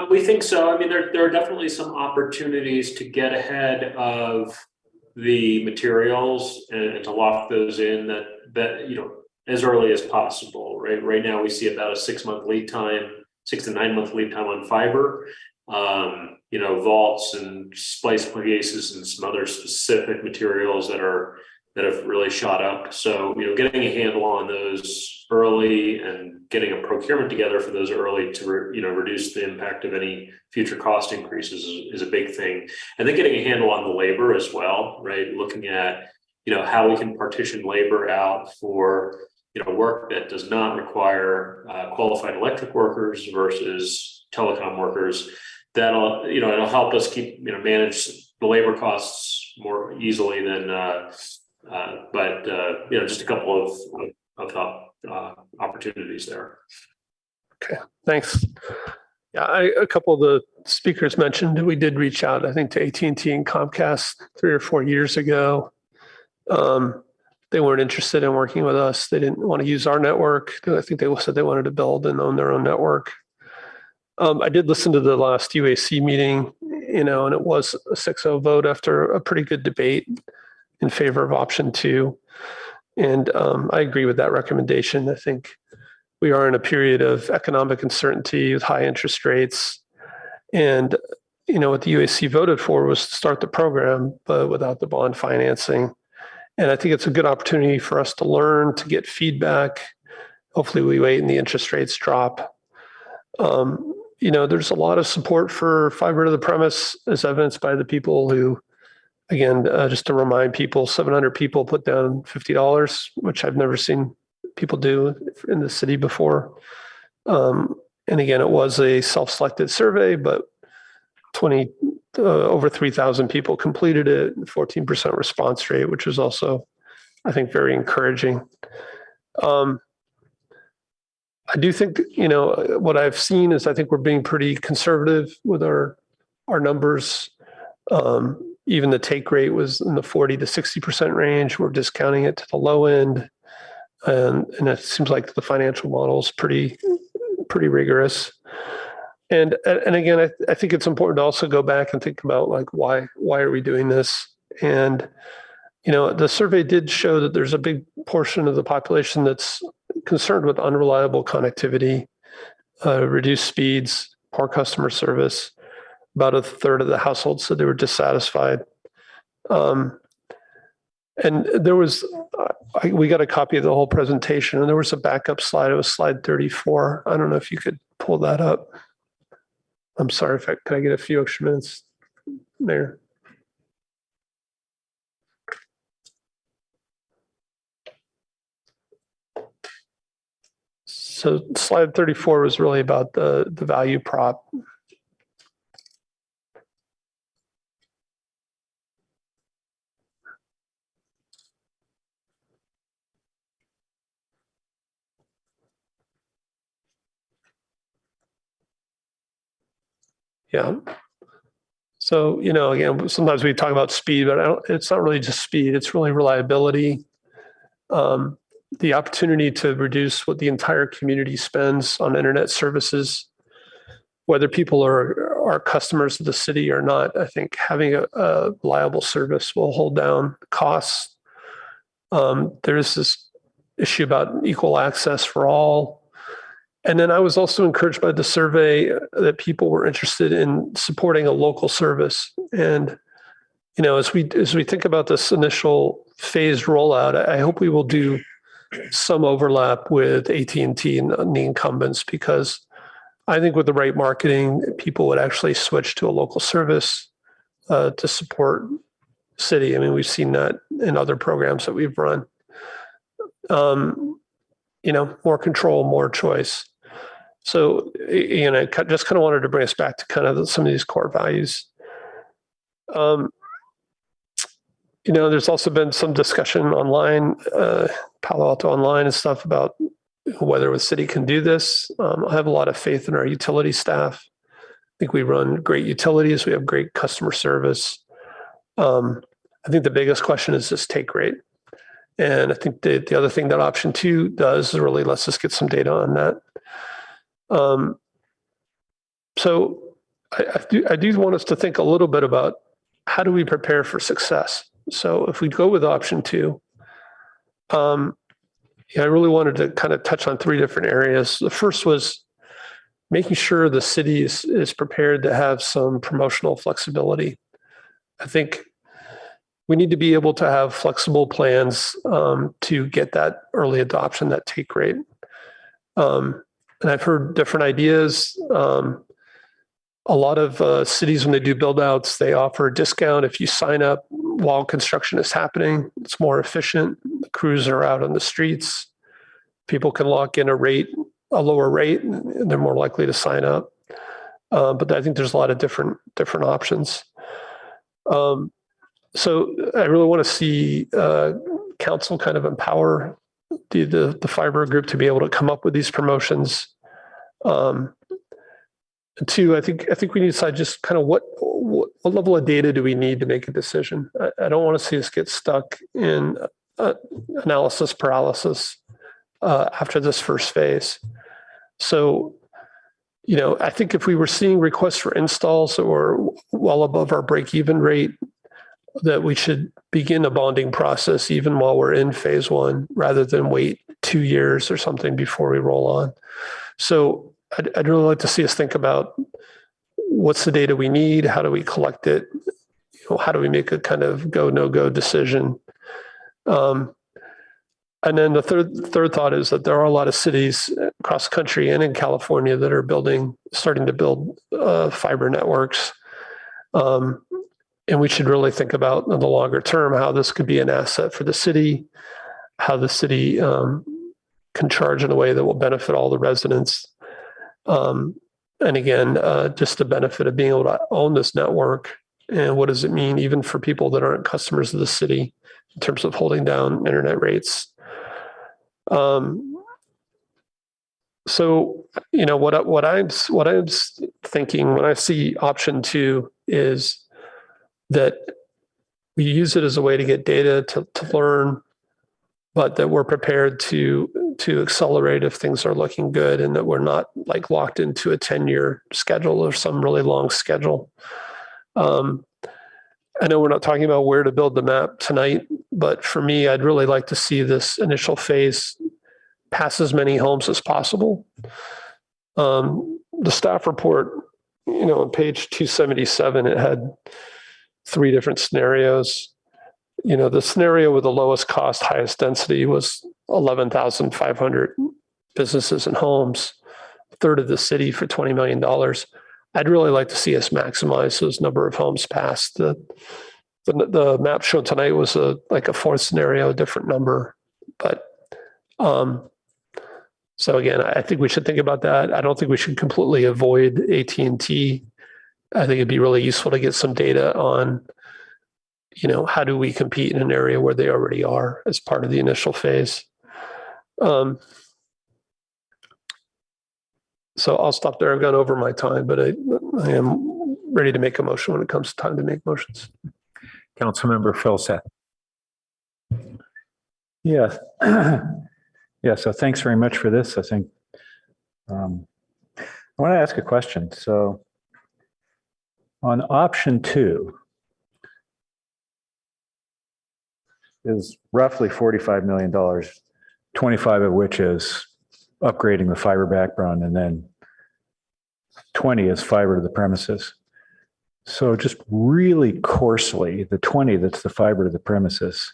We think so. I mean, there are definitely some opportunities to get ahead of the materials and to lock those in that as early as possible. Right now we see about a 6 to 9 month lead time on fiber. Vaults and splice cases and some other specific materials that have really shot up. So, getting a handle on those early and getting a procurement together for those early to, reduce the impact of any future cost increases is a big thing. And then getting a handle on the labor as well, right? Looking at, how we can partition labor out for, work that does not require qualified electric workers versus telecom workers. That'll, it'll help us keep, manage the labor costs more easily than, just a couple of opportunities there. Okay, thanks. Yeah, a couple of the speakers mentioned we did reach out, I think, to AT&T and Comcast 3 or 4 years ago. They weren't interested in working with us. They didn't want to use our network. I think they said they wanted to build and own their own network. I did listen to the last UAC meeting, and it was a 6-0 vote after a pretty good debate in favor of option 2. And I agree with that recommendation. I think we are in a period of economic uncertainty with high interest rates. And, what the UAC voted for was to start the program, but without the bond financing. And I think it's a good opportunity for us to learn, to get feedback. Hopefully we wait and the interest rates drop. There's a lot of support for fiber to the premise, as evidenced by the people who, again, just to remind people, 700 people put down $50, which I've never seen people do in the city before. And again, it was a self-selected survey, but over 3,000 people completed it, 14% response rate, which was also, I think, very encouraging. I do think, what I've seen is I think we're being pretty conservative with our numbers. Even the take rate was in the 40 to 60% range. We're discounting it to the low end. And it seems like the financial model is pretty rigorous. And again, I think it's important to also go back and think about like, why are we doing this? And, the survey did show that there's a big portion of the population that's concerned with unreliable connectivity, reduced speeds, poor customer service. About a third of the households said they were dissatisfied. And there was, we got a copy of the whole presentation, and there was a backup slide. It was slide 34. I don't know if you could pull that up. I'm sorry, could I get a few extra minutes there? So slide 34 was really about the value prop. Yeah. So, again, sometimes we talk about speed, but it's not really just speed. It's really reliability. The opportunity to reduce what the entire community spends on internet services, whether people are customers of the city or not. I think having a reliable service will hold down costs. There's this issue about equal access for all. And then I was also encouraged by the survey that people were interested in supporting a local service. And, as we think about this initial phased rollout, I hope we will do some overlap with AT&T and the incumbents, because I think with the right marketing, people would actually switch to a local service to support city. I mean, we've seen that in other programs that we've run. More control, more choice. So, I just kind of wanted to bring us back to kind of some of these core values. There's also been some discussion online, Palo Alto Online and stuff about whether the city can do this. I have a lot of faith in our utility staff. I think we run great utilities. We have great customer service. I think the biggest question is this take rate. And I think the other thing that option 2 does is really lets us get some data on that. So I do want us to think a little bit about how do we prepare for success. So if we go with option 2, I really wanted to kind of touch on 3 different areas. The first was making sure the city is prepared to have some promotional flexibility. I think we need to be able to have flexible plans to get that early adoption, that take rate. And I've heard different ideas. A lot of cities, when they do build outs, they offer a discount if you sign up while construction is happening. It's more efficient. The crews are out on the streets. People can lock in a lower rate, and they're more likely to sign up. But I think there's a lot of different options. So I really want to see council kind of empower the fiber group to be able to come up with these promotions. And 2, I think we need to decide just kind of what level of data do we need to make a decision. I don't want to see us get stuck in analysis paralysis after this first phase. So, I think if we were seeing requests for installs that were well above our break-even rate, that we should begin a bonding process even while we're in phase 1, rather than wait 2 years or something before we roll on. So I'd really like to see us think about what's the data we need, how do we collect it, how do we make a kind of go, no-go decision. And then the third thought is that there are a lot of cities across the country and in California that are starting to build fiber networks. And we should really think about in the longer term how this could be an asset for the city, how the city can charge in a way that will benefit all the residents. And again, just the benefit of being able to own this network. And what does it mean even for people that aren't customers of the city in terms of holding down internet rates? So, what I'm thinking when I see option 2 is that we use it as a way to get data to learn, but that we're prepared to accelerate if things are looking good, and that we're not like locked into a 10-year schedule or some really long schedule. I know we're not talking about where to build the map tonight, but for me, I'd really like to see this initial phase pass as many homes as possible. The staff report, on page 277, it had 3 different scenarios. The scenario with the lowest cost, highest density was 11,500 businesses and homes, a third of the city for $20 million. I'd really like to see us maximize those number of homes passed. The map shown tonight was like a 4th scenario, a different number. But So again, I think we should think about that. I don't think we should completely avoid AT&T. I think it'd be really useful to get some data on, how do we compete in an area where they already are as part of the initial phase. So I'll stop there. I've gone over my time, but I am ready to make a motion when it comes to time to make motions. Councilmember Philseth. Yes. Yeah, so thanks very much for this. I think I want to ask a question. So on option 2 is roughly $45 million, 25 of which is upgrading the fiber backbone, and then 20 is fiber to the premises. So just really coarsely, the 20 that's the fiber to the premises,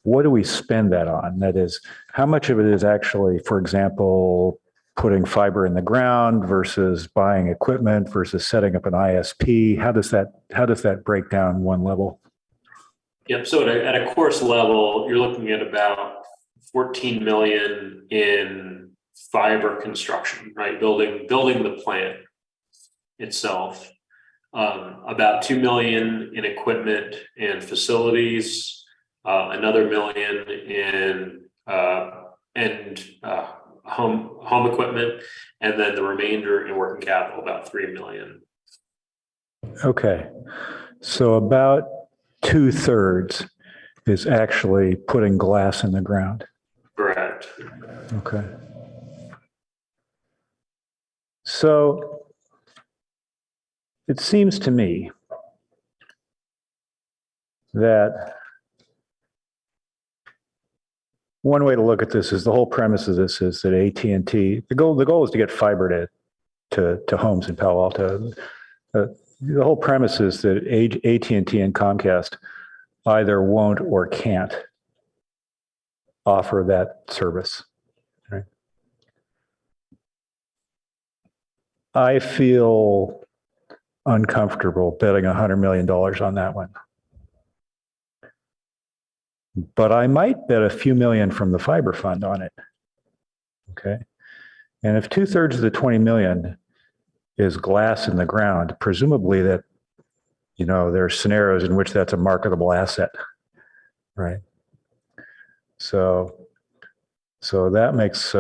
what do we spend that on? That is, how much of it is actually, for example, putting fiber in the ground versus buying equipment versus setting up an ISP? How does that break down one level? Yep. So at a course level, you're looking at about 14 million in fiber construction, right? Building the plant itself. About 2 million in equipment and facilities. Another million in home equipment, and then the remainder in working capital, about 3 million. Okay, so about 2/3 is actually putting glass in the ground. Correct. Okay. So it seems to me that one way to look at this is the whole premise of this is that AT&T, the goal is to get fiber to homes in Palo Alto. The whole premise is that AT&T and Comcast either won't or can't offer that service. Right? I feel uncomfortable betting $100 million on that one. But I might bet a few million from the fiber fund on it. Okay. And if 2/3 of the 20 million is glass in the ground, presumably that, there are scenarios in which that's a marketable asset, right? So that makes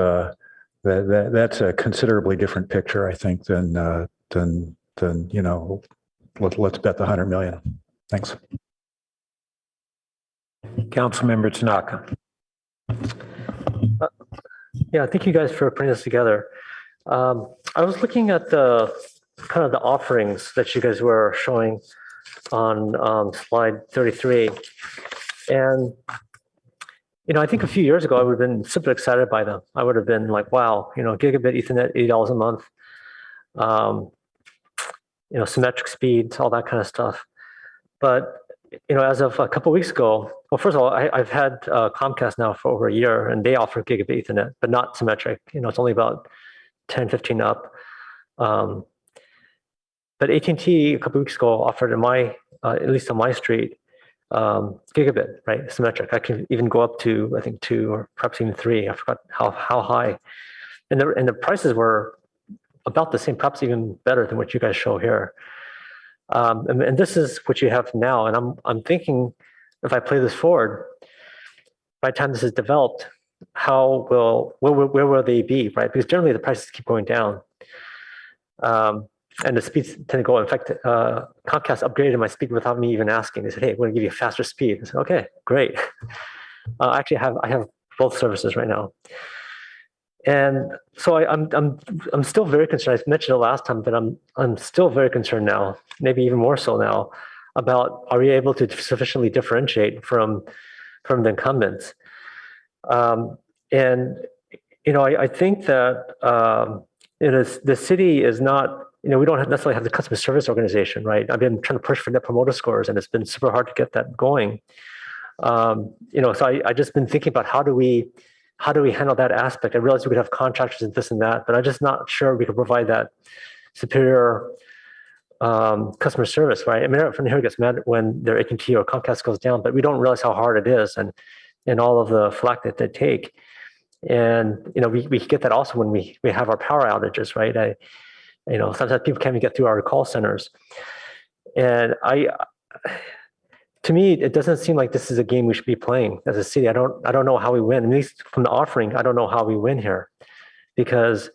that's a considerably different picture, I think, than let's bet the 100 million. Thanks. Councilmember Tanaka. Yeah, thank you guys for putting this together. I was looking at the kind of the offerings that you guys were showing on slide 33. And, I think a few years ago, I would have been super excited by them. I would have been like, wow, gigabit Ethernet, $80 a month, symmetric speeds, all that kind of stuff. But, as of a couple of weeks ago, well, first of all, I've had Comcast now for over a year, and they offer gigabit Ethernet, but not symmetric. It's only about 10, 15 up. But AT&T a couple of weeks ago offered at least on my street, gigabit, right? Symmetric. I can even go up to, I think 2 or perhaps even 3. I forgot how high. And the prices were about the same, perhaps even better than what you guys show here. And this is what you have now. And I'm thinking, if I play this forward, by the time this is developed, where will they be, right? Because generally the prices keep going down. And the speeds tend to go. In fact, Comcast upgraded my speed without me even asking. They said, "Hey, we're going to give you a faster speed." I said, "Okay, great." Actually, I have both services right now, and so I'm still very concerned. I mentioned it last time, but I'm still very concerned now, maybe even more so now, about are we able to sufficiently differentiate from the incumbents? And I think that the city is not. We don't necessarily have the customer service organization, right? I've been trying to push for net promoter scores, and it's been super hard to get that going. So I just been thinking about how do we handle that aspect? I realize we could have contractors and this and that, but I'm just not sure we could provide that superior customer service, right? I mean, everyone from here gets mad when their AT&T or Comcast goes down, but we don't realize how hard it is and all of the flack that they take. And, we get that also when we have our power outages, right? Sometimes people can't even get through our call centers. And to me, it doesn't seem like this is a game we should be playing as a city. I don't know how we win. At least from the offering, I don't know how we win here, because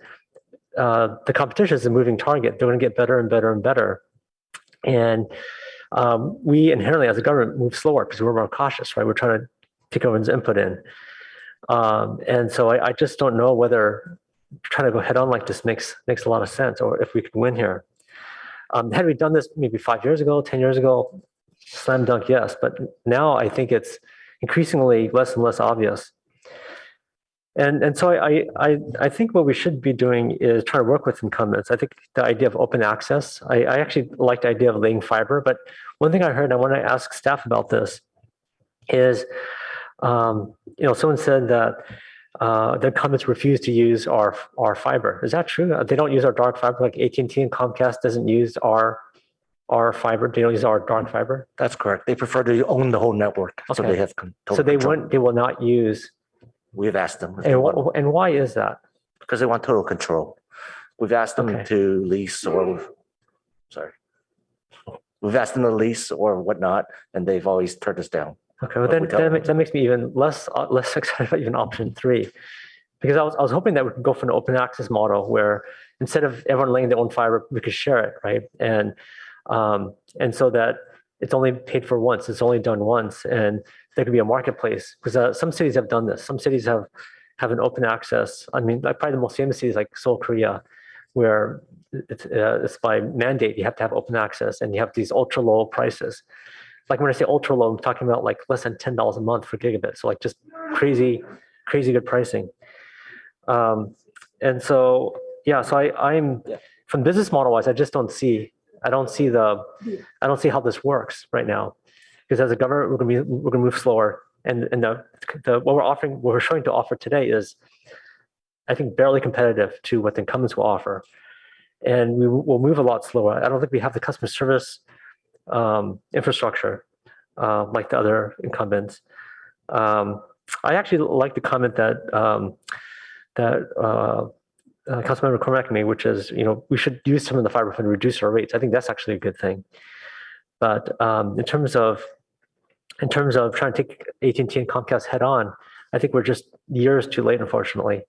the competition is a moving target. They're going to get better and better and better. And we inherently, as a government, move slower because we're more cautious, right? We're trying to take everyone's input in. And so I just don't know whether trying to go head on like this makes a lot of sense, or if we could win here. Had we done this maybe 5 years ago, 10 years ago, slam dunk, yes. But now I think it's increasingly less and less obvious. And so I think what we should be doing is trying to work with incumbents. I think the idea of open access, I actually like the idea of laying fiber. But one thing I heard, and I want to ask staff about this, is someone said that the incumbents refuse to use our fiber. Is that true? They don't use our dark fiber, like AT&T and Comcast doesn't use our fiber. They don't use our dark fiber. That's correct. They prefer to own the whole network, so Okay. they have total So control. they will not use. We've asked them. if they want- And why is that? Because they want total control. We've asked them Okay. to lease we've asked them to lease or whatnot, and they've always turned us down. Okay, well But then we tell them that makes me even less excited about even option 3, because I was hoping that we could go for an open access model where instead of everyone laying their own fiber, we could share it, right? And so that it's only paid for once, it's only done once, and there could be a marketplace, because some cities have done this. Some cities have an open access. I mean, like probably the most famous cities like Seoul, Korea, where it's by mandate you have to have open access, and you have these ultra low prices. Like when I say ultra low, I'm talking about like less than $10 a month for gigabit. So like just crazy good pricing. And so, yeah, so I'm from business model wise, I don't see how this works right now, because as a government, we're gonna move slower. And what we're showing to offer today is, I think, barely competitive to what the incumbents will offer. And we will move a lot slower. I don't think we have the customer service infrastructure like the other incumbents. I actually like the comment that Councilmember correct me, which is, we should use some of the fiber fund to reduce our rates. I think that's actually a good thing. But in terms of trying to take AT&T and Comcast head on, I think we're just years too late, unfortunately.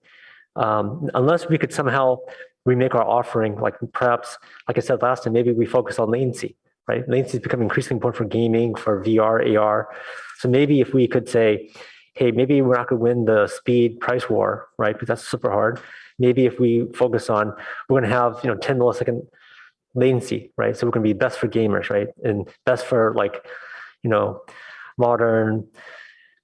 Unless we could somehow remake our offering, like perhaps, like I said last time, maybe we focus on latency, right? Latency is becoming increasingly important for gaming, for VR, AR. So maybe if we could say, hey, maybe we're not going to win the speed price war, right? Because that's super hard. Maybe if we focus on, we're going to have 10 millisecond latency, right? So we're going to be best for gamers, right? And best for modern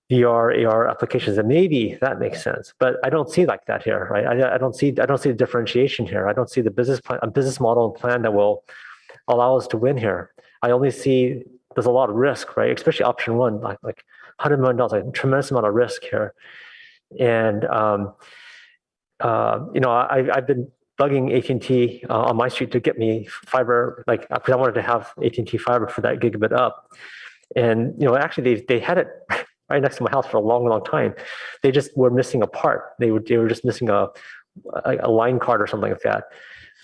VR, AR applications, and maybe that makes sense. But I don't see like that here, right? I don't see the differentiation here. I don't see the business model and plan that will allow us to win here. I only see there's a lot of risk, right? Especially option 1, like $100 million, like a tremendous amount of risk here. And I've been bugging AT&T on my street to get me fiber, because I wanted to have AT&T fiber for that gigabit up. And actually they had it right next to my house for a long time. They just were missing a part. They were just missing a line card or something like that.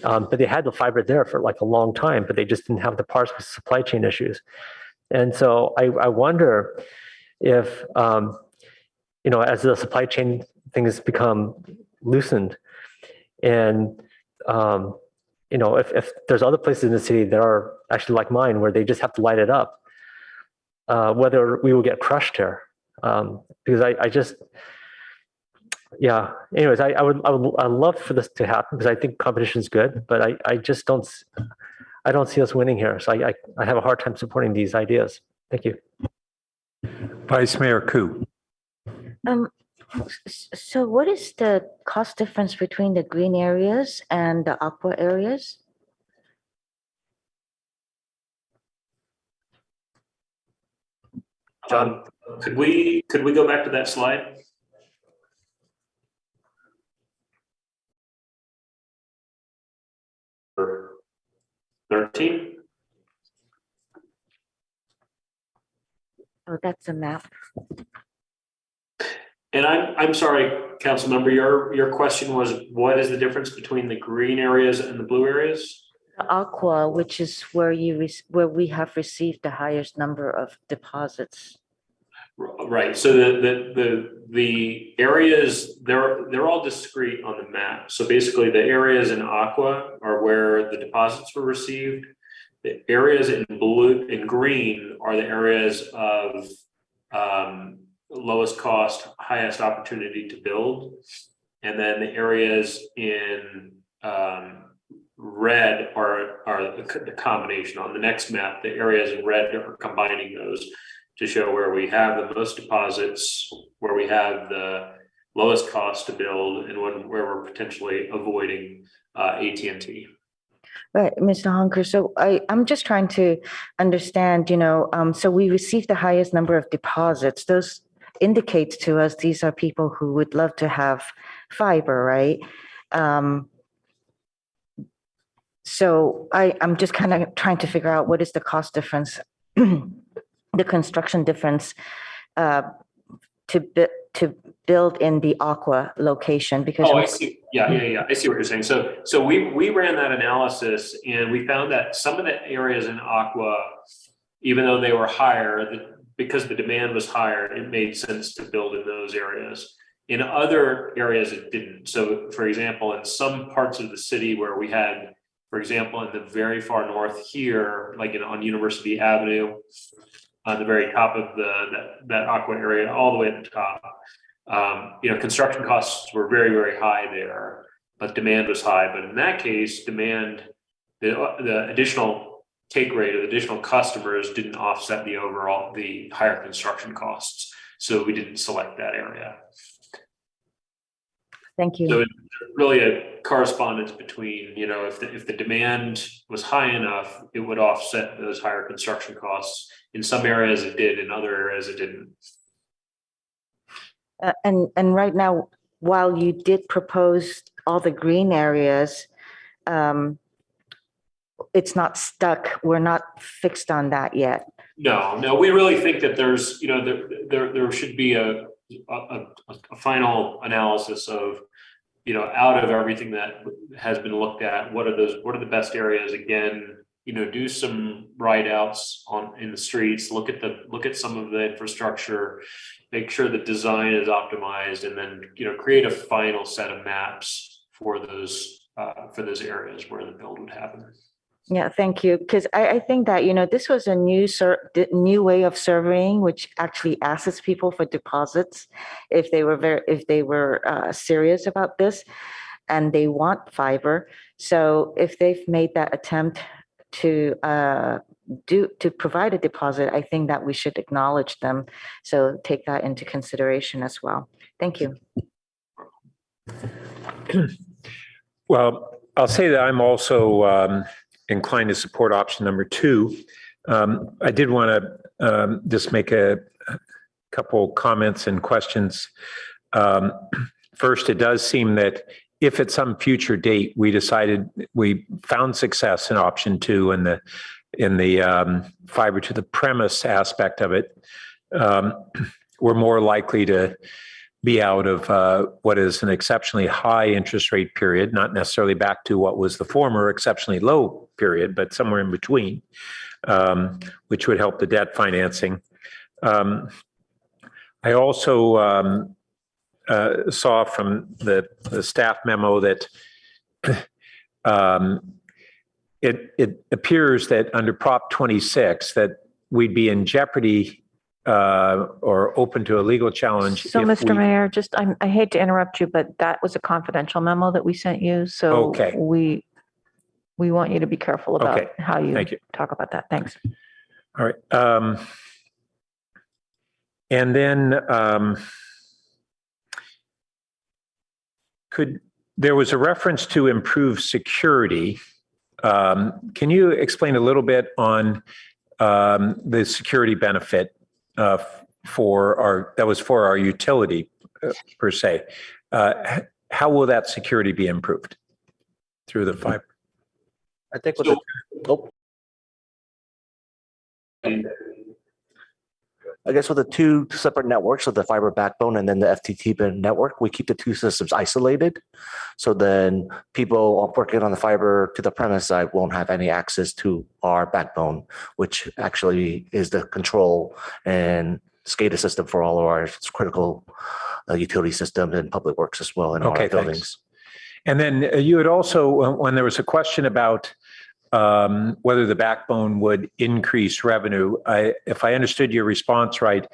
But they had the fiber there for like a long time, but they just didn't have the parts with supply chain issues. And so I wonder if as the supply chain things become loosened, and if there's other places in the city that are actually like mine where they just have to light it up, whether we will get crushed here. Because I just, yeah. Anyways, I'd love for this to happen because I think competition is good, but I just don't see us winning here. So I have a hard time supporting these ideas. Thank you. Vice Mayor Koo. So what is the cost difference between the green areas and the aqua areas? John, could we go back to that slide? Or 13? Oh, that's a map. And I'm sorry, council member, your question was, what is the difference between the green areas and the blue areas? The Aqua, which is where where we have received the highest number of deposits. Right. So the areas, they're all discrete on the map. So basically the areas in aqua are where the deposits were received. The areas in blue and green are the areas of lowest cost, highest opportunity to build. And then the areas in red are the combination. On the next map, the areas in red are combining those to show where we have the most deposits, where we have the lowest cost to build, and where we're potentially avoiding AT&T. Right, Mr. Honker. So I'm just trying to understand, so we received the highest number of deposits. Those indicates to us these are people who would love to have fiber, right? So I'm just kind of trying to figure out what is the cost difference, the construction difference to build in the aqua location, because I see. Yeah. I see what you're saying. So we ran that analysis and we found that some of the areas in aqua, even though they were higher, because the demand was higher, it made sense to build in those areas. In other areas, it didn't. So for example, in some parts of the city where we had, for example, in the very far north here, like on University Avenue, on the very top of that aqua area, all the way at the top, construction costs were very, very high there, but demand was high. But in that case, demand, the additional take rate of additional customers didn't offset the higher construction costs. So we didn't select that area. Thank you. So it's really a correspondence between, if the demand was high enough, it would offset those higher construction costs. In some areas it did, in other areas it didn't. And right now, while you did propose all the green areas, it's not stuck. We're not fixed on that yet. No, we really think that there's, there should be a final analysis of, out of everything that has been looked at, what are the best areas? Again, do some ride outs in the streets, look at some of the infrastructure, make sure the design is optimized, and then, create a final set of maps for those areas where the build would happen. Yeah, thank you. Because I think that, this was a new way of surveying, which actually asks people for deposits if they were serious about this and they want fiber. So if they've made that attempt to provide a deposit, I think that we should acknowledge them. So take that into consideration as well. Thank you. Well, I'll say that I'm also inclined to support option number 2. I did want to just make a couple comments and questions. First, it does seem that if at some future date we found success in option 2 in the fiber to the premise aspect of it, we're more likely to be out of what is an exceptionally high interest rate period, not necessarily back to what was the former exceptionally low period, but somewhere in between, which would help the debt financing. I also saw from the staff memo that it appears that under Prop 26 that we'd be in jeopardy or open to a legal challenge. So, Mr. Mayor, I hate to interrupt you, but that was a confidential memo that we sent you. So okay. We want you to be careful about how you talk about that. Thanks. All right. And then there was a reference to improved security. Can you explain a little bit on the security benefit that was for our utility per se? How will that security be improved through the fiber? I think I guess with the two separate networks of the fiber backbone and then the FTTP network, we keep the two systems isolated. So then people working on the fiber to the premise side won't have any access to our backbone, which actually is the control and SCADA system for all of our critical utility systems and public works as well in all our buildings. Thanks. And then you had also, when there was a question about whether the backbone would increase revenue, if I understood your response right,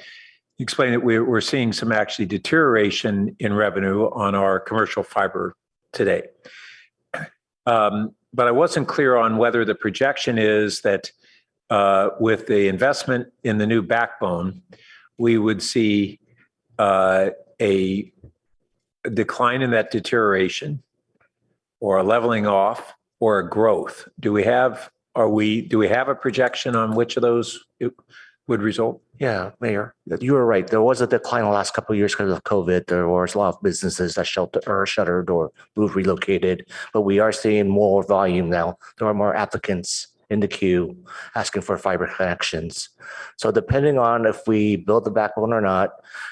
you explained that we're seeing some actually deterioration in revenue on our commercial fiber today. But I wasn't clear on whether the projection is that with the investment in the new backbone, we would see a decline in that deterioration or a leveling off or a growth. Do we have a projection on which of those it would result? Yeah, Mayor, you were right. There was a decline the last couple of years because of COVID. There was a lot of businesses that shuttered or moved, relocated, but we are seeing more volume now. There are more applicants in the queue asking for fiber connections. So depending on if we build the backbone or not,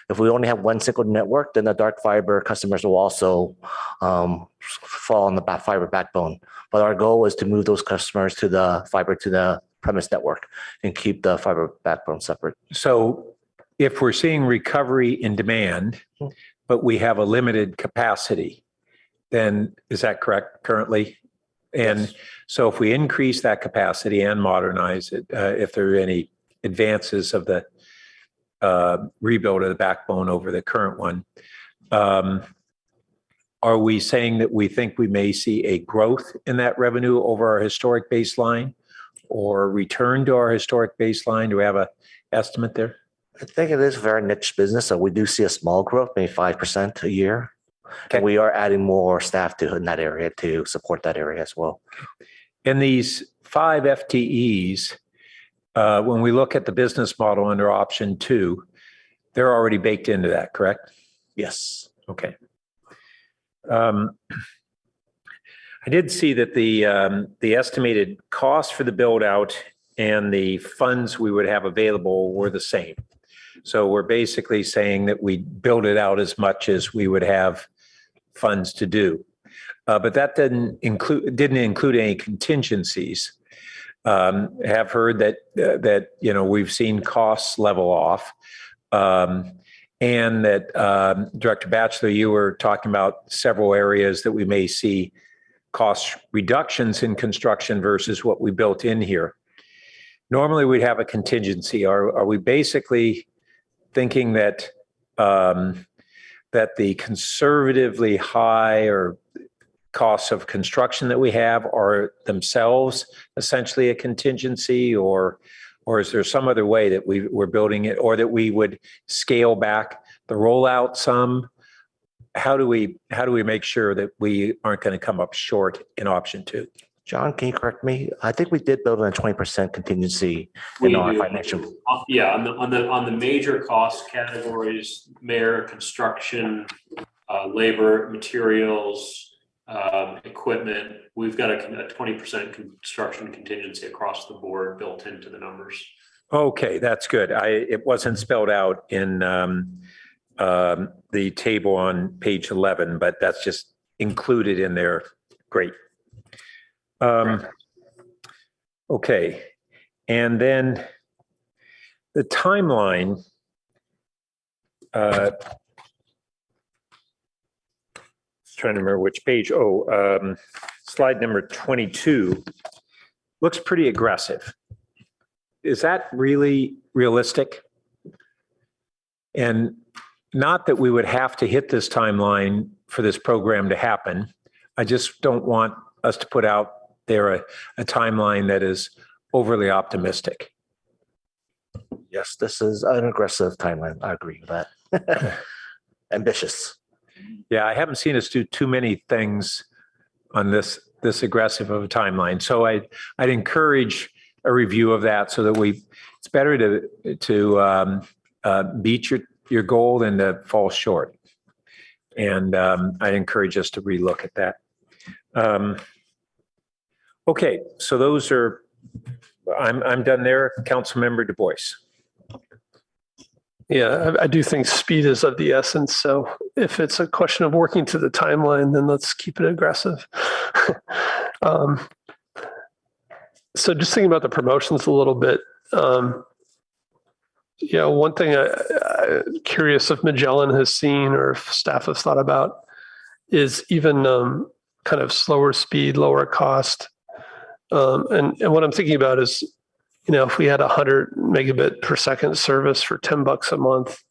if we only have one single network, then the dark fiber customers will also fall on the fiber backbone. But our goal is to move those customers to the fiber to the premise network and keep the fiber backbone separate. So if we're seeing recovery in demand, but we have a limited capacity, then is that correct currently? And yes. So if we increase that capacity and modernize it, if there are any advances of the rebuild of the backbone over the current one, are we saying that we think we may see a growth in that revenue over our historic baseline or return to our historic baseline? Do we have an estimate there? I think it is a very niche business. So we do see a small growth, maybe 5% a year. Okay. And we are adding more staff in that area to support that area as well. And these 5 FTEs, when we look at the business model under option 2, they're already baked into that, correct? Yes. Okay. I did see that the estimated cost for the build out and the funds we would have available were the same. So we're basically saying that we build it out as much as we would have funds to do. But that didn't include any contingencies. Have heard that we've seen costs level off. And that Director Batchelor, you were talking about several areas that we may see cost reductions in construction versus what we built in here. Normally we'd have a contingency. Are we basically thinking that that the conservatively high or costs of construction that we have are themselves essentially a contingency, or is there some other way that we're building it, or that we would scale back the rollout some? How do we make sure that we aren't going to come up short in option 2? John, can you correct me? I think we did build in a 20% contingency in our financial. Yeah, on the major cost categories, Mayor, construction, labor, materials, equipment, we've got a 20% construction contingency across the board built into the numbers. Okay, that's good. It wasn't spelled out in the table on page 11, but that's just included in there. Great. Okay, and then the timeline. Trying to remember which page. Slide number 22 looks pretty aggressive. Is that really realistic? And not that we would have to hit this timeline for this program to happen. I just don't want us to put out there a timeline that is overly optimistic. Yes, this is an aggressive timeline. I agree with that. Ambitious. Yeah, I haven't seen us do too many things on this aggressive of a timeline. So I'd encourage a review of that so that it's better to beat your goal than to fall short. And I'd encourage us to relook at that. Okay, so those are, I'm done there. Councilmember Du Bois. Yeah, I do think speed is of the essence. So if it's a question of working to the timeline, then let's keep it aggressive. So just thinking about the promotions a little bit. One thing I'm curious if Magellan has seen or if staff has thought about is even kind of slower speed, lower cost. And what I'm thinking about is, if we had 100 megabit per second service for $10 a month,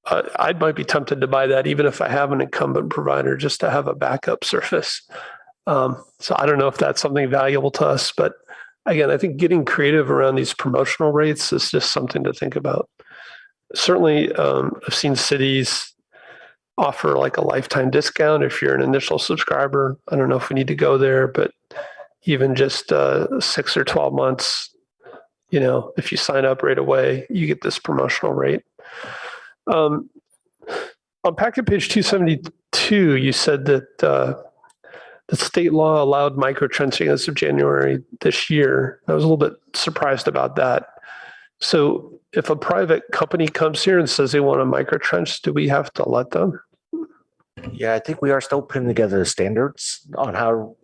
I might be tempted to buy that even if I have an incumbent provider just to have a backup service. So I don't know if that's something valuable to us, but again, I think getting creative around these promotional rates is just something to think about. Certainly, I've seen cities offer like a lifetime discount if you're an initial subscriber. I don't know if we need to go there, but even just 6 or 12 months, if you sign up right away, you get this promotional rate. On packet page 272, you said that the state law allowed microtrenching as of January this year. I was a little bit surprised about that. So if a private company comes here and says they want a microtrench, do we have to let them? Yeah, I think we are still putting together the standards on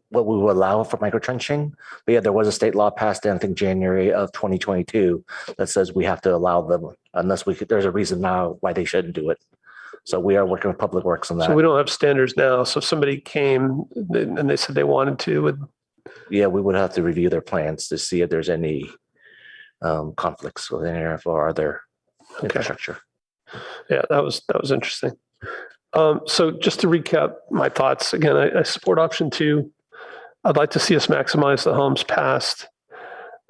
what we will allow for microtrenching. But yeah, there was a state law passed in, I think, January of 2022 that says we have to allow them unless there's a reason now why they shouldn't do it. So we are working with Public Works on that. So we don't have standards now. So if somebody came and they said they wanted to, we would have to review their plans to see if there's any conflicts with any of our other infrastructure. Yeah, that was interesting. So just to recap my thoughts, again, I support option 2. I'd like to see us maximize the homes passed.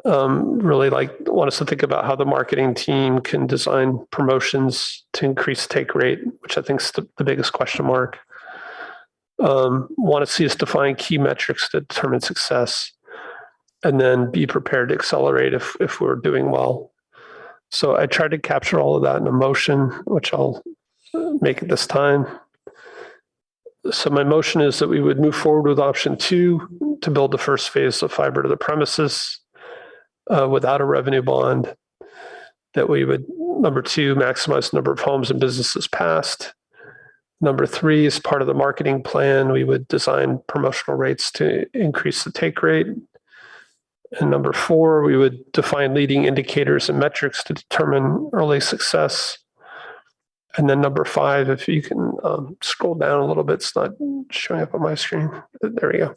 Really want us to think about how the marketing team can design promotions to increase take rate, which I think is the biggest question mark. Want to see us define key metrics to determine success, and then be prepared to accelerate if we're doing well. So I tried to capture all of that in a motion, which I'll make at this time. So my motion is that we would move forward with option 2 to build the first phase of fiber to the premises without a revenue bond. That we would, number 2, maximize the number of homes and businesses passed. Number 3, as part of the marketing plan, we would design promotional rates to increase the take rate. And number 4, we would define leading indicators and metrics to determine early success. And then number 5, if you can scroll down a little bit, it's not showing up on my screen. There we go.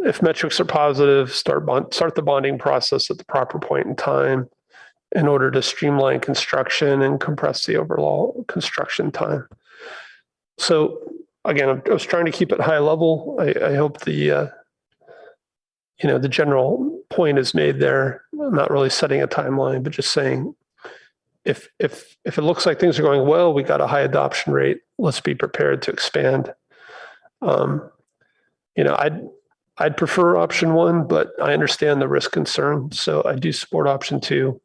If metrics are positive, start the bonding process at the proper point in time in order to streamline construction and compress the overall construction time. So again, I was trying to keep it high level. I hope the general point is made there. I'm not really setting a timeline, but just saying, if it looks like things are going well, we got a high adoption rate, let's be prepared to expand. I'd prefer option 1, but I understand the risk concern. So I do support option 2,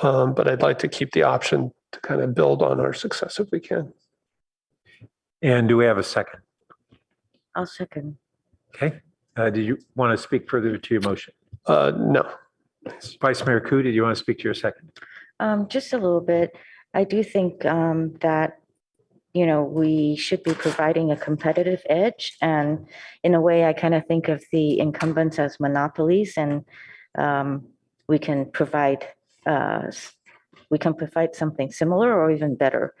but I'd like to keep the option to kind of build on our success if we can. And do we have a second? I'll second. Okay. Do you want to speak further to your motion? No. Vice Mayor Koo, did you want to speak to your second? Just a little bit. I do think that we should be providing a competitive edge. And in a way, I kind of think of the incumbents as monopolies, and we can provide something similar or even better.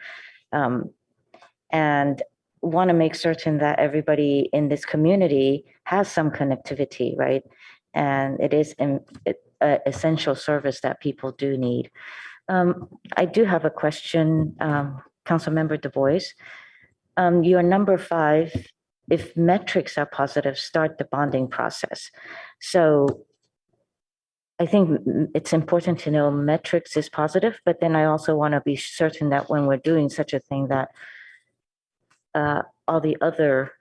And want to make certain that everybody in this community has some connectivity, right? And it is an essential service that people do need. I do have a question, Councilmember Du Bois. Your number 5, if metrics are positive, start the bonding process. So I think it's important to know metrics is positive, but then I also want to be certain that when we're doing such a thing that all the other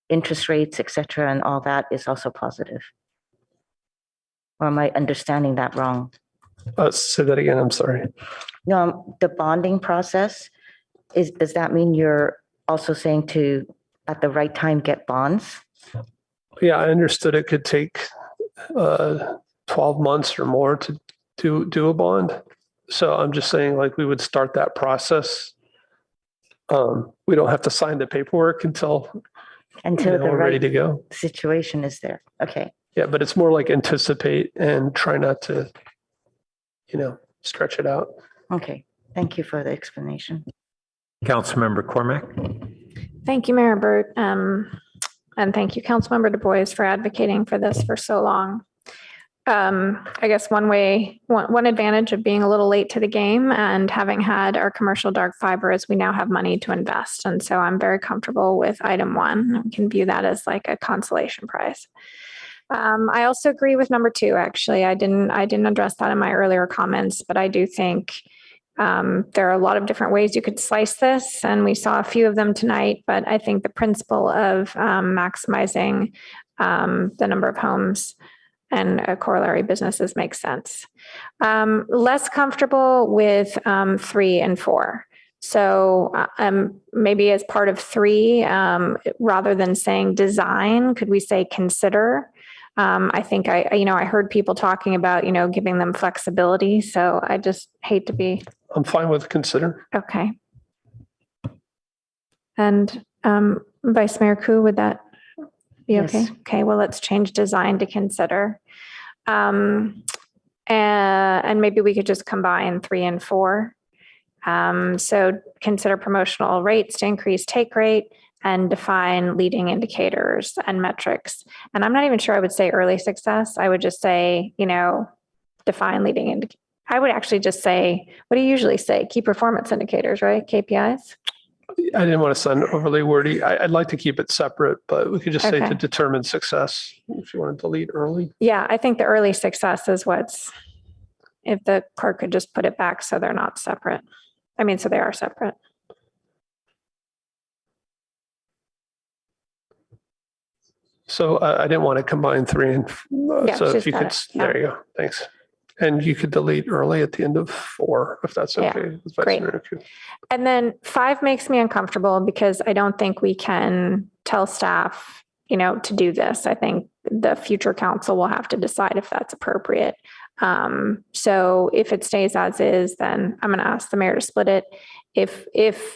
interest rates, et cetera, and all that is also positive. Or am I understanding that wrong? Say that again, I'm sorry. No, the bonding process, does that mean you're also saying to, at the right time, get bonds? Yeah, I understood it could take 12 months or more to do a bond. So I'm just saying, like, we would start that process. We don't have to sign the paperwork until Until the we're ready right to go. situation is there. Okay. Yeah, but it's more like anticipate and try not to, stretch it out. Okay. Thank you for the explanation. Councilmember Cormac. Thank you, Mayor Burt. And thank you, Councilmember Du Bois, for advocating for this for so long. I guess one advantage of being a little late to the game and having had our commercial dark fiber is we now have money to invest. And so I'm very comfortable with item 1. We can view that as like a consolation prize. I also agree with number 2, actually. I didn't address that in my earlier comments, but I do think there are a lot of different ways you could slice this, and we saw a few of them tonight, but I think the principle of maximizing the number of homes and corollary businesses makes sense. Less comfortable with 3 and 4. So maybe as part of 3, rather than saying design, could we say consider? I think I heard people talking about, giving them flexibility. So I just hate to be. I'm fine with consider. Okay. And Vice Mayor Koo, would that be okay? Yes. Okay, well, let's change design to consider. And maybe we could just combine 3 and 4. So consider promotional rates to increase take rate and define leading indicators and metrics. And I'm not even sure I would say early success. I would just say, define leading indicators. I would actually just say, what do you usually say? Key performance indicators, right? KPIs? I didn't want to sound overly wordy. I'd like to keep it separate, but we could just say Okay. to determine success if you want to delete early. Yeah, I think the early success is if the clerk could just put it back so they're not separate. So they are separate. So I didn't want to combine 3 and Yeah, so she's if you got could, it. Yeah. there you go. Thanks. And you could delete early at the end of 4, if that's Yeah, okay. with Vice great. Mayor Koo. And then 5 makes me uncomfortable because I don't think we can tell staff, to do this. I think the future council will have to decide if that's appropriate. So if it stays as is, then I'm going to ask the mayor to split it. If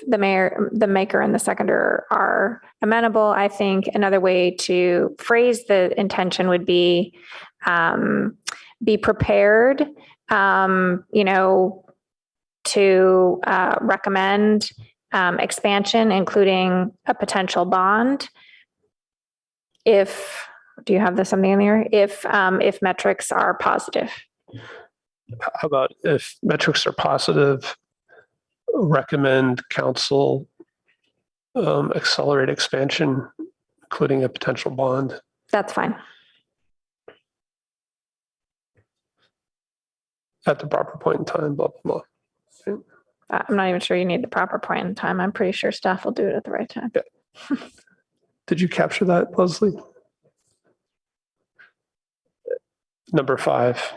the maker and the seconder are amenable, I think another way to phrase the intention would be prepared, to recommend expansion, including a potential bond. Do you have something in there? If metrics are positive. How about if metrics are positive, recommend council accelerate expansion, including a potential bond? That's fine. At the proper point in time, blah, blah, blah. I'm not even sure you need the proper point in time. I'm pretty sure staff will do it at the right time. Yeah. Did you capture that, Leslie? Number 5.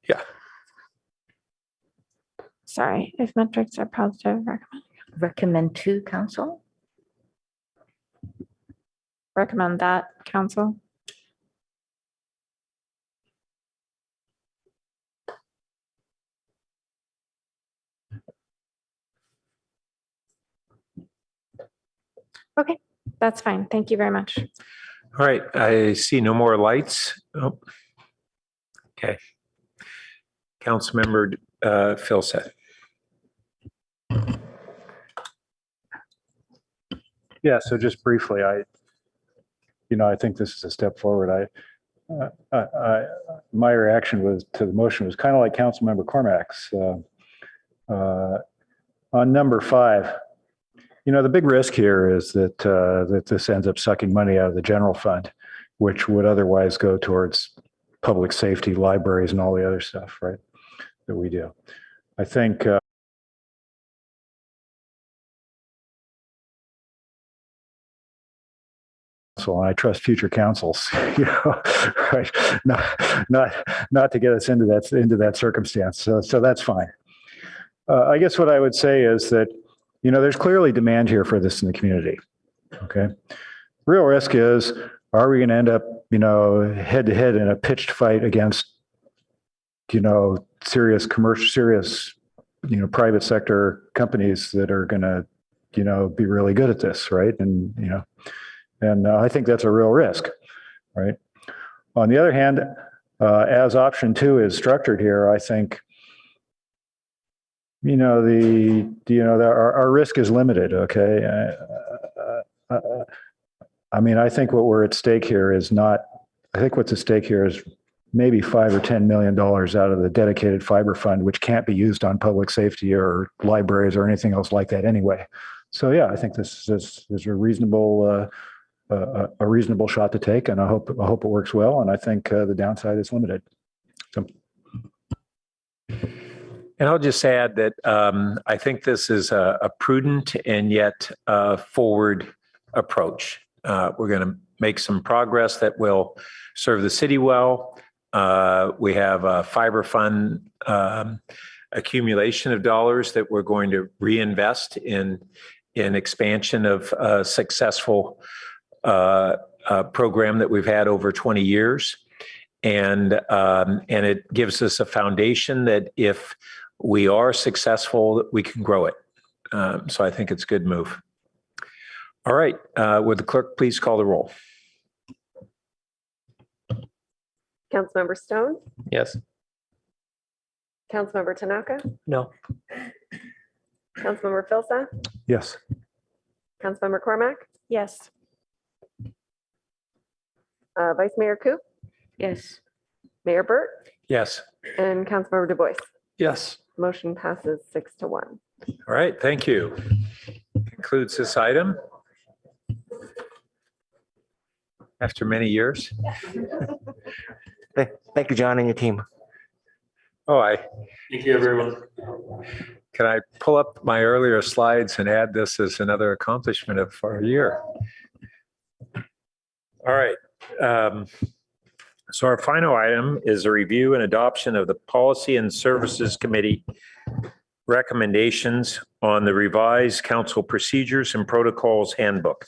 Yeah. Sorry, if metrics are positive, Recommend to council. recommend that council. Okay, that's fine. Thank you very much. All right, I see no more lights. Oh. Okay. Councilmember Philsett. Yeah, so just briefly, I think this is a step forward. My reaction to the motion was kind of like Councilmember Cormac's. On number 5, the big risk here is that this ends up sucking money out of the general fund. which would otherwise go towards public safety, libraries, and all the other stuff, right, that we do. I think and I trust future councils, you know, right? Not to get us into that circumstance. So that's fine. I guess what I would say is that, you know, there's clearly demand here for this in the community. Okay. Real risk is, are we going to end up, you know, head to head in a pitched fight against, you know, serious, you know, private sector companies that are going to, you know, be really good at this, right? And, you know, I think that's a real risk, right? On the other hand, as option 2 is structured here, I think, you know, our risk is limited. Okay. I mean, I think what we're at stake here is not. I think what's at stake here is maybe $5 or $10 million out of the dedicated fiber fund, which can't be used on public safety or libraries or anything else like that anyway. So yeah, I think this is a reasonable shot to take, and I hope it works well. And I think the downside is limited. So. And I'll just add that I think this is a prudent and yet forward approach. We're going to make some progress that will serve the city well. We have a fiber fund accumulation of dollars that we're going to reinvest in expansion of a successful program that we've had over 20 years. And it gives us a foundation that if we are successful, we can grow it. So I think it's a good move. All right. Would the clerk please call the roll? Councilmember Stone, Yes. Councilmember Tanaka, No. Councilmember Filsa, Yes. Councilmember Cormack, Yes. Vice Mayor Coop, Yes. Mayor Burt, Yes. and Councilmember Du Bois. Yes. Motion passes 6-1. All right. Thank you. Concludes this item. After many years. Thank you, John, and your team. Oh, Thank you, everyone. Can I pull up my earlier slides and add this as another accomplishment of our year? All right. So our final item is a review and adoption of the Policy and Services Committee recommendations on the revised council procedures and protocols handbook.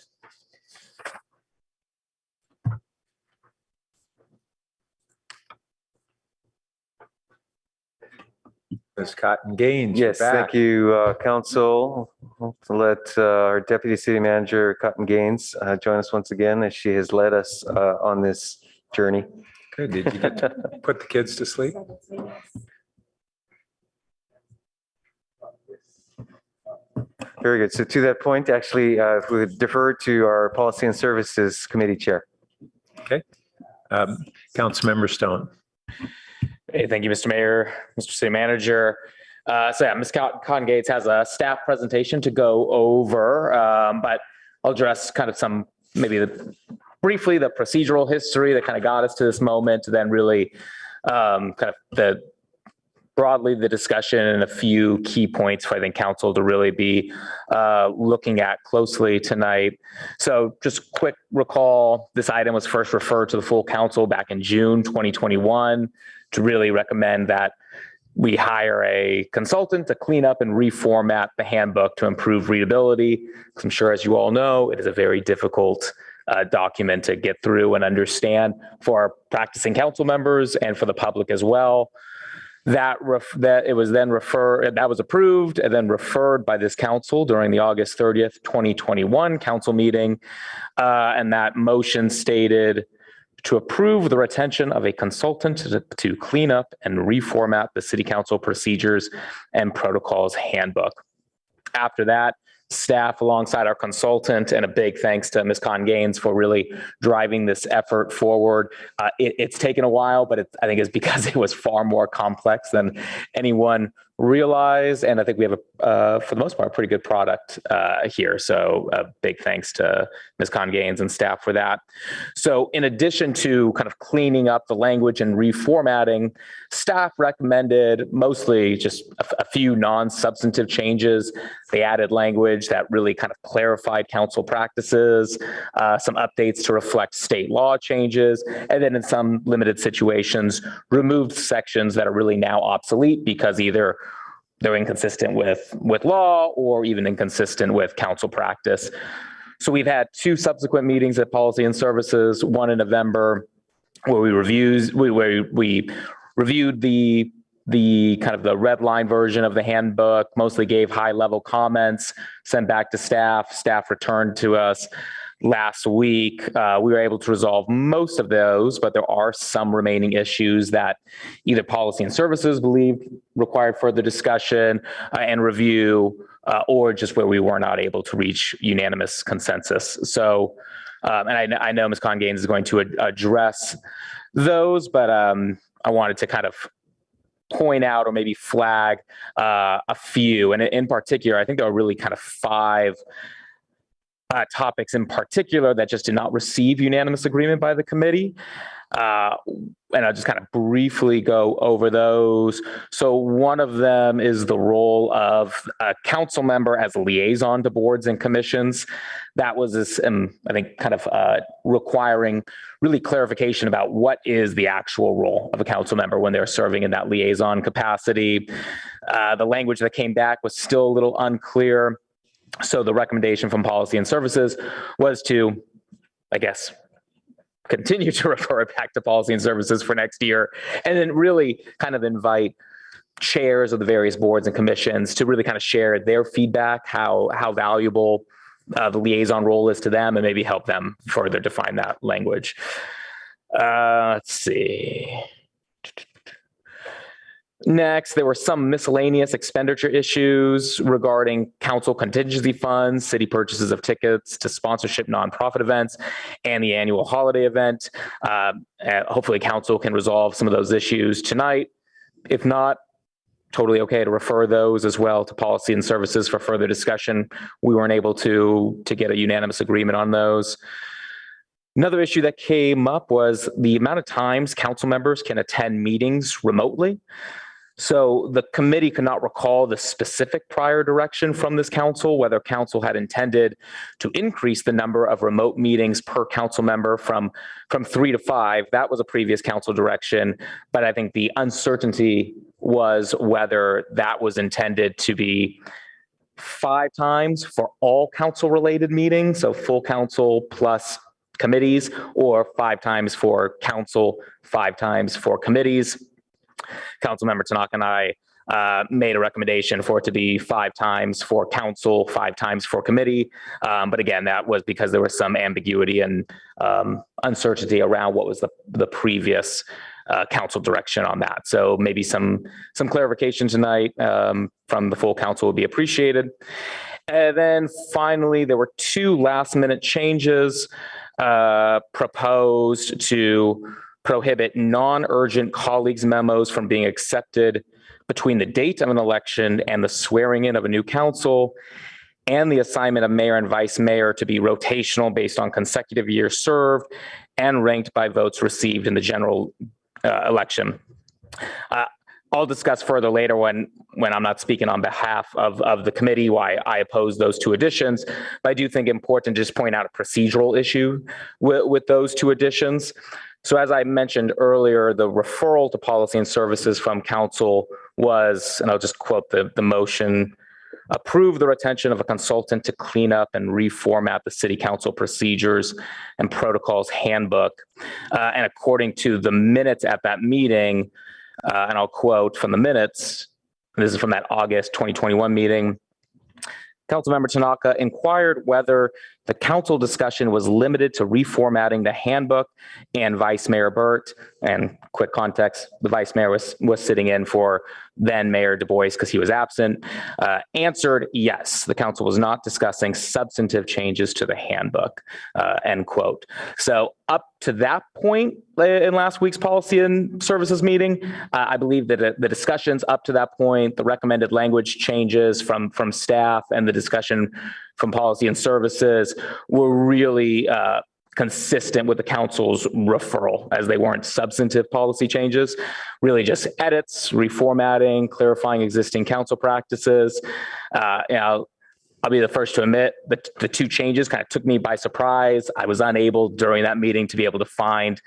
Ms. Cotton Gaines. Yes, thank you, Council. To let our Deputy City Manager, Cotton Gaines, join us once again as she has led us on this journey. Good. Did you get to put the kids to sleep? Very good. So to that point, actually, we would defer to our Policy and Services Committee Chair. Okay. Councilmember Stone. Hey, thank you, Mr. Mayor, Mr. City Manager. So yeah, Ms. Cotton Gates has a staff presentation to go over, but I'll address kind of some, maybe briefly the procedural history that kind of got us to this moment, then really kind of broadly the discussion and a few key points for I think council to really be looking at closely tonight. So just quick recall, this item was first referred to the full council back in June 2021 to really recommend that we hire a consultant to clean up and reformat the handbook to improve readability. Because I'm sure, as you all know, it is a very difficult document to get through and understand for our practicing council members and for the public as well. That was approved and then referred by this council during the August 30th, 2021 council meeting. And that motion stated to approve the retention of a consultant to clean up and reformat the city council procedures and protocols handbook. After that, staff alongside our consultant, and a big thanks to Ms. Cotton Gaines for really driving this effort forward. It's taken a while, but I think it's because it was far more complex than anyone realized. And I think we have, for the most part, a pretty good product here. So big thanks to Ms. Congaines and staff for that. So in addition to kind of cleaning up the language and reformatting, staff recommended mostly just a few non-substantive changes. They added language that really kind of clarified council practices, some updates to reflect state law changes, and then in some limited situations, removed sections that are really now obsolete because either they're inconsistent with law or even inconsistent with council practice. So we've had 2 subsequent meetings at Policy and Services, one in November where we reviewed the kind of the red line version of the handbook, mostly gave high level comments, sent back to staff. Staff returned to us last week. We were able to resolve most of those, but there are some remaining issues that either Policy and Services believed required further discussion and review, or just where we were not able to reach unanimous consensus. So, and I know Ms. Congaines is going to address those, but I wanted to kind of point out or maybe flag a few. And in particular, I think there are really kind of 5 topics in particular that just did not receive unanimous agreement by the committee. And I'll just kind of briefly go over those. So one of them is the role of a council member as a liaison to boards and commissions. That was this, I think, kind of requiring really clarification about what is the actual role of a council member when they're serving in that liaison capacity. The language that came back was still a little unclear. So the recommendation from Policy and Services was to, I guess, continue to refer it back to Policy and Services for next year, and then really kind of invite chairs of the various boards and commissions to really kind of share their feedback, how valuable the liaison role is to them, and maybe help them further define that language. Let's see. Next, there were some miscellaneous expenditure issues regarding council contingency funds, city purchases of tickets to sponsorship nonprofit events, and the annual holiday event. Hopefully council can resolve some of those issues tonight. If not, totally okay to refer those as well to Policy and Services for further discussion. We weren't able to get a unanimous agreement on those. Another issue that came up was the amount of times council members can attend meetings remotely. So the committee could not recall the specific prior direction from this council, whether council had intended to increase the number of remote meetings per council member from 3 to 5. That was a previous council direction, but I think the uncertainty was whether that was intended to be 5 times for all council related meetings, so full council plus committees, or 5 times for council, 5 times for committees. Councilmember Tanaka and I made a recommendation for it to be 5 times for council, 5 times for committee. But again, that was because there was some ambiguity and uncertainty around what was the previous council direction on that. So maybe some clarification tonight from the full council would be appreciated. And then finally, there were 2 last minute changes proposed to prohibit non-urgent colleagues memos from being accepted between the date of an election and the swearing in of a new council, and the assignment of mayor and vice mayor to be rotational based on consecutive years served and ranked by votes received in the general election. I'll discuss further later when I'm not speaking on behalf of the committee why I oppose those 2 additions. But I do think important to just point out a procedural issue with those 2 additions. So as I mentioned earlier, the referral to Policy and Services from council was, and I'll just quote the motion, approve the retention of a consultant to clean up and reformat the city council procedures and protocols handbook. And according to the minutes at that meeting, and I'll quote from the minutes, this is from that August 2021 meeting, Councilmember Tanaka inquired whether The council discussion was limited to reformatting the handbook, and Vice Mayor Burt, and quick context, the Vice Mayor was sitting in for then Mayor Du Bois because he was absent, answered yes. The council was not discussing substantive changes to the handbook, end quote. So up to that point in last week's policy and services meeting, I believe that the discussions up to that point, the recommended language changes from staff and the discussion from policy and services were really consistent with the council's referral, as they weren't substantive policy changes, really just edits, reformatting, clarifying existing council practices. I'll be the first to admit that the two changes kind of took me by surprise. I was unable during that meeting to be able to find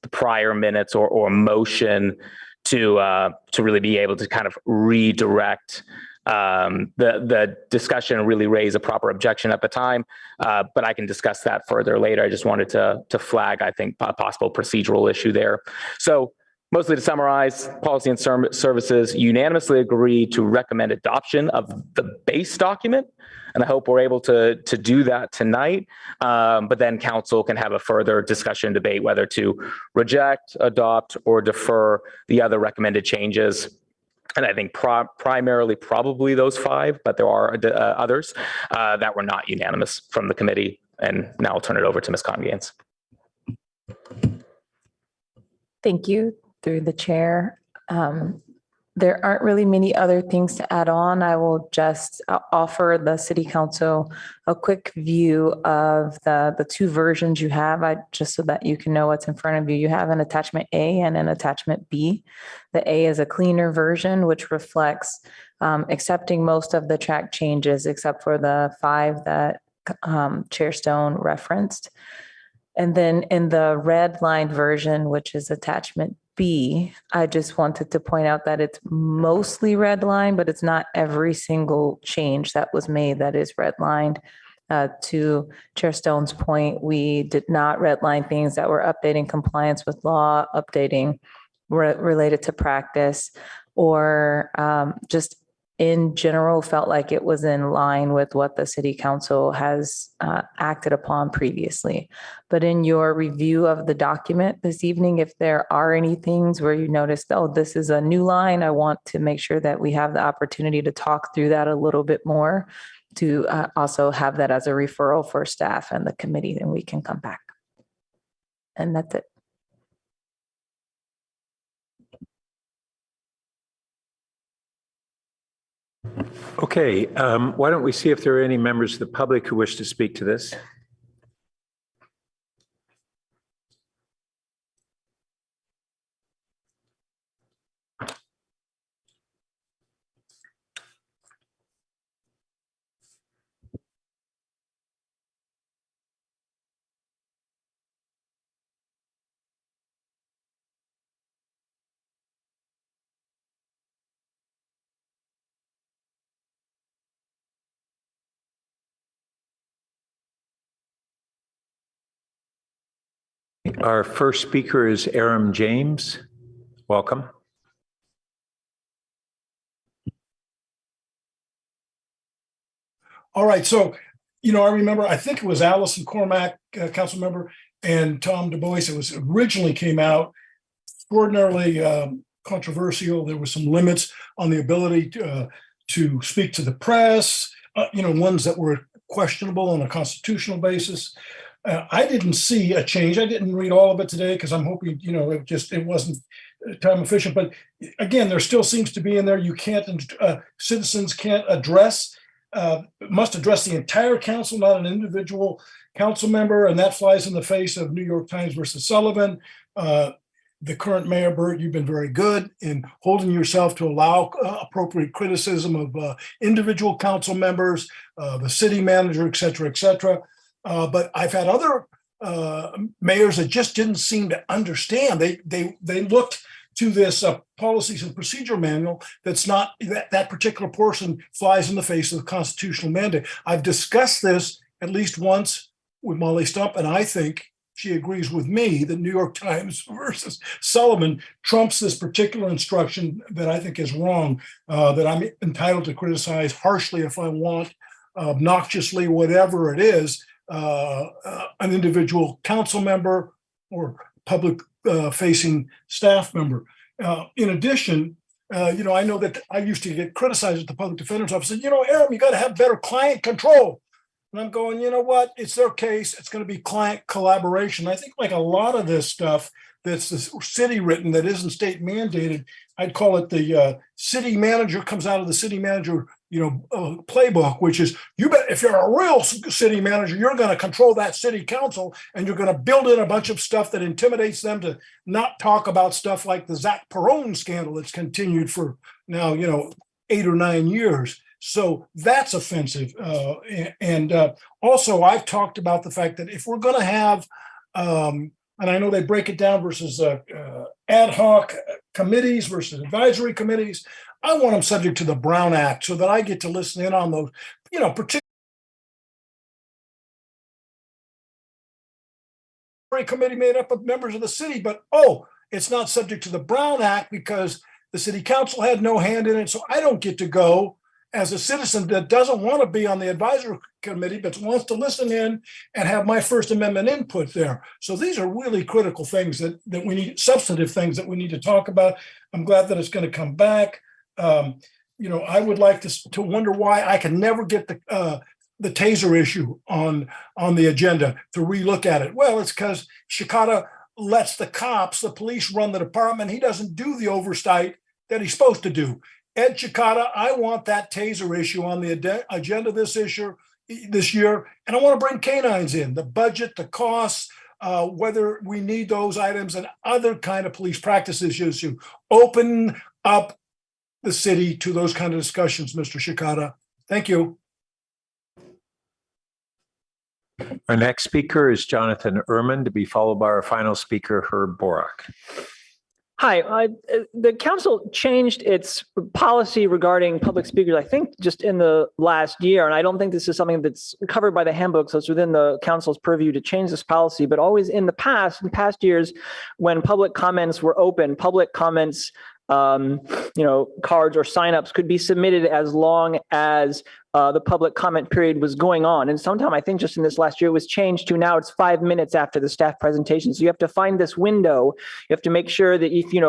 the prior minutes or motion to really be able to kind of redirect the discussion and really raise a proper objection at the time. But I can discuss that further later. I just wanted to flag, I think, a possible procedural issue there. So mostly to summarize, policy and services unanimously agreed to recommend adoption of the base document. And I hope we're able to do that tonight. But then council can have a further discussion, debate whether to reject, adopt, or defer the other recommended changes. And I think primarily probably those 5, but there are others that were not unanimous from the committee. And now I'll turn it over to Ms. Cotton-Gaines. Thank you, through the chair. There aren't really many other things to add on. I will just offer the city council a quick view of the 2 versions you have, just so that you can know what's in front of you. You have an attachment A and an attachment B. The A is a cleaner version, which reflects accepting most of the track changes, except for the 5 that Chair Stone referenced. And then in the red line version, which is attachment B, I just wanted to point out that it's mostly red line, but it's not every single change that was made that is red lined. To Chair Stone's point, we did not redline things that were updating compliance with law, updating related to practice, or just in general felt like it was in line with what the city council has acted upon previously. But in your review of the document this evening, if there are any things where you noticed, oh, this is a new line, I want to make sure that we have the opportunity to talk through that a little bit more, to also have that as a referral for staff and the committee, then we can come back. And that's it. Okay, why don't we see if there are any members of the public who wish to speak to this? Our first speaker is Aram James. Welcome. All right. So, I remember, I think it was Allison Cormack, council member, and Tom Du Bois. It was originally came out extraordinarily controversial. There were some limits on the ability to speak to the press, ones that were questionable on a constitutional basis. I didn't see a change. I didn't read all of it today because I'm hoping, it wasn't time efficient. But again, there still seems to be in there. You can't, citizens can't must address the entire council, not an individual council member. And that flies in the face of New York Times versus Sullivan. The current mayor, Burt, you've been very good in holding yourself to allow appropriate criticism of individual council members, the city manager, et cetera, et cetera. But I've had other mayors that just didn't seem to understand. They looked to this policies and procedure manual that's not, that particular portion flies in the face of the constitutional mandate. I've discussed this at least once with Molly Stump, and I think she agrees with me that New York Times versus Sullivan trumps this particular instruction that I think is wrong, that I'm entitled to criticize harshly if I want, obnoxiously, whatever it is. an individual council member or public facing staff member. In addition, I know that I used to get criticized at the public defender's office, and, Aaron, you got to have better client control. And I'm going, you know what? It's their case. It's going to be client collaboration. I think like a lot of this stuff that's the city written that isn't state mandated, I'd call it the city manager comes out of the city manager, playbook, which is you bet if you're a real city manager, you're going to control that city council and you're going to build in a bunch of stuff that intimidates them to not talk about stuff like the Zach Perone scandal that's continued for now, 8 or 9 years. So that's offensive. And also, I've talked about the fact that if we're going to have, and I know they break it down versus ad hoc committees versus advisory committees, I want them subject to the Brown Act so that I get to listen in on those, particularly committee made up of members of the city, but it's not subject to the Brown Act because the city council had no hand in it. So I don't get to go as a citizen that doesn't want to be on the advisory committee, but wants to listen in and have my First Amendment input there. So these are really critical things that we need, substantive things that we need to talk about. I'm glad that it's going to come back. I would like to wonder why I can never get the taser issue on the agenda to relook at it. Well, it's because Shikata lets the police run the department. He doesn't do the oversight that he's supposed to do. Ed Chicata, I want that taser issue on the agenda this year, and I want to bring canines in, the budget, the costs, whether we need those items and other kind of police practice issues to open up the city to those kind of discussions, Mr. Chicata. Thank you. Our next speaker is Jonathan Ehrman, to be followed by our final speaker, Herb Borak. Hi, the council changed its policy regarding public speakers, I think just in the last year. And I don't think this is something that's covered by the handbook. So it's within the council's purview to change this policy. But always in past years, when public comments were open, public comments, cards or signups could be submitted as long as the public comment period was going on. And sometime, I think just in this last year, it was changed to now it's 5 minutes after the staff presentation. So you have to find this window. You have to make sure that if you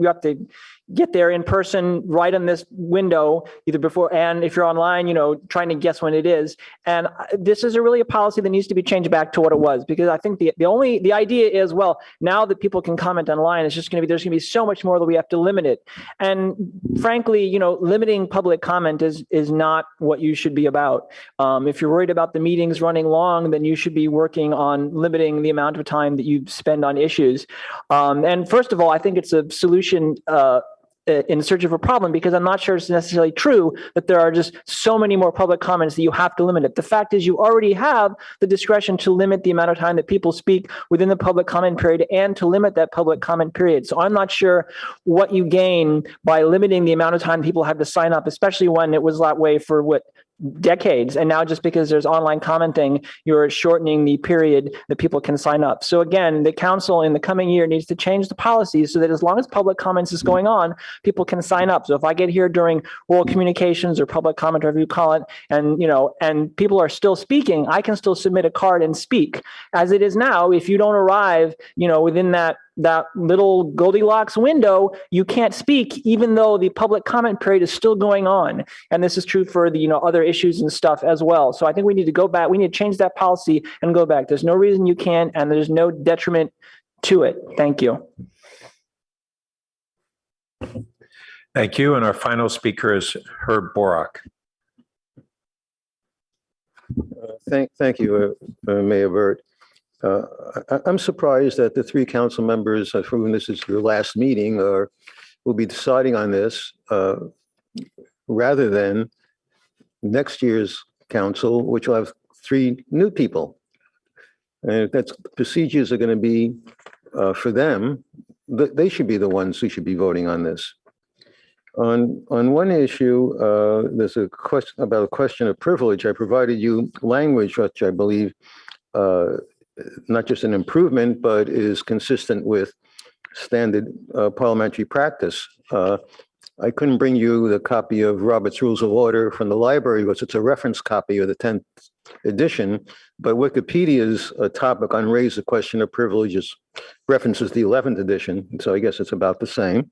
have to get there in person right on this window, either before, and if you're online, trying to guess when it is. And this is really a policy that needs to be changed back to what it was, because I think the idea is, well, now that people can comment online, there's going to be so much more that we have to limit it. And frankly, limiting public comment is not what you should be about. If you're worried about the meetings running long, then you should be working on limiting the amount of time that you spend on issues. And first of all, I think it's a solution in search of a problem, because I'm not sure it's necessarily true that there are just so many more public comments that you have to limit it. The fact is you already have the discretion to limit the amount of time that people speak within the public comment period and to limit that public comment period. So I'm not sure what you gain by limiting the amount of time people have to sign up, especially when it was that way for decades. And now just because there's online commenting, you're shortening the period that people can sign up. So again, the council in the coming year needs to change the policy so that as long as public comments is going on, people can sign up. So if I get here during oral communications or public comment, whatever you call it, and people are still speaking, I can still submit a card and speak. As it is now, if you don't arrive, within that little Goldilocks window, you can't speak, even though the public comment period is still going on. And this is true for the other issues and stuff as well. So I think we need to go back. We need to change that policy and go back. There's no reason you can't, and there's no detriment to it. Thank you. Thank you. And our final speaker is Herb Borak. Thank you, Mayor Burt. I'm surprised that the three council members, for whom this is your last meeting, will be deciding on this rather than next year's council, which will have three new people. And if that's procedures are going to be for them, they should be the ones who should be voting on this. On one issue, there's a question about a question of privilege. I provided you language, which I believe not just an improvement, but is consistent with standard parliamentary practice. I couldn't bring you the copy of Robert's Rules of Order from the library because it's a reference copy of the 10th edition, but Wikipedia's topic on raise the question of privileges references the 11th edition, so I guess it's about the same.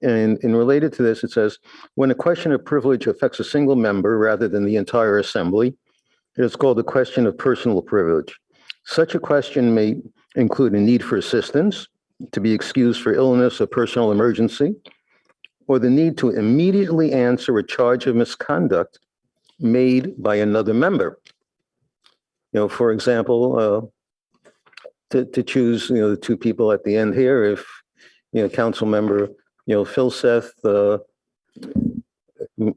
And related to this, it says, when a question of privilege affects a single member rather than the entire assembly, it is called a question of personal privilege. Such a question may include a need for assistance, to be excused for illness or personal emergency, or the need to immediately answer a charge of misconduct made by another member. For example, to choose, the two people at the end here, if, council member, Phil Seth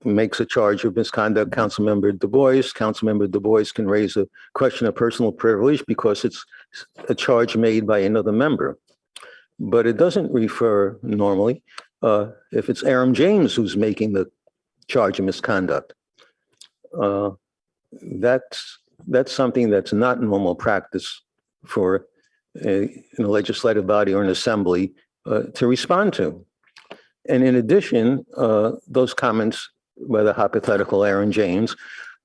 makes a charge of misconduct, Councilmember Du Bois can raise a question of personal privilege because it's a charge made by another member. But it doesn't refer normally if it's Aaron James who's making the charge of misconduct. That's something that's not normal practice for a legislative body or an assembly to respond to. And in addition, those comments by the hypothetical Aaron James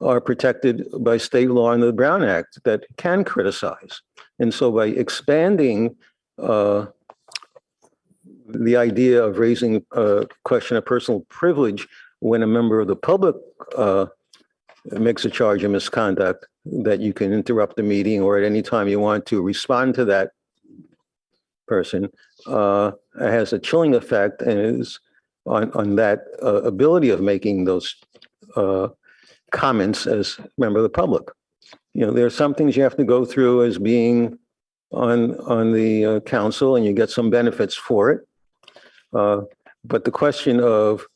are protected by state law and the Brown Act that can criticize. And so by expanding the idea of raising a question of personal privilege when a member of the public makes a charge of misconduct, that you can interrupt the meeting or at any time you want to respond to that person, has a chilling effect and is on that ability of making those comments as a member of the public. There are some things you have to go through as being on the council, and you get some benefits for it. But the question of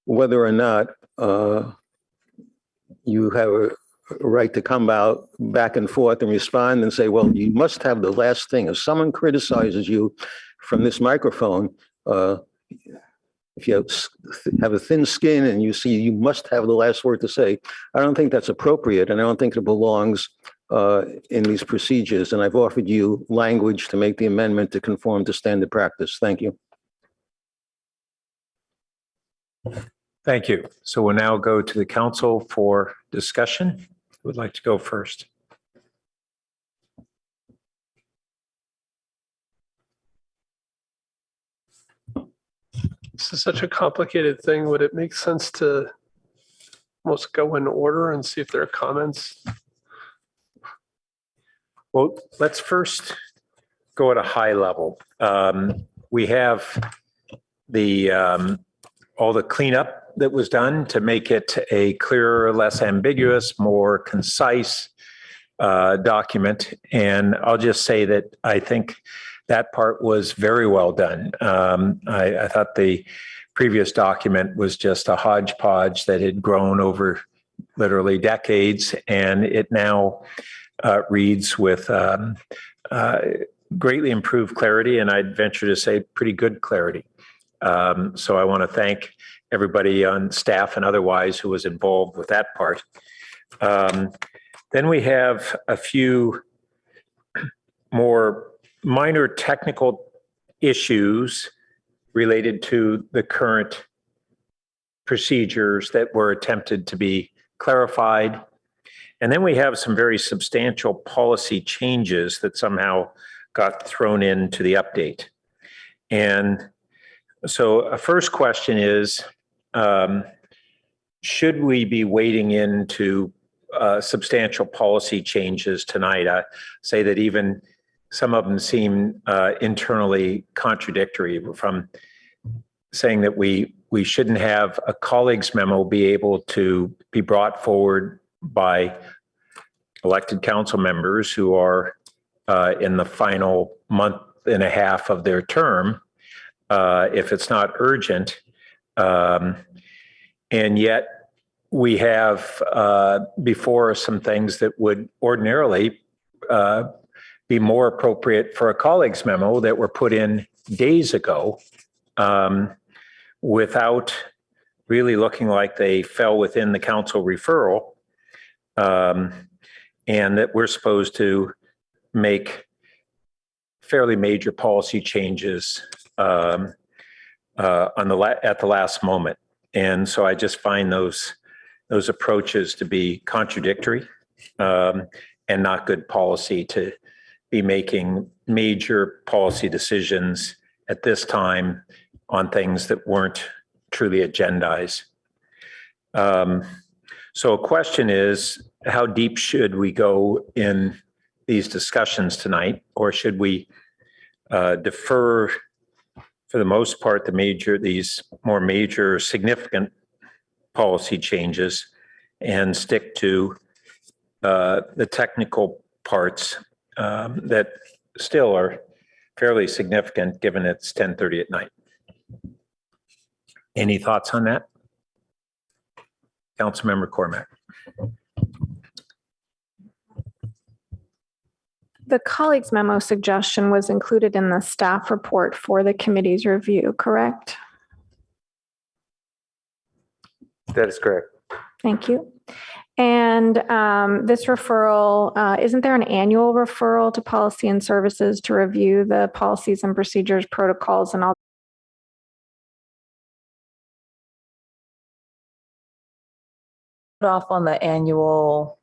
whether or not you have a right to come out back and forth and respond and say, well, you must have the last thing. If someone criticizes you from this microphone, if you have a thin skin and you see you must have the last word to say, I don't think that's appropriate, and I don't think it belongs in these procedures. And I've offered you language to make the amendment to conform to standard practice. Thank you. Thank you. So we'll now go to the council for discussion. Who would like to go first? This is such a complicated thing. Would it make sense to almost go in order and see if there are comments? Well, let's first go at a high level. We have the all the cleanup that was done to make it a clearer, less ambiguous, more concise document. And I'll just say that I think that part was very well done. I thought the previous document was just a hodgepodge that had grown over literally decades, and it now reads with greatly improved clarity, and I'd venture to say pretty good clarity. So I want to thank everybody on staff and otherwise who was involved with that part. Then we have a few more minor technical issues related to the current procedures that were attempted to be clarified. And then we have some very substantial policy changes that somehow got thrown into the update. And so a first question is, should we be wading into substantial policy changes tonight? I say that even some of them seem internally contradictory, from saying that we shouldn't have a colleague's memo be able to be brought forward by elected council members who are in the final month and a half of their term, if it's not urgent. And yet we have before us some things that would ordinarily be more appropriate for a colleague's memo that were put in days ago without really looking like they fell within the council referral, and that we're supposed to make fairly major policy changes at the last moment. And so I just find those approaches to be contradictory. and not good policy to be making major policy decisions at this time on things that weren't truly agendized. So a question is, how deep should we go in these discussions tonight, or should we defer, for the most part, these more major significant policy changes and stick to the technical parts that still are fairly significant given it's 10:30 at night? Any thoughts on that? Councilmember Cormac. The colleagues memo suggestion was included in the staff report for the committee's review, correct? That is correct. Thank you. And this referral, isn't there an annual referral to Policy and Services to review the policies and procedures, protocols, and all? Off on the annual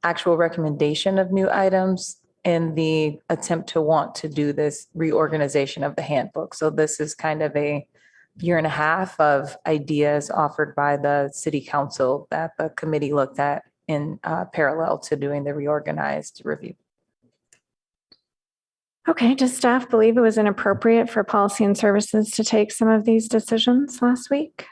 actual recommendation of new items in the attempt to want to do this reorganization of the handbook. So this is kind of a year and a half of ideas offered by the city council that the committee looked at in parallel to doing the reorganized review. Okay, does staff believe it was inappropriate for Policy and Services to take some of these decisions last week?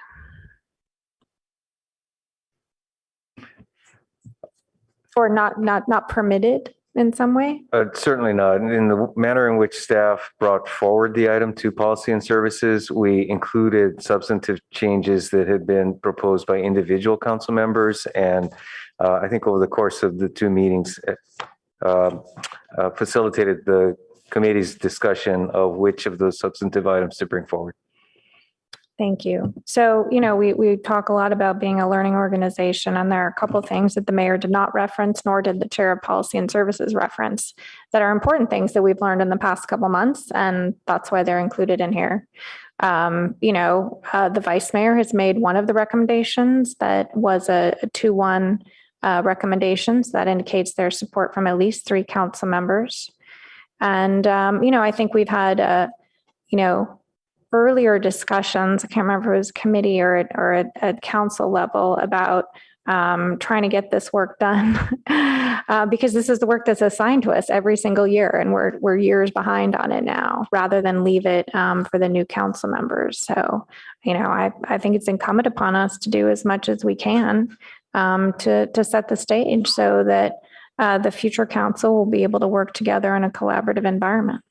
Or not permitted in some way? Certainly not. In the manner in which staff brought forward the item to Policy and Services, we included substantive changes that had been proposed by individual council members. And I think over the course of the two meetings, facilitated the committee's discussion of which of those substantive items to bring forward. Thank you. So, we talk a lot about being a learning organization, and there are a couple of things that the mayor did not reference, nor did the chair of Policy and Services reference, that are important things that we've learned in the past couple months, and that's why they're included in here. The vice mayor has made one of the recommendations that was a 2-1 recommendations that indicates their support from at least 3 council members. And, I think we've had, earlier discussions, I can't remember if it was committee or at council level, about trying to get this work done because this is the work that's assigned to us every single year, and we're years behind on it now, rather than leave it for the new council members. So, I think it's incumbent upon us to do as much as we can to set the stage so that the future council will be able to work together in a collaborative environment.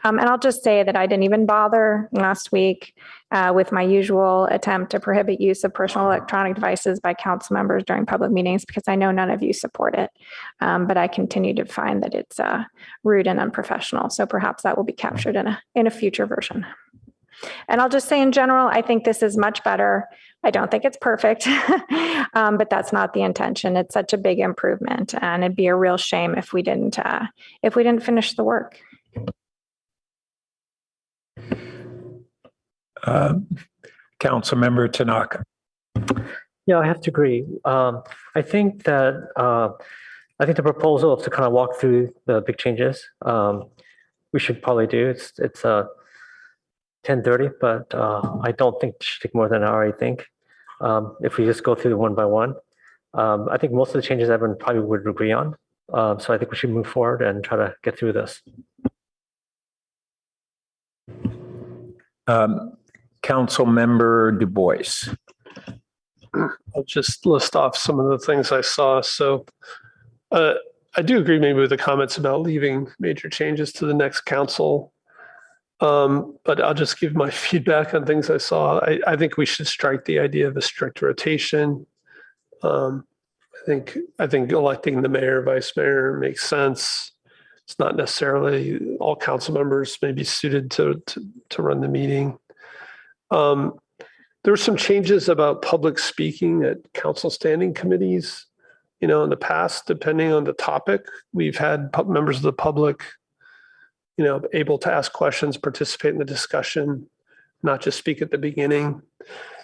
And I'll just say that I didn't even bother last week with my usual attempt to prohibit use of personal electronic devices by council members during public meetings, because I know none of you support it. But I continue to find that it's rude and unprofessional. So perhaps that will be captured in a future version. And I'll just say in general, I think this is much better. I don't think it's perfect, but that's not the intention. It's such a big improvement, and it'd be a real shame if we didn't finish the work. Councilmember Tanaka. Yeah, I have to agree. I think the proposal to kind of walk through the big changes, we should probably do. It's 10:30, but I don't think it should take more than an hour. I think if we just go through one by one, I think most of the changes everyone probably would agree on. So I think we should move forward and try to get through this. Councilmember Du Bois. I'll just list off some of the things I saw. So I do agree maybe with the comments about leaving major changes to the next council. But I'll just give my feedback on things I saw. I think we should strike the idea of a strict rotation. I think electing the mayor, vice mayor makes sense. It's not necessarily all council members may be suited to run the meeting. There were some changes about public speaking at council standing committees. In the past, depending on the topic, we've had members of the public, able to ask questions, participate in the discussion, not just speak at the beginning.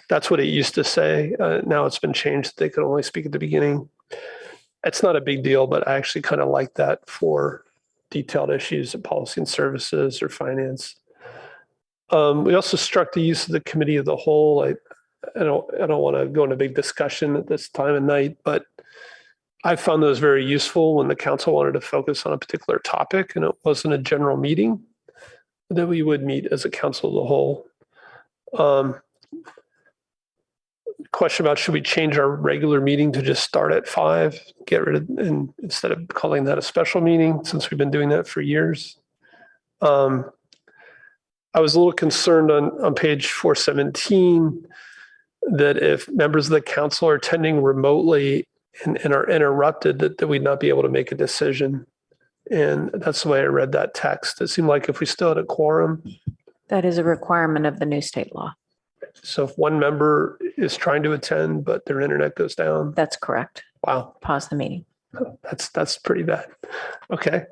That's what it used to say. Now it's been changed. They could only speak at the beginning. it's not a big deal, but I actually kind of like that for detailed issues of policy and services or finance. We also struck the use of the committee of the whole. I don't want to go into a big discussion at this time of night, but I found those very useful when the council wanted to focus on a particular topic and it wasn't a general meeting, that we would meet as a council of the whole. Question about should we change our regular meeting to just start at 5, get rid of, and instead of calling that a special meeting, since we've been doing that for years. I was a little concerned on page 417 that if members of the council are attending remotely and are interrupted, that we'd not be able to make a decision. And that's the way I read that text. It seemed like if we still had a quorum. That is a requirement of the new state law. So if one member is trying to attend, but their internet goes down. That's correct. Wow. Pause the meeting. That's pretty bad. Okay.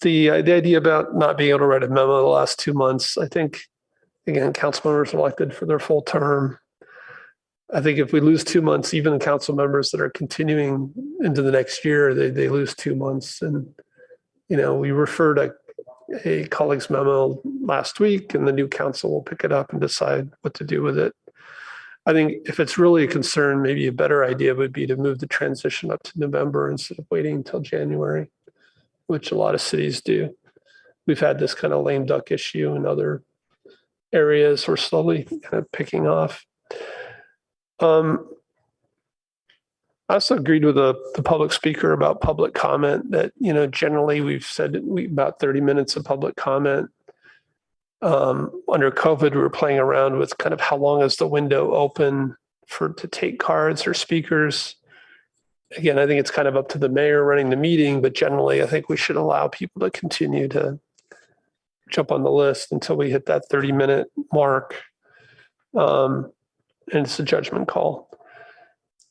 The idea about not being able to write a memo the last 2 months, I think, again, council members are elected for their full term. I think if we lose 2 months, even the council members that are continuing into the next year, they lose 2 months. And, we referred a colleague's memo last week, and the new council will pick it up and decide what to do with it. I think if it's really a concern, maybe a better idea would be to move the transition up to November instead of waiting until January, which a lot of cities do. We've had this kind of lame duck issue in other areas. We're slowly kind of picking off. I also agreed with the public speaker about public comment that, generally we've said about 30 minutes of public comment. Under COVID, we were playing around with kind of how long is the window open to take cards or speakers. Again, I think it's kind of up to the mayor running the meeting, but generally I think we should allow people to continue to jump on the list until we hit that 30-minute mark. And it's a judgment call.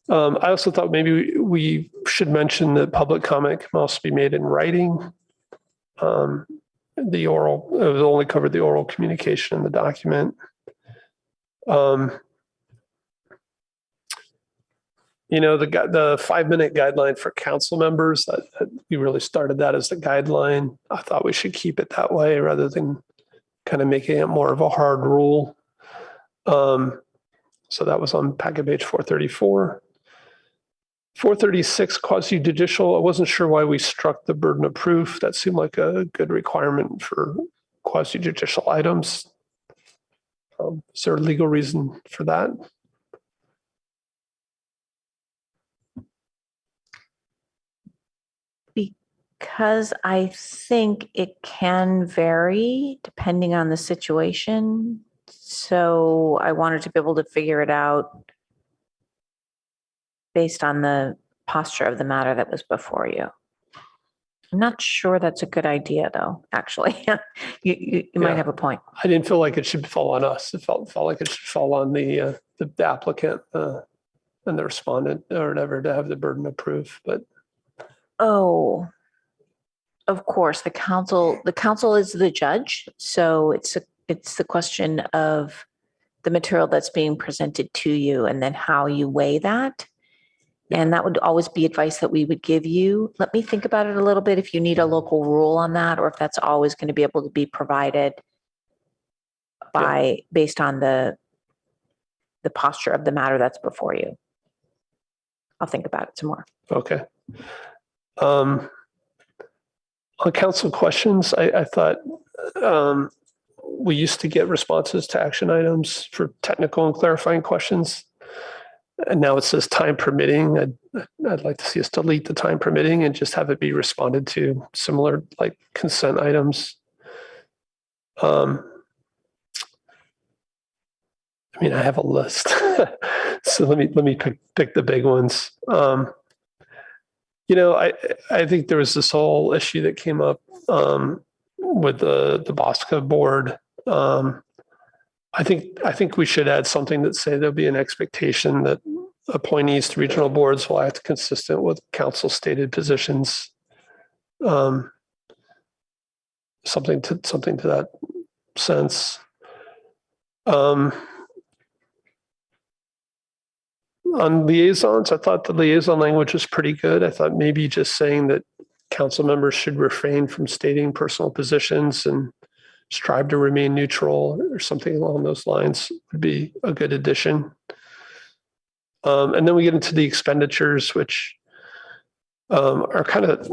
I also thought maybe we should mention that public comment can also be made in writing. It was only covered the oral communication in the document. The 5-minute guideline for council members, we really started that as the guideline. I thought we should keep it that way rather than kind of making it more of a hard rule. So that was on packet page 434. 436 quasi-judicial. I wasn't sure why we struck the burden of proof. That seemed like a good requirement for quasi-judicial items. Is there a legal reason for that? Because I think it can vary depending on the situation. So I wanted to be able to figure it out based on the posture of the matter that was before you. I'm not sure that's a good idea, though, actually. You might have a point. I didn't feel like it should fall on us. It felt like it should fall on the applicant and the respondent or whatever to have the burden of proof. But of course, the council is the judge. So it's the question of the material that's being presented to you and then how you weigh that. And that would always be advice that we would give you. Let me think about it a little bit if you need a local rule on that, or if that's always going to be able to be provided based on the posture of the matter that's before you. I'll think about it some more. Okay. On council questions, I thought we used to get responses to action items for technical and clarifying questions. And now it says time permitting. I'd like to see us delete the time permitting and just have it be responded to, similar like consent items. I have a list. So let me pick the big ones. I think there was this whole issue that came up with the Bosca board. I think we should add something that say there'll be an expectation that appointees to regional boards will act consistent with council stated positions. Something to that sense. On liaisons, I thought the liaison language was pretty good. I thought maybe just saying that council members should refrain from stating personal positions and strive to remain neutral or something along those lines would be a good addition. And then we get into the expenditures, which are kind of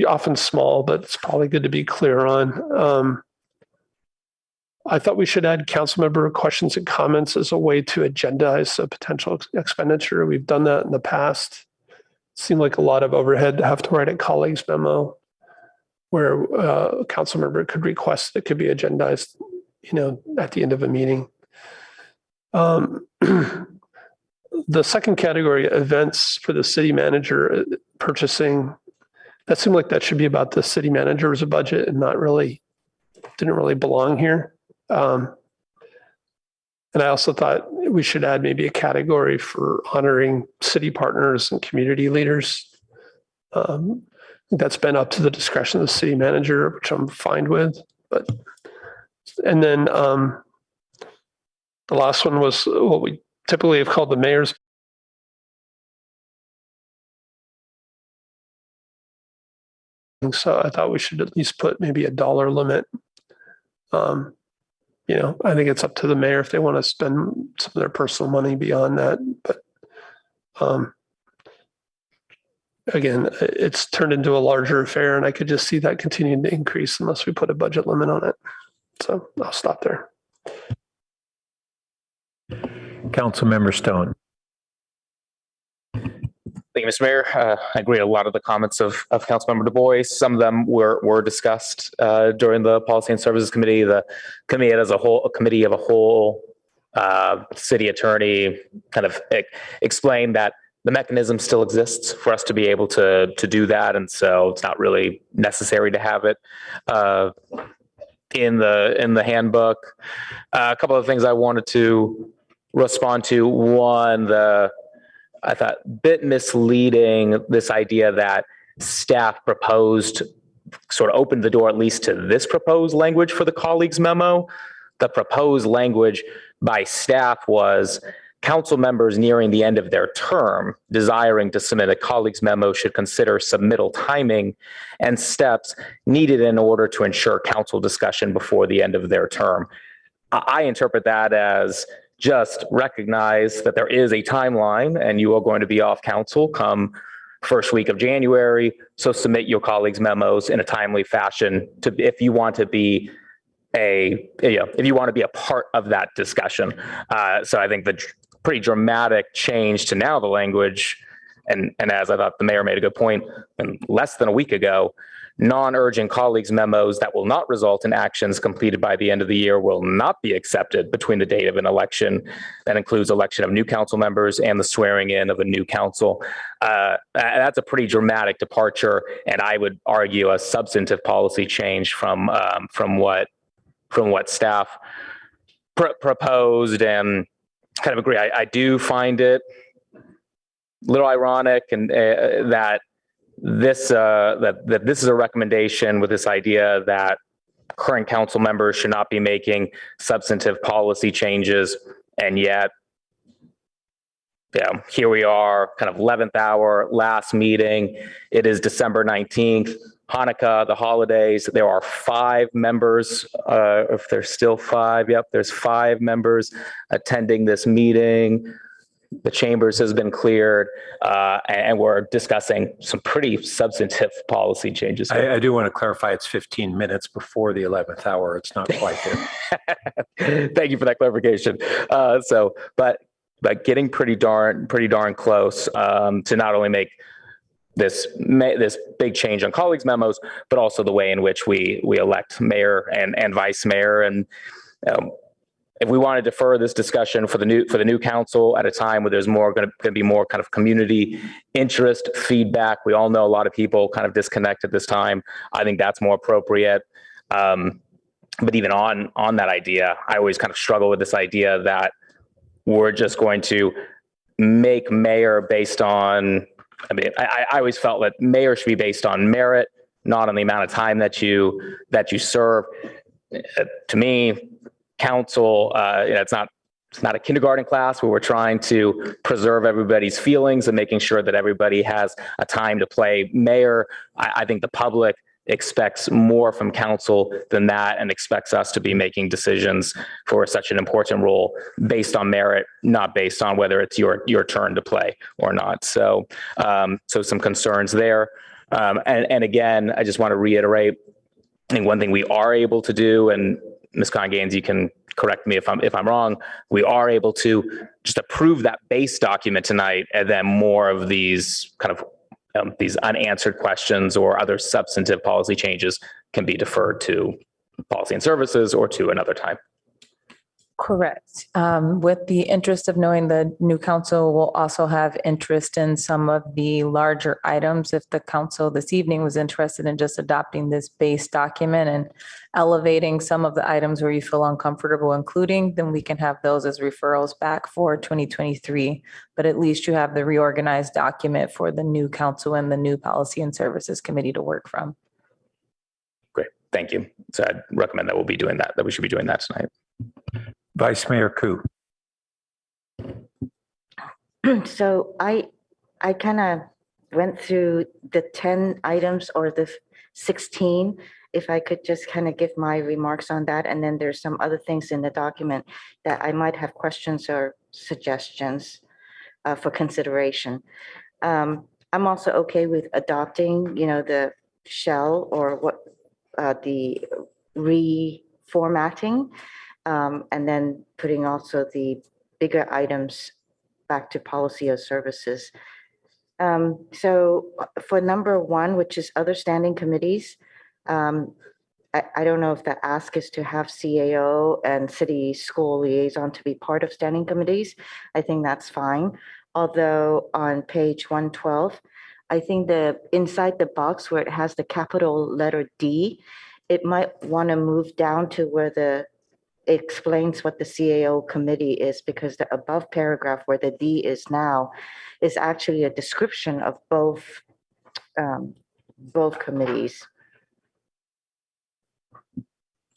often small, but it's probably good to be clear on. I thought we should add council member questions and comments as a way to agendize a potential expenditure. We've done that in the past. It seemed like a lot of overhead to have to write a colleague's memo where a council member could request that it could be agendized, at the end of a meeting. The second category, events for the city manager purchasing, that seemed like that should be about the city manager's budget and didn't really belong here. And I also thought we should add maybe a category for honoring city partners and community leaders. That's been up to the discretion of the city manager, which I'm fine with. And then the last one was what we typically have called the mayor's. So I thought we should at least put maybe a dollar limit. I think it's up to the mayor if they want to spend some of their personal money beyond that. But again, it's turned into a larger affair, and I could just see that continuing to increase unless we put a budget limit on it. So I'll stop there. Councilmember Stone. Thank you, Mr. Mayor. I agree with a lot of the comments of Councilmember Du Bois. Some of them were discussed during the Policy and Services Committee. The committee as a whole, city attorney kind of explained that the mechanism still exists for us to be able to do that, and so it's not really necessary to have it in the handbook. A couple of things I wanted to respond to. One, I thought bit misleading, this idea that staff proposed sort of opened the door at least to this proposed language for the colleagues memo. The proposed language by staff was council members nearing the end of their term desiring to submit a colleagues memo should consider submittal timing and steps needed in order to ensure council discussion before the end of their term. I interpret that as just recognize that there is a timeline and you are going to be off council come first week of January. So submit your colleagues' memos in a timely fashion if you want to be a part of that discussion. So I think the pretty dramatic change to now the language, and as I thought the mayor made a good point, and less than a week ago, non-urgent colleagues memos that will not result in actions completed by the end of the year will not be accepted between the date of an election. That includes election of new council members and the swearing in of a new council. That's a pretty dramatic departure, and I would argue a substantive policy change from what staff proposed, and kind of agree. I do find it a little ironic and that this is a recommendation with this idea that current council members should not be making substantive policy changes, and yet here we are, kind of 11th hour, last meeting. It is December 19th, Hanukkah, the holidays. There are 5 members, if there's still 5, there's 5 members attending this meeting. The chambers has been cleared, and we're discussing some pretty substantive policy changes. I do want to clarify it's 15 minutes before the 11th hour. It's not quite there. Thank you for that clarification. But getting pretty darn close to not only make this big change on colleagues memos, but also the way in which we elect mayor and vice mayor. And if we want to defer this discussion for the new council at a time where there's going to be more kind of community interest feedback, we all know a lot of people kind of disconnect at this time. I think that's more appropriate. But even on that idea, I always kind of struggle with this idea that we're just going to make mayor based on. I mean, I always felt that mayor should be based on merit, not on the amount of time that you serve. To me, council, it's it's not a kindergarten class where we're trying to preserve everybody's feelings and making sure that everybody has a time to play. Mayor, I think the public expects more from council than that and expects us to be making decisions for such an important role based on merit, not based on whether it's your turn to play or not. So, so some concerns there. And again, I just want to reiterate, I think one thing we are able to do, and Ms. Congaines, you can correct me if I'm wrong, we are able to just approve that base document tonight, and then more of these kind of these unanswered questions or other substantive policy changes can be deferred to policy and services or to another time. Correct. With the interest of knowing the new council will also have interest in some of the larger items. If the council this evening was interested in just adopting this base document and elevating some of the items where you feel uncomfortable including, then we can have those as referrals back for 2023. But at least you have the reorganized document for the new council and the new policy and services committee to work from. Great, thank you. So I'd recommend that we'll be doing that we should be doing that tonight. Vice Mayor Koo. So I kind of went through the 10 items or the 16. If I could just kind of give my remarks on that. And then there's some other things in the document that I might have questions or suggestions for consideration. I'm also okay with adopting, the shell or what the reformatting. And then putting also the bigger items back to policy or services. So for number 1, which is other standing committees, I don't know if the ask is to have CAO and city school liaison to be part of standing committees. I think that's fine. Although on page 112, I think inside the box where it has the capital letter D, it might want to move down to where it explains what the CAO committee is, because the above paragraph where the D is now is actually a description of both committees.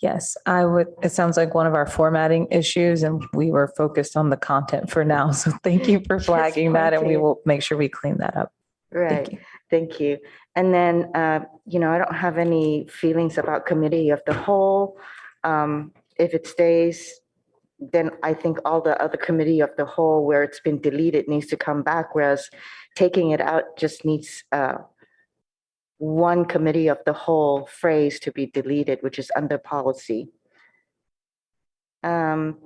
Yes, I would. It sounds like one of our formatting issues and we were focused on the content for now. So thank you for flagging that and we will make sure we clean that up. Right. Thank you. And then, I don't have any feelings about committee of the whole. If it stays, then I think all the other committee of the whole where it's been deleted needs to come back, whereas taking it out just needs one committee of the whole phrase to be deleted, which is under policy. Page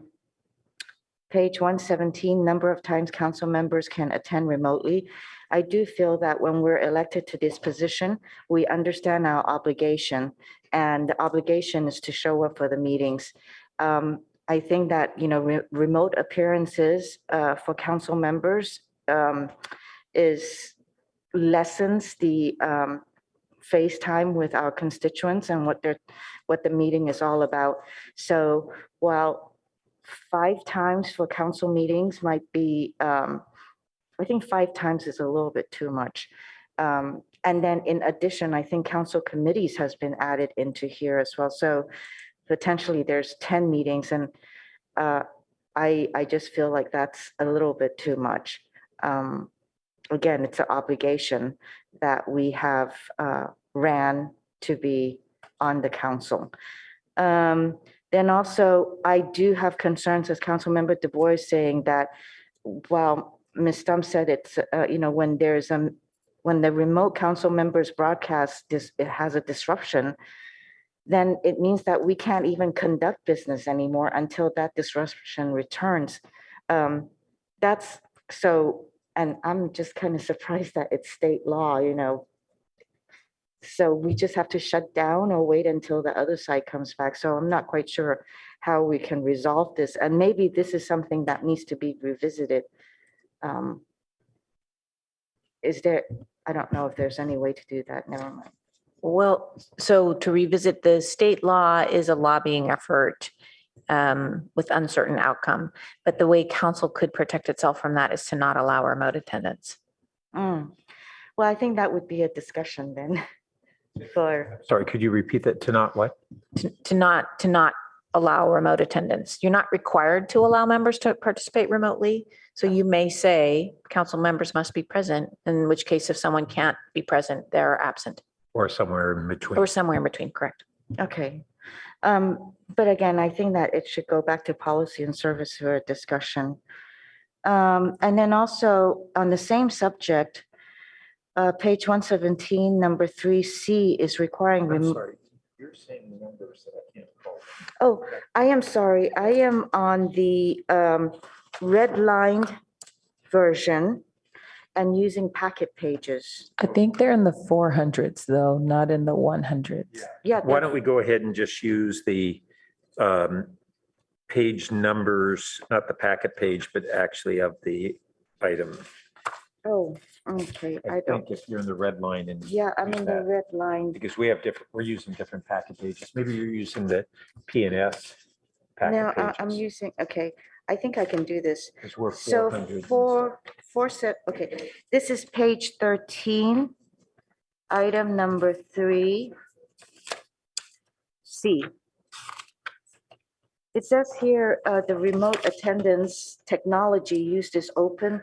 117, number of times council members can attend remotely. I do feel that when we're elected to this position, we understand our obligation, and the obligation is to show up for the meetings. I think that, remote appearances for council members lessens the face time with our constituents and what the meeting is all about. So while 5 times for council meetings might be, I think 5 times is a little bit too much. And then in addition, I think council committees has been added into here as well. So potentially there's 10 meetings, and I just feel like that's a little bit too much. Again, it's an obligation that we have ran to be on the council. Then also, I do have concerns as Councilmember Du Bois saying that, while Ms. Stump said it's, when the remote council members broadcast this, it has a disruption, then it means that we can't even conduct business anymore until that disruption returns. That's so, and I'm just kind of surprised that it's state law, So we just have to shut down or wait until the other side comes back. So I'm not quite sure how we can resolve this. And maybe this is something that needs to be revisited. I don't know if there's any way to do that. Never mind. Well, so to revisit, the state law is a lobbying effort with uncertain outcome. But the way council could protect itself from that is to not allow remote attendance. Well, I think that would be a discussion then. Sorry, could you repeat that? To not what? To not allow remote attendance. You're not required to allow members to participate remotely. So you may say council members must be present, in which case if someone can't be present, they're absent Or somewhere in between. or somewhere in between, correct? Okay. But again, I think that it should go back to policy and service for a discussion. And then also on the same subject, page 117, number 3C is requiring. You're saying numbers that I can't call. Oh, I am sorry. I am on the redlined version and using packet pages. I think they're in the 400s though, not in the 100s. Yeah. Why don't we go ahead and just use the page numbers, not the packet page, but actually of the item. Oh, okay. I don't. think if you're in the red line and. Yeah, I'm in the red line. Because we have different, we're using different packet pages. Maybe you're using the P&S packet No, pages. I'm using, okay, I think I can do this. Because we're So 400. okay, this is page 13, item number 3C. It says here, the remote attendance technology used is open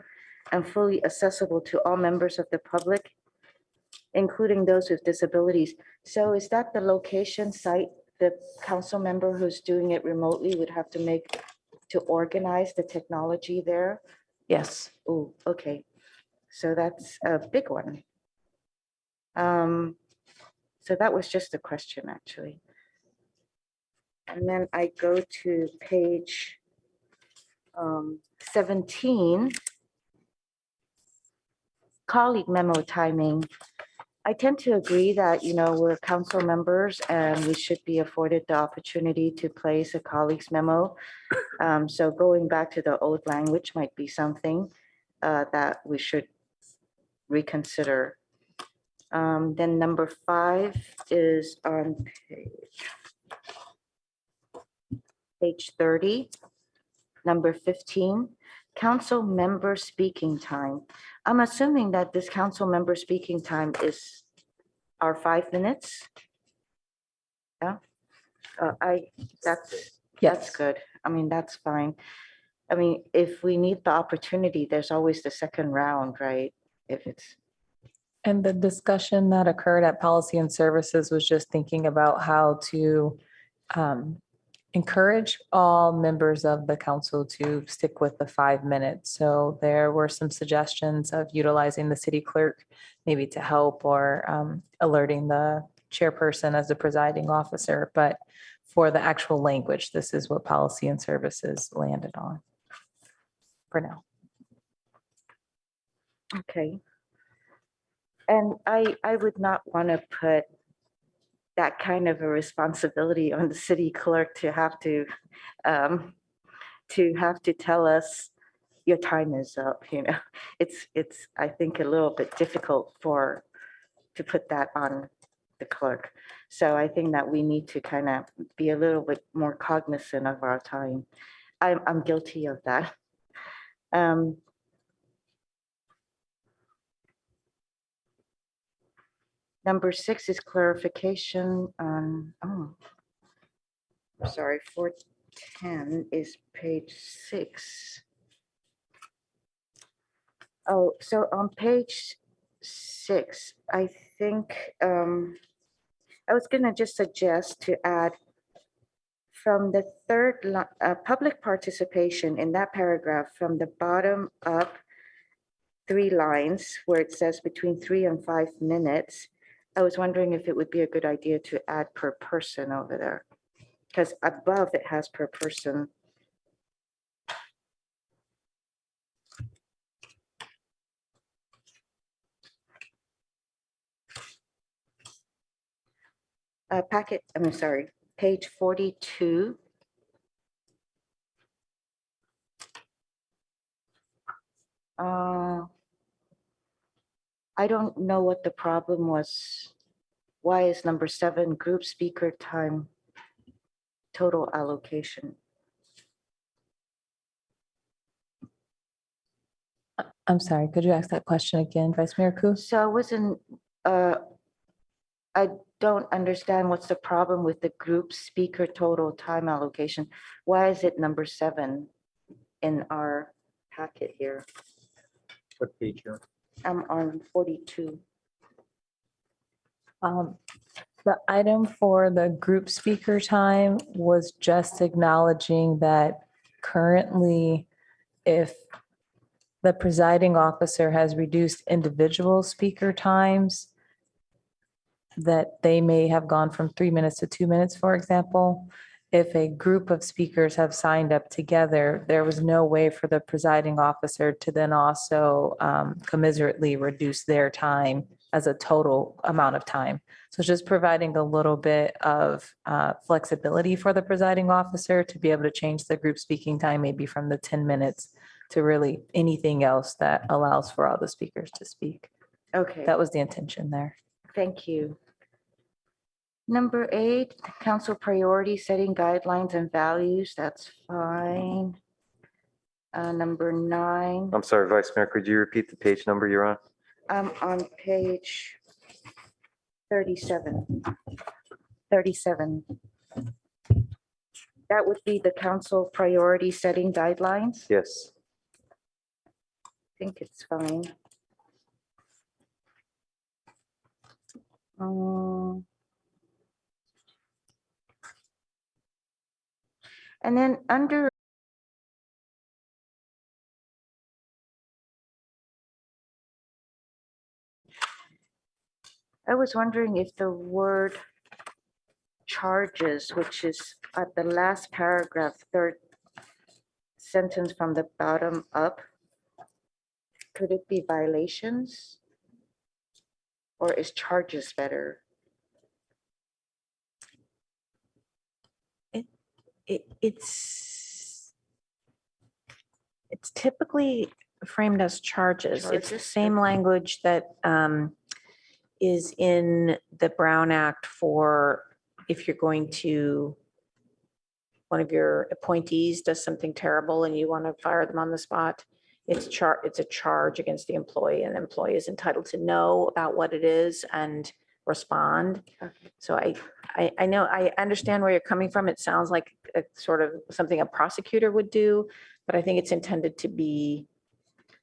and fully accessible to all members of the public, including those with disabilities. So is that the location site the council member who's doing it remotely would have to organize the technology there? Yes. Oh, okay. So that's a big one. So that was just a question, actually. And then I go to page 17, colleague memo timing. I tend to agree that, we're council members and we should be afforded the opportunity to place a colleague's memo. So going back to the old language might be something that we should reconsider. Then number 5 is on page 30, number 15, council member speaking time. I'm assuming that this council member speaking time is our 5 minutes. Yeah, that's good. I mean, that's fine. I mean, if we need the opportunity, there's always the second round, right? If it's. And the discussion that occurred at Policy and Services was just thinking about how to encourage all members of the council to stick with the 5 minutes. So there were some suggestions of utilizing the city clerk maybe to help or alerting the chairperson as the presiding officer. But for the actual language, this is what Policy and Services landed on for now. Okay. And I would not want to put that kind of a responsibility on the city clerk to have to tell us your time is up, It's I think a little bit difficult to put that on the clerk. So I think that we need to kind of be a little bit more cognizant of our time. I'm guilty of that. Number 6 is clarification on, sorry, 410 is page 6. Oh, so on page 6, I think I was going to just suggest to add from the third public participation in that paragraph from the bottom up 3 lines where it says between 3 and 5 minutes. I was wondering if it would be a good idea to add per person over there, because above it has per person. Page 42. I don't know what the problem was. Why is number 7 group speaker time total allocation? I'm sorry, could you ask that question again, Vice Mayor Ku? So I wasn't, don't understand what's the problem with the group speaker total time allocation. Why is it number 7 in our packet here? What page here? I'm on 42. The item for the group speaker time was just acknowledging that currently, if the presiding officer has reduced individual speaker times, that they may have gone from 3 minutes to 2 minutes, for example. If a group of speakers have signed up together, there was no way for the presiding officer to then also commiserately reduce their time as a total amount of time. So just providing a little bit of flexibility for the presiding officer to be able to change the group speaking time, maybe from the 10 minutes to really anything else that allows for all the speakers to speak. Okay. That was the intention there. Thank you. Number 8, council priority setting guidelines and values. That's fine. Number 9, I'm sorry, Vice Mayor, could you repeat the page number you're on? I'm on page 37. 37. That would be the council priority setting guidelines. Yes. I think it's fine. And then under I was wondering if the word charges, which is at the last paragraph, third sentence from the bottom up, could it be violations? Or is charges better? It's typically framed as charges. It's the Charges, same language that is in the Brown Act for if you're going to, one of your appointees does something terrible and you want to fire them on the spot. It's a charge against the employee, and the employee is entitled to know about what it is and respond. So I know, I understand where you're coming from. It sounds like a sort of something a prosecutor would do, but I think it's intended to be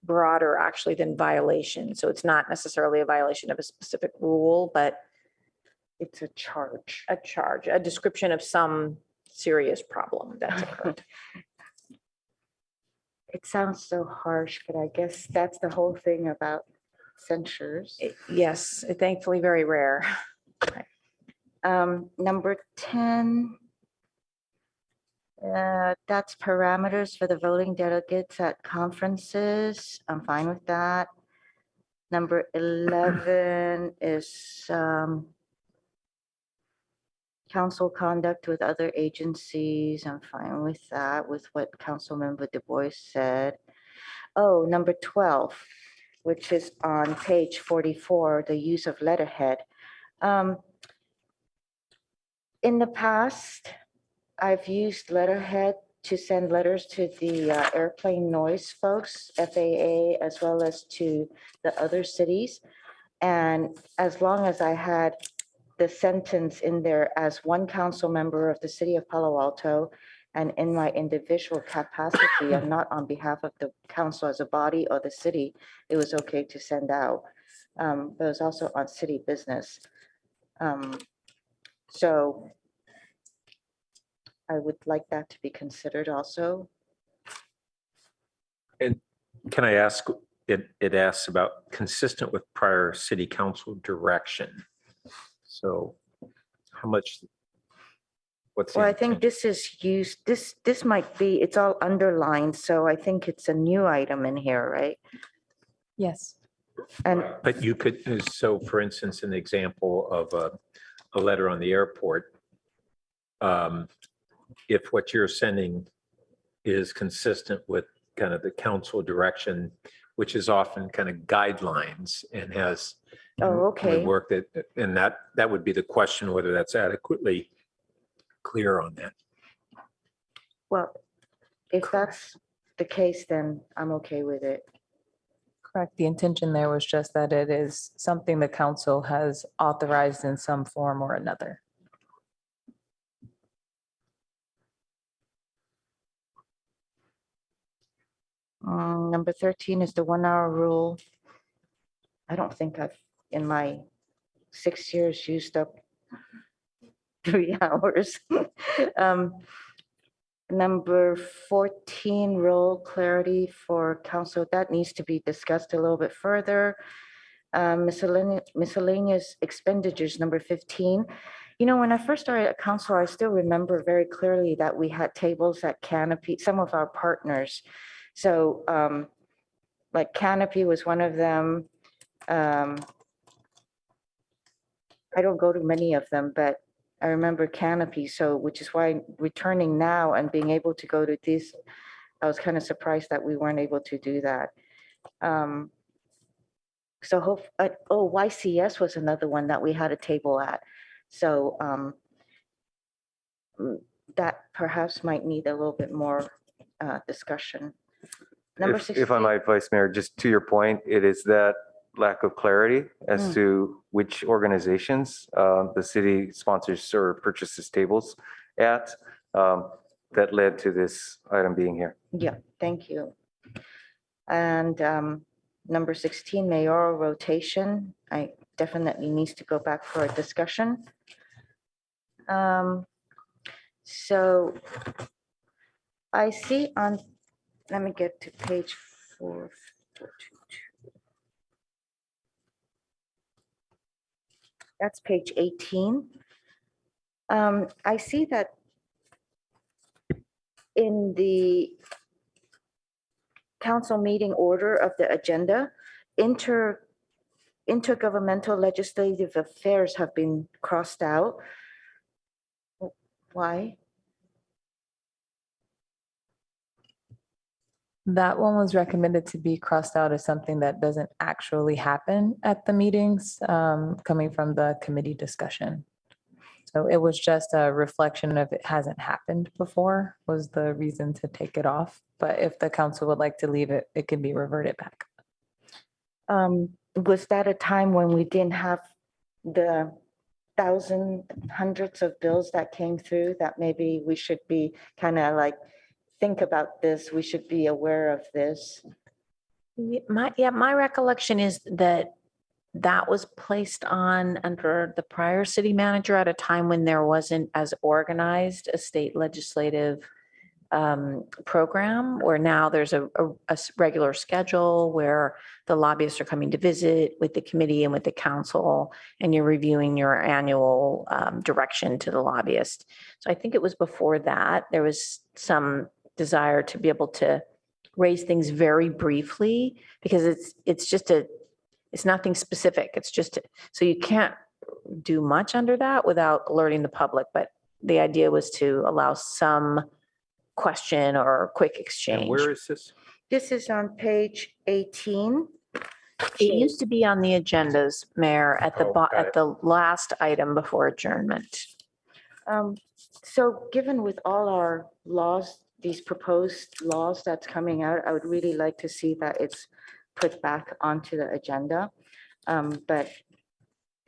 broader actually than violation. So it's not necessarily a violation of a specific rule, but it's a charge. A description of some serious problem that's occurred. It sounds so harsh, but I guess that's the whole thing about censures. Yes, thankfully very rare. Number 10, that's parameters for the voting delegates at conferences. I'm fine with that. Number 11 is council conduct with other agencies. I'm fine with that, with what Councilmember Du Bois said. Oh, number 12, which is on page 44, the use of letterhead. In the past, I've used letterhead to send letters to the airplane noise folks, FAA, as well as to the other cities. And as long as I had the sentence in there as one council member of the city of Palo Alto and in my individual capacity and not on behalf of the council as a body or the city, it was okay to send out. But it was also on city business. So I would like that to be considered also. And can I ask, it asks about consistent with prior city council direction. So how much, what's the Well, I think this is used, this might be, it's all underlined, so I think it's a new item in here, right? Yes. And But you could, so for instance, an example of a letter on the airport, if what you're sending is consistent with kind of the council direction, which is often kind of guidelines and has okay. work that, and that would be the question, whether that's adequately clear on that. Well, if that's the case, then I'm okay with it. Correct. The intention there was just that it is something the council has authorized in some form or another. Number 13 is the 1 hour rule. I don't think I've, in my 6 years, used up 3 hours. Number 14, role clarity for council. That needs to be discussed a little bit further. Miscellaneous expenditures, number 15. You know, when I first started at council, I still remember very clearly that we had tables at Canopy, some of our partners. So like Canopy was one of them. I don't go to many of them, but I remember Canopy. So, which is why returning now and being able to go to these, I was kind of surprised that we weren't able to do that. YCS was another one that we had a table at. So that perhaps might need a little bit more discussion. Number 16. If I might, Vice Mayor, just to your point, it is that lack of clarity as to which organizations the city sponsors or purchases tables at that led to this item being here. Yeah, thank you. And number 16, mayoral rotation. I definitely needs to go back for a discussion. So I see on, let me get to page 422. That's page 18. I see that in the council meeting order of the agenda, intergovernmental legislative affairs have been crossed out. Why? That one was recommended to be crossed out as something that doesn't actually happen at the meetings, coming from the committee discussion. So it was just a reflection of it hasn't happened before was the reason to take it off. But if the council would like to leave it, it can be reverted back. Was that a time when we didn't have the hundreds of bills that came through that maybe we should be kind of like, think about this, we should be aware of this? My recollection is that that was placed on under the prior city manager at a time when there wasn't as organized a state legislative program, where now there's a regular schedule where the lobbyists are coming to visit with the committee and with the council, and you're reviewing your annual direction to the lobbyist. So I think it was before that there was some desire to be able to raise things very briefly, because it's nothing specific. It's just, so you can't do much under that without alerting the public. But the idea was to allow some question or quick exchange. And where is this? This is on page 18. It used to be on the agendas, Mayor, at the last item before adjournment. So given with all our laws, these proposed laws that's coming out, I would really like to see that it's put back onto the agenda. But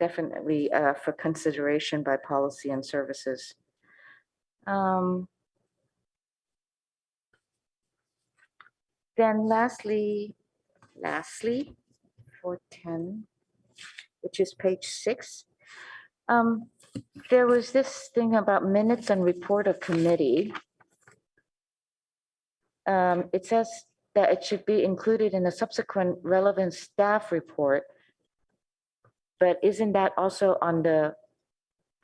definitely for consideration by policy and services. Then lastly, 410, which is page 6. There was this thing about minutes and report of committee. It says that it should be included in a subsequent relevant staff report. But isn't that also on the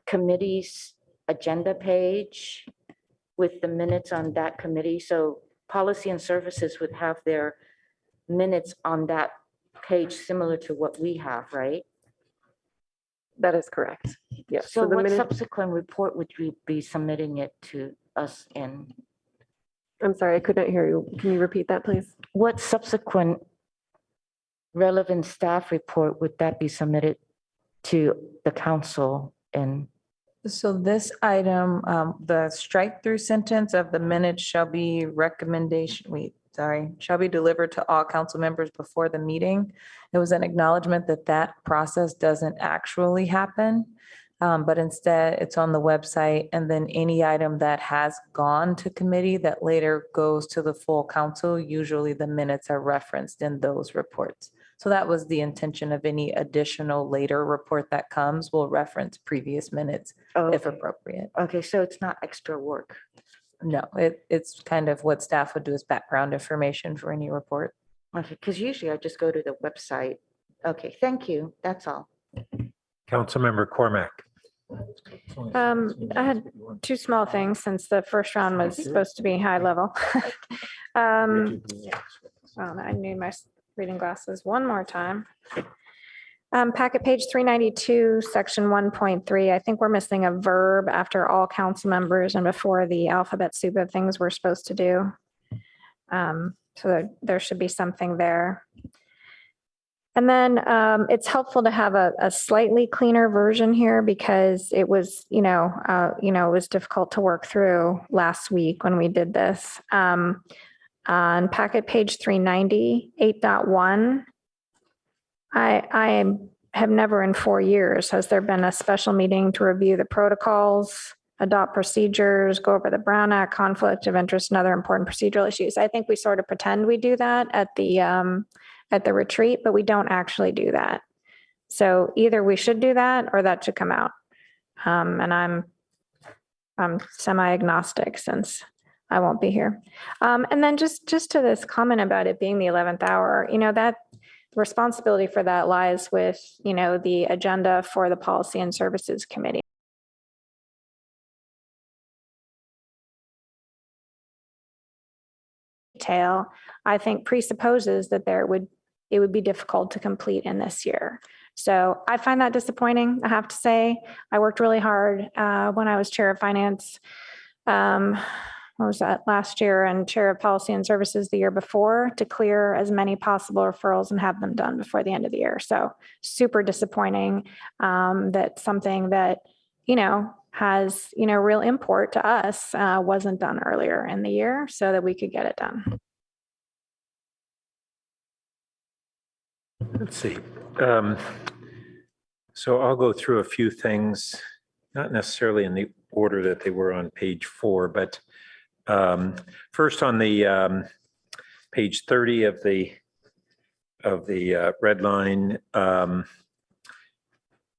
committee's agenda page with the minutes on that committee? So policy and services would have their minutes on that page similar to what we have, right? That is correct. Yes. So the what minute, subsequent report would we be submitting it to us in? I'm sorry, I couldn't hear you. Can you repeat that, please? What subsequent relevant staff report would that be submitted to the council in? So this item, the strike through sentence of the minutes shall be recommendation, shall be delivered to all council members before the meeting. It was an acknowledgement that that process doesn't actually happen. But instead it's on the website, and then any item that has gone to committee that later goes to the full council, usually the minutes are referenced in those reports. So that was the intention of any additional later report that comes will reference previous minutes if appropriate. Okay, so it's not extra work. No, it's kind of what staff would do as background information for any report. Okay, because usually I just go to the website. Okay, thank you. That's all. Councilmember Cormac. I had two small things since the first round was supposed to be high level. I need my reading glasses one more time. Packet page 392, section 1.3. I think we're missing a verb after all council members and before the alphabet soup of things we're supposed to do. So there should be something there. And then it's helpful to have a slightly cleaner version here because it was, it was difficult to work through last week when we did this. On packet page 390, 8.1, I have never in 4 years, has there been a special meeting to review the protocols, adopt procedures, go over the Brown Act, conflict of interest, and other important procedural issues. I think we sort of pretend we do that at the retreat, but we don't actually do that. So either we should do that or that should come out. And I'm semi-agnostic since I won't be here. And then just to this comment about it being the 11th hour, that responsibility for that lies with, the agenda for the Policy and Services Committee. Detail, I think, presupposes that it would be difficult to complete in this year. So I find that disappointing, I have to say. I worked really hard when I was chair of finance. What was that, last year, and chair of policy and services the year before, to clear as many possible referrals and have them done before the end of the year. So super disappointing that something that, has, real import to us wasn't done earlier in the year so that we could get it done. Let's see. So I'll go through a few things, not necessarily in the order that they were on page 4, but first on the page 30 of the red line,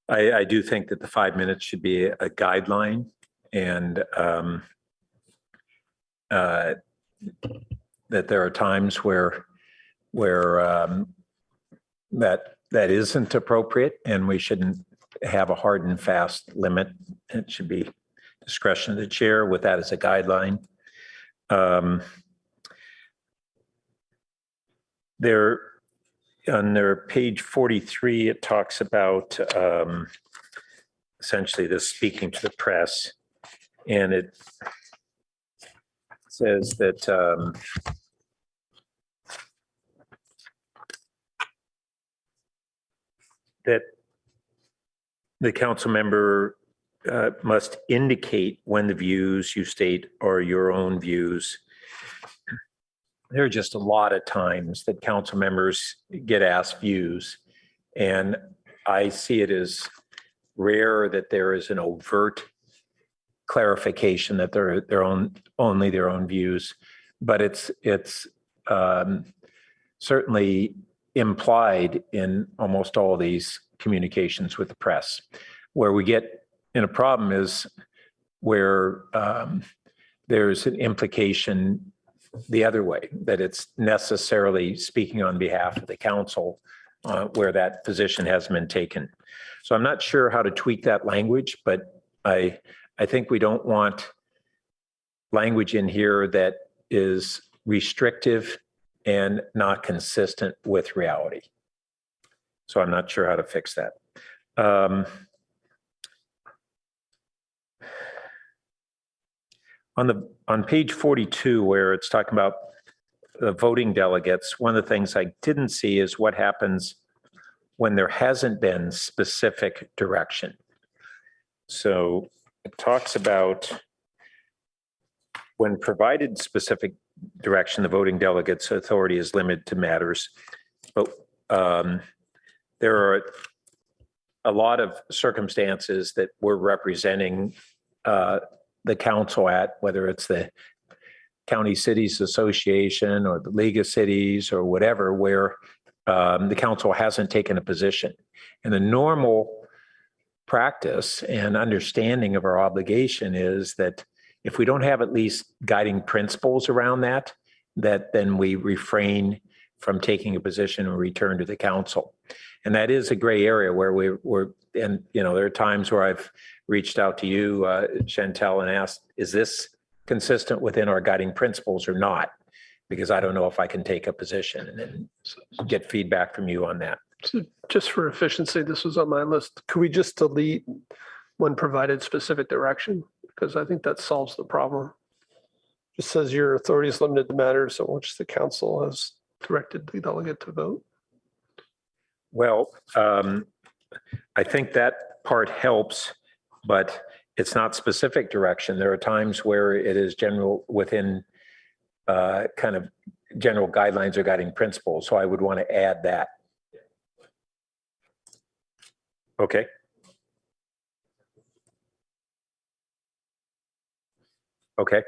I do think that the 5 minutes should be a guideline, and that there are times where that isn't appropriate, and we shouldn't have a hard and fast limit. It should be discretion of the chair with that as a guideline. On their page 43, it talks about essentially this speaking to the press, and it says that that the council member must indicate when the views you state are your own views. There are just a lot of times that council members get asked views, and I see it as rare that there is an overt clarification that they're only their own views, but it's certainly implied in almost all these communications with the press. Where we get in a problem is where there's an implication the other way, that it's necessarily speaking on behalf of the council where that position hasn't been taken. So I'm not sure how to tweak that language, but I think we don't want language in here that is restrictive and not consistent with reality. So I'm not sure how to fix that. On page 42, where it's talking about the voting delegates, one of the things I didn't see is what happens when there hasn't been specific direction. So it talks about when provided specific direction, the voting delegates' authority is limited to matters. But there are a lot of circumstances that we're representing the council at, whether it's the County Cities Association or the League of Cities or whatever, where the council hasn't taken a position. And the normal practice and understanding of our obligation is that if we don't have at least guiding principles around that, that then we refrain from taking a position and return to the council. And that is a gray area where we're, and there are times where I've reached out to you, Chantel, and asked, is this consistent within our guiding principles or not? Because I don't know if I can take a position, and then get feedback from you on that. So just for efficiency, this was on my list. Could we just delete when provided specific direction? Because I think that solves the problem. Just says your authority is limited to matters on which the council has directed the delegate to vote. Well, I think that part helps, but it's not specific direction. There are times where it is general within kind of general guidelines or guiding principles. So I would want to add that. Okay. Okay.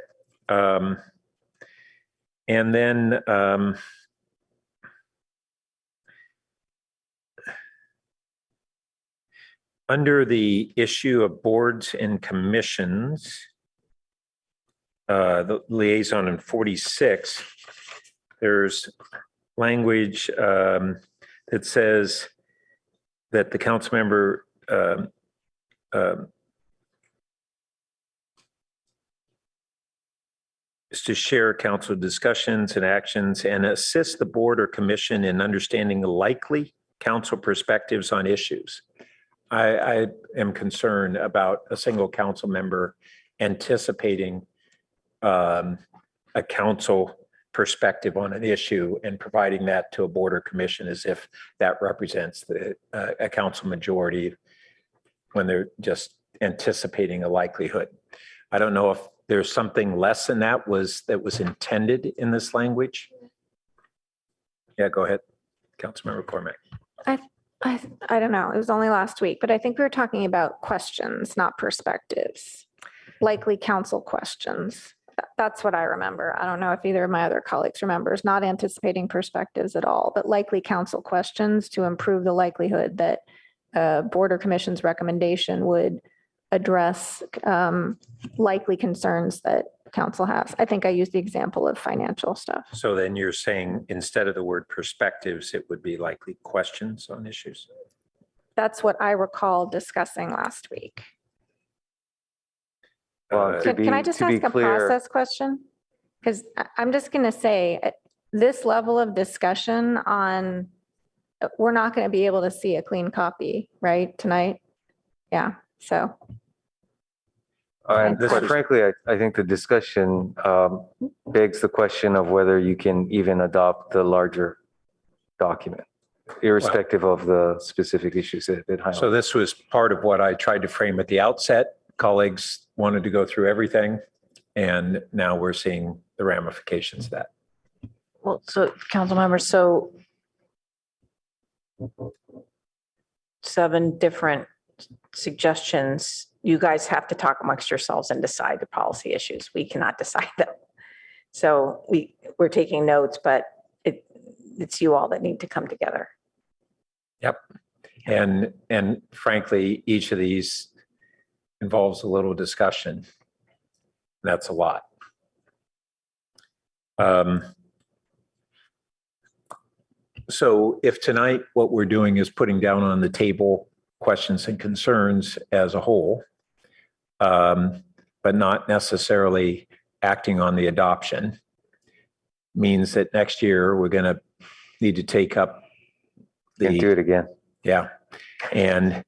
And then under the issue of boards and commissions, the liaison in 46, there's language that says that the council member is to share council discussions and actions and assist the board or commission in understanding likely council perspectives on issues. I am concerned about a single council member anticipating a council perspective on an issue and providing that to a board or commission as if that represents a council majority when they're just anticipating a likelihood. I don't know if there's something less than that was intended in this language. Yeah, go ahead, Councilmember Cormack. I don't know. It was only last week, but I think we were talking about questions, not perspectives. Likely council questions. That's what I remember. I don't know if either of my other colleagues remembers, not anticipating perspectives at all, but likely council questions to improve the likelihood that board or commission's recommendation would address likely concerns that council has. I think I used the example of financial stuff. So then you're saying instead of the word perspectives, it would be likely questions on issues? That's what I recall discussing last week. Can I just ask a process question? Because I'm just going to say this level of discussion on, we're not going to be able to see a clean copy, right, tonight? Yeah, so. And quite frankly, I think the discussion begs the question of whether you can even adopt the larger document, irrespective of the specific issues that have been highlighted. So this was part of what I tried to frame at the outset. Colleagues wanted to go through everything, and now we're seeing the ramifications of that. Well, so council members, so 7 different suggestions. You guys have to talk amongst yourselves and decide the policy issues. We cannot decide them. So we're taking notes, but it's you all that need to come together. Yep. And frankly, each of these involves a little discussion. That's a lot. So if tonight what we're doing is putting down on the table questions and concerns as a whole, but not necessarily acting on the adoption, means that next year we're going to need to take up and do it again. Yeah. And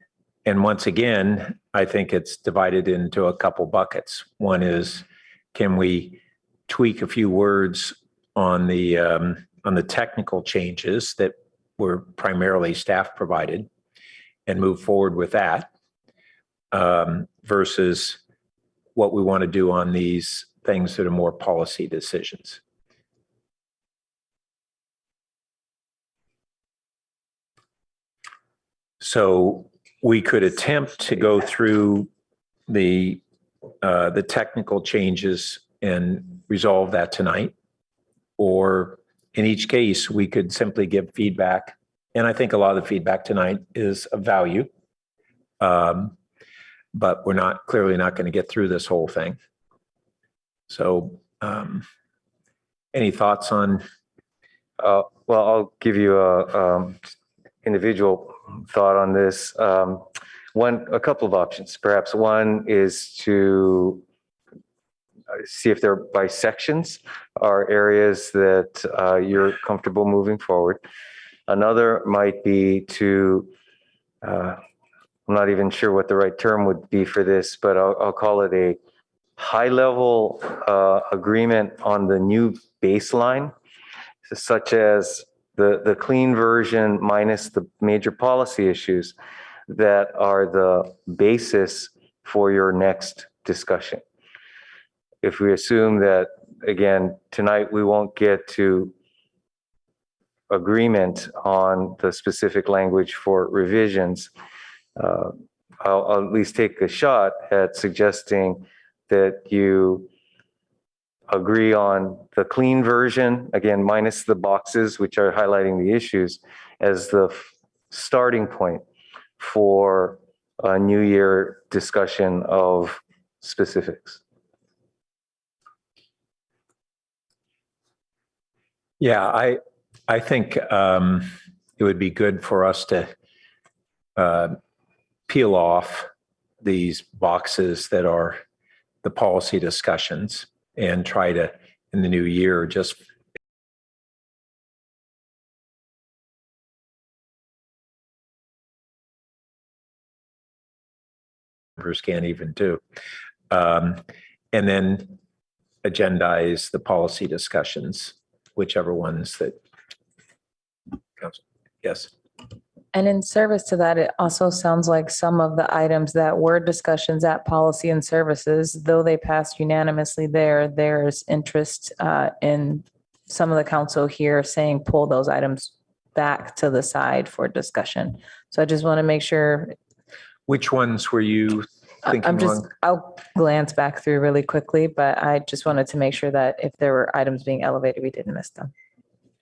once again, I think it's divided into a couple buckets. One is, can we tweak a few words on the technical changes that were primarily staff provided and move forward with that, versus what we want to do on these things that are more policy decisions. So we could attempt to go through the technical changes and resolve that tonight. Or in each case, we could simply give feedback. And I think a lot of the feedback tonight is of value. But we're clearly not going to get through this whole thing. So any thoughts on? Well, I'll give you a individual thought on this. A couple of options. Perhaps one is to see if there by sections are areas that you're comfortable moving forward. Another might be to, I'm not even sure what the right term would be for this, but I'll call it a high-level agreement on the new baseline, such as the clean version minus the major policy issues that are the basis for your next discussion. If we assume that, again, tonight we won't get to agreement on the specific language for revisions, I'll at least take a shot at suggesting that you agree on the clean version, again, minus the boxes which are highlighting the issues, as the starting point for a new year discussion of specifics. Yeah, I think it would be good for us to peel off these boxes that are the policy discussions and try to, in the new year, just can't even do. And then agendize the policy discussions, whichever ones that council. Yes. And in service to that, it also sounds like some of the items that were discussions at policy and services, though they passed unanimously there's interest in some of the council here saying pull those items back to the side for discussion. So I just want to make sure. Which ones were you thinking? I'll glance back through really quickly, but I just wanted to make sure that if there were items being elevated, we didn't miss them.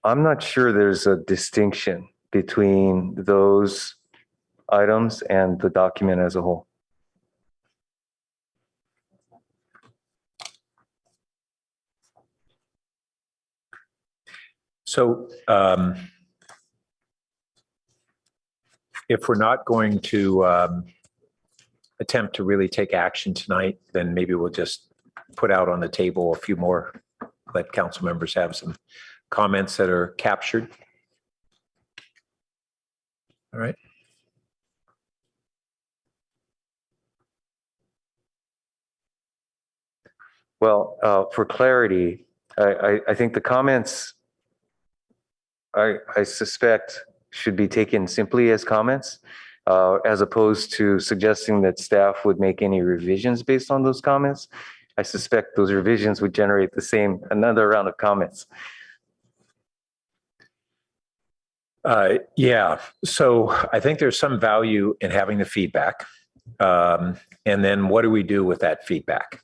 I'm not sure there's a distinction between those items and the document as a whole. So if we're not going to attempt to really take action tonight, then maybe we'll just put out on the table a few more, let council members have some comments that are captured. All right. Well, for clarity, I think the comments I suspect should be taken simply as comments, as opposed to suggesting that staff would make any revisions based on those comments. I suspect those revisions would generate another round of comments. Yeah, so I think there's some value in having the feedback. And then what do we do with that feedback?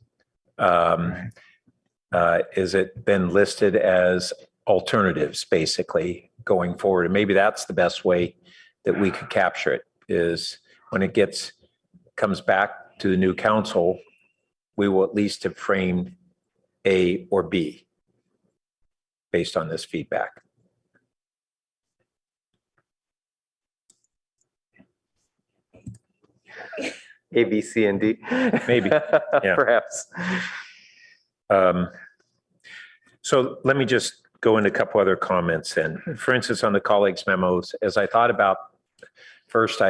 Is it then listed as alternatives basically going forward? And maybe that's the best way that we could capture it, is when it comes back to the new council, we will at least have framed A or B based on this feedback. A, B, C, and D. Maybe, yeah. Perhaps. So let me just go into a couple other comments then. For instance, on the colleagues' memos, as I thought about first,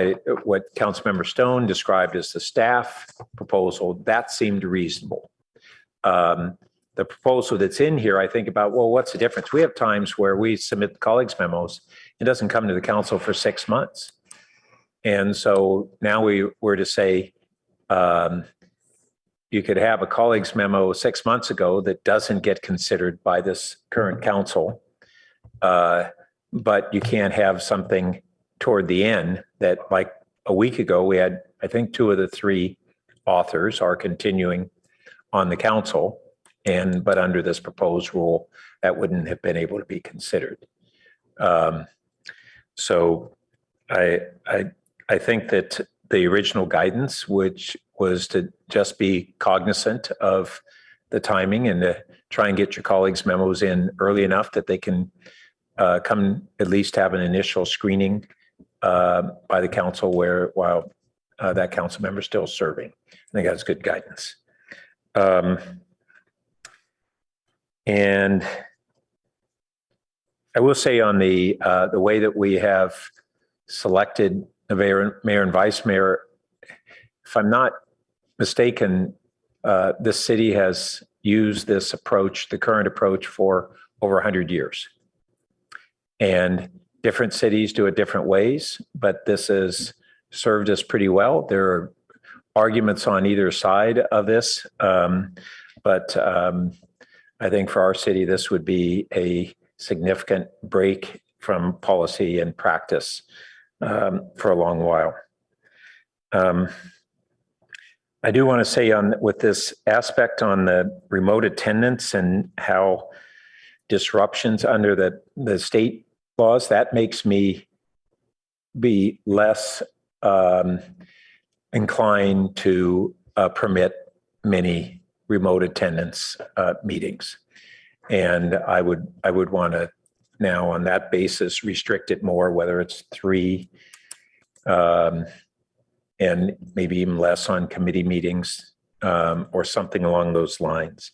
what Councilmember Stone described as the staff proposal, that seemed reasonable. The proposal that's in here, I think about, well, what's the difference? We have times where we submit colleagues' memos, it doesn't come to the council for 6 months. And so now we were to say, you could have a colleague's memo 6 months ago that doesn't get considered by this current council, but you can't have something toward the end that like a week ago, we had, I think, 2 of the 3 authors are continuing on the council. But under this proposed rule, that wouldn't have been able to be considered. So I think that the original guidance, which was to just be cognizant of the timing and to try and get your colleagues' memos in early enough that they can come at least have an initial screening by the council while that council member is still serving. I think that's good guidance. And I will say on the way that we have selected the mayor and vice mayor, if I'm not mistaken, this city has used this approach, the current approach, for over 100 years. And different cities do it different ways, but this has served us pretty well. There are arguments on either side of this, but I think for our city, this would be a significant break from policy and practice for a long while. I do want to say with this aspect on the remote attendance and how disruptions under the state laws, that makes me be less inclined to permit many remote attendance meetings. And I would want to now on that basis restrict it more, whether it's 3 and maybe even less on committee meetings or something along those lines.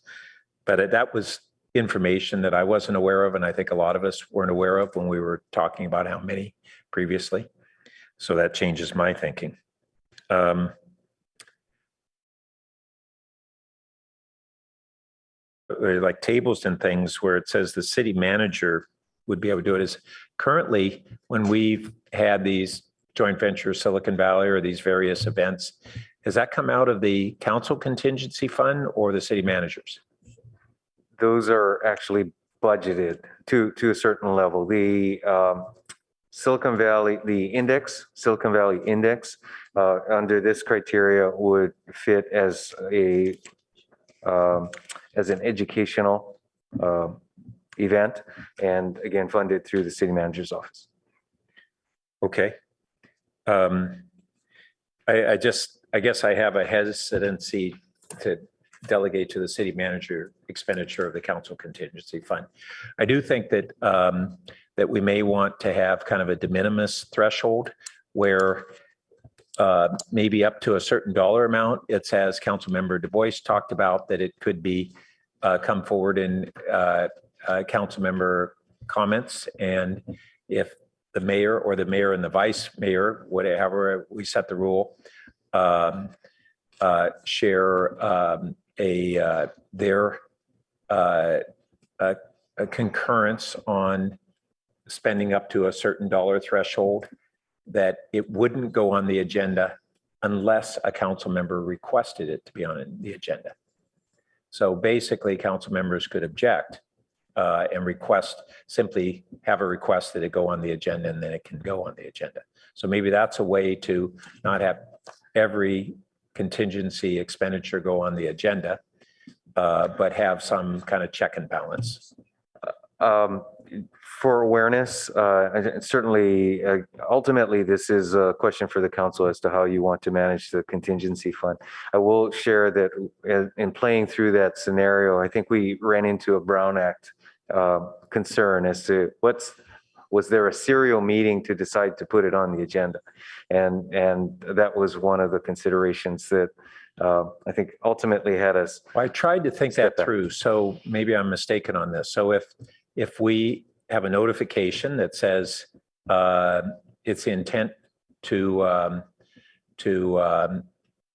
But that was information that I wasn't aware of, and I think a lot of us weren't aware of when we were talking about how many previously. So that changes my thinking. Like tables and things where it says the city manager would be able to do it is currently when we've had these joint venture Silicon Valley or these various events, has that come out of the council contingency fund or the city managers? Those are actually budgeted to a certain level. The Silicon Valley Index under this criteria would fit as an educational event, and again funded through the city manager's office. Okay. I guess I have a hesitancy to delegate to the city manager expenditure of the council contingency fund. I do think that that we may want to have kind of a de minimis threshold where maybe up to a certain dollar amount, it's as Councilmember Du Bois talked about, that it could be come forward in council member comments. And if the mayor or the mayor and the vice mayor, whatever we set the rule, share their a concurrence on spending up to a certain dollar threshold, that it wouldn't go on the agenda unless a council member requested it to be on the agenda. So basically, council members could object and simply have a request that it go on the agenda, and then it can go on the agenda. So maybe that's a way to not have every contingency expenditure go on the agenda, but have some kind of check and balance. For awareness, certainly, ultimately, this is a question for the council as to how you want to manage the contingency fund. I will share that in playing through that scenario, I think we ran into a Brown Act concern as to was there a serial meeting to decide to put it on the agenda? And that was one of the considerations that I think ultimately had us. Well, I tried to think that through, so maybe I'm mistaken on this. So if we have a notification that says it's intent to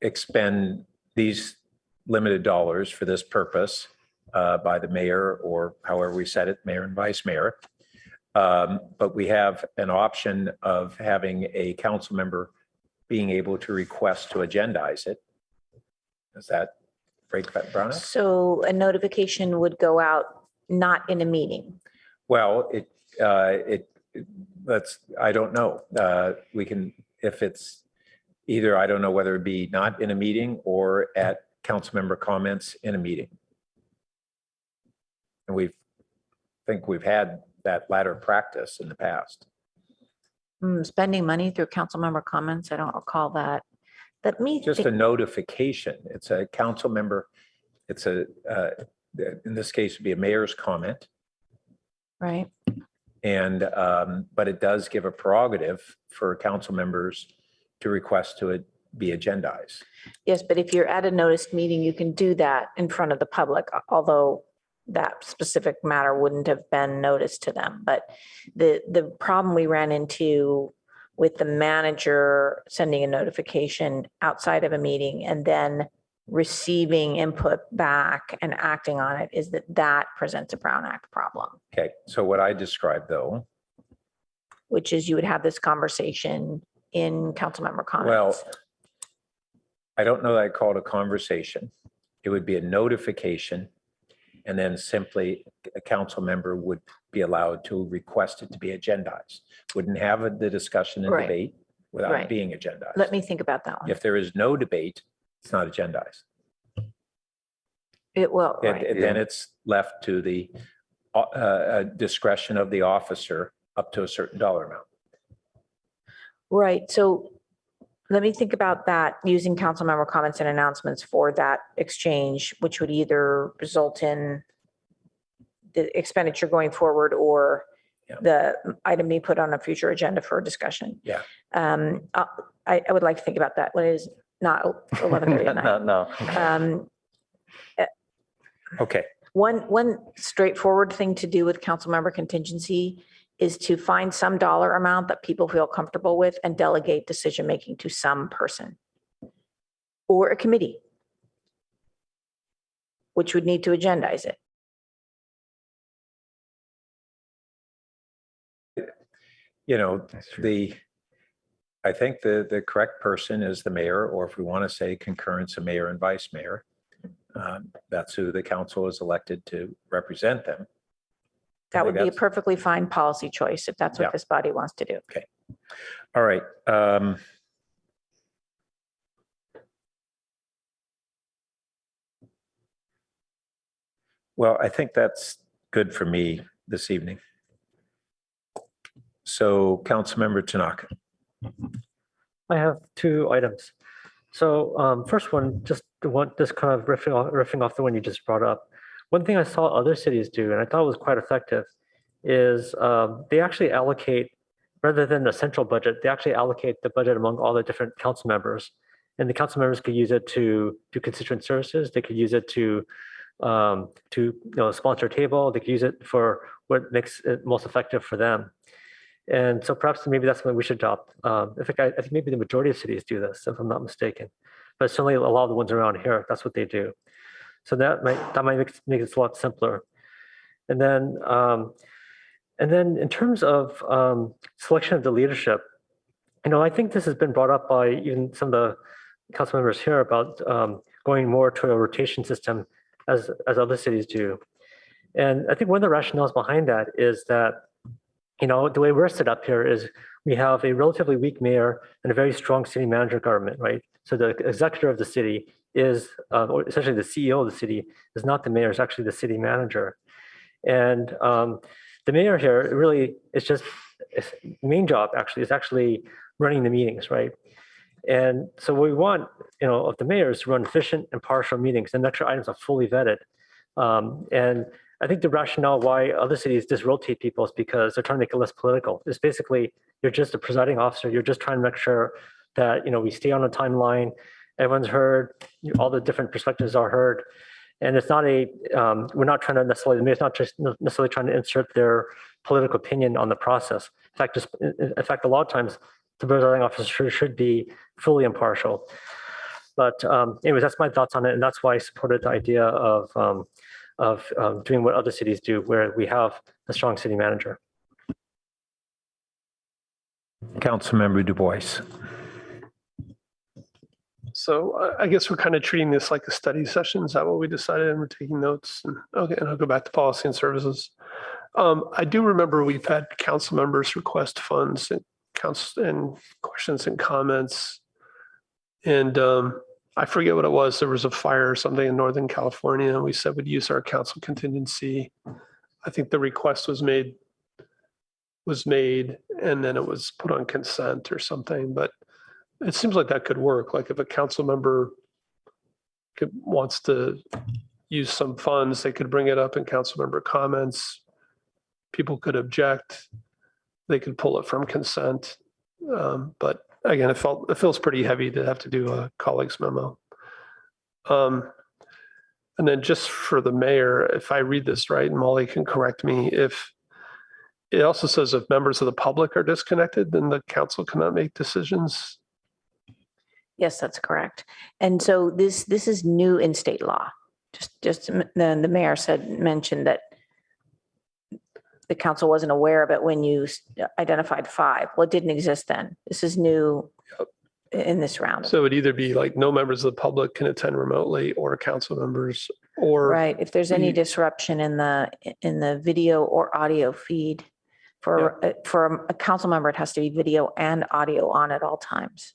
expend these limited dollars for this purpose by the mayor, or however we set it, mayor and vice mayor, but we have an option of having a council member being able to request to agendize it. Does that break that, Brown Act? So a notification would go out not in a meeting. Well, I don't know. We can, if it's either, I don't know whether it be not in a meeting or at council member comments in a meeting. And think we've had that latter practice in the past. Spending money through council member comments, I don't recall that. Let me Just a think- notification. It's a council member. It's a, in this case, it'd be a mayor's comment. Right. And, but it does give a prerogative for council members to request to it be agendized. Yes, but if you're at a noticed meeting, you can do that in front of the public, although that specific matter wouldn't have been noticed to them. But the problem we ran into with the manager sending a notification outside of a meeting and then receiving input back and acting on it is that presents a Brown Act problem. Okay, so what I described though, which is you would have this conversation in council member comments. well, I don't know that I call it a conversation. It would be a notification, and then simply a council member would be allowed to request it to be agendized. Wouldn't have the discussion and Right. debate without Right. being agendized. Let me think about that one. If there is no debate, it's not agendized. It will, And right. then it's left to the discretion of the officer up to a certain dollar amount. Right, so let me think about that, using council member comments and announcements for that exchange, which would either result in the expenditure going forward or the item be put on a future agenda for discussion. Yeah. I would like to think about that when it is not 11:30 at night. No. Okay. One straightforward thing to do with council member contingency is to find some dollar amount that people feel comfortable with and delegate decision-making to some person or a committee, which would need to agendize it. You know, I think the correct person is the mayor, or if we want to say concurrence of mayor and vice mayor, that's who the council is elected to represent them. That would be a that's- perfectly fine policy choice if that's what Yeah. this body wants to do. Okay. All right. Well, I think that's good for me this evening. So Councilmember Tanaka. I have two items. So first one, just this kind of riffing off the one you just brought up. One thing I saw other cities do, and I thought was quite effective, is they actually allocate, rather than the central budget, they actually allocate the budget among all the different council members. And the council members could use it to do constituent services. They could use it to sponsor a table. They could use it for what makes it most effective for them. And so perhaps maybe that's something we should adopt. I think maybe the majority of cities do this, if I'm not mistaken. But certainly a lot of the ones around here, that's what they do. So that might make it a lot simpler. And then in terms of selection of the leadership, I think this has been brought up by even some of the council members here about going more to a rotation system as other cities do. And I think one of the rationales behind that is that, the way we're set up here is we have a relatively weak mayor and a very strong city manager government, right? So the executive of the city is, or essentially the CEO of the city is not the mayor, it's actually the city manager. And the mayor here really is just, his main job actually is actually running the meetings, right? And so what we want, of the mayor is to run efficient, impartial meetings and make sure items are fully vetted. And I think the rationale why other cities just rotate people is because they're trying to make it less political. It's basically, you're just a presiding officer. You're just trying to make sure that, we stay on a timeline, everyone's heard, all the different perspectives are heard. And it's not we're not trying to necessarily, the mayor's not just necessarily trying to insert their political opinion on the process. In fact, a lot of times the presiding officer should be fully impartial. But anyways, that's my thoughts on it. And that's why I supported the idea of doing what other cities do, where we have a strong city manager. Councilmember Du Bois. So I guess we're kind of treating this like a study session. Is that what we decided? And we're taking notes. And okay, and I'll go back to policy and services. I do remember we've had council members request funds and questions and comments. And I forget what it was. There was a fire or something in Northern California, and we said we'd use our council contingency. I think the request was made, and then it was put on consent or something. But it seems like that could work. Like if a council member wants to use some funds, they could bring it up in council member comments. People could object. They could pull it from consent. But again, it feels pretty heavy to have to do a colleague's memo. And then just for the mayor, if I read this right, and Molly can correct me, if it also says if members of the public are disconnected, then the council cannot make decisions. Yes, that's correct. And so this is new in state law. Just the mayor mentioned that the council wasn't aware of it when you identified 5. Well, it didn't exist then. This is new in this round. So it'd either be like no members of the public can attend remotely, or council members, or right. If there's any disruption in the video or audio feed for a council member, it has to be video and audio on at all times.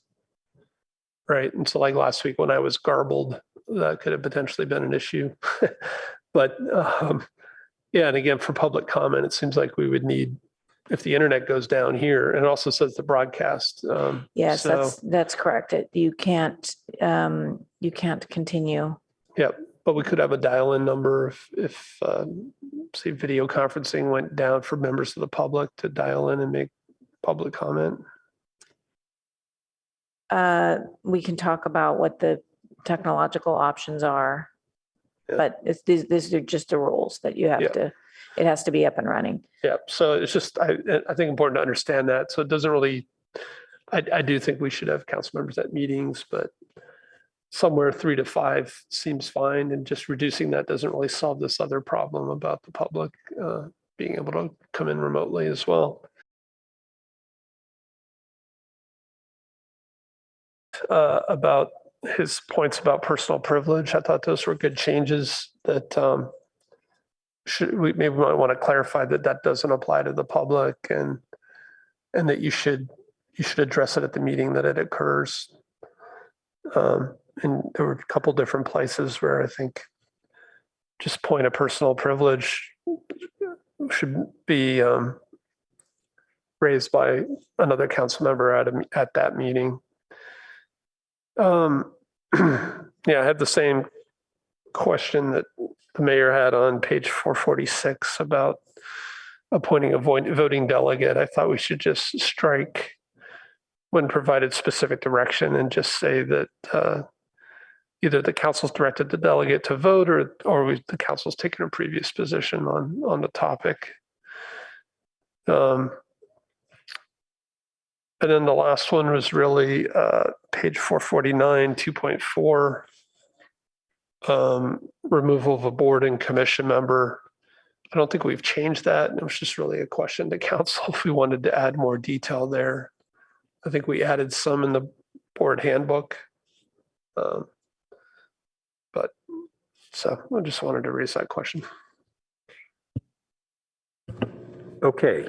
Right. And so like last week when I was garbled, that could have potentially been an issue. But yeah, and again, for public comment, it seems like we would need, if the internet goes down here, and it also says the broadcast. Yes, so, that's correct. You can't continue. Yeah, but we could have a dial-in number if say video conferencing went down for members of the public to dial in and make public comment. We can talk about what the technological options are, but these are just the rules that you have to, it has to be up and running. Yeah, so it's just, I think important to understand that. So it doesn't really, I do think we should have council members at meetings, but somewhere 3 to 5 seems fine. And just reducing that doesn't really solve this other problem about the public being able to come in remotely as well. About his points about personal privilege, I thought those were good changes that we might want to clarify that doesn't apply to the public, and that you should address it at the meeting that it occurs. And there were a couple different places where I think just point of personal privilege should be raised by another council member at that meeting. Yeah, I had the same question that the mayor had on page 446 about appointing a voting delegate. I thought we should just strike when provided specific direction and just say that either the council's directed the delegate to vote or the council's taken a previous position on the topic. And then the last one was really page 449, 2.4, removal of a board and commission member. I don't think we've changed that. It was just really a question to council if we wanted to add more detail there. I think we added some in the board handbook. But so I just wanted to raise that question. Okay,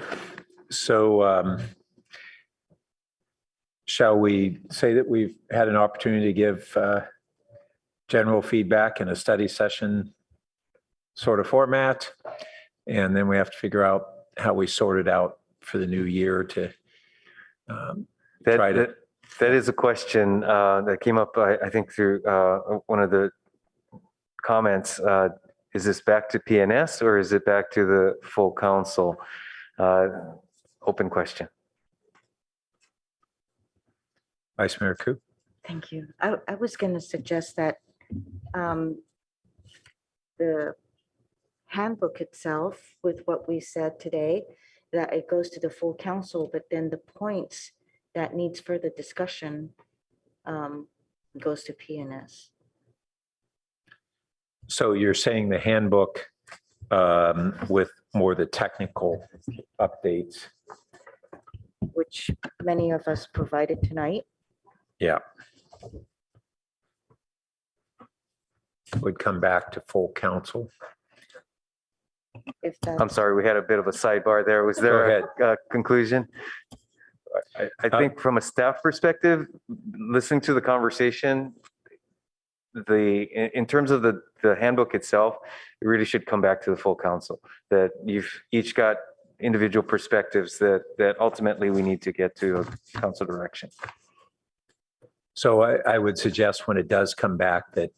so shall we say that we've had an opportunity to give general feedback in a study session sort of format, and then we have to figure out how we sort it out for the new year to try to. That is a question that came up, I think, through one of the comments. Is this back to PNS or is it back to the full council? Open question. Vice Mayor Koo. Thank you. I was going to suggest that the handbook itself, with what we said today, that it goes to the full council, but then the points that needs further discussion goes to PNS. So you're saying the handbook with more the technical updates? Which many of us provided tonight. Yeah. Would come back to full council. If that, I'm sorry, we had a bit of a sidebar there. Was there a conclusion? I think from a staff perspective, listening to the conversation, in terms of the handbook itself, it really should come back to the full council, that you've each got individual perspectives that ultimately we need to get to a council direction. So I would suggest when it does come back that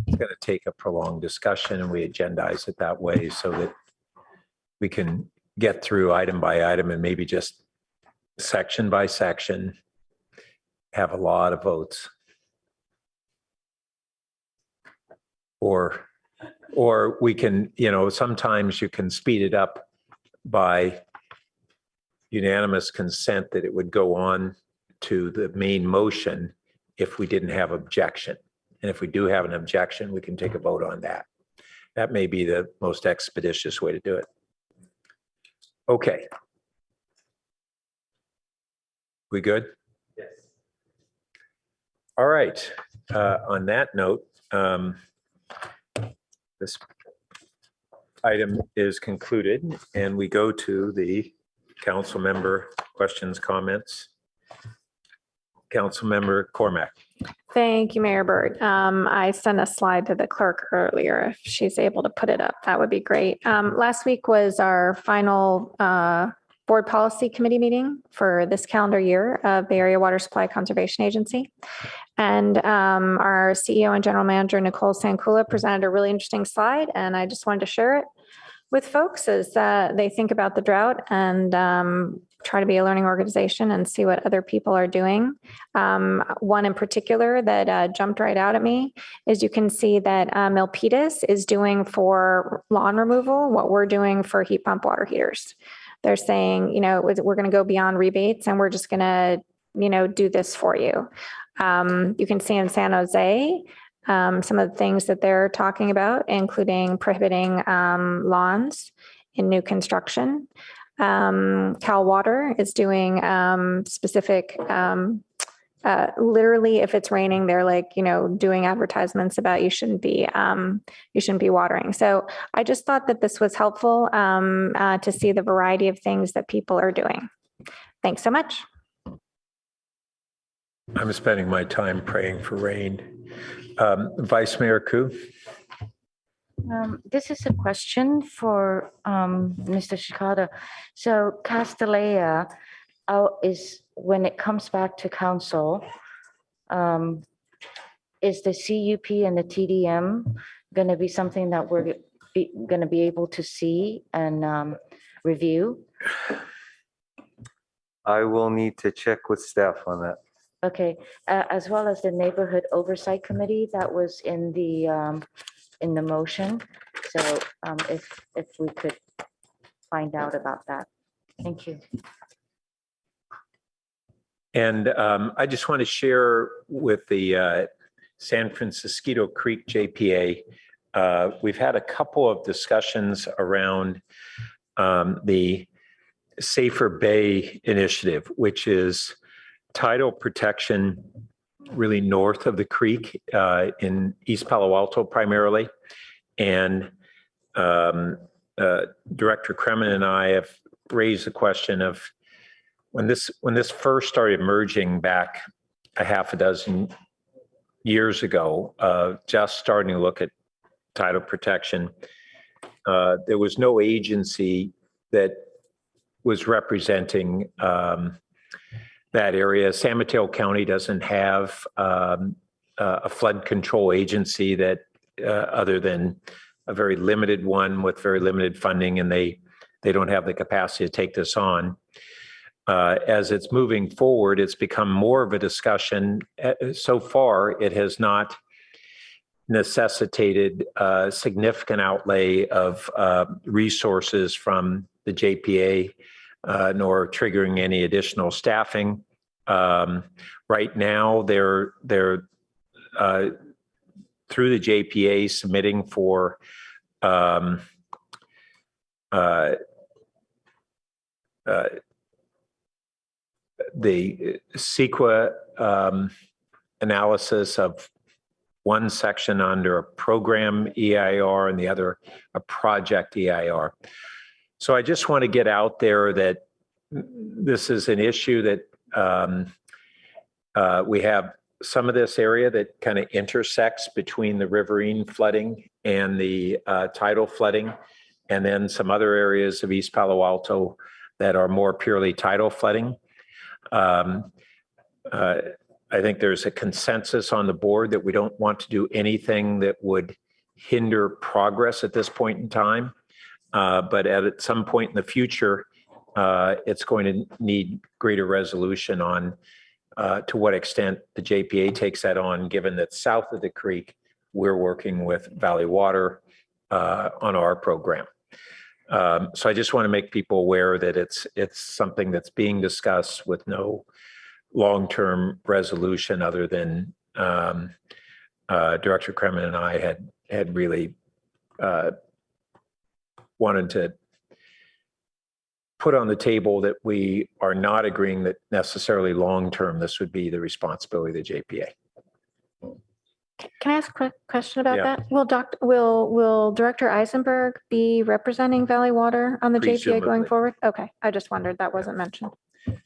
it's going to take a prolonged discussion and we agendize it that way so that we can get through item by item and maybe just section by section have a lot of votes. Or we can, sometimes you can speed it up by unanimous consent that it would go on to the main motion if we didn't have objection. And if we do have an objection, we can take a vote on that. That may be the most expeditious way to do it. Okay. We good? Yes. All right. On that note, this item is concluded and we go to the council member questions, comments. Councilmember Cormack. Thank you, Mayor Burt. I sent a slide to the clerk earlier. If she's able to put it up, that would be great. Last week was our final board policy committee meeting for this calendar year of Bay Area Water Supply Conservation Agency. And our CEO and General Manager, Nicole Sankula, presented a really interesting slide, and I just wanted to share it with folks as they think about the drought and try to be a learning organization and see what other people are doing. One in particular that jumped right out at me is you can see that Milpitas is doing for lawn removal what we're doing for heat pump water heaters. They're saying, we're going to go beyond rebates and we're just going to, do this for you. You can see in San Jose, some of the things that they're talking about, including prohibiting lawns in new construction. Cal Water is doing specific, literally if it's raining, they're like, doing advertisements about you shouldn't be watering. So I just thought that this was helpful to see the variety of things that people are doing. Thanks so much. I'm spending my time praying for rain. Vice Mayor Koo. this is a question for Mr. Shikata. So Castellea is, when it comes back to council, is the CUP and the TDM going to be something that we're going to be able to see and review? I will need to check with staff on that. Okay, as well as the neighborhood oversight committee that was in the motion. So if we could find out about that. Thank you. And I just want to share with the San Francisco Creek JPA, we've had a couple of discussions around the Safer Bay initiative, which is tidal protection really north of the creek in East Palo Alto primarily. And Director Kremen and I have raised the question of when this first started emerging back a half a dozen years ago, just starting to look at tidal protection, there was no agency that was representing that area. San Mateo County doesn't have a flood control agency that other than a very limited one with very limited funding, and they don't have the capacity to take this on. As it's moving forward, it's become more of a discussion. So far, it has not necessitated a significant outlay of resources from the JPA, nor triggering any additional staffing. Right now, they're through the JPA submitting for the CEQA analysis of one section under a program EIR and the other a project EIR. So I just want to get out there that this is an issue that we have some of this area that kind of intersects between the riverine flooding and the tidal flooding, and then some other areas of East Palo Alto that are more purely tidal flooding. I think there's a consensus on the board that we don't want to do anything that would hinder progress at this point in time. But at some point in the future, it's going to need greater resolution on to what extent the JPA takes that on, given that south of the creek, we're working with Valley Water on our program. So I just want to make people aware that it's something that's being discussed with no long-term resolution, other than Director Kremen and I had really wanted to put on the table that we are not agreeing that necessarily long-term this would be the responsibility of the JPA. Can I ask a quick question about Yeah. that? Will Director Eisenberg be representing Valley Water on the JPA going Presumably. forward? Okay, I just wondered, that wasn't mentioned.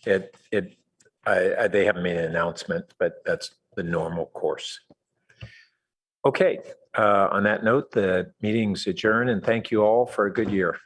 They haven't made an announcement, but that's the normal course. Okay, on that note, the meeting's adjourned, and thank you all for a good year.